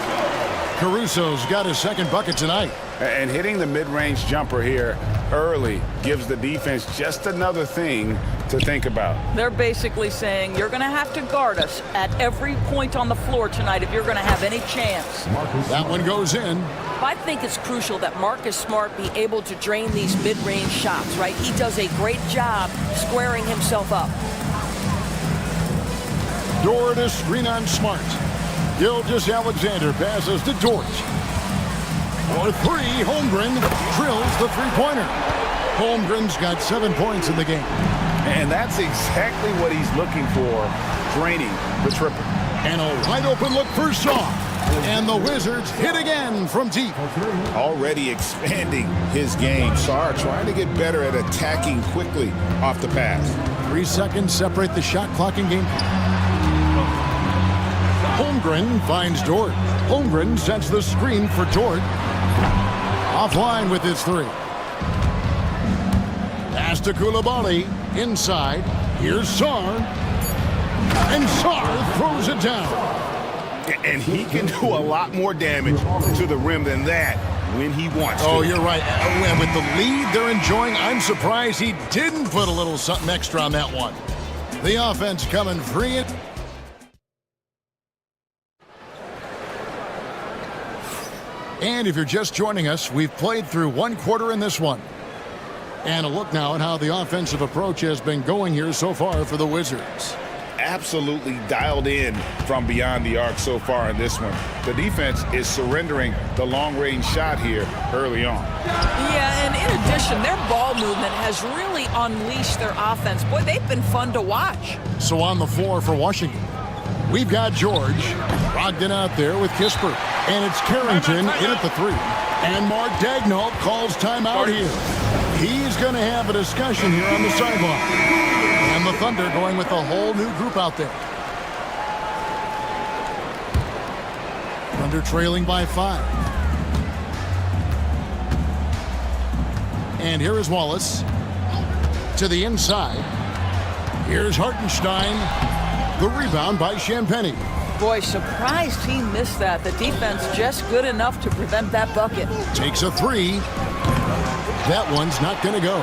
Caruso's got his second bucket tonight. And hitting the mid-range jumper here early gives the defense just another thing to think about. They're basically saying you're going to have to guard us at every point on the floor tonight if you're going to have any chance. That one goes in. I think it's crucial that Marcus Smart be able to drain these mid-range shots, right? He does a great job squaring himself up. Door to screen on Smart. Gilgeous-Alexander passes to George. For 3, Holmgren drills the three-pointer. Holmgren's got 7 points in the game. And that's exactly what he's looking for, draining the triple. And a wide-open look for Sarr. And the Wizards hit again from deep. Already expanding his game. Sarr trying to get better at attacking quickly off the pass. 3 seconds separate the shot clock and game clock. Holmgren finds Dort. Holmgren sets the screen for Dort. Offline with his three. Pass to Koulibaly. Inside. Here's Sarr. And Sarr throws it down. And he can do a lot more damage to the rim than that when he wants to. Oh, you're right. And with the lead they're enjoying, I'm surprised he didn't put a little something extra on that one. The offense coming free. And if you're just joining us, we've played through 1 quarter in this one. And a look now at how the offensive approach has been going here so far for the Wizards. Absolutely dialed in from beyond the arc so far in this one. The defense is surrendering the long-range shot here early on. Yeah, and in addition, their ball movement has really unleashed their offense. Boy, they've been fun to watch. So on the floor for Washington, we've got George. Brogdon out there with Kispert. And it's Carrington in at the three. And Mark Daigneault calls timeout here. He's going to have a discussion here on the sideline. And the Thunder going with a whole new group out there. Thunder trailing by 5. And here is Wallace to the inside. Here's Hartenstein. The rebound by Champagnie. Boy, surprised he missed that. The defense just good enough to prevent that bucket. Takes a three. That one's not going to go.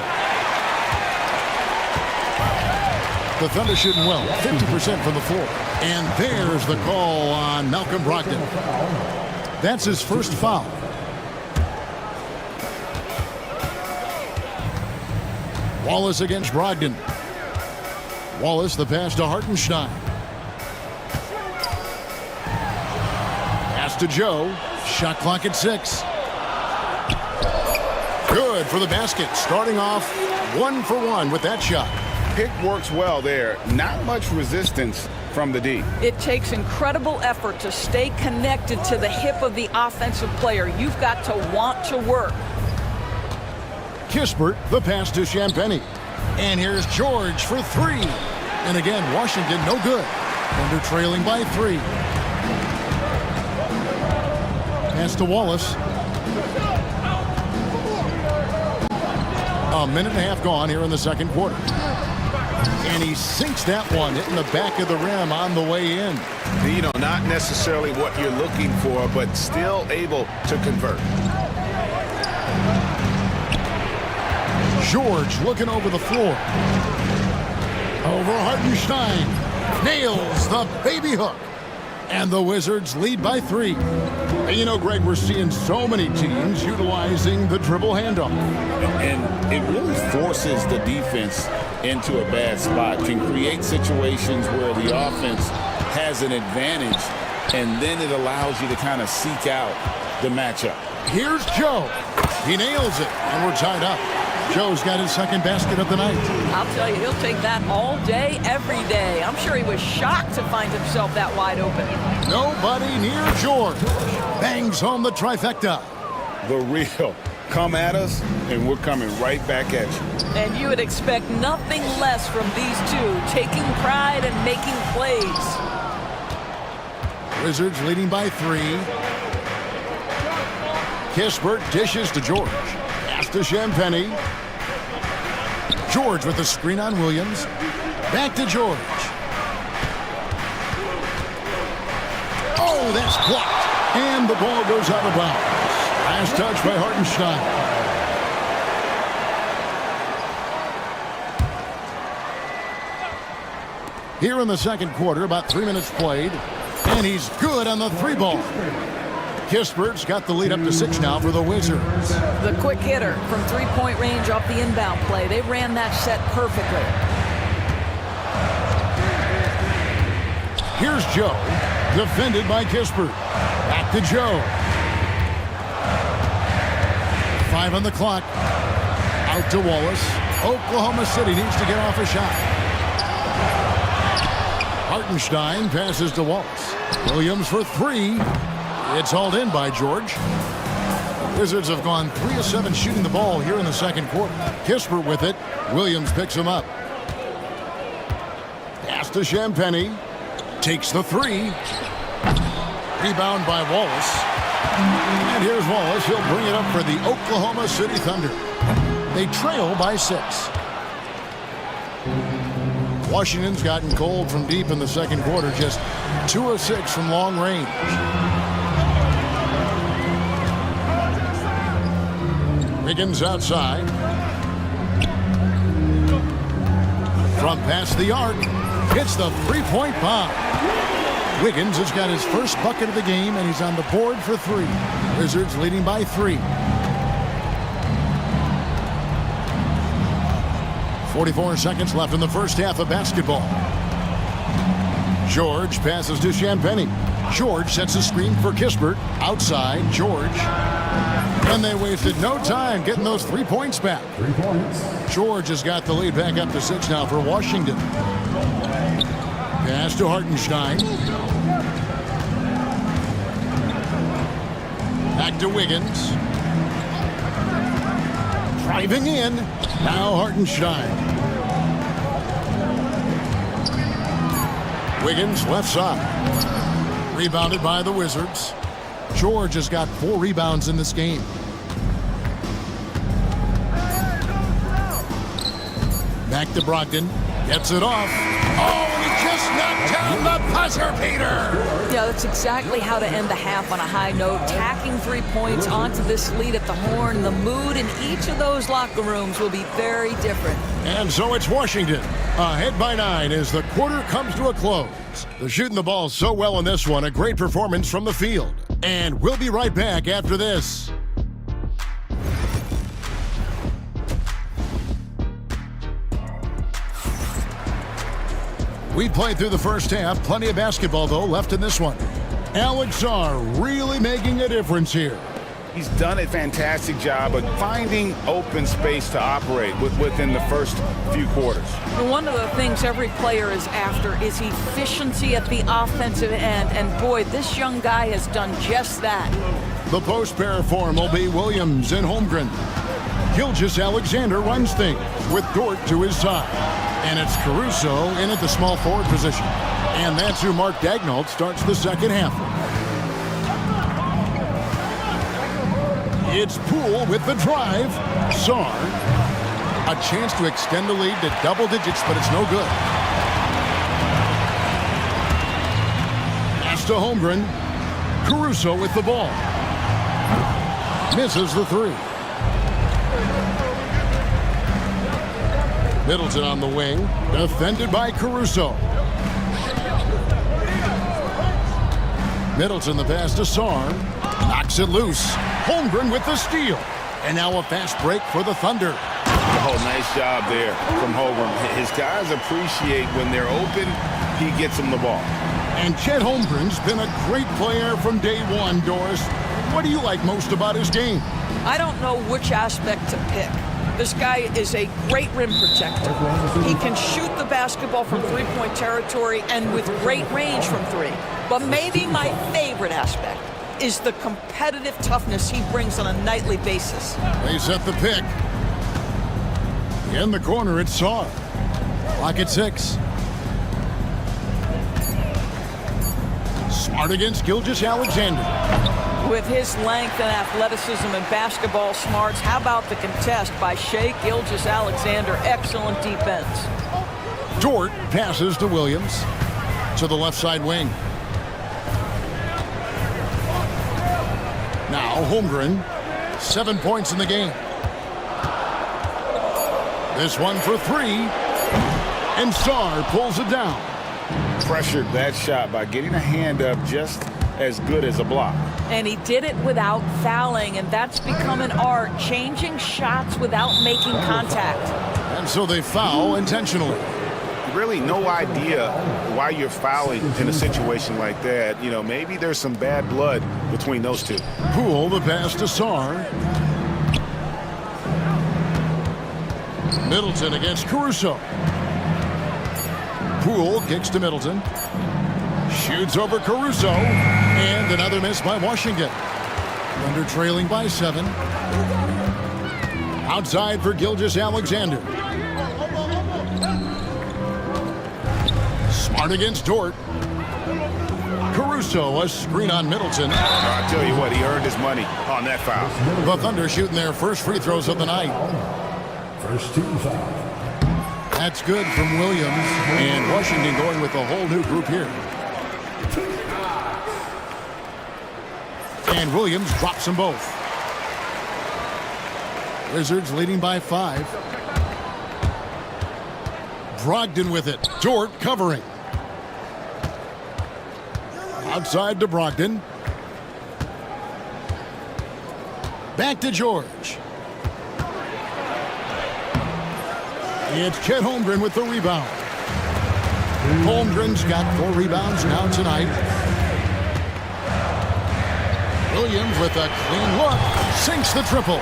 The Thunder shooting well, 50% from the floor. And there's the call on Malcolm Brogdon. That's his first foul. Wallace against Brogdon. Wallace, the pass to Hartenstein. Pass to Joe. Shot clock at 6. Good for the basket. Starting off 1 for 1 with that shot. Pick works well there. Not much resistance from the D. It takes incredible effort to stay connected to the hip of the offensive player. You've got to want to work. Kispert, the pass to Champagnie. And here's George for 3. And again, Washington no good. Thunder trailing by 3. Pass to Wallace. A minute and a half gone here in the second quarter. And he sinks that one, hitting the back of the rim on the way in. You know, not necessarily what you're looking for, but still able to convert. George looking over the floor. Over Hartenstein. Nails the baby hook. And the Wizards lead by 3. And you know, Greg, we're seeing so many teams utilizing the dribble handoff. And it really forces the defense into a bad spot. Can create situations where the offense has an advantage, and then it allows you to kind of seek out the matchup. Here's Joe. He nails it, and we're tied up. Joe's got his second basket of the night. I'll tell you, he'll take that all day, every day. I'm sure he was shocked to find himself that wide open. Nobody near George. Bangs home the trifecta. The real. Come at us, and we're coming right back at you. And you would expect nothing less from these two, taking pride and making plays. Wizards leading by 3. Kispert dishes to George. Pass to Champagnie. George with the screen on Williams. Back to George. Oh, that's blocked. And the ball goes out of bounds. Last touch by Hartenstein. Here in the second quarter, about 3 minutes played. And he's good on the 3 ball. Kispert's got the lead up to 6 now for the Wizards. The quick hitter from 3-point range off the inbound play. They ran that set perfectly. Here's Joe, defended by Kispert. Back to Joe. 5 on the clock. Out to Wallace. Oklahoma City needs to get off a shot. Hartenstein passes to Wallace. Williams for 3. It's hauled in by George. The Wizards have gone 3 of 7 shooting the ball here in the second quarter. Kispert with it. Williams picks him up. Pass to Champagny. Takes the 3. Rebound by Wallace. And here's Wallace. He'll bring it up for the Oklahoma City Thunder. They trail by 6. Washington's gotten cold from deep in the second quarter. Just 2 of 6 from long range. Wiggins outside. From past the arc. Hits the three-point bomb. Wiggins has got his first bucket of the game, and he's on the board for 3. Wizards leading by 3. 44 seconds left in the first half of basketball. George passes to Champagny. George sets a screen for Kispert. Outside, George. And they wasted no time getting those 3 points back. 3 points. George has got the lead back up to 6 now for Washington. Pass to Hartenstein. Back to Wiggins. Driving in. Now Hartenstein. Wiggins left side. Rebounded by the Wizards. George has got 4 rebounds in this game. Back to Brogdon. Gets it off. Oh, and he just knocked down the buzzer beater. Yeah, that's exactly how to end the half on a high note. Tacking 3 points onto this lead at the horn. The mood in each of those locker rooms will be very different. And so it's Washington ahead by 9 as the quarter comes to a close. They're shooting the ball so well in this one. A great performance from the field. And we'll be right back after this. We played through the first half. Plenty of basketball, though, left in this one. Alex Sarr really making a difference here. He's done a fantastic job of finding open space to operate within the first few quarters. One of the things every player is after is efficiency at the offensive end. And boy, this young guy has done just that. The post pair form will be Williams and Holmgren. Gilgeous-Alexander runs things with Dort to his side. And it's Caruso in at the small forward position. And that's who Mark Daigneault starts the second half. It's Poole with the drive. Sarr. A chance to extend the lead to double digits, but it's no good. Pass to Holmgren. Caruso with the ball. Misses the 3. Middleton on the wing, defended by Caruso. Middleton the pass to Sarr, knocks it loose. Holmgren with the steal. And now a fast break for the Thunder. Oh, nice job there from Holmgren. His guys appreciate when they're open, he gets them the ball. And Chet Holmgren's been a great player from day one, Doris. What do you like most about his game? I don't know which aspect to pick. This guy is a great rim protector. He can shoot the basketball from three-point territory and with great range from 3. But maybe my favorite aspect is the competitive toughness he brings on a nightly basis. They set the pick. In the corner, it's Sarr. Clock at 6. Smart against Gilgeous-Alexander. With his length and athleticism and basketball smarts, how about the contest by Shai Gilgeous-Alexander? Excellent defense. Dort passes to Williams to the left side wing. Now Holmgren, 7 points in the game. This one for 3, and Sarr pulls it down. Pressured that shot by getting a hand up just as good as a block. And he did it without fouling, and that's become an art, changing shots without making contact. And so they foul intentionally. Really no idea why you're fouling in a situation like that. You know, maybe there's some bad blood between those two. Poole the pass to Sarr. Middleton against Caruso. Poole kicks to Middleton. Shoots over Caruso. And another miss by Washington. Thunder trailing by 7. Outside for Gilgeous-Alexander. Smart against Dort. Caruso, a screen on Middleton. I'll tell you what, he earned his money on that foul. The Thunder shooting their first free throws of the night. First team foul. That's good from Williams. And Washington going with a whole new group here. And Williams drops them both. Wizards leading by 5. Brogdon with it. Dort covering. Outside to Brogdon. Back to George. It's Chet Holmgren with the rebound. Holmgren's got 4 rebounds now tonight. Williams with a clean look. Sinks the triple.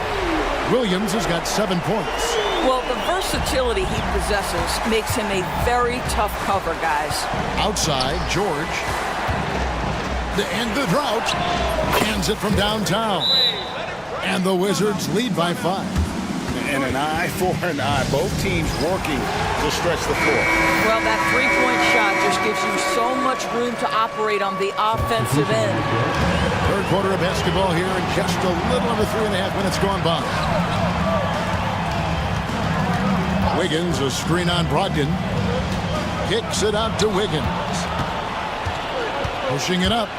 Williams has got 7 points. Well, the versatility he possesses makes him a very tough cover, guys. Outside, George. To end the drought. Hands it from downtown. And the Wizards lead by 5. And an eye for an eye. Both teams working to stretch the floor. Well, that three-point shot just gives you so much room to operate on the offensive end. Third quarter of basketball here and just a little over 3.5 minutes gone by. Wiggins, a screen on Brogdon. Kicks it out to Wiggins. Pushing it up.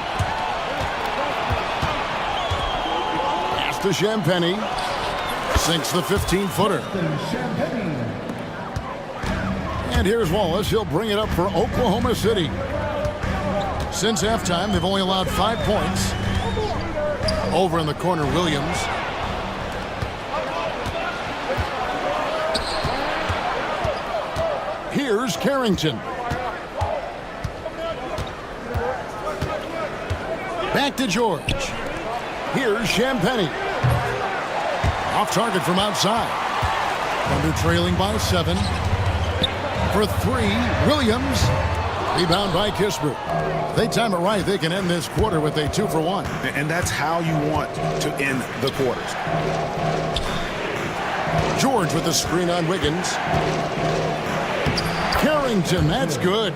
Pass to Champagnie. Sinks the 15-footer. And here's Wallace. He'll bring it up for Oklahoma City. Since halftime, they've only allowed 5 points. Over in the corner, Williams. Here's Carrington. Back to George. Here's Champagnie. Off target from outside. Thunder trailing by 7. For 3, Williams. Rebound by Kispert. They time it right. They can end this quarter with a 2-for-1. And that's how you want to end the quarters. George with the screen on Wiggins. Carrington, that's good.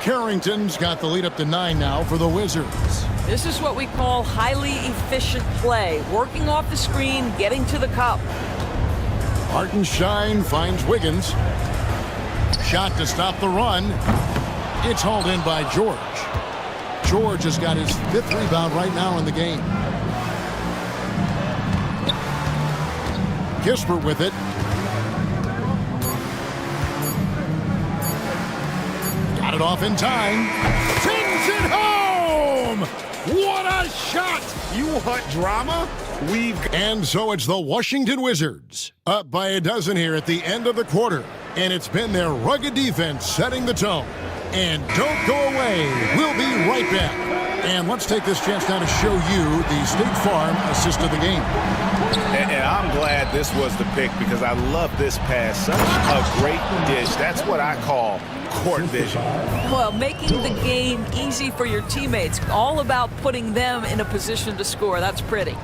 Carrington's got the lead up to 9 now for the Wizards. This is what we call highly efficient play. Working off the screen, getting to the cup. Hartenstein finds Wiggins. Shot to stop the run. It's hauled in by George. George has got his 5th rebound right now in the game. Kispert with it. Got it off in time. Sends it home! What a shot! You want drama? And so it's the Washington Wizards, up by a dozen here at the end of the quarter. And it's been their rugged defense setting the tone. And don't go away. We'll be right back. And let's take this chance now to show you the State Farm assist of the game. And I'm glad this was the pick because I love this pass. Such a great dish. That's what I call court vision. Well, making the game easy for your teammates. All about putting them in a position to score. That's pretty.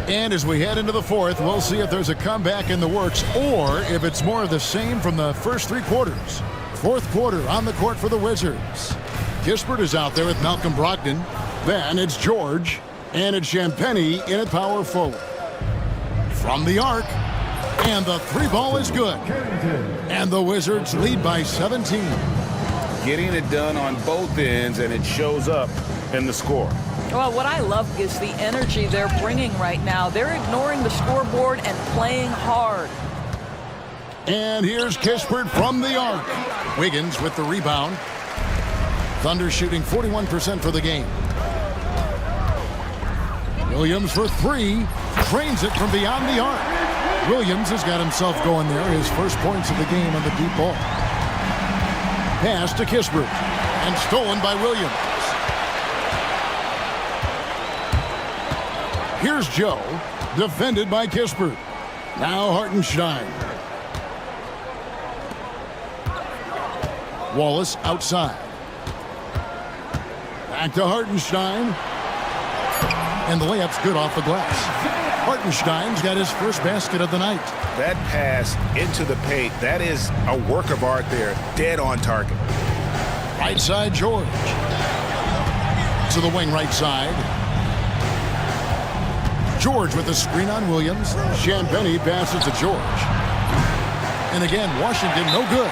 And as we head into the 4th, we'll see if there's a comeback in the works or if it's more of the same from the first 3 quarters. 4th quarter on the court for the Wizards. Kispert is out there with Malcolm Brogdon. Then it's George. And it's Champagnie in at power forward. From the arc. And the 3-ball is good. And the Wizards lead by 17. Getting it done on both ends, and it shows up in the score. Well, what I love is the energy they're bringing right now. They're ignoring the scoreboard and playing hard. And here's Kispert from the arc. Wiggins with the rebound. Thunder shooting 41% for the game. Williams for 3. Drains it from beyond the arc. Williams has got himself going there. His first points of the game on the deep ball. Pass to Kispert. And stolen by Williams. Here's Joe. Defended by Kispert. Now Hartenstein. Wallace outside. Back to Hartenstein. And the layup's good off the glass. Hartenstein's got his first basket of the night. That pass into the paint, that is a work of art there. Dead on target. Right side, George. To the wing right side. George with the screen on Williams. Champagny passes to George. And again, Washington no good.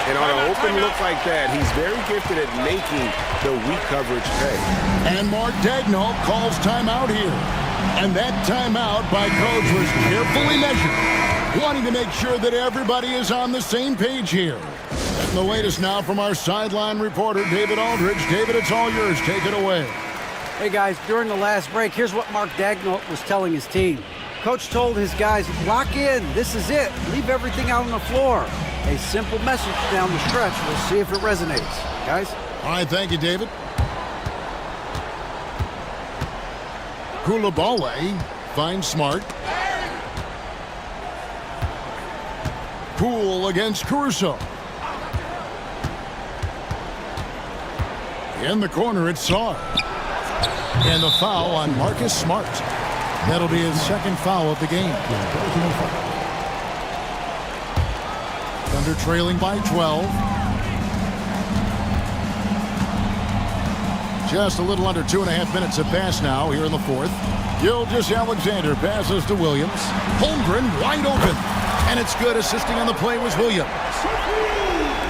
And on an open look like that, he's very gifted at making the weak coverage pay. And Mark Daigneault calls timeout here. And that timeout by coach was carefully measured, wanting to make sure that everybody is on the same page here. And the latest now from our sideline reporter, David Aldridge. David, it's all yours. Take it away. Hey, guys, during the last break, here's what Mark Daigneault was telling his team. Coach told his guys, lock in. This is it. Leave everything out on the floor. A simple message down the stretch. We'll see if it resonates. Guys? All right, thank you, David. Koulibaly finds Smart. Poole against Caruso. In the corner, it's Sarr. And the foul on Marcus Smart. That'll be his second foul of the game. Thunder trailing by 12. Just a little under 2.5 minutes have passed now here in the fourth. Gilgeous-Alexander passes to Williams. Holmgren wide open. And it's good. Assisting on the play was Williams.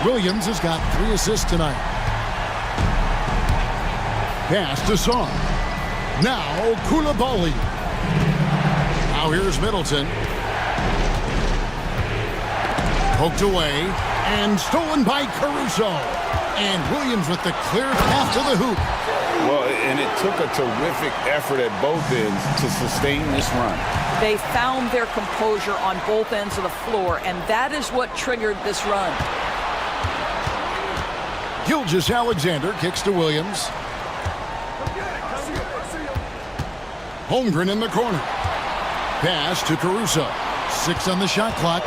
Williams has got 3 assists tonight. Pass to Sarr. Now Koulibaly. Now here's Middleton. Poked away and stolen by Caruso. And Williams with the clear path to the hoop. Well, and it took a terrific effort at both ends to sustain this run. They found their composure on both ends of the floor, and that is what triggered this run. Gilgeous-Alexander kicks to Williams. Holmgren in the corner. Pass to Caruso. 6 on the shot clock.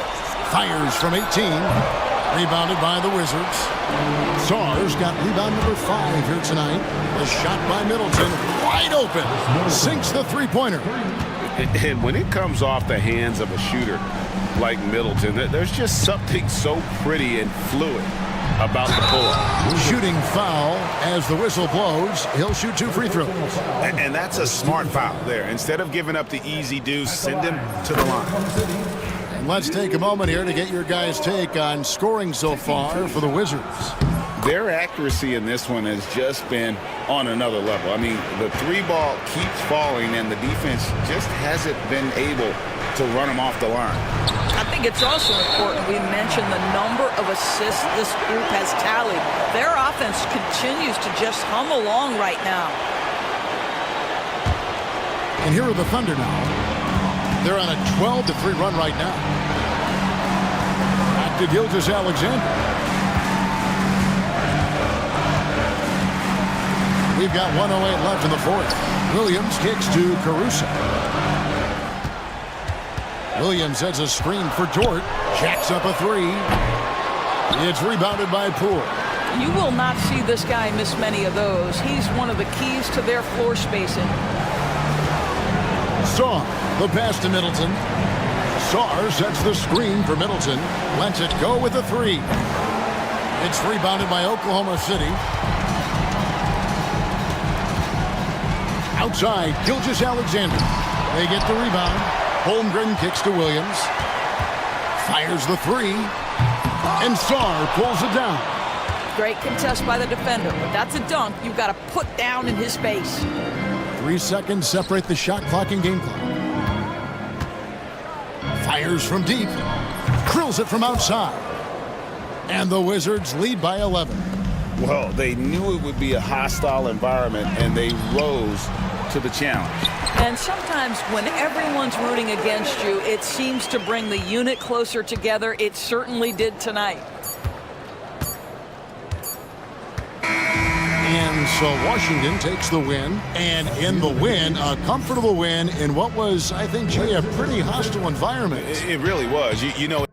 Fires from 18. Rebounded by the Wizards. Sarr's got rebound number 5 here tonight. The shot by Middleton. Wide open. Sinks the three-pointer. And when it comes off the hands of a shooter like Middleton, there's just something so pretty and fluid about the pull-up. Shooting foul as the whistle blows. He'll shoot 2 free throws. And that's a smart foul there. Instead of giving up the easy deuce, send him to the line. And let's take a moment here to get your guys' take on scoring so far for the Wizards. Their accuracy in this one has just been on another level. I mean, the 3-ball keeps falling, and the defense just hasn't been able to run them off the line. I think it's also important we mention the number of assists this group has tallied. Their offense continues to just hum along right now. And here are the Thunder now. They're on a 12-3 run right now. Back to Gilgeous-Alexander. We've got 1:08 left in the fourth. Williams kicks to Caruso. Williams heads a screen for Dort. Jacks up a 3. It's rebounded by Poole. You will not see this guy miss many of those. He's one of the keys to their floor spacing. Sarr, the pass to Middleton. Sarr sets the screen for Middleton. Lets it go with a 3. It's rebounded by Oklahoma City. Outside, Gilgeous-Alexander. They get the rebound. Holmgren kicks to Williams. Fires the 3. And Sarr pulls it down. Great contest by the defender, but that's a dunk you've got to put down in his face. 3 seconds separate the shot clock and game clock. Fires from deep. Drills it from outside. And the Wizards lead by 11. Well, they knew it would be a hostile environment, and they rose to the challenge. And sometimes when everyone's rooting against you, it seems to bring the unit closer together. It certainly did tonight. And so Washington takes the win. And in the win, a comfortable win in what was, I think, Jay, a pretty hostile environment. It really was. You know,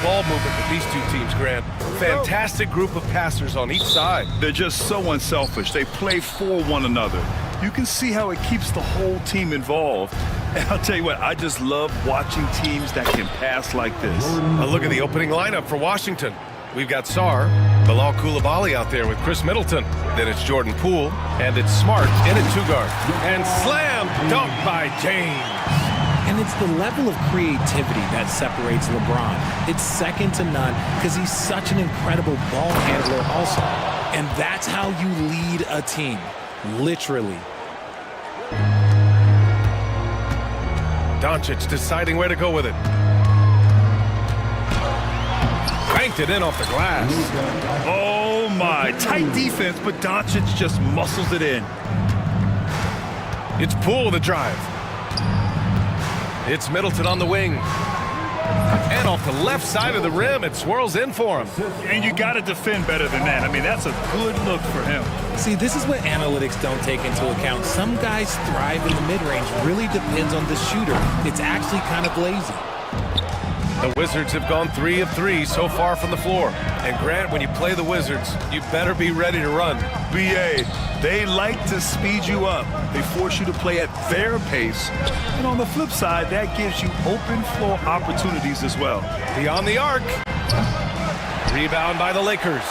ball movement with these two teams, Grant. Fantastic group of passers on each side. They're just so unselfish. They play for one another. You can see how it keeps the whole team involved. And I'll tell you what, I just love watching teams that can pass like this. A look at the opening lineup for Washington. We've got Sarr, Bilal Coulibaly out there with Chris Middleton. Then it's Jordan Poole, and it's Smart in at two guard. And slam dunk by James. And it's the level of creativity that separates LeBron. It's second to none because he's such an incredible ball handler also. And that's how you lead a team, literally. Doncic deciding where to go with it. Banked it in off the glass. Oh my, tight defense, but Doncic just muscles it in. It's Poole the drive. It's Middleton on the wing. And off the left side of the rim, it swirls in for him. And you got to defend better than that. I mean, that's a good look for him. See, this is what analytics don't take into account. Some guys thrive in the mid-range. Really depends on the shooter. It's actually kind of lazy. The Wizards have gone 3 of 3 so far from the floor. And Grant, when you play the Wizards, you better be ready to run. BA, they like to speed you up. They force you to play at their pace. And on the flip side, that gives you open floor opportunities as well. Beyond the arc. Rebound by the Lakers.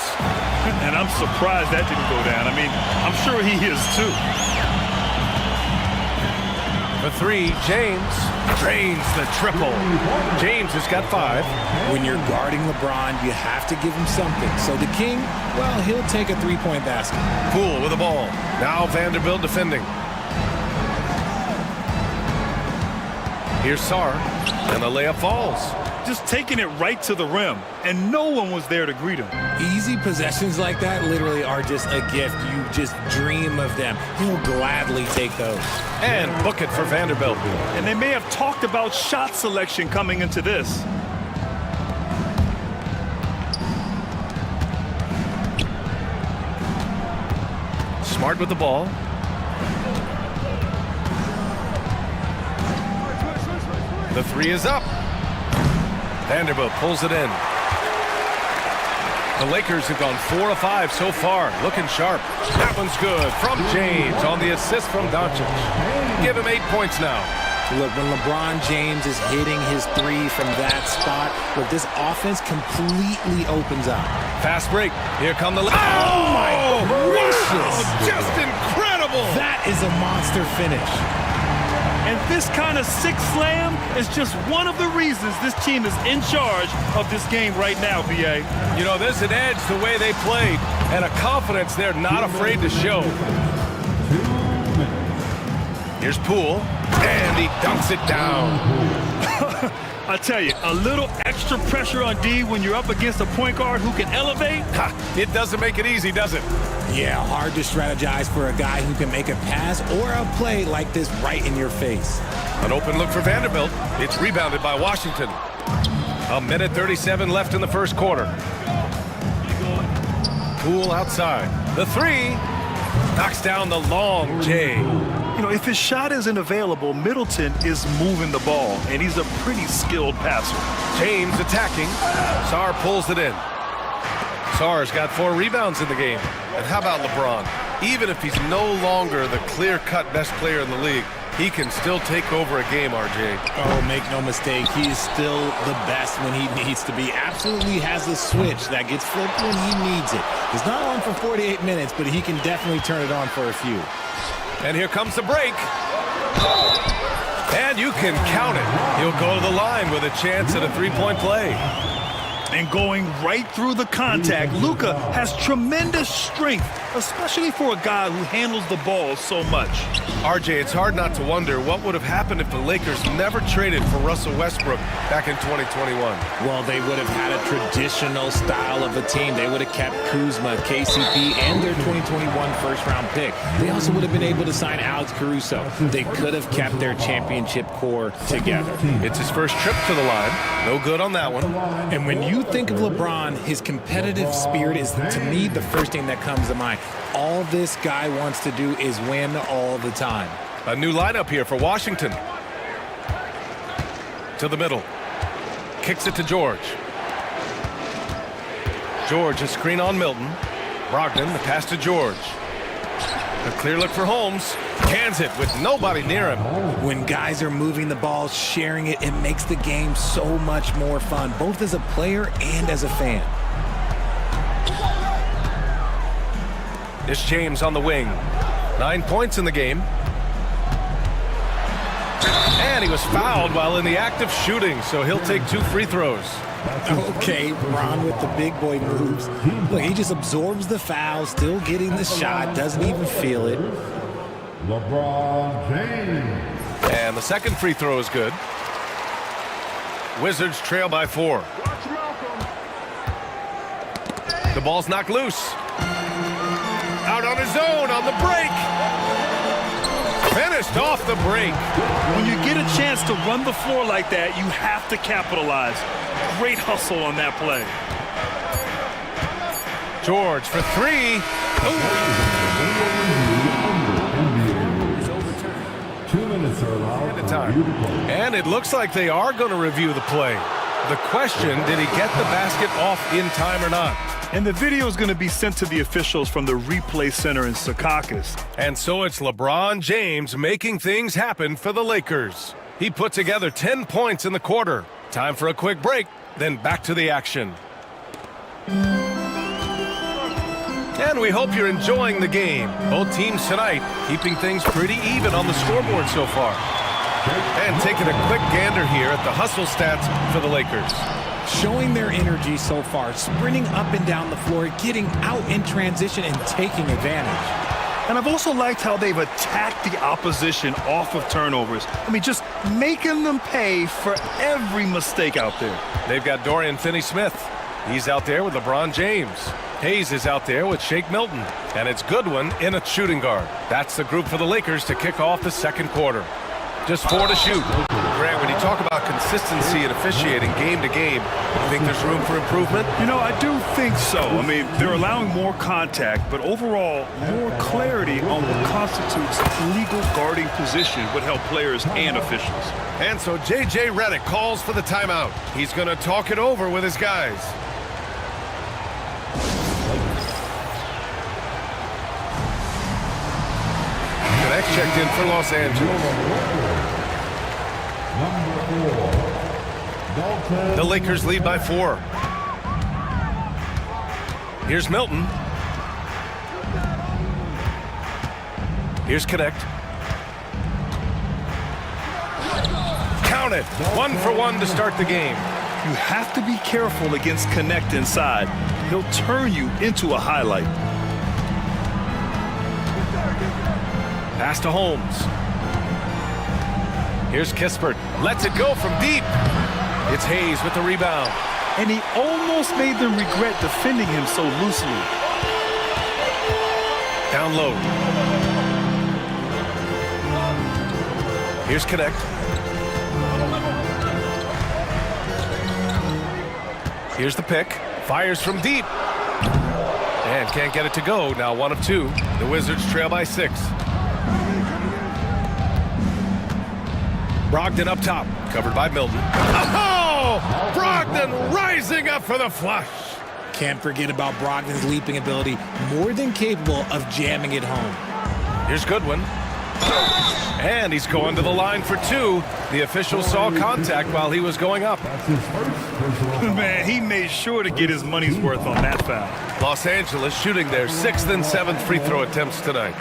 And I'm surprised that didn't go down. I mean, I'm sure he is too. For three, James drains the triple. James has got 5. When you're guarding LeBron, you have to give him something. So the King, well, he'll take a three-point basket. Poole with the ball. Now Vanderbilt defending. Here's Sarr, and the layup falls. Just taking it right to the rim, and no one was there to greet him. Easy possessions like that literally are just a gift. You just dream of them. He'll gladly take those. And book it for Vanderbilt. And they may have talked about shot selection coming into this. Smart with the ball. The 3 is up. Vanderbilt pulls it in. The Lakers have gone 4 of 5 so far, looking sharp. That one's good from James on the assist from Doncic. Give him 8 points now. Look, when LeBron James is hitting his 3 from that spot, look, this offense completely opens up. Fast break. Here come the... Oh my gracious! Just incredible! That is a monster finish. And this kind of sick slam is just one of the reasons this team is in charge of this game right now, BA. You know, there's an edge the way they played and a confidence they're not afraid to show. Here's Poole, and he dunks it down. I tell you, a little extra pressure on D when you're up against a point guard who can elevate. It doesn't make it easy, does it? Yeah, hard to strategize for a guy who can make a pass or a play like this right in your face. An open look for Vanderbilt. It's rebounded by Washington. 1:37 left in the first quarter. Poole outside. The 3 knocks down the long J. You know, if his shot isn't available, Middleton is moving the ball, and he's a pretty skilled passer. James attacking. Sarr pulls it in. Sarr's got 4 rebounds in the game. And how about LeBron? Even if he's no longer the clear-cut best player in the league, he can still take over a game, RJ. Oh, make no mistake, he is still the best when he needs to be. Absolutely has a switch that gets flipped when he needs it. He's not on for 48 minutes, but he can definitely turn it on for a few. And here comes the break. And you can count it. He'll go to the line with a chance at a 3-point play. And going right through the contact, Luka has tremendous strength, especially for a guy who handles the ball so much. RJ, it's hard not to wonder what would have happened if the Lakers never traded for Russell Westbrook back in 2021. Well, they would have had a traditional style of a team. They would have kept Kuzma, KCP, and their 2021 first-round pick. They also would have been able to sign Alex Caruso. They could have kept their championship core together. It's his first trip to the line. No good on that one. And when you think of LeBron, his competitive spirit is, to me, the first thing that comes to mind. All this guy wants to do is win all the time. A new lineup here for Washington. To the middle. Kicks it to George. George, a screen on Milton. Brogdon, the pass to George. A clear look for Holmes. Cans it with nobody near him. When guys are moving the ball, sharing it, it makes the game so much more fun, both as a player and as a fan. It's James on the wing. 9 points in the game. And he was fouled while in the act of shooting, so he'll take 2 free throws. Okay, Ron with the big boy moves. Look, he just absorbs the foul, still getting the shot, doesn't even feel it. LeBron James. And the second free throw is good. Wizards trail by 4. The ball's knocked loose. Out on his own on the break. Finished off the break. When you get a chance to run the floor like that, you have to capitalize. Great hustle on that play. George for 3. 2 minutes are allowed. And it looks like they are going to review the play. The question, did he get the basket off in time or not? And the video is going to be sent to the officials from the replay center in Secaucus. And so it's LeBron James making things happen for the Lakers. He put together 10 points in the quarter. Time for a quick break, then back to the action. And we hope you're enjoying the game. Both teams tonight keeping things pretty even on the scoreboard so far. And taking a quick gander here at the hustle stats for the Lakers. Showing their energy so far, sprinting up and down the floor, getting out in transition and taking advantage. And I've also liked how they've attacked the opposition off of turnovers. I mean, just making them pay for every mistake out there. They've got Dorian Finney-Smith. He's out there with LeBron James. Hayes is out there with Shake Milton. And it's Goodwin in a shooting guard. That's the group for the Lakers to kick off the second quarter. Just 4 to shoot. Grant, when you talk about consistency and officiating game to game, you think there's room for improvement? You know, I do think so. I mean, they're allowing more contact, but overall, more clarity on what constitutes legal guarding position would help players and officials. And so J.J. Redick calls for the timeout. He's going to talk it over with his guys. Connect checked in for Los Angeles. The Lakers lead by 4. Here's Milton. Here's Connect. Count it. 1 for 1 to start the game. You have to be careful against Connect inside. He'll turn you into a highlight. Pass to Holmes. Here's Kispert. Lets it go from deep. It's Hayes with the rebound. And he almost made them regret defending him so loosely. Down low. Here's Connect. Here's the pick. Fires from deep. And can't get it to go. Now 1 of 2. The Wizards trail by 6. Brogdon up top, covered by Milton. Oh! Brogdon rising up for the flush. Can't forget about Brogdon's leaping ability, more than capable of jamming it home. Here's Goodwin. And he's going to the line for 2. The official saw contact while he was going up. Man, he made sure to get his money's worth on that foul. Los Angeles shooting their 6th and 7th free throw attempts tonight.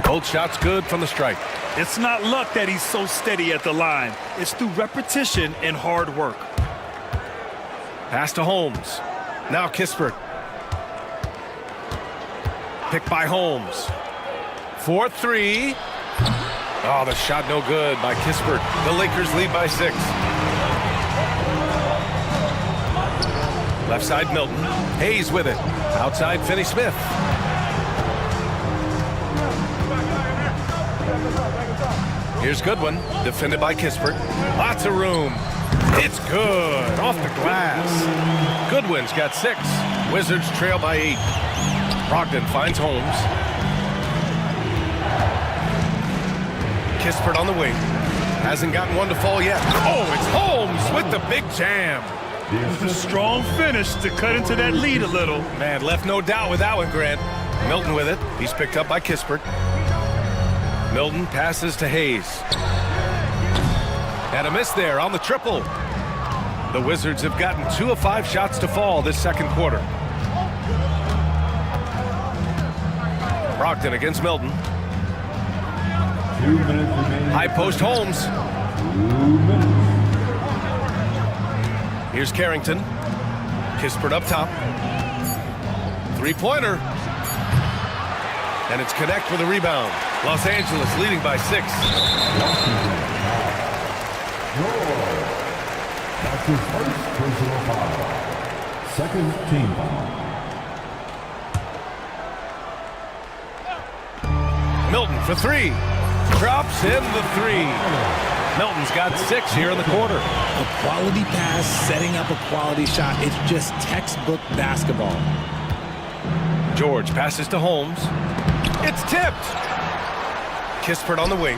Both shots good from the strike. It's not luck that he's so steady at the line. It's through repetition and hard work. Pass to Holmes. Now Kispert. Picked by Holmes. 4-3. Oh, the shot no good by Kispert. The Lakers lead by 6. Left side Milton. Hayes with it. Outside Finney-Smith. Here's Goodwin, defended by Kispert. Lots of room. It's good. Off the glass. Goodwin's got 6. Wizards trail by 8. Brogdon finds Holmes. Kispert on the wing. Hasn't gotten one to fall yet. Oh, it's Holmes with the big jam. It's a strong finish to cut into that lead a little. Man, left no doubt with that one, Grant. Milton with it. He's picked up by Kispert. Milton passes to Hayes. And a miss there on the triple. The Wizards have gotten 2 of 5 shots to fall this second quarter. Brogdon against Milton. 2 minutes remaining. High post Holmes. 2 minutes. Here's Carrington. Kispert up top. Three-pointer. And it's Connect with a rebound. Los Angeles leading by 6. That's his first personal foul. Second team foul. Milton for 3. Drops in the 3. Milton's got 6 here in the quarter. A quality pass, setting up a quality shot. It's just textbook basketball. George passes to Holmes. It's tipped. Kispert on the wing.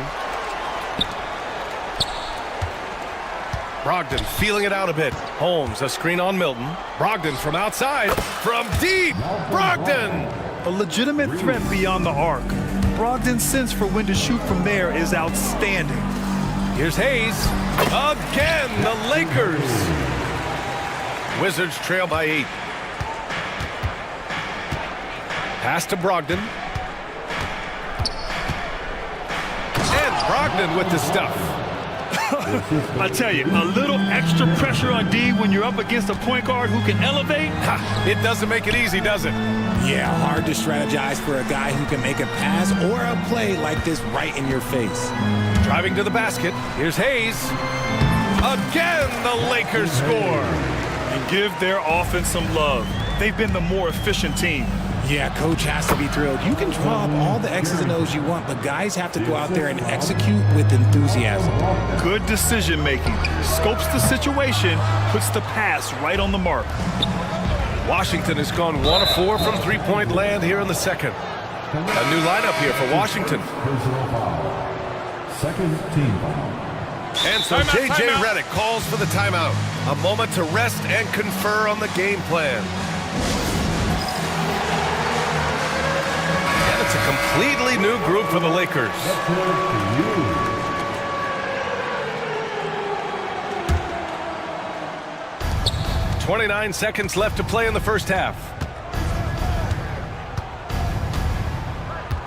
Brogdon feeling it out a bit. Holmes, a screen on Milton. Brogdon from outside. From deep. Brogdon! A legitimate threat beyond the arc. Brogdon's sense for when to shoot from there is outstanding. Here's Hayes. Again, the Lakers. Wizards trail by 8. Pass to Brogdon. And Brogdon with the stuff. I tell you, a little extra pressure on D when you're up against a point guard who can elevate. It doesn't make it easy, does it? Yeah, hard to strategize for a guy who can make a pass or a play like this right in your face. Driving to the basket. Here's Hayes. Again, the Lakers score. And give their offense some love. They've been the more efficient team. Yeah, coach has to be thrilled. You can draw up all the X's and O's you want, but guys have to go out there and execute with enthusiasm. Good decision making. Scopes the situation, puts the pass right on the mark. Washington has gone 1 of 4 from three-point land here in the second. A new lineup here for Washington. Personal foul. Second team foul. And so J.J. Redick calls for the timeout. A moment to rest and confer on the game plan. And it's a completely new group for the Lakers. 29 seconds left to play in the first half.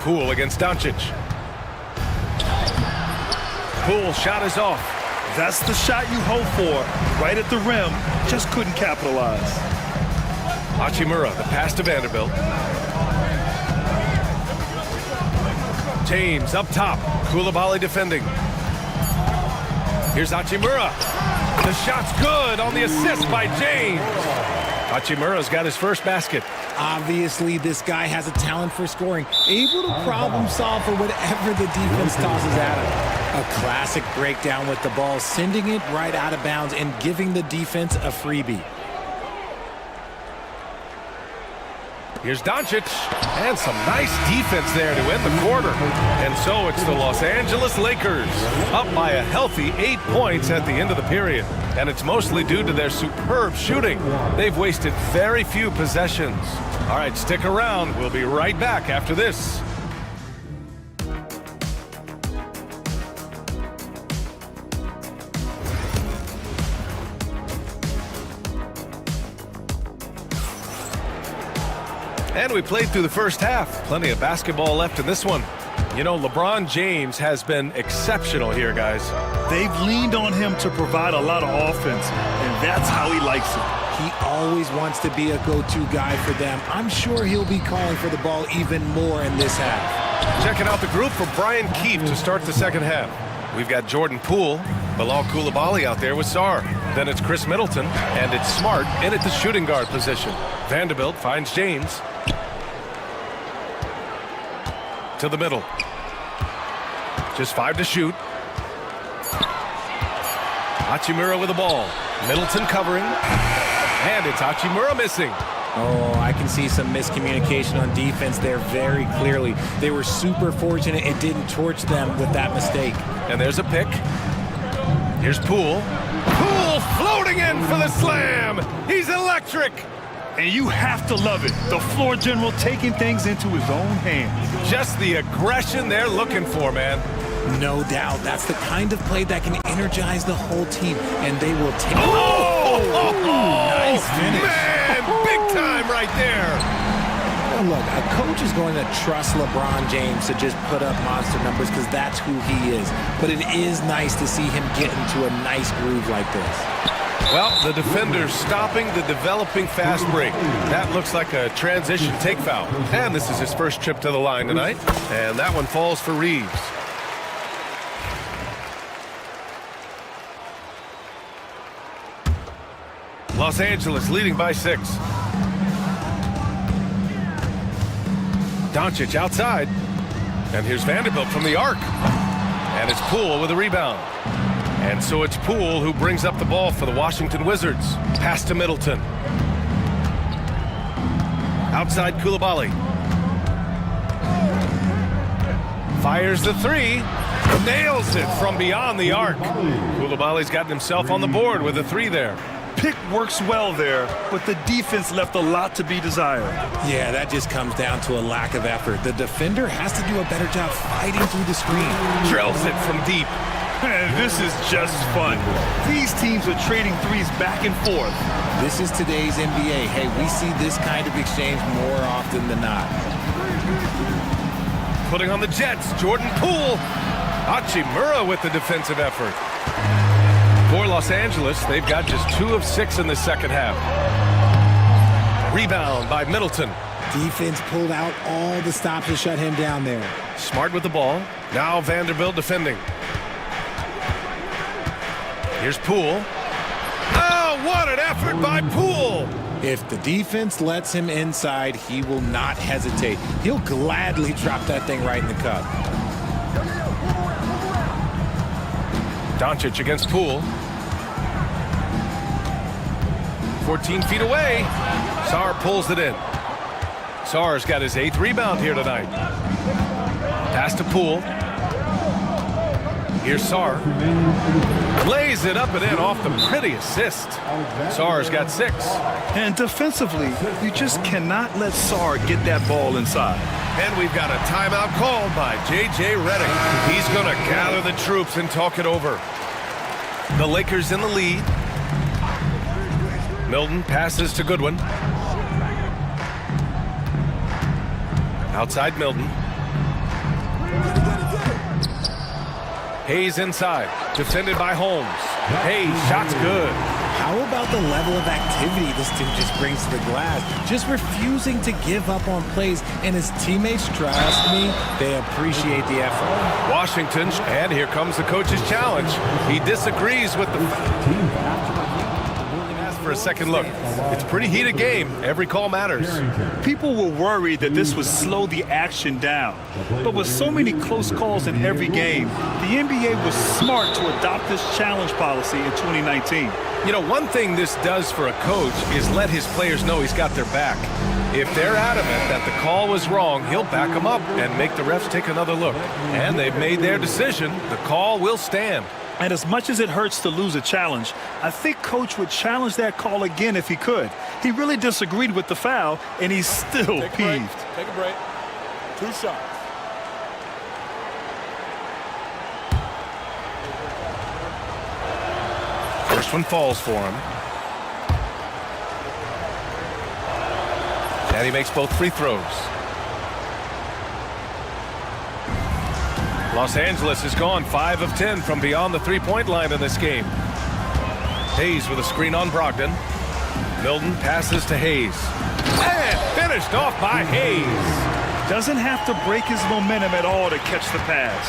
Poole against Doncic. Poole shot is off. That's the shot you hope for. Right at the rim, just couldn't capitalize. Hachimura, the pass to Vanderbilt. James up top. Koulibaly defending. Here's Hachimura. The shot's good on the assist by James. Hachimura's got his first basket. Obviously, this guy has a talent for scoring, able to problem solve for whatever the defense tosses at him. A classic breakdown with the ball, sending it right out of bounds and giving the defense a freebie. Here's Doncic, and some nice defense there to end the quarter. And so it's the Los Angeles Lakers, up by a healthy 8 points at the end of the period. And it's mostly due to their superb shooting. They've wasted very few possessions. All right, stick around. We'll be right back after this. And we played through the first half. Plenty of basketball left in this one. You know, LeBron James has been exceptional here, guys. They've leaned on him to provide a lot of offense, and that's how he likes it. He always wants to be a go-to guy for them. I'm sure he'll be calling for the ball even more in this half. Checking out the group for Brian Keefe to start the second half. We've got Jordan Poole, Bilal Koulibaly out there with Sarr. Then it's Chris Middleton, and it's Smart in at the shooting guard position. Vanderbilt finds James. To the middle. Just 5 to shoot. Hachimura with the ball. Middleton covering. And it's Hachimura missing. Oh, I can see some miscommunication on defense there very clearly. They were super fortunate it didn't torch them with that mistake. And there's a pick. Here's Poole. Poole floating Going in for the slam. He's electric. And you have to love it. The floor general taking things into his own hands. Just the aggression they're looking for, man. No doubt. That's the kind of play that can energize the whole team, and they will take... Nice finish. Man, big time right there. Well, look, a coach is going to trust LeBron James to just put up monster numbers because that's who he is. But it is nice to see him get into a nice groove like this. Well, the defender's stopping the developing fast break. That looks like a transition take foul. And this is his first trip to the line tonight. And that one falls for Reeves. Los Angeles leading by 6. Doncic outside. And here's Vanderbilt from the arc. And it's Poole with a rebound. And so it's Poole who brings up the ball for the Washington Wizards. Pass to Middleton. Outside Koulibaly. Fires the 3. Nails it from beyond the arc. Koulibaly's gotten himself on the board with a 3 there. Pick works well there, but the defense left a lot to be desired. Yeah, that just comes down to a lack of effort. The defender has to do a better job fighting through the screen. Drills it from deep. Man, this is just fun. These teams are trading threes back and forth. This is today's NBA. Hey, we see this kind of exchange more often than not. Putting on the Jets, Jordan Poole. Hachimura with the defensive effort. For Los Angeles, they've got just 2 of 6 in the second half. Rebound by Middleton. Defense pulled out all the stops to shut him down there. Smart with the ball. Now Vanderbilt defending. Here's Poole. Oh, what an effort by Poole! If the defense lets him inside, he will not hesitate. He'll gladly drop that thing right in the cup. Doncic against Poole. 14 feet away. Sarr pulls it in. Sarr's got his 8th rebound here tonight. Pass to Poole. Here's Sarr. Lays it up and in off the pretty assist. Sarr's got 6. And defensively, you just cannot let Sarr get that ball inside. And we've got a timeout called by J.J. Redick. He's going to gather the troops and talk it over. The Lakers in the lead. Milton passes to Goodwin. Outside Milton. Hayes inside. Defended by Holmes. Hayes, shot's good. How about the level of activity this team just brings to the glass? Just refusing to give up on plays, and his teammates, trust me, they appreciate the effort. Washington, and here comes the coach's challenge. He disagrees with the ask for a second look. It's a pretty heated game. Every call matters. People were worried that this would slow the action down. But with so many close calls in every game, the NBA was smart to adopt this challenge policy in 2019. You know, one thing this does for a coach is let his players know he's got their back. If they're adamant that the call was wrong, he'll back them up and make the refs take another look. And they've made their decision. The call will stand. And as much as it hurts to lose a challenge, I think Coach would challenge that call again if he could. He really disagreed with the foul, and he's still peeved. Take a break. 2 shots. First one falls for him. And he makes both free throws. Los Angeles has gone 5 of 10 from beyond the three-point line in this game. Hayes with a screen on Brogdon. Milton passes to Hayes. And finished off by Hayes. Doesn't have to break his momentum at all to catch the pass.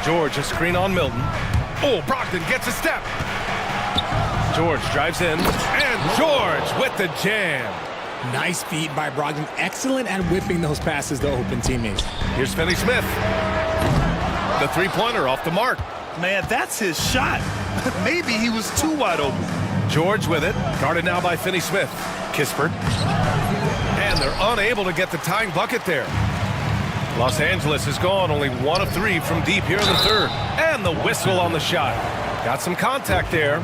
George, a screen on Milton. Oh, Brogdon gets a step. George drives in. And George with the jam. Nice feed by Brogdon. Excellent at whipping those passes to open teammates. Here's Finney-Smith. The three-pointer off the mark. Man, that's his shot. Maybe he was too wide open. George with it. Guarded now by Finney-Smith. Kispert. And they're unable to get the tying bucket there. Los Angeles has gone only 1 of 3 from deep here in the third. And the whistle on the shot. Got some contact there.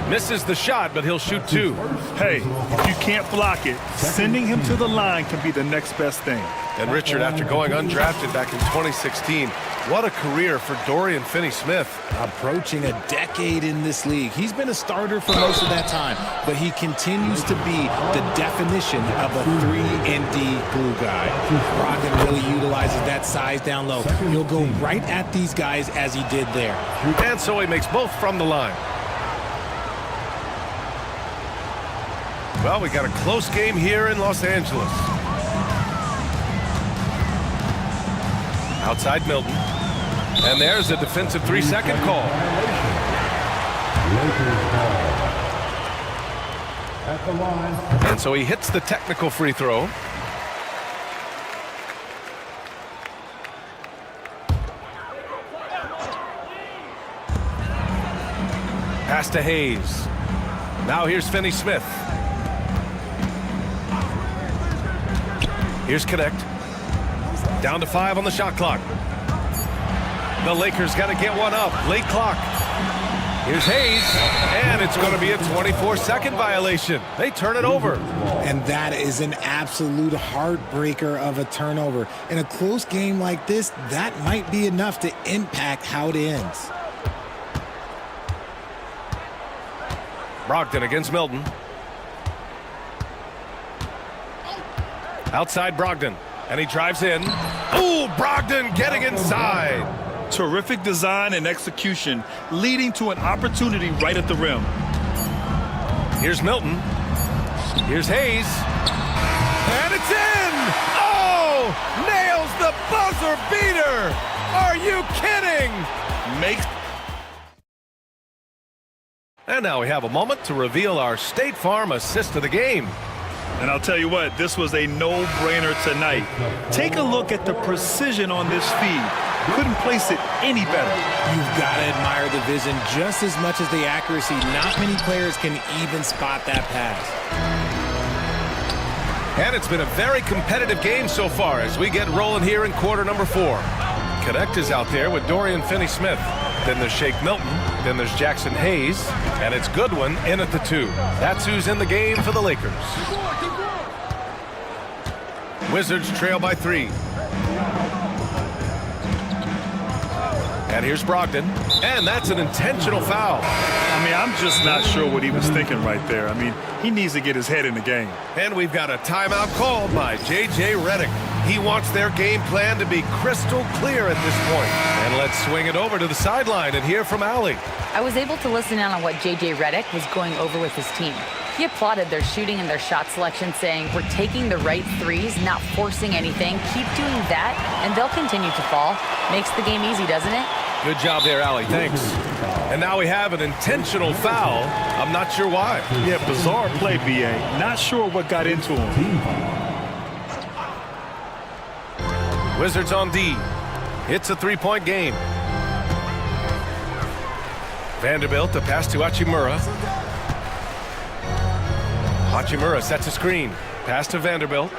Misses the shot, but he'll shoot 2. Hey, if you can't block it, sending him to the line can be the next best thing. And Richard, after going undrafted back in 2016, what a career for Dorian Finney-Smith. Approaching a decade in this league. He's been a starter for most of that time, but he continues to be the definition of a 3-and-D glue guy. Brogdon really utilizes that size down low. He'll go right at these guys as he did there. And so he makes both from the line. Well, we got a close game here in Los Angeles. Outside Milton. And there's a defensive 3-second call. At the line. And so he hits the technical free throw. Pass to Hayes. Now here's Finney-Smith. Here's Connect. Down to 5 on the shot clock. The Lakers got to get one up. Late clock. Here's Hayes. And it's going to be a 24-second violation. They turn it over. And that is an absolute heartbreaker of a turnover. In a close game like this, that might be enough to impact how it ends. Brogdon against Milton. Outside Brogdon. And he drives in. Ooh, Brogdon getting inside. Terrific design and execution, leading to an opportunity right at the rim. Here's Milton. Here's Hayes. And it's in! Oh! Nails the buzzer beater! Are you kidding? And now we have a moment to reveal our State Farm assist of the game. And I'll tell you what, this was a no-brainer tonight. Take a look at the precision on this feed. Couldn't place it any better. You've got to admire the vision just as much as the accuracy. Not many players can even spot that pass. And it's been a very competitive game so far as we get rolling here in quarter number 4. Connect is out there with Dorian Finney-Smith. Then there's Shake Milton. Then there's Jackson Hayes. And it's Goodwin in at the 2. That's who's in the game for the Lakers. Wizards trail by 3. And here's Brogdon. And that's an intentional foul. I mean, I'm just not sure what he was thinking right there. I mean, he needs to get his head in the game. And we've got a timeout called by J.J. Redick. He wants their game plan to be crystal clear at this point. And let's swing it over to the sideline and hear from Allie. I was able to listen in on what J.J. Redick was going over with his team. He applauded their shooting and their shot selection, saying, "We're taking the right threes, not forcing anything. Keep doing that, and they'll continue to fall." Makes the game easy, doesn't it? Good job there, Allie. Thanks. And now we have an intentional foul. I'm not sure why. Yeah, bizarre play, B.A. Not sure what got into him. Wizards on D. It's a 3-point game. Vanderbilt, the pass to Hachimura. Hachimura sets a screen. Pass to Vanderbilt.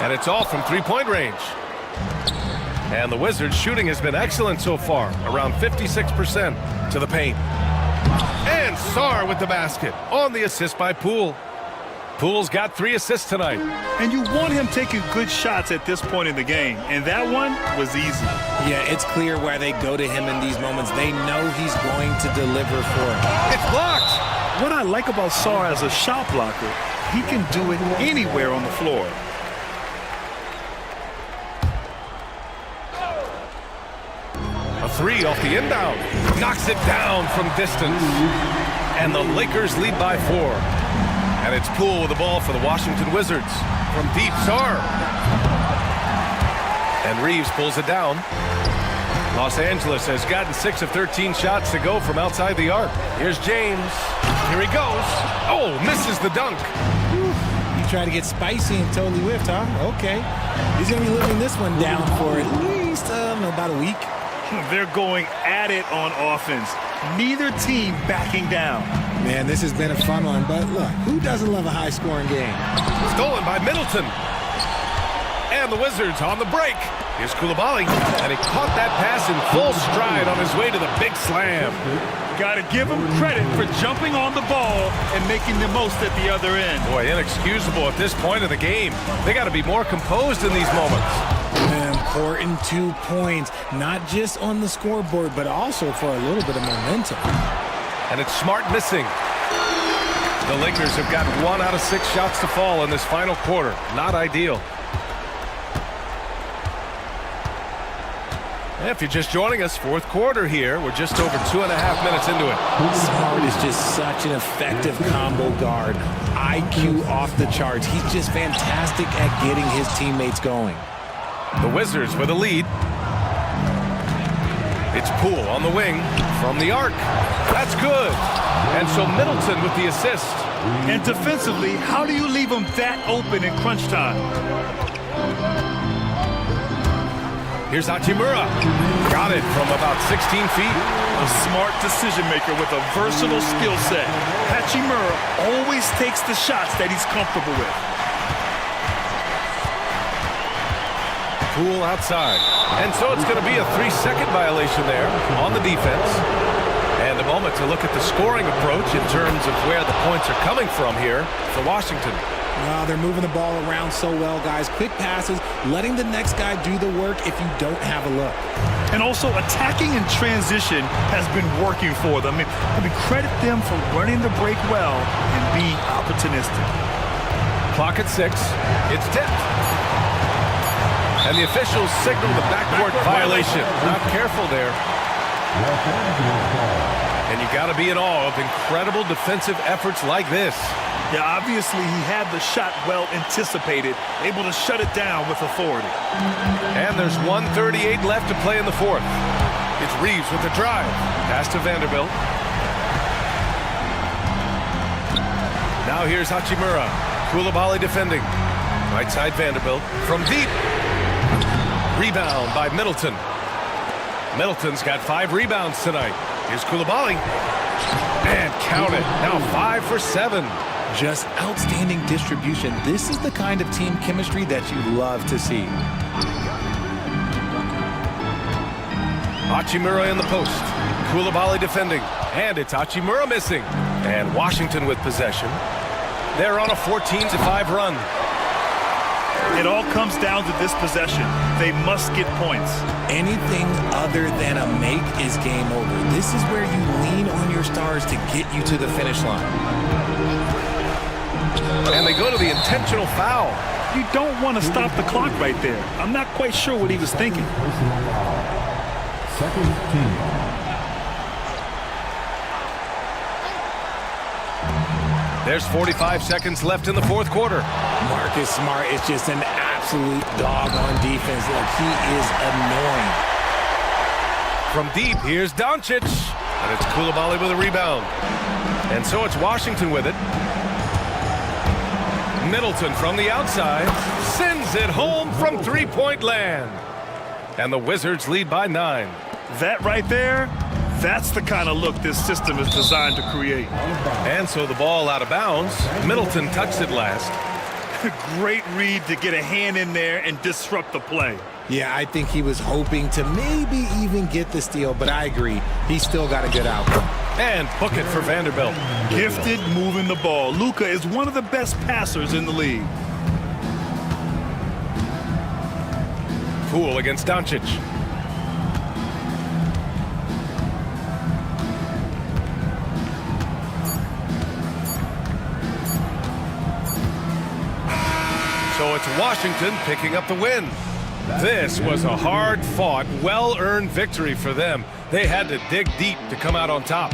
And it's all from 3-point range. And the Wizards' shooting has been excellent so far, around 56% to the paint. And Sarr with the basket on the assist by Poole. Poole's got 3 assists tonight. And you want him taking good shots at this point in the game, and that one was easy. Yeah, it's clear where they go to him in these moments. They know he's going to deliver for him. It's blocked! What I like about Sarr as a shot blocker, he can do it anywhere on the floor. A 3 off the inbound. Knocks it down from distance. And the Lakers lead by 4. And it's Poole with the ball for the Washington Wizards. From deep, Sarr. And Reeves pulls it down. Los Angeles has gotten 6 of 13 shots to go from outside the arc. Here's James. Here he goes. Oh, misses the dunk. You try to get spicy and totally whiffed, huh? Okay. He's going to be living this one down for at least, about a week. They're going at it on offense. Neither team backing down. Man, this has been a fun one, but look, who doesn't love a high-scoring game? Stolen by Middleton. And the Wizards on the break. Here's Koulibaly, and he caught that pass in full stride on his way to the big slam. Got to give him credit for jumping on the ball and making the most at the other end. Boy, inexcusable at this point of the game. They got to be more composed in these moments. An important 2 points, not just on the scoreboard, but also for a little bit of momentum. And it's Smart missing. The Lakers have got 1 out of 6 shots to fall in this final quarter. Not ideal. If you're just joining us, fourth quarter here. We're just over 2.5 minutes into it. Smart is just such an effective combo guard. IQ off the charts. He's just fantastic at getting his teammates going. The Wizards with a lead. It's Poole on the wing from the arc. That's good. And so Middleton with the assist. And defensively, how do you leave him that open in crunch time? Here's Hachimura. Got it from about 16 feet. A smart decision maker with a versatile skill set. Hachimura always takes the shots that he's comfortable with. Poole outside. And so it's going to be a 3-second violation there on the defense. And a moment to look at the scoring approach in terms of where the points are coming from here for Washington. No, they're moving the ball around so well, guys. Quick passes, letting the next guy do the work if you don't have a look. And also attacking in transition has been working for them. I mean, credit them for running the break well and being opportunistic. Clock at 6. It's tipped. And the officials signal the backcourt violation. Not careful there. And you got to be in awe of incredible defensive efforts like this. Yeah, obviously he had the shot well anticipated, able to shut it down with authority. And there's 1:38 left to play in the fourth. It's Reeves with the drive. Pass to Vanderbilt. Now here's Hachimura. Koulibaly defending. Right side Vanderbilt. From deep. Rebound by Middleton. Middleton's got 5 rebounds tonight. Here's Koulibaly. And count it. Now 5 for 7. Just outstanding distribution. This is the kind of team chemistry that you love to see. Hachimura in the post. Koulibaly defending. And it's Hachimura missing. And Washington with possession. They're on a 14-5 run. It all comes down to this possession. They must get points. Anything other than a make is game over. This is where you lean on your stars to get you to the finish line. And they go to the intentional foul. You don't want to stop the clock right there. I'm not quite sure what he was thinking. Second team. There's 45 seconds left in the fourth quarter. Marcus Smart is just an absolute dog on defense. Like, he is annoying. From deep, here's Doncic. And it's Koulibaly with a rebound. And so it's Washington with it. Middleton from the outside sends it home from three-point land. And the Wizards lead by 9. That right there, that's the kind of look this system is designed to create. And so the ball out of bounds. Middleton touched it last. Great read to get a hand in there and disrupt the play. Yeah, I think he was hoping to maybe even get the steal, but I agree. He's still got a good outcome. And book it for Vanderbilt. Gifted moving the ball. Luka is one of the best passers in the league. Poole against Doncic. So it's Washington picking up the win. This was a hard-fought, well-earned victory for them. They had to dig deep to come out on top.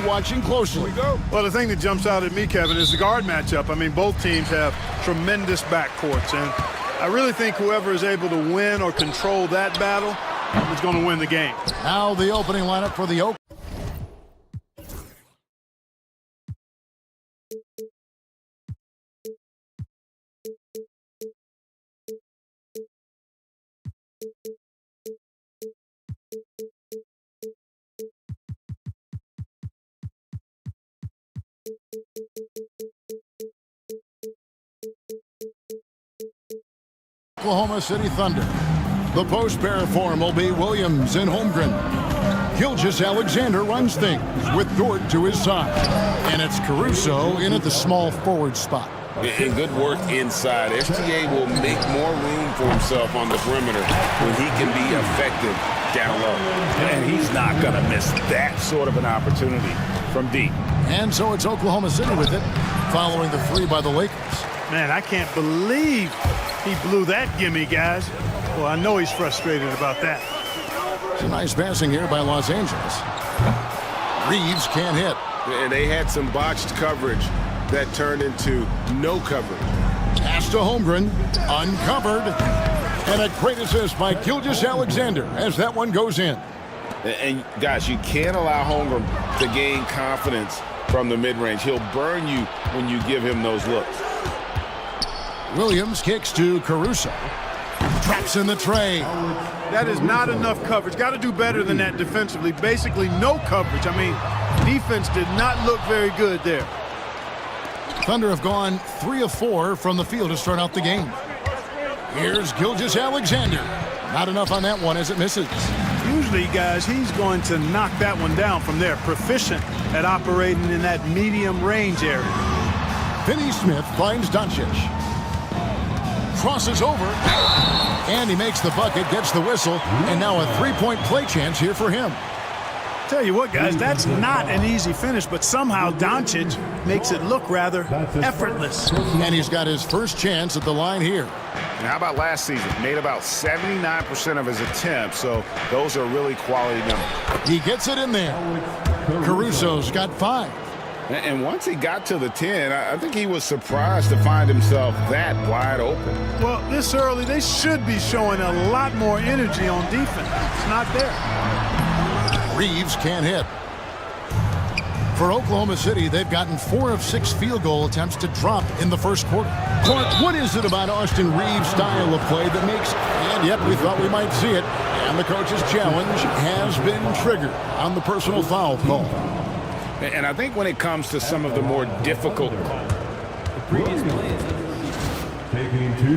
watching closely. Well, the thing that jumps out at me, Kevin, is the guard matchup. I mean, both teams have tremendous backcourts, and I really think whoever is able to win or control that battle is going to win the game. Now the opening lineup for the Oklahoma City Thunder. The post pair form will be Williams and Holmgren. Gilgeous-Alexander runs things with Dort to his side. And it's Caruso in at the small forward spot. And good work inside. SGA will make more room for himself on the perimeter when he can be effective down low. And he's not going to miss that sort of an opportunity from deep. And so it's Oklahoma City with it, following the three by the Lakers. Man, I can't believe he blew that gimme, guys. Well, I know he's frustrated about that. It's a nice passing here by Los Angeles. Reeves can't hit. And they had some botched coverage that turned into no coverage. Pass to Holmgren, uncovered. And a great assist by Gilgeous-Alexander as that one goes in. And guys, you can't allow Holmgren to gain confidence from the mid-range. He'll burn you when you give him those looks. Williams kicks to Caruso. Traps in the tray. That is not enough coverage. Got to do better than that defensively. Basically, no coverage. I mean, defense did not look very good there. Thunder have gone 3 of 4 from the field to start out the game. Here's Gilgeous-Alexander. Not enough on that one as it misses. Usually, guys, he's going to knock that one down from there. Proficient at operating in that medium range area. Finney Smith finds Doncic. Crosses over. And he makes the bucket, gets the whistle, and now a three-point play chance here for him. Tell you what, guys, that's not an easy finish, but somehow Doncic makes it look rather effortless. And he's got his first chance at the line here. And how about last season? Made about 79% of his attempts, so those are really quality numbers. He gets it in there. Caruso's got 5. And once he got to the 10, I think he was surprised to find himself that wide open. Well, this early, they should be showing a lot more energy on defense. It's not there. Reeves can't hit. For Oklahoma City, they've gotten 4 of 6 field goal attempts to drop in the first quarter. Clark, what is it about Austin Reeves' style of play that makes, and yet we thought we might see it, and the coach's challenge has been triggered on the personal foul call. And I think when it comes to some of the more difficult calls,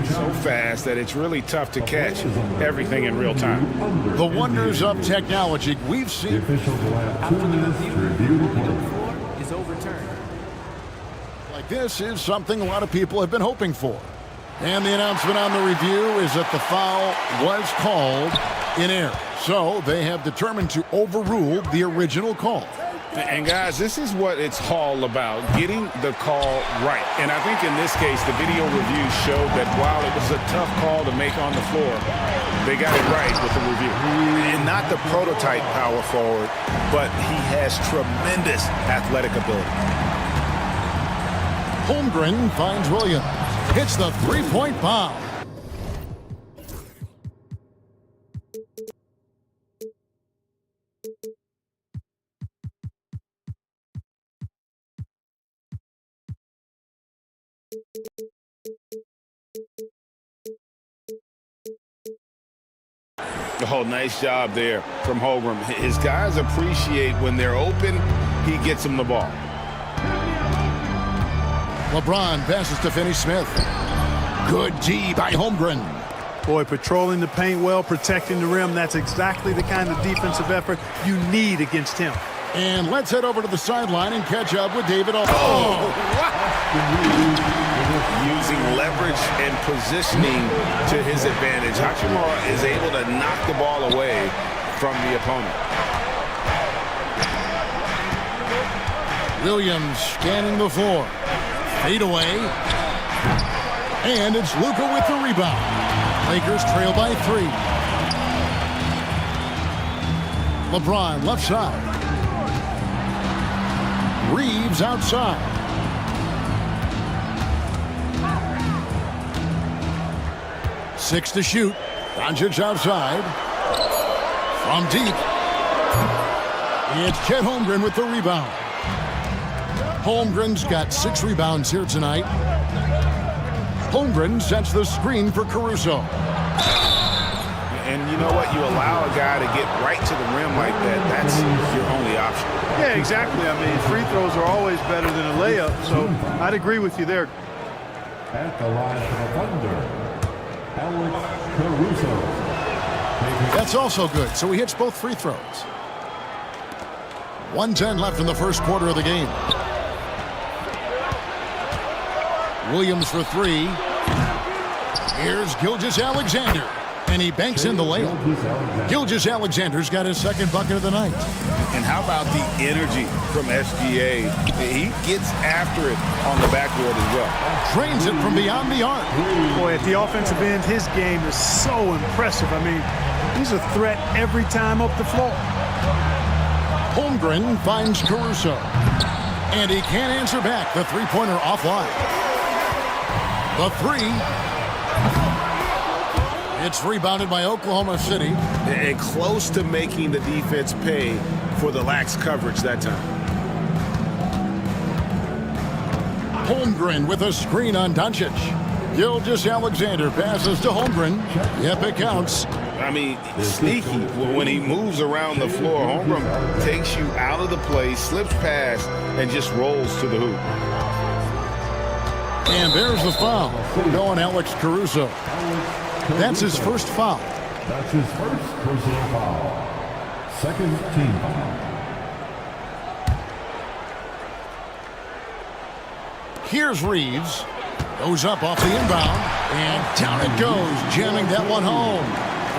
so fast that it's really tough to catch everything in real time. The wonders of technology we've seen. Is overturned. Like this is something a lot of people have been hoping for. And the announcement on the review is that the foul was called in error. So they have determined to overrule the original call. And guys, this is what it's all about, getting the call right. And I think in this case, the video review showed that while it was a tough call to make on the floor, they got it right with the review. And not the prototype power forward, but he has tremendous athletic ability. Holmgren finds Williams. Hits the three-point bomb. Oh, nice job there from Holmgren. His guys appreciate when they're open, he gets them the ball. LeBron passes to Finney Smith. Good D by Holmgren. Boy, patrolling the paint well, protecting the rim. That's exactly the kind of defensive effort you need against him. And let's head over to the sideline and catch up with David. Using leverage and positioning to his advantage, Hachimura is able to knock the ball away from the opponent. Williams scanning the floor. Fade away. And it's Luka with the rebound. Lakers trail by 3. LeBron left side. Reeves outside. Six to shoot. Doncic outside. From deep. It's Chet Holmgren with the rebound. Holmgren's got 6 rebounds here tonight. Holmgren sets the screen for Caruso. And you know what? You allow a guy to get right to the rim like that. That's your only option. Yeah, exactly. I mean, free throws are always better than a layup, so I'd agree with you there. At the line for the Thunder, Alex Caruso. That's also good, so he hits both free throws. 1:10 left in the first quarter of the game. Williams for 3. Here's Gilgeous-Alexander, and he banks in the layup. Gilgeous-Alexander's got his second bucket of the night. And how about the energy from SGA? He gets after it on the backboard as well. Drains it from beyond the arc. Boy, at the offensive end, his game is so impressive. I mean, he's a threat every time up the floor. Holmgren finds Caruso, and he can't answer back. The three-pointer offline. The 3. It's rebounded by Oklahoma City. And close to making the defense pay for the lax coverage that time. Holmgren with a screen on Doncic. Gilgeous-Alexander passes to Holmgren. Yep, it counts. I mean, sneaky. When he moves around the floor, Holmgren takes you out of the play, slips past, and just rolls to the hoop. And there's the foul. Going Alex Caruso. That's his first foul. That's his first personal foul. Second team foul. Here's Reeves. Goes up off the inbound. And down it goes, jamming that one home.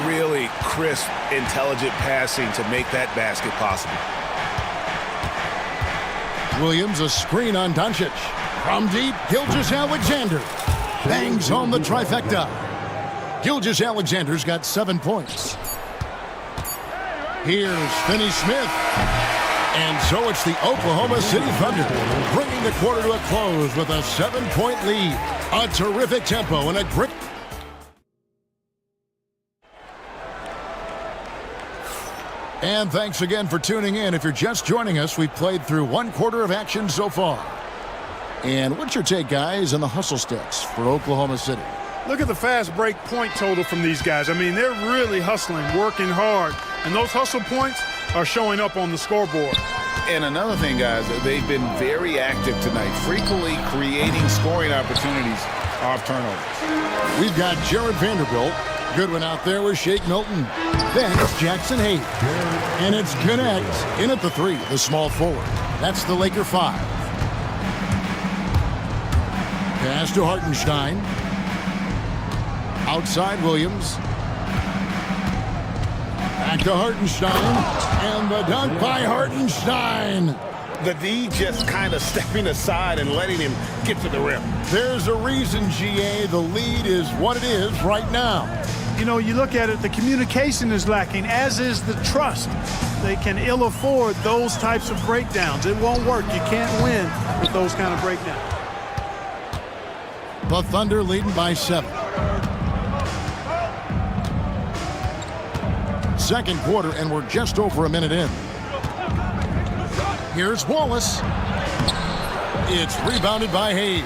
Really crisp, intelligent passing to make that basket possible. Williams, a screen on Doncic. From deep, Gilgeous-Alexander bangs home the trifecta. Gilgeous-Alexander's got 7 points. Here's Finney Smith. And so it's the Oklahoma City Thunder bringing the quarter to a close with a 7-point lead. A terrific tempo and a great... And thanks again for tuning in. If you're just joining us, we've played through 1 quarter of action so far. And what's your take, guys, on the hustle stats for Oklahoma City? Look at the fast break point total from these guys. I mean, they're really hustling, working hard. And those hustle points are showing up on the scoreboard. And another thing, guys, they've been very active tonight, frequently creating scoring opportunities off turnovers. We've got Jared Vanderbilt. Good one out there with Shake Milton. Then it's Jackson Hayes. And it's Connect in at the 3, the small forward. That's the Laker 5. Pass to Hartenstein. Outside Williams. Back to Hartenstein. And the dunk by Hartenstein. The D just kind of stepping aside and letting him get to the rim. There's a reason, GA. The lead is what it is right now. You know, you look at it, the communication is lacking, as is the trust. They can ill afford those types of breakdowns. It won't work. You can't win with those kind of breakdowns. The Thunder leading by 7. Second quarter, and we're just over a minute in. Here's Wallace. It's rebounded by Hayes.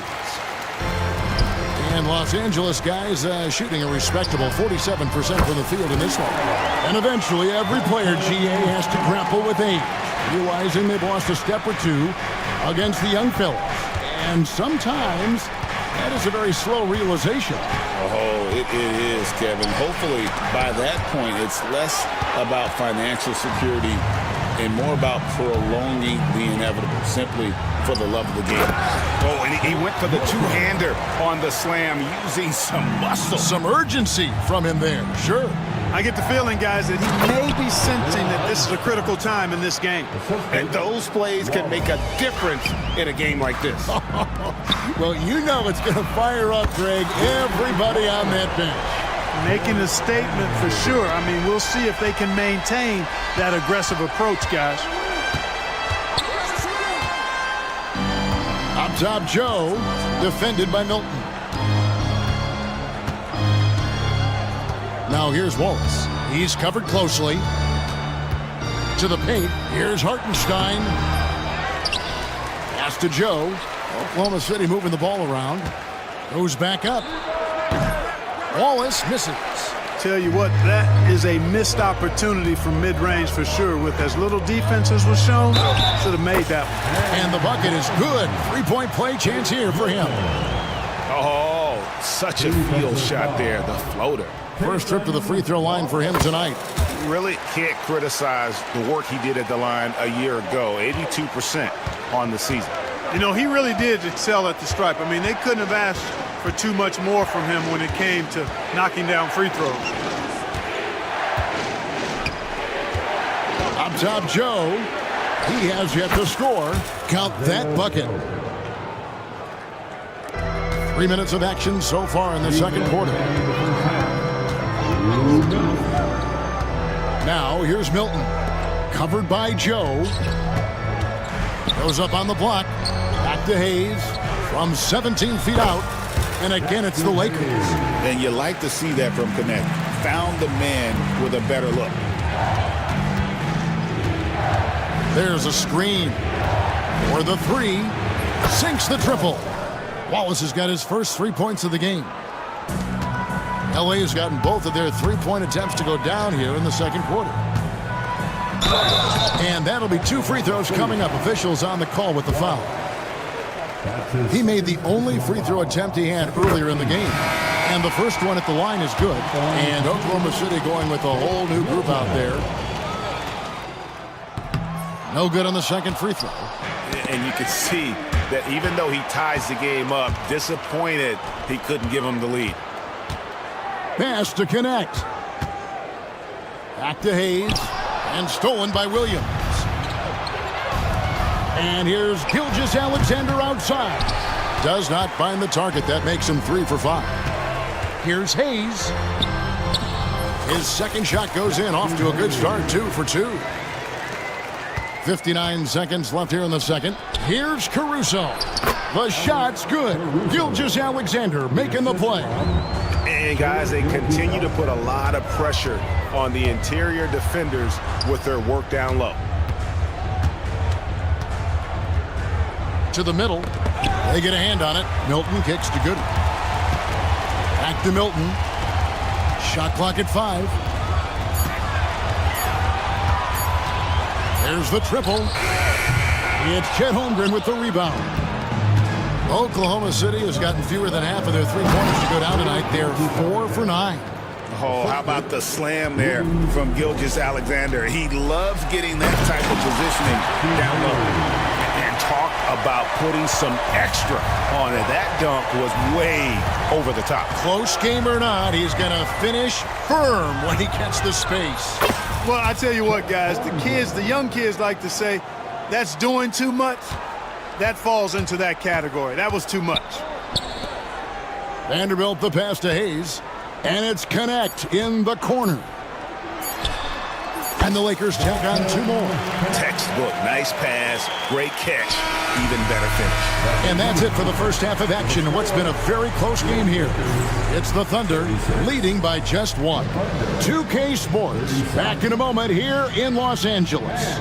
And Los Angeles guys shooting a respectable 47% from the field in this one. And eventually every player, GA, has to grapple with age, realizing they've lost a step or 2 against the young fellas. And sometimes that is a very slow realization. Oh, it is, Kevin. Hopefully by that point it's less about financial security and more about prolonging the inevitable, simply for the love of the game. Oh, and he went for the two-hander on the slam, using some muscle. Some urgency from him there, sure. I get the feeling, guys, that he may be sensing that this is a critical time in this game. And those plays can make a difference in a game like this. Well, you know it's going to fire up, Greg, everybody on that bench. Making a statement for sure. I mean, we'll see if they can maintain that aggressive approach, guys. top Joe, defended by Milton. Now here's Wallace. He's covered closely. To the paint. Here's Hartenstein. Pass to Joe. Oklahoma City moving the ball around. Goes back up. Wallace misses. Tell you what, that is a missed opportunity from mid-range for sure. With as little defense as was shown, should have made that one. And the bucket is good. Three-point play chance here for him. Oh, such a field shot there, the floater. First trip to the free throw line for him tonight. Really can't criticize the work he did at the line a year ago. 82% on the season. You know, he really did excel at the stripe. I mean, they couldn't have asked for too much more from him when it came to knocking down free throws. Up top, Joe. He has yet to score. Count that bucket. 3 minutes of action so far in the second quarter. Now, here's Milton. Covered by Joe. Goes up on the block. Back to Hayes. From 17 feet out. And again, it's the Lakers. And you like to see that from Connect. Found the man with a better look. There's a screen. For the three. Sinks the triple. Wallace has got his first 3 points of the game. LA has gotten both of their three-point attempts to go down here in the second quarter. And that'll be 2 free throws coming up. Officials on the call with the foul. He made the only free throw attempt he had earlier in the game. And the first one at the line is good. And Oklahoma City going with a whole new group out there. No good on the second free throw. And you can see that even though he ties the game up, disappointed he couldn't give him the lead. Pass to Connect. Back to Hayes. And stolen by Williams. And here's Gilgeous-Alexander outside. Does not find the target. That makes him 3 for 5. Here's Hayes. His second shot goes in. Off to a good start. 2 for 2. 59 seconds left here in the second. Here's Caruso. The shot's good. Gilgeous-Alexander making the play. And guys, they continue to put a lot of pressure on the interior defenders with their work down low. To the middle. They get a hand on it. Milton kicks to Goodwin. Back to Milton. Shot clock at 5. There's the triple. It's Chet Holmgren with the rebound. Oklahoma City has gotten fewer than half of their three-pointers to go down tonight. They're 4 for 9. Oh, how about the slam there from Gilgeous-Alexander? He loves getting that type of positioning down low. And talk about putting some extra on it. That dunk was way over the top. Close game or not, he's going to finish firm when he gets the space. Well, I tell you what, guys, the young kids like to say, that's doing too much. That falls into that category. That was too much. Vanderbilt the pass to Hayes. And it's Connect in the corner. And the Lakers tack on 2 more. Textbook, nice pass, great catch, even better finish. And that's it for the first half of action in what's been a very close game here. It's the Thunder leading by just 1. 2K Sports back in a moment here in Los Angeles.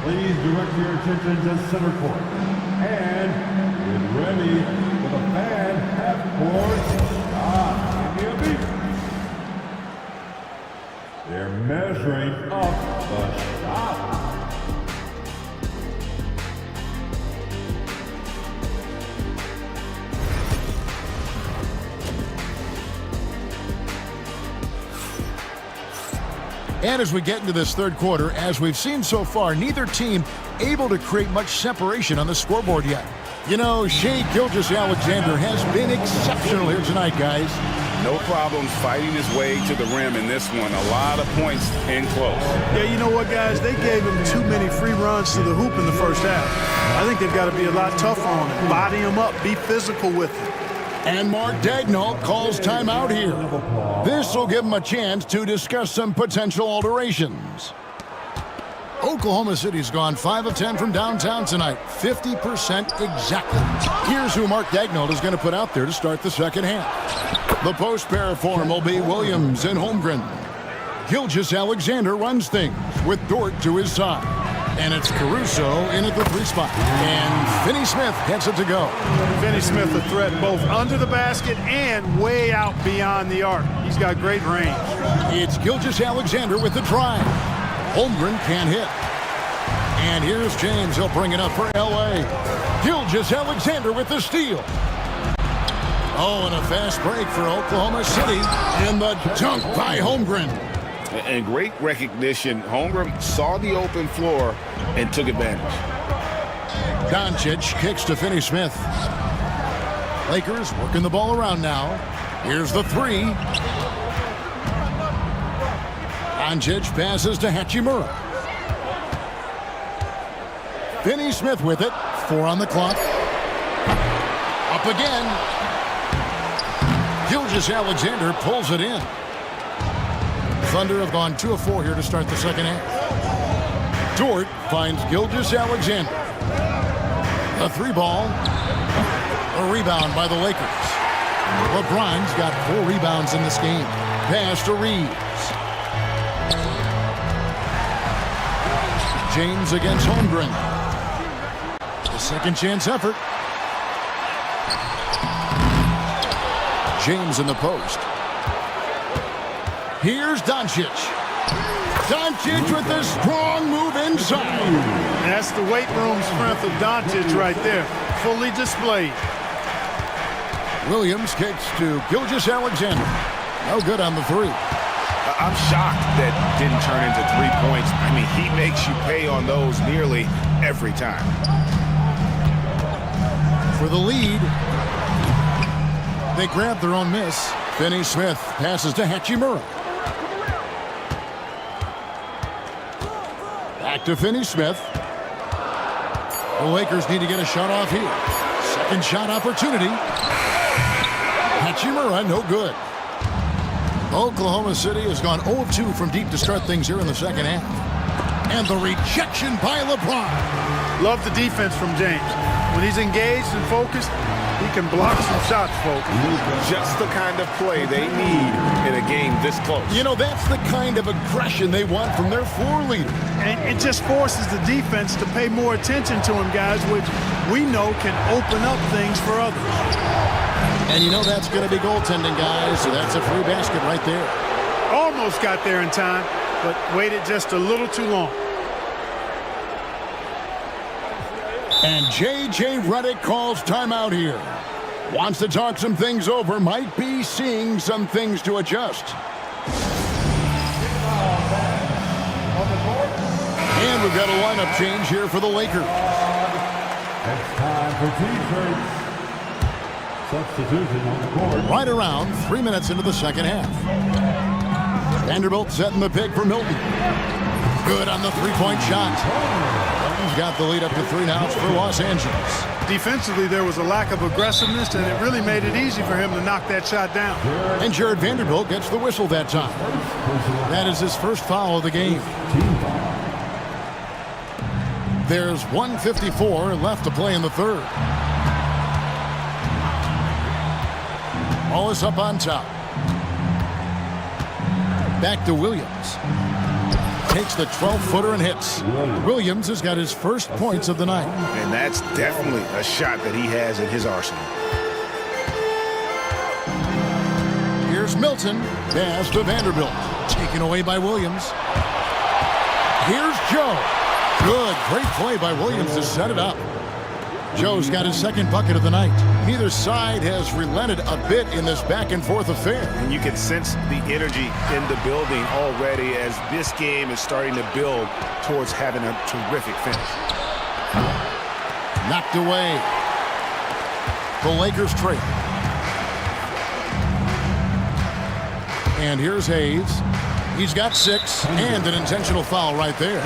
Please direct your attention to center court. And get ready for the fan half-court shot. Give me a beat. They're measuring up the shot. And as we get into this third quarter, as we've seen so far, neither team able to create much separation on the scoreboard yet. You know, Shai Gilgeous-Alexander has been exceptional here tonight, guys. No problems fighting his way to the rim in this one. A lot of points in close. Yeah, you know what, guys? They gave him too many free runs to the hoop in the first half. I think they've got to be a lot tougher on him. Body him up. Be physical with him. And Mark Daigneault calls timeout here. This will give him a chance to discuss some potential alterations. Oklahoma City's gone 5 of 10 from downtown tonight. 50% exactly. Here's who Mark Daignault is going to put out there to start the second half. The post pair form will be Williams and Holmgren. Gilgeous-Alexander runs things with Dort to his side. And it's Caruso in at the 3 spot. And Finney Smith gets it to go. Finney Smith a threat both under the basket and way out beyond the arc. He's got great range. It's Gilgeous-Alexander with the drive. Holmgren can't hit. And here's James. He'll bring it up for L.A. Gilgeous-Alexander with the steal. Oh, and a fast break for Oklahoma City. And the dunk by Holmgren. And great recognition. Holmgren saw the open floor and took advantage. Doncic kicks to Finney Smith. Lakers working the ball around now. Here's the 3. Doncic passes to Hachimura. Finney Smith with it. 4 on the clock. Up again. Gilgeous-Alexander pulls it in. Thunder have gone 2 of 4 here to start the second half. Dort finds Gilgeous-Alexander. A 3 ball. A rebound by the Lakers. LeBron's got 4 rebounds in this game. Pass to Reeves. James against Holmgren. The second chance effort. James in the post. Here's Doncic. Doncic with a strong move inside. That's the weight room strength of Doncic right there. Fully displayed. Williams kicks to Gilgeous-Alexander. No good on the 3. I'm shocked that didn't turn into 3 points. I mean, he makes you pay on those nearly every time. For the lead, they grab their own miss. Finney Smith passes to Hachimura. Back to Finney Smith. The Lakers need to get a shot off here. Second shot opportunity. Hachimura, no good. Oklahoma City has gone 0 of 2 from deep to start things here in the second half. And the rejection by LeBron. Love the defense from James. When he's engaged and focused, he can block some shots, folks. Just the kind of play they need in a game this close. You know, that's the kind of aggression they want from their floor leader. And it just forces the defense to pay more attention to him, guys, which we know can open up things for others. And you know that's going to be goaltending, guys, so that's a free basket right there. Almost got there in time, but waited just a little too long. And J.J. Redick calls timeout here. Wants to talk some things over, might be seeing some things to adjust. And we've got a lineup change here for the Lakers. It's time for T-shirts. Substitution on the court. Right around 3 minutes into the second half. Vanderbilt setting the pick for Milton. Good on the 3-point shot. He's got the lead up to 3 now for Los Angeles. Defensively, there was a lack of aggressiveness, and it really made it easy for him to knock that shot down. And Jared Vanderbilt gets the whistle that time. That is his first foul of the game. There's 1:54 left to play in the third. Wallace up on top. Back to Williams. Takes the 12-footer and hits. Williams has got his first points of the night. And that's definitely a shot that he has in his arsenal. Here's Milton. Pass to Vanderbilt. Taken away by Williams. Here's Joe. Good. Great play by Williams to set it up. Joe's got his second bucket of the night. Neither side has relented a bit in this back-and-forth affair. And you can sense the energy in the building already as this game is starting to build towards having a terrific finish. Knocked away. The Lakers trail. And here's Hayes. He's got 6 and an intentional foul right there.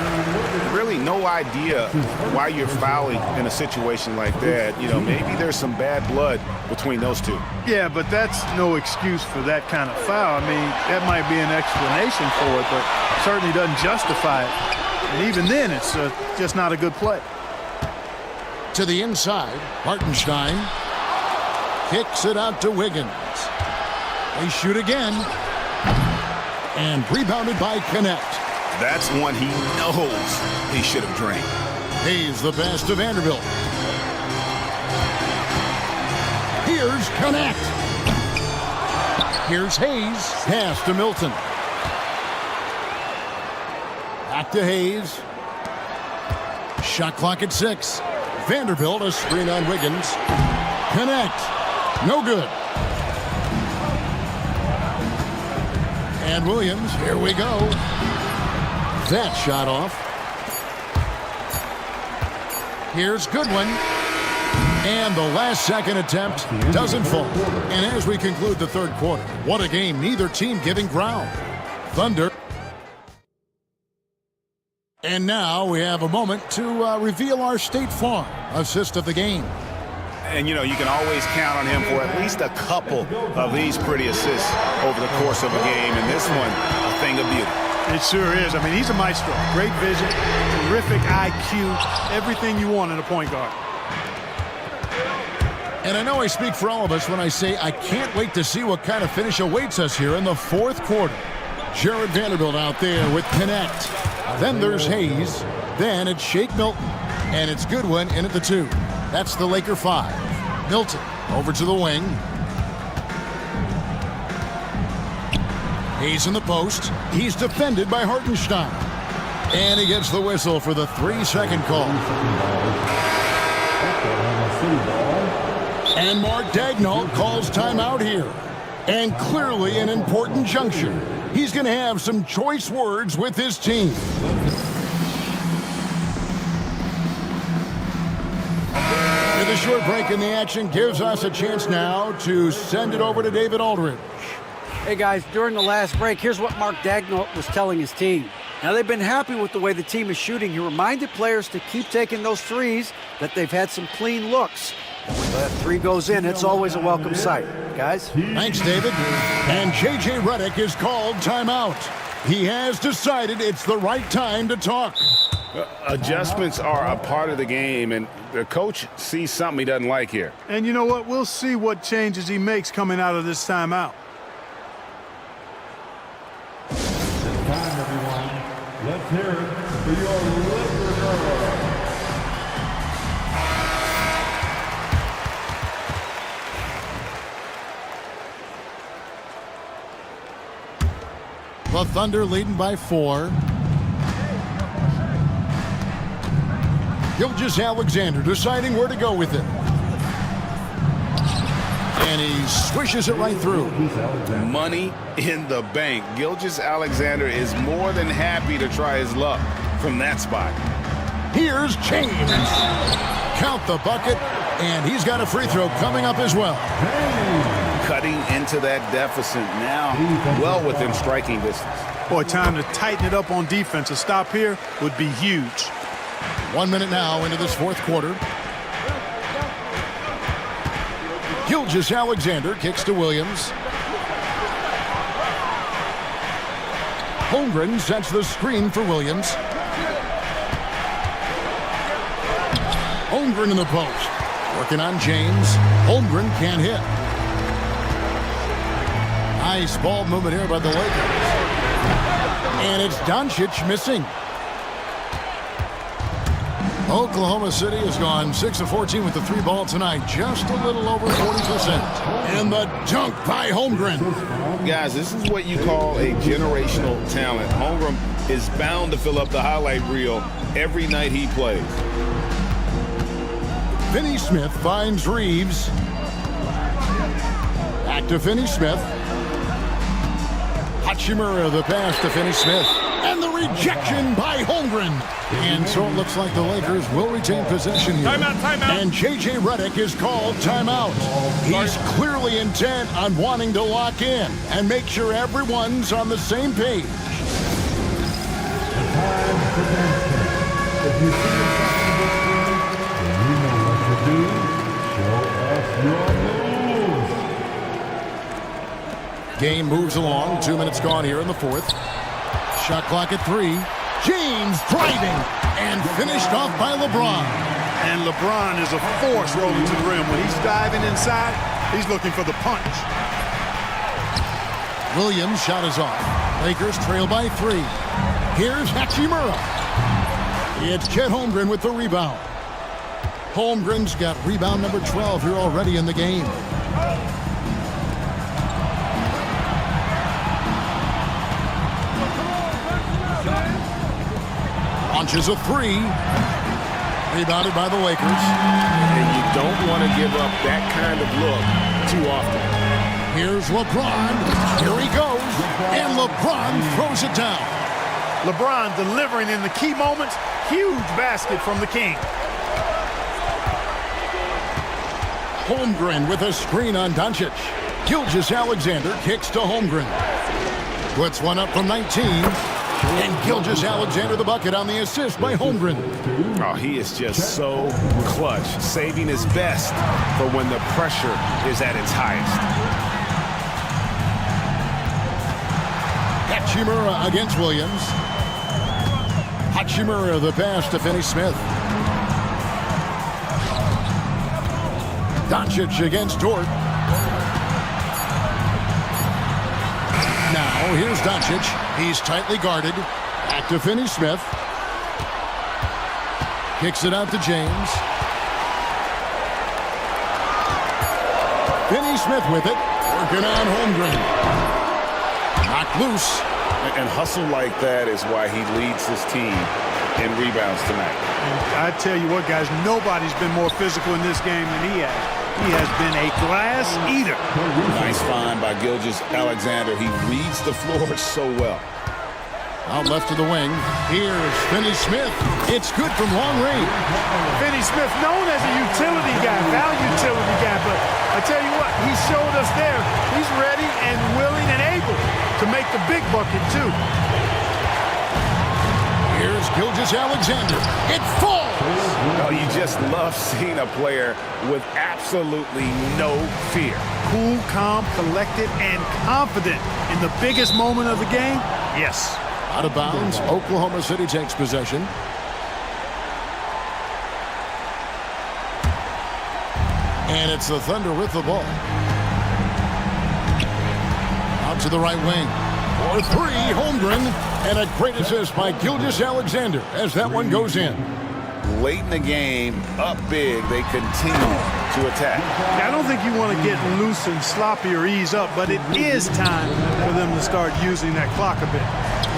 Really no idea why you're fouling in a situation like that. You know, maybe there's some bad blood between those two. Yeah, but that's no excuse for that kind of foul. I mean, that might be an explanation for it, but certainly doesn't justify it. And even then, it's just not a good play. To the inside, Hartenstein kicks it out to Wiggins. They shoot again. And rebounded by Connect. That's one he knows he should have drained. Hayes the pass to Vanderbilt. Here's Connect. Here's Hayes. Pass to Milton. Back to Hayes. Shot clock at 6. Vanderbilt, a screen on Wiggins. Connect. No good. And Williams, here we go. That shot off. Here's Goodwin. And the last second attempt doesn't fall. And as we conclude the third quarter, what a game. Neither team giving ground. Thunder. And now we have a moment to reveal our State Farm assist of the game. And, you know, you can always count on him for at least a couple of these pretty assists over the course of a game. And this one, a thing of beauty. It sure is. I mean, he's a maestro. Great vision, terrific IQ, everything you want in a point guard. And I know I speak for all of us when I say I can't wait to see what kind of finish awaits us here in the fourth quarter. Jared Vanderbilt out there with Connect. Then there's Hayes. Then it's Shake Milton. And it's Goodwin in at the 2. That's the Laker 5. Milton over to the wing. Hayes in the post. He's defended by Hartenstein. And he gets the whistle for the 3-second call. And Mark Daigneault calls timeout here. And clearly an important juncture. He's going to have some choice words with his team. The short break in the action gives us a chance now to send it over to David Aldridge. Hey guys, during the last break, here's what Mark Daigneault was telling his team. Now they've been happy with the way the team is shooting. He reminded players to keep taking those threes, that they've had some clean looks. And when that 3 goes in, it's always a welcome sight. Guys? Thanks, David. And J.J. Redick is called timeout. He has decided it's the right time to talk. Adjustments are a part of the game, and the coach sees something he doesn't like here. And you know what? We'll see what changes he makes coming out of this timeout. It's time, everyone. Let's hear it for your Liquor. The Thunder leading by 4. Gilgeous-Alexander deciding where to go with it. And he swishes it right through. Money in the bank. Gilgeous-Alexander is more than happy to try his luck from that spot. Here's James. Count the bucket, and he's got a free throw coming up as well. Cutting into that deficit now, well within striking distance. Boy, time to tighten it up on defense. A stop here would be huge. 1 minute now into this fourth quarter. Gilgeous-Alexander kicks to Williams. Holmgren sets the screen for Williams. Holmgren in the post. Working on James. Holmgren can't hit. Nice ball movement here by the Lakers. And it's Doncic missing. Oklahoma City has gone 6 of 14 with the 3 ball tonight. Just a little over 40%. And the dunk by Holmgren. Guys, this is what you call a generational talent. Holmgren is bound to fill up the highlight reel every night he plays. Finney Smith finds Reeves. Back to Finney Smith. Hachimura the pass to Finney Smith. And the rejection by Holmgren. And so it looks like the Lakers will retain possession here. Timeout. And J.J. Redick is called timeout. He's clearly intent on wanting to lock in and make sure everyone's on the same page. If you see yourself in the screen, then you know what to do. Show us your moves. Game moves along. 2 minutes gone here in the fourth. Shot clock at 3. James driving and finished off by LeBron. And LeBron is a force rolling to the rim. When he's diving inside, he's looking for the punch. Williams' shot is off. Lakers trail by 3. Here's Hachimura. It's Chet Holmgren with the rebound. Holmgren's got rebound number 12 here already in the game. Launches a 3. Rebounded by the Lakers. And you don't want to give up that kind of look too often. Here's LeBron. Here he goes. And LeBron throws it down. LeBron delivering in the key moments. Huge basket from the King. Holmgren with a screen on Doncic. Gilgeous-Alexander kicks to Holmgren. Puts one up from 19. And Gilgeous-Alexander the bucket on the assist by Holmgren. Oh, he is just so clutch, saving his best for when the pressure is at its highest. Hachimura against Williams. Hachimura the pass to Finney Smith. Doncic against Dort. Now here's Doncic. He's tightly guarded. Back to Finney Smith. Kicks it out to James. Finney Smith with it. Working on Holmgren. Knocked loose. And hustle like that is why he leads his team in rebounds tonight. I tell you what, guys, nobody's been more physical in this game than he has. He has been a glass eater. Nice find by Gilgeous-Alexander. He reads the floor so well. Out left to the wing. Here's Finney Smith. It's good from long range. Finney Smith, known as a utility guy, value utility guy, but I tell you what, he showed us there. He's ready and willing and able to make the big bucket, too. Here's Gilgeous-Alexander. It falls! Oh, you just love seeing a player with absolutely no fear. Cool, calm, collected, and confident in the biggest moment of the game? Yes. Out of bounds, Oklahoma City takes possession. And it's the Thunder with the ball. Out to the right wing. For 3, Holmgren. And a great assist by Gilgeous-Alexander as that one goes in. Late in the game, up big, they continue to attack. I don't think you want to get loose and sloppy or ease up, but it is time for them to start using that clock a bit.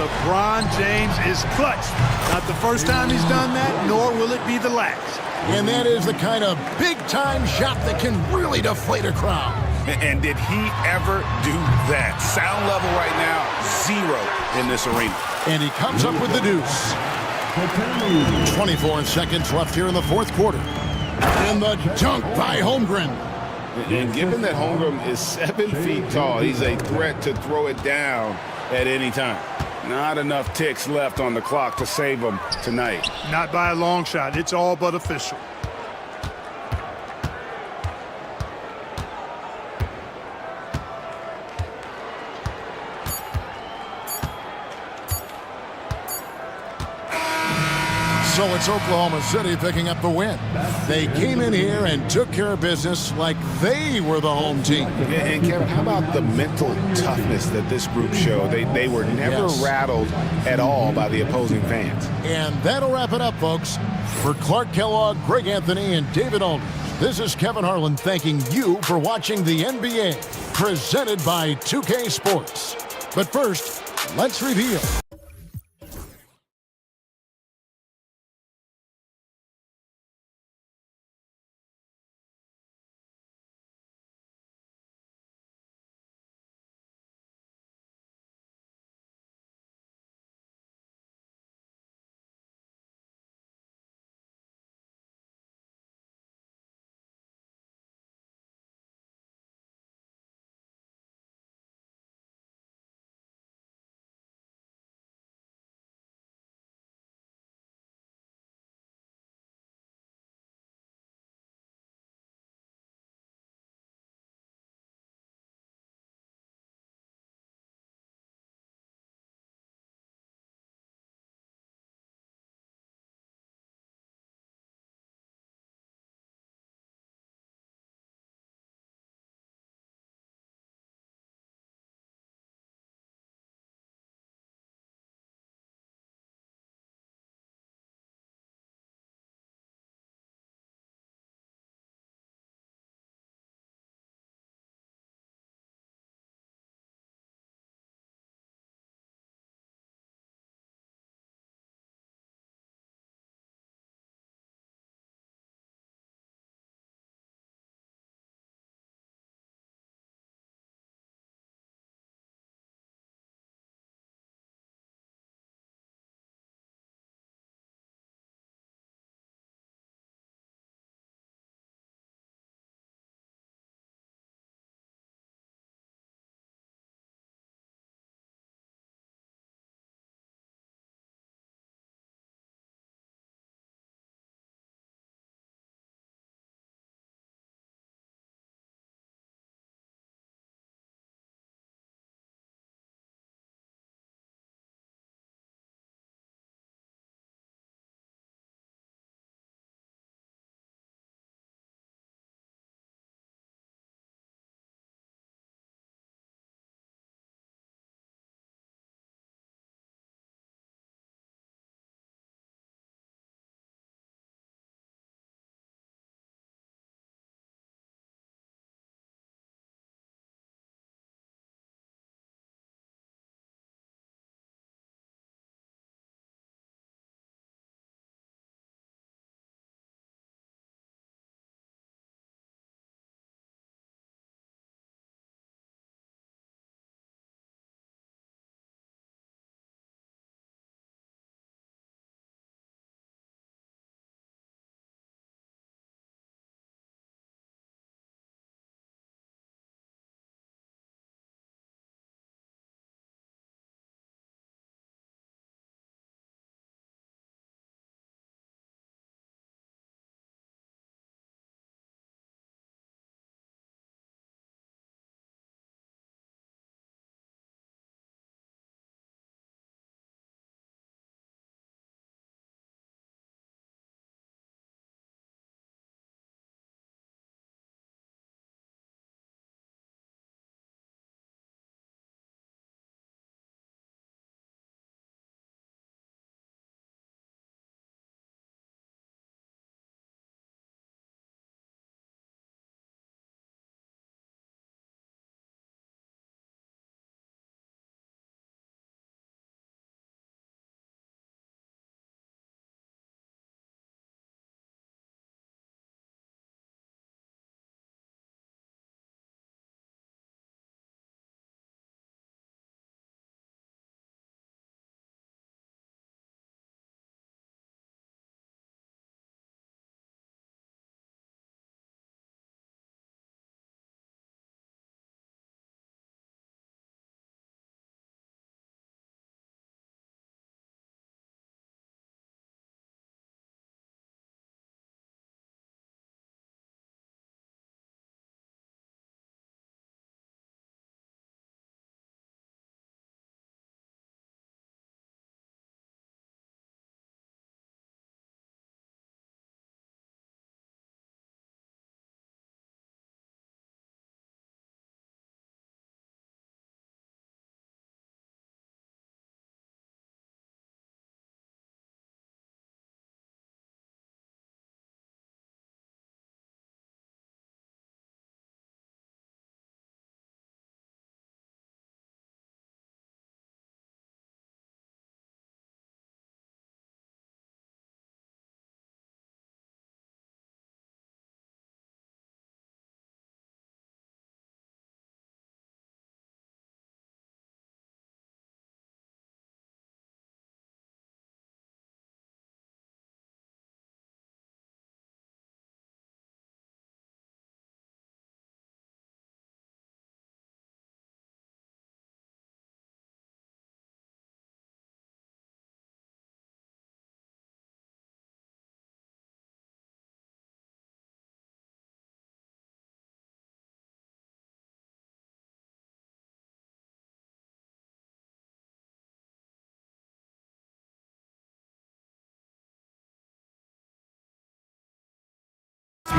LeBron James is clutch. Not the first time he's done that, nor will it be the last. And that is the kind of big-time shot that can really deflate a crowd. And did he ever do that? Sound level right now, 0 in this arena. And he comes up with the deuce. 24 seconds left here in the fourth quarter. And the dunk by Holmgren. And given that Holmgren is 7 feet tall, he's a threat to throw it down at any time. Not enough ticks left on the clock to save him tonight. Not by a long shot. It's all but official. So it's Oklahoma City picking up the win. They came in here and took care of business like they were the home team. And Kevin, how about the mental toughness that this group showed? They were never rattled at all by the opposing fans. And that'll wrap it up, folks. For Clark Kellogg, Greg Anthony, and David Aldridge, this is Kevin Harlan thanking you for watching the NBA, presented by 2K Sports. But first, let's reveal.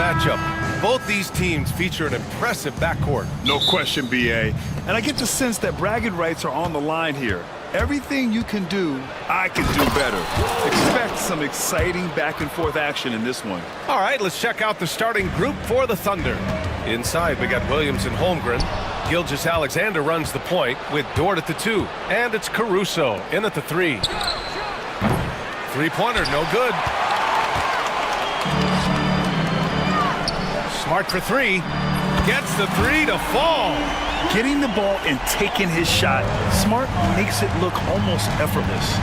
matchup. Both these teams feature an impressive backcourt. No question, BA. And I get the sense that bragging rights are on the line here. Everything you can do, I can do better. Expect some exciting back-and-forth action in this one. All right, let's check out the starting group for the Thunder. Inside, we got Williams and Holmgren. Gilgeous-Alexander runs the point with Dort at the 2. And it's Caruso in at the 3. Three-pointer, no good. Smart for 3. Gets the 3 to fall. Getting the ball and taking his shot, Smart makes it look almost effortless.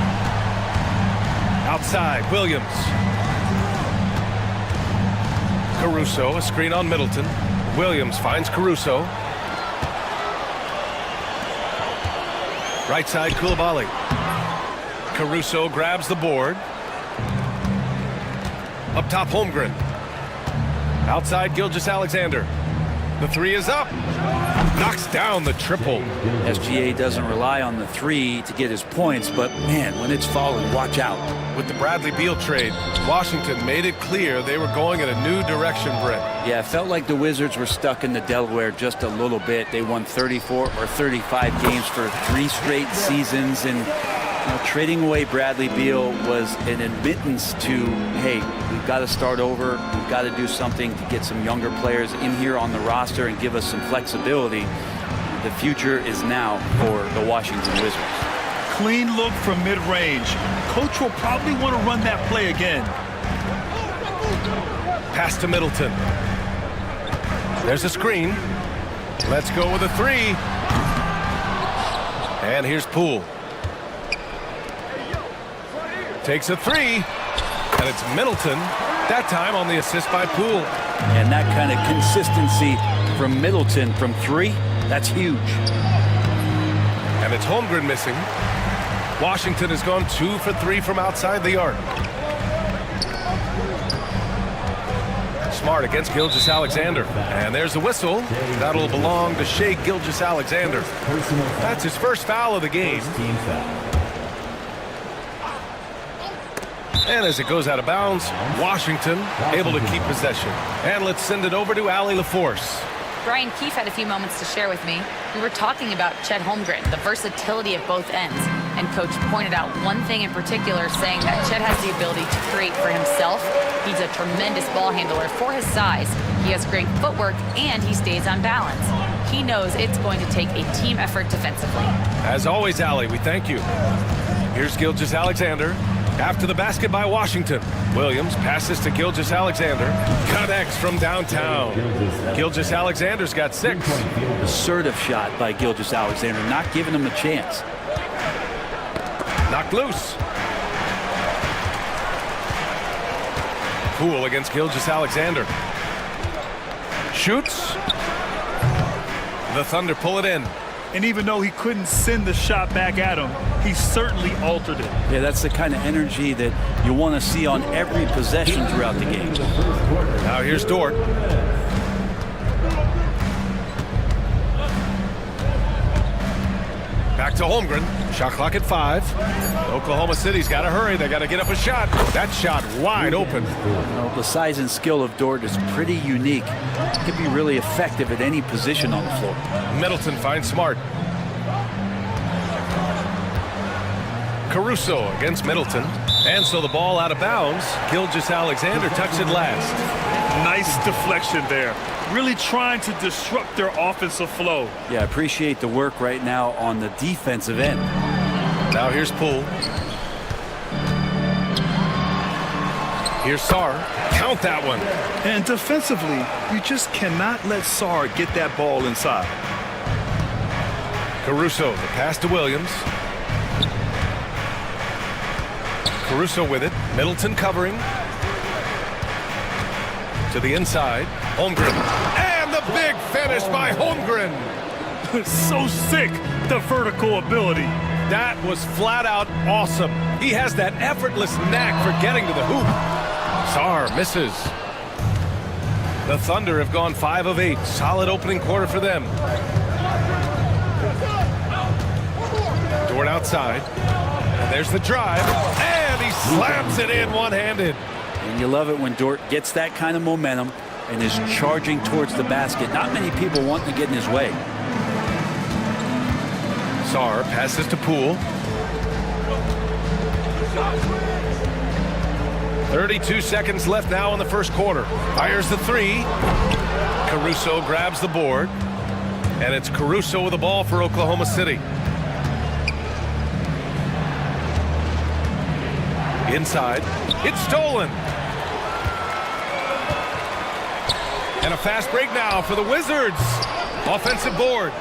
Outside, Williams. Caruso, a screen on Middleton. Williams finds Caruso. Right side, Koulibaly. Caruso grabs the board. Up top, Holmgren. Outside, Gilgeous-Alexander. The 3 is up. Knocks down the triple. SGA doesn't rely on the 3 to get his points, but man, when it's falling, watch out. With the Bradley Beal trade, Washington made it clear they were going in a new direction, Brett. Yeah, it felt like the Wizards were stuck in the Delaware just a little bit. They won 34 or 35 games for 3 straight seasons, and trading away Bradley Beal was an admittance to, hey, we've got to start over. We've got to do something to get some younger players in here on the roster and give us some flexibility. The future is now for the Washington Wizards. Clean look from mid-range. Coach will probably want to run that play again. Pass to Middleton. There's a screen. Let's go with a 3. And here's Poole. Takes a 3, and it's Middleton, that time on the assist by Poole. And that kind of consistency from Middleton from 3, that's huge. And it's Holmgren missing. Washington has gone 2 for 3 from outside the arc. Smart against Gilgeous-Alexander. And there's the whistle. That'll belong to Shai Gilgeous-Alexander. That's his first foul of the game. And as it goes out of bounds, Washington able to keep possession. And let's send it over to Allie LaForce. Brian Keefe had a few moments to share with me. We were talking about Chet Holmgren, the versatility of both ends. And Coach pointed out one thing in particular, saying that Chet has the ability to create for himself. He's a tremendous ball handler for his size. He has great footwork, and he stays on balance. He knows it's going to take a team effort defensively. As always, Allie, we thank you. Here's Gilgeous-Alexander. After the basket by Washington, Williams passes to Gilgeous-Alexander. Connects from downtown. Gilgeous-Alexander's got 6. Assertive shot by Gilgeous-Alexander, not giving him a chance. Knocked loose. Poole against Gilgeous-Alexander. Shoots. The Thunder pull it in. And even though he couldn't send the shot back at him, he certainly altered it. Yeah, that's the kind of energy that you want to see on every possession throughout the game. Now here's Dort. Back to Holmgren. Shot clock at 5. Oklahoma City's got to hurry. They got to get up a shot. That shot wide open. Well, the size and skill of Dort is pretty unique. It can be really effective at any position on the floor. Middleton finds Smart. Caruso against Middleton. And so the ball out of bounds. Gilgeous-Alexander tucks it last. Nice deflection there. Really trying to disrupt their offensive flow. Yeah, I appreciate the work right now on the defensive end. Now here's Poole. Here's Sarr. Count that one. And defensively, you just cannot let Sarr get that ball inside. Caruso, the pass to Williams. Caruso with it. Middleton covering. To the inside. Holmgren. And the big finish by Holmgren. So sick, the vertical ability. That was flat out awesome. He has that effortless knack for getting to the hoop. Sarr misses. The Thunder have gone 5 of 8. Solid opening quarter for them. Dort outside. And there's the drive. And he slams it in one-handed. And you love it when Dort gets that kind of momentum. and is charging towards the basket. Not many people wanting to get in his way. Sarr passes to Poole. 32 seconds left now in the first quarter. Fires the three. Caruso grabs the board. And it's Caruso with the ball for Oklahoma City. Inside. It's stolen. And a fast break now for the Wizards. Offensive board.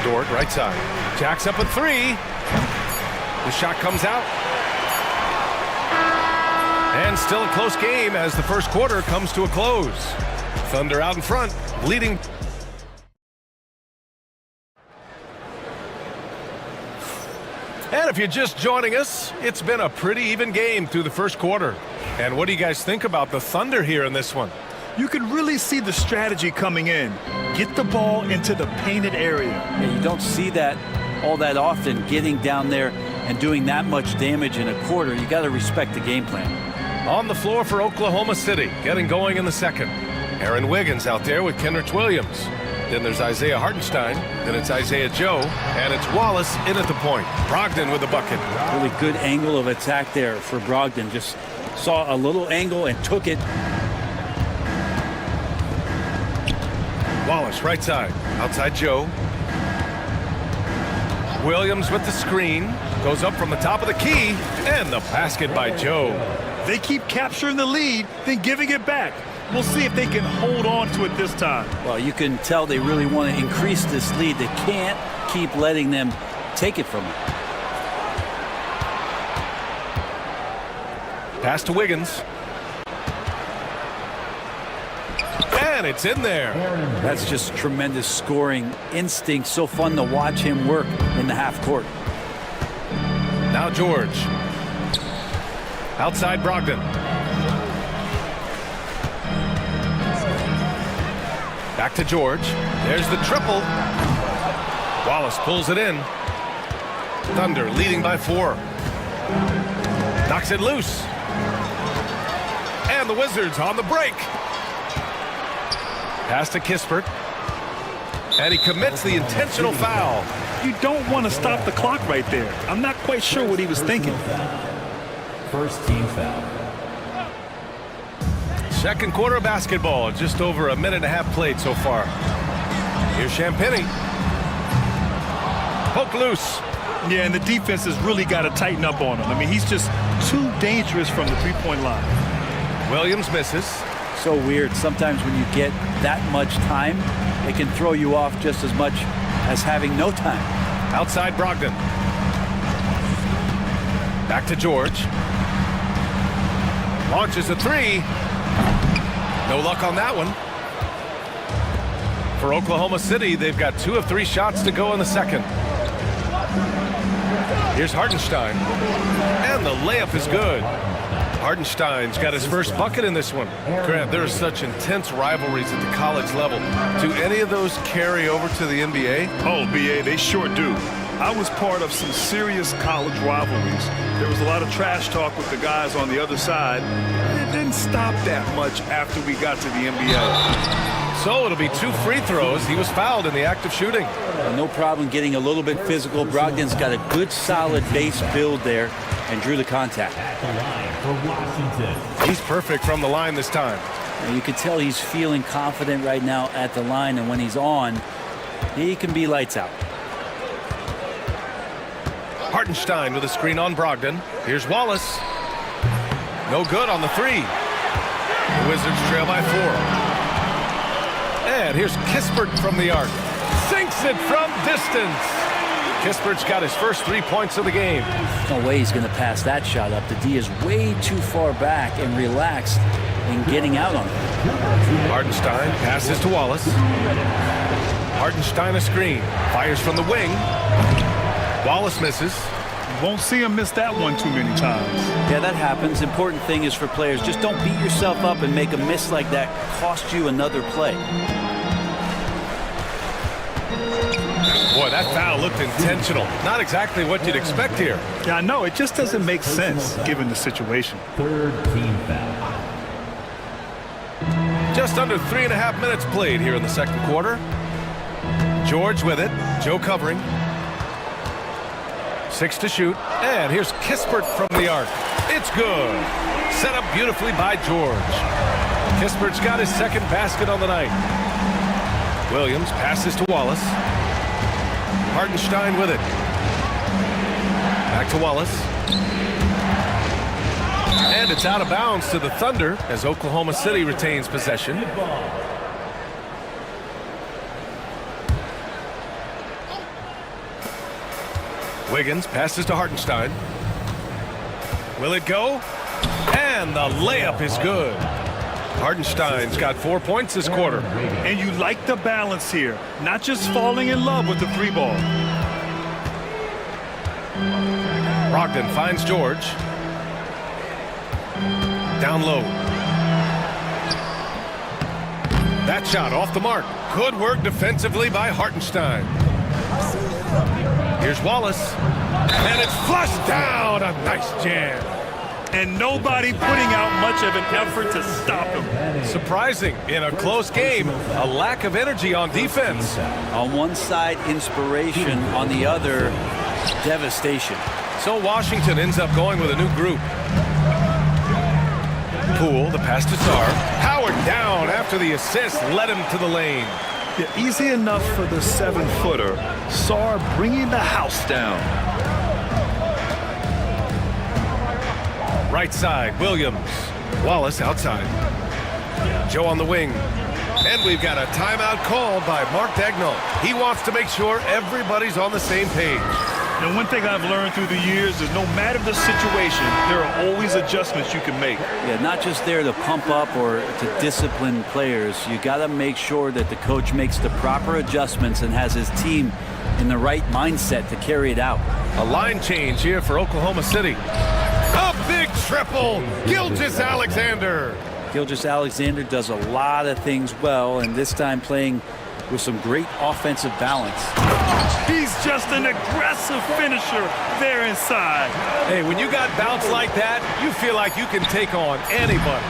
Dort, right side. Jacks up a three. The shot comes out. And still a close game as the first quarter comes to a close. Thunder out in front, leading. And if you're just joining us, it's been a pretty even game through the first quarter. And what do you guys think about the Thunder here in this one? You can really see the strategy coming in. Get the ball into the painted area. Yeah, you don't see that all that often, getting down there and doing that much damage in a quarter. You got to respect the game plan. On the floor for Oklahoma City, getting going in the second. Aaron Wiggins out there with Kenrich Williams. Then there's Isaiah Hartenstein. Then it's Isaiah Joe. And it's Wallace in at the point. Brogdon with the bucket. Really good angle of attack there for Brogdon. Just saw a little angle and took it. Wallace, right side. Outside Joe. Williams with the screen. Goes up from the top of the key. And the basket by Joe. They keep capturing the lead, then giving it back. We'll see if they can hold on to it this time. Well, you can tell they really want to increase this lead. They can't keep letting them take it from them. Pass to Wiggins. And it's in there. That's just tremendous scoring instinct. So fun to watch him work in the half court. Now George. Outside Brogdon. Back to George. There's the triple. Wallace pulls it in. Thunder leading by 4. Knocks it loose. And the Wizards on the break. Pass to Kispert. And he commits the intentional foul. You don't want to stop the clock right there. I'm not quite sure what he was thinking. First team foul. Second quarter of basketball, just over a minute and a half played so far. Here's Champagnie. Poke loose. Yeah, and the defense has really got to tighten up on him. I mean, he's just too dangerous from the three-point line. Williams misses. So weird. Sometimes when you get that much time, it can throw you off just as much as having no time. Outside Brogdon. Back to George. Launches a three. No luck on that one. For Oklahoma City, they've got 2 of 3 shots to go in the second. Here's Hartenstein. And the layup is good. Hartenstein's got his first bucket in this one. Grant, there are such intense rivalries at the college level. Do any of those carry over to the NBA? Oh, BA, they sure do. I was part of some serious college rivalries. There was a lot of trash talk with the guys on the other side. It didn't stop that much after we got to the NBA. So it'll be 2 free throws. He was fouled in the act of shooting. No problem getting a little bit physical. Brogdon's got a good solid base build there and drew the contact. He's perfect from the line this time. And you can tell he's feeling confident right now at the line, and when he's on, he can be lights out. Hartenstein with a screen on Brogdon. Here's Wallace. No good on the 3. The Wizards trail by 4. And here's Kispert from the arc. Sinks it from distance. Kispert's got his first 3 points of the game. No way he's going to pass that shot up. The D is way too far back and relaxed in getting out on it. Hartenstein passes to Wallace. Hartenstein a screen. Fires from the wing. Wallace misses. You won't see him miss that one too many times. Yeah, that happens. Important thing is for players, just don't beat yourself up and make a miss like that cost you another play. Boy, that foul looked intentional. Not exactly what you'd expect here. Yeah, I know. It just doesn't make sense given the situation. Third team foul. Just under 3.5 minutes played here in the second quarter. George with it. Joe covering. 6 to shoot. And here's Kispert from the arc. It's good. Set up beautifully by George. Kispert's got his second basket on the night. Williams passes to Wallace. Hartenstein with it. Back to Wallace. And it's out of bounds to the Thunder as Oklahoma City retains possession. Wiggins passes to Hartenstein. Will it go? And the layup is good. Hartenstein's got 4 points this quarter. And you like the balance here, not just falling in love with the three ball. Brogdon finds George. Down low. That shot off the mark. Good work defensively by Hartenstein. Here's Wallace. And it's flushed down. A nice jam. And nobody putting out much of an effort to stop him. Surprising in a close game, a lack of energy on defense. On one side, inspiration. On the other, devastation. So Washington ends up going with a new group. Poole, the pass to Sarr. Howard down after the assist led him to the lane. Yeah, easy enough for the 7-footer. Sarr bringing the house down. Right side, Williams. Wallace outside. Joe on the wing. And we've got a timeout called by Mark Dagnall. He wants to make sure everybody's on the same page. And one thing I've learned through the years is no matter the situation, there are always adjustments you can make. Yeah, not just there to pump up or to discipline players. You got to make sure that the coach makes the proper adjustments and has his team in the right mindset to carry it out. A line change here for Oklahoma City. A big triple, Gilgeous-Alexander. Gilgeous-Alexander does a lot of things well, and this time playing with some great offensive balance. He's just an aggressive finisher there inside. Hey, when you got bounce like that, you feel like you can take on anybody.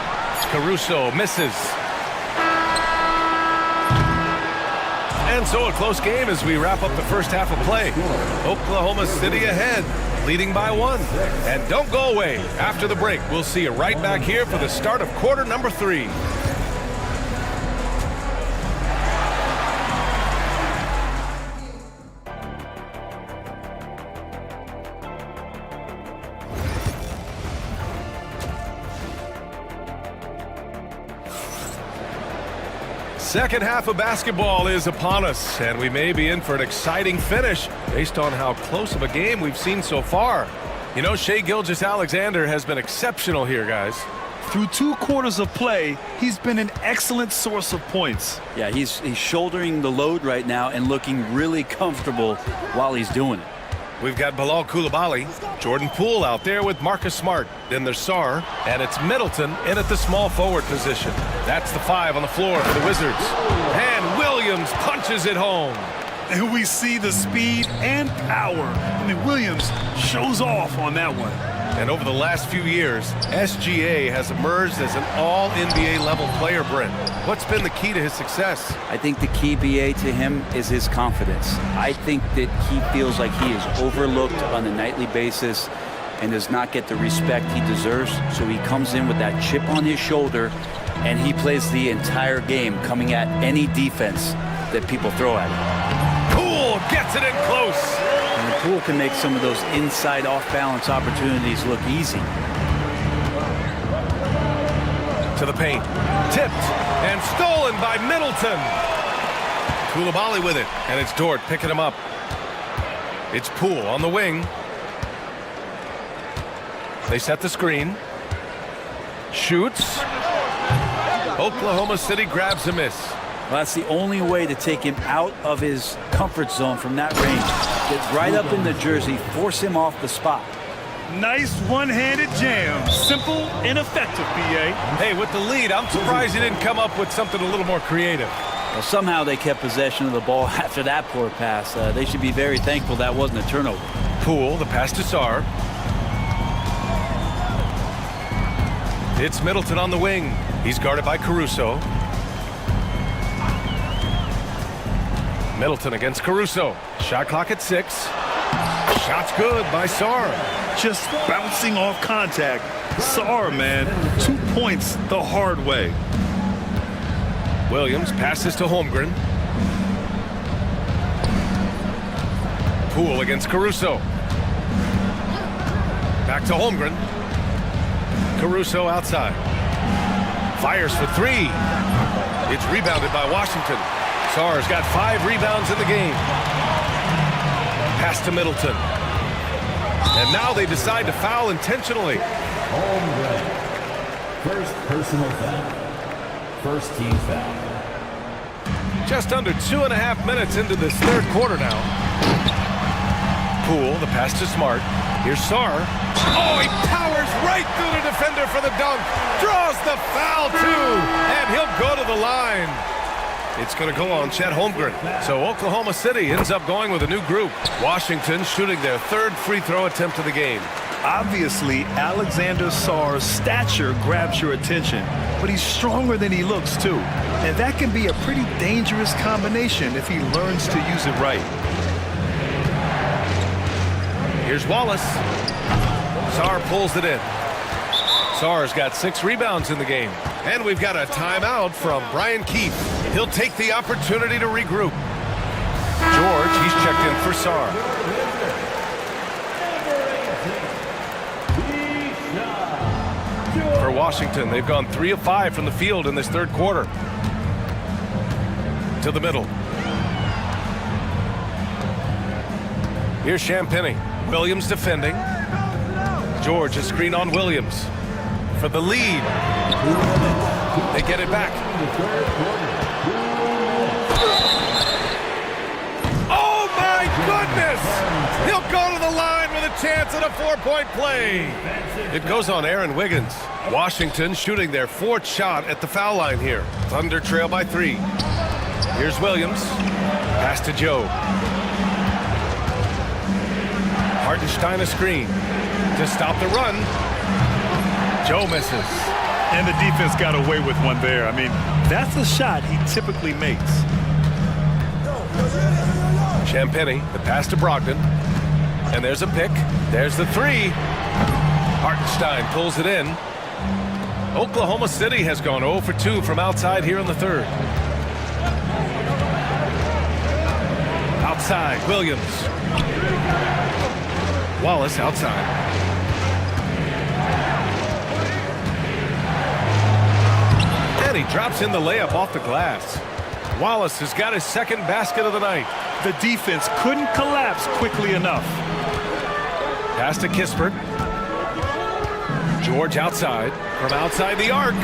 Caruso misses. And so a close game as we wrap up the first half of play. Oklahoma City ahead, leading by 1. And don't go away. After the break, we'll see you right back here for the start of quarter number 3. Second half of basketball is upon us, and we may be in for an exciting finish based on how close of a game we've seen so far. You know, Shai Gilgeous-Alexander has been exceptional here, guys. Through 2 quarters of play, he's been an excellent source of points. Yeah, he's shouldering the load right now and looking really comfortable while he's doing it. We've got Bilal Coulibaly, Jordan Poole out there with Marcus Smart. Then there's Sarr, and it's Middleton in at the small forward position. That's the 5 on the floor for the Wizards. And Williams punches it home. And we see the speed and power. I mean, Williams shows off on that one. And over the last few years, SGA has emerged as an all-NBA level player, Brent. What's been the key to his success? I think the key, BA, to him is his confidence. I think that he feels like he is overlooked on a nightly basis and does not get the respect he deserves. So he comes in with that chip on his shoulder, and he plays the entire game coming at any defense that people throw at him. Poole gets it in close. And Poole can make some of those inside off-balance opportunities look easy. To the paint. Tipped and stolen by Middleton. Coulibaly with it, and it's Dort picking him up. It's Poole on the wing. They set the screen. Shoots. Oklahoma City grabs a miss. Well, that's the only way to take him out of his comfort zone from that range. Get right up in the jersey, force him off the spot. Nice one-handed jam. Simple and effective, BA. Hey, with the lead, I'm surprised he didn't come up with something a little more creative. Well, somehow they kept possession of the ball after that poor pass. They should be very thankful that wasn't a turnover. Poole, the pass to Sarr. It's Middleton on the wing. He's guarded by Caruso. Middleton against Caruso. Shot clock at 6. Shot's good by Sarr. Just bouncing off contact. Sarr, man, 2 points the hard way. Williams passes to Holmgren. Poole against Caruso. Back to Holmgren. Caruso outside. Fires for 3. It's rebounded by Washington. Sarr's got 5 rebounds in the game. Pass to Middleton. And now they decide to foul intentionally. Holmgren. First personal foul. First team foul. Just under 2.5 minutes into this third quarter now. Poole, the pass to Smart. Here's Sarr. Oh, he powers right through the defender for the dunk. Draws the foul, too. And he'll go to the line. It's going to go on Chet Holmgren. So Oklahoma City ends up going with a new group. Washington shooting their 3rd free throw attempt of the game. Obviously, Alexander Sarr's stature grabs your attention, but he's stronger than he looks, too. And that can be a pretty dangerous combination if he learns to use it right. Here's Wallace. Sarr pulls it in. Sarr's got 6 rebounds in the game. And we've got a timeout from Brian Keefe. He'll take the opportunity to regroup. George, he's checked in for Sarr. For Washington, they've gone 3 of 5 from the field in this third quarter. To the middle. Here's Champagny. Williams defending. George, a screen on Williams. For the lead. They get it back. Oh my goodness! He'll go to the line with a chance at a 4-point play. It goes on Aaron Wiggins. Washington shooting their 4th shot at the foul line here. Thunder trail by 3. Here's Williams. Pass to Joe. Hartenstein a screen to stop the run. Joe misses. And the defense got away with one there. I mean, that's a shot he typically makes. Champagny, the pass to Brogdon. And there's a pick. There's the 3. Hartenstein pulls it in. Oklahoma City has gone 0 for 2 from outside here in the third. Outside, Williams. Wallace outside. And he drops in the layup off the glass. Wallace has got his 2nd basket of the night. The defense couldn't collapse quickly enough. Pass to Kispert. George outside. From outside the arc.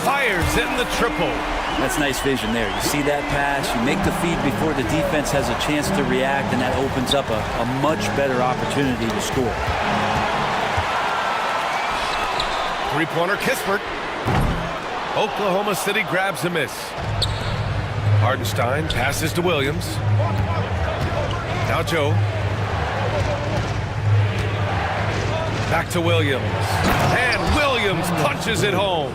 Fires in the triple. That's nice vision there. You see that pass, you make the feed before the defense has a chance to react, and that opens up a much better opportunity to score. 3-pointer Kispert. Oklahoma City grabs a miss. Hartenstein passes to Williams. Now Joe. Back to Williams. And Williams punches it home.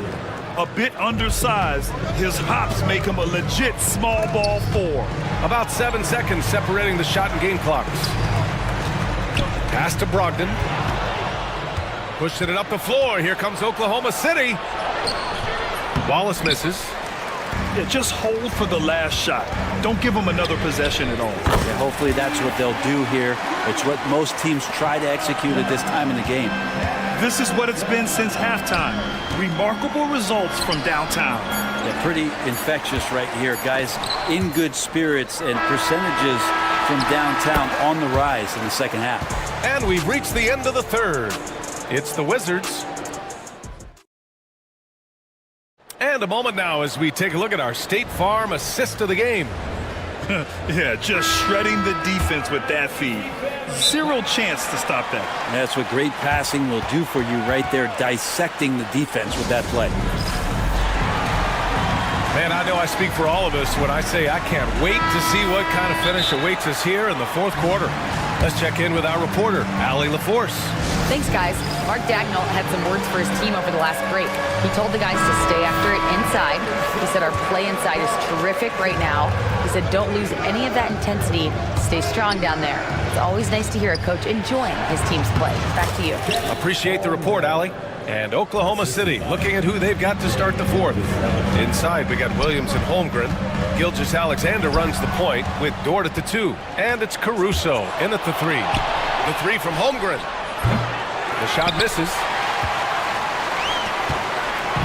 A bit undersized, his hops make him a legit small ball 4. About 7 seconds separating the shot and game clocks. Pass to Brogdon. Pushing it up the floor. Here comes Oklahoma City. Wallace misses. Yeah, just hold for the last shot. Don't give them another possession at all. Yeah, hopefully that's what they'll do here. It's what most teams try to execute at this time in the game. This is what it's been since halftime. Remarkable results from downtown. Yeah, pretty infectious right here. Guys in good spirits and percentages from downtown on the rise in the second half. And we've reached the end of the third. It's the Wizards. And a moment now as we take a look at our State Farm assist of the game. Yeah, just shredding the defense with that feed. Zero chance to stop that. That's what great passing will do for you right there, dissecting the defense with that play. Man, I know I speak for all of us when I say I can't wait to see what kind of finish awaits us here in the fourth quarter. Let's check in with our reporter, Allie LaForce. Thanks, guys. Mark Dagnall had some words for his team over the last break. He told the guys to stay after it inside. He said our play inside is terrific right now. He said don't lose any of that intensity. Stay strong down there. It's always nice to hear a coach enjoying his team's play. Back to you. Appreciate the report, Allie. And Oklahoma City looking at who they've got to start the fourth. Inside, we got Williams and Holmgren. Gilgeous-Alexander runs the point with Dort at the 2. And it's Caruso in at the 3. The 3 from Holmgren. The shot misses.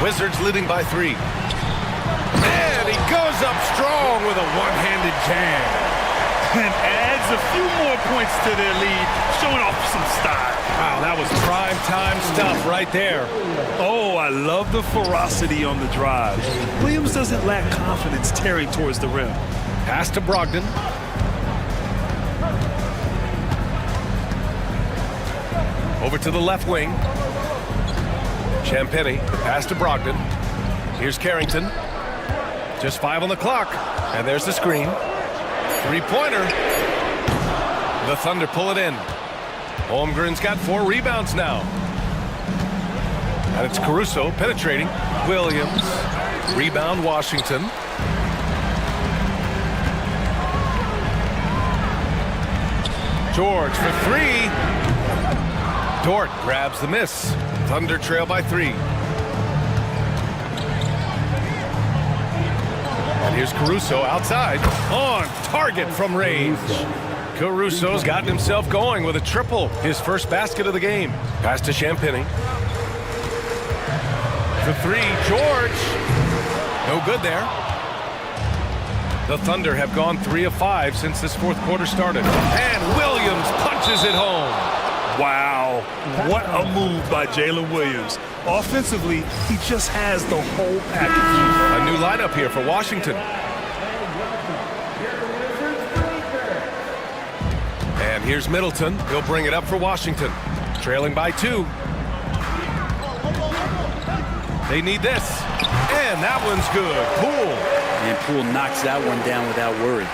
Wizards leading by 3. And he goes up strong with a one-handed jam. And adds a few more points to their lead, showing off some style. Wow, that was prime time stuff right there. Oh, I love the ferocity on the drive. Williams doesn't lack confidence tearing towards the rim. Pass to Brogdon. Over to the left wing. Champagny, pass to Brogdon. Here's Carrington. Just 5 on the clock. And there's the screen. Three-pointer. The Thunder pull it in. Holmgren's got 4 rebounds now. And it's Caruso penetrating. Williams. Rebound Washington. George for 3. Dort grabs the miss. Thunder trail by 3. And here's Caruso outside. On target from range. Caruso's gotten himself going with a triple. His first basket of the game. Pass to Champagny. For 3, George. No good there. The Thunder have gone 3 of 5 since this fourth quarter started. And Williams punches it home. Wow, what a move by Jalen Williams. Offensively, he just has the whole package. A new lineup here for Washington. And here's Middleton. He'll bring it up for Washington. Trailing by 2. They need this. And that one's good. Poole. And Poole knocks that one down without worry.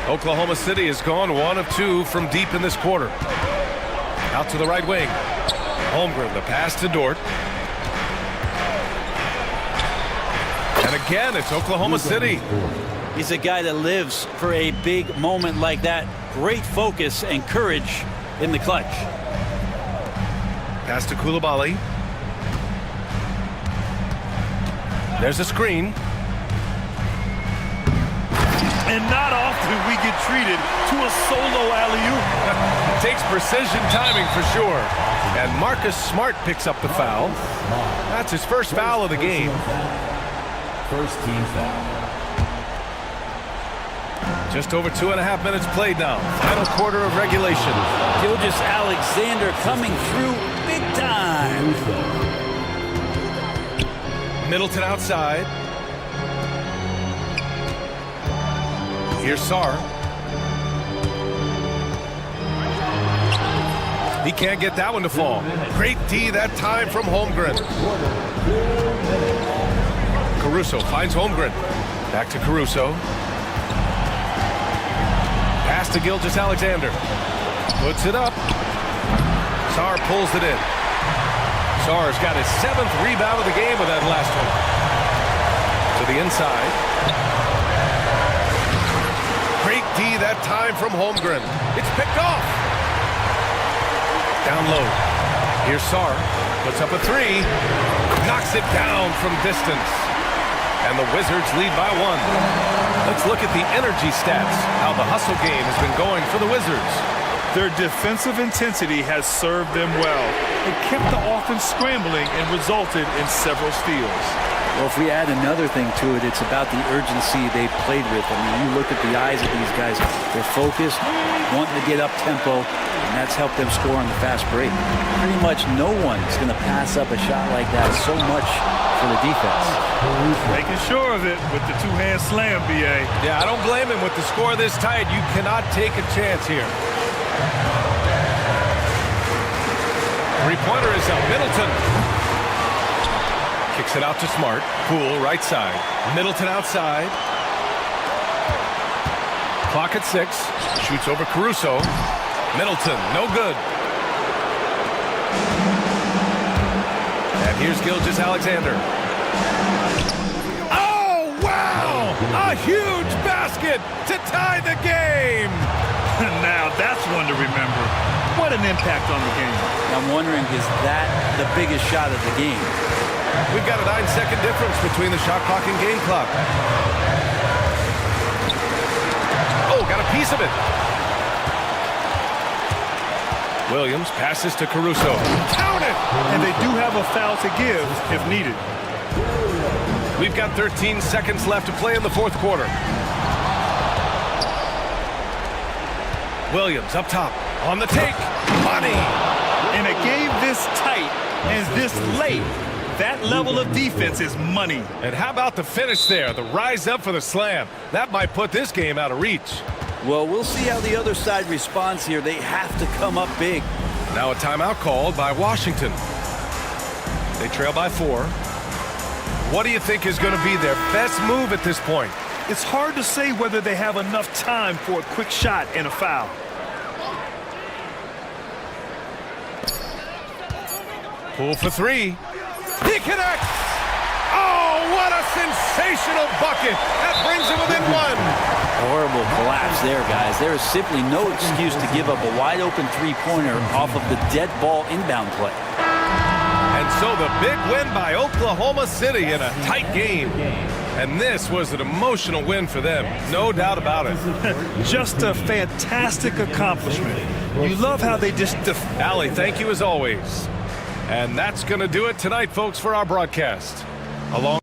Oklahoma City has gone 1 of 2 from deep in this quarter. Out to the right wing. Holmgren, the pass to Dort. And again, it's Oklahoma City. He's a guy that lives for a big moment like that. Great focus and courage in the clutch. Pass to Coulibaly. There's a screen. And not often we get treated to a solo alley-oop. Takes precision timing for sure. And Marcus Smart picks up the foul. That's his first foul of the game. First team foul. Just over 2.5 minutes played now. Final quarter of regulation. Gilgeous-Alexander coming through big time. Middleton outside. Here's Sarr. He can't get that one to fall. Great D that time from Holmgren. Caruso finds Holmgren. Back to Caruso. Pass to Gilgeous-Alexander. Puts it up. Sarr pulls it in. Sarr's got his 7th rebound of the game with that last one. To the inside. Great D that time from Holmgren. It's picked off. Down low. Here's Sarr. Puts up a 3. Knocks it down from distance. And the Wizards lead by 1. Let's look at the energy stats. How the hustle game has been going for the Wizards. Their defensive intensity has served them well. It kept the offense scrambling and resulted in several steals. Well, if we add another thing to it, it's about the urgency they played with. I mean, you look at the eyes of these guys. They're focused, wanting to get up tempo, and that's helped them score on the fast break. Pretty much no one's going to pass up a shot like that so much for the defense. Making sure of it with the two-hand slam, B.A. Yeah, I don't blame him. With the score this tight, you cannot take a chance here. Three-pointer is up. Middleton. Kicks it out to Smart. Poole, right side. Middleton outside. Clock at 6. Shoots over Caruso. Middleton, no good. And here's Gilgeous-Alexander. Oh, wow! A huge basket to tie the game! Now that's one to remember. What an impact on the game. I'm wondering, is that the biggest shot of the game? We've got a 9-second difference between the shot clock and game clock. Oh, got a piece of it. Williams passes to Caruso. Count it! And they do have a foul to give if needed. We've got 13 seconds left to play in the fourth quarter. Williams up top. On the take. Money! In a game this tight and this late, that level of defense is money. And how about the finish there? The rise up for the slam. That might put this game out of reach. Well, we'll see how the other side responds here. They have to come up big. Now a timeout called by Washington. They trail by 4. What do you think is going to be their best move at this point? It's hard to say whether they have enough time for a quick shot and a foul. Poole for 3. He connects! Oh, what a sensational bucket! That brings him within 1. Horrible collapse there, guys. There is simply no excuse to give up a wide-open three-pointer off of the dead ball inbound play. And so the big win by Oklahoma City in a tight game. And this was an emotional win for them, no doubt about it. Just a fantastic accomplishment. You love how they just... Allie, thank you as always. And that's going to do it tonight, folks, for our broadcast. Along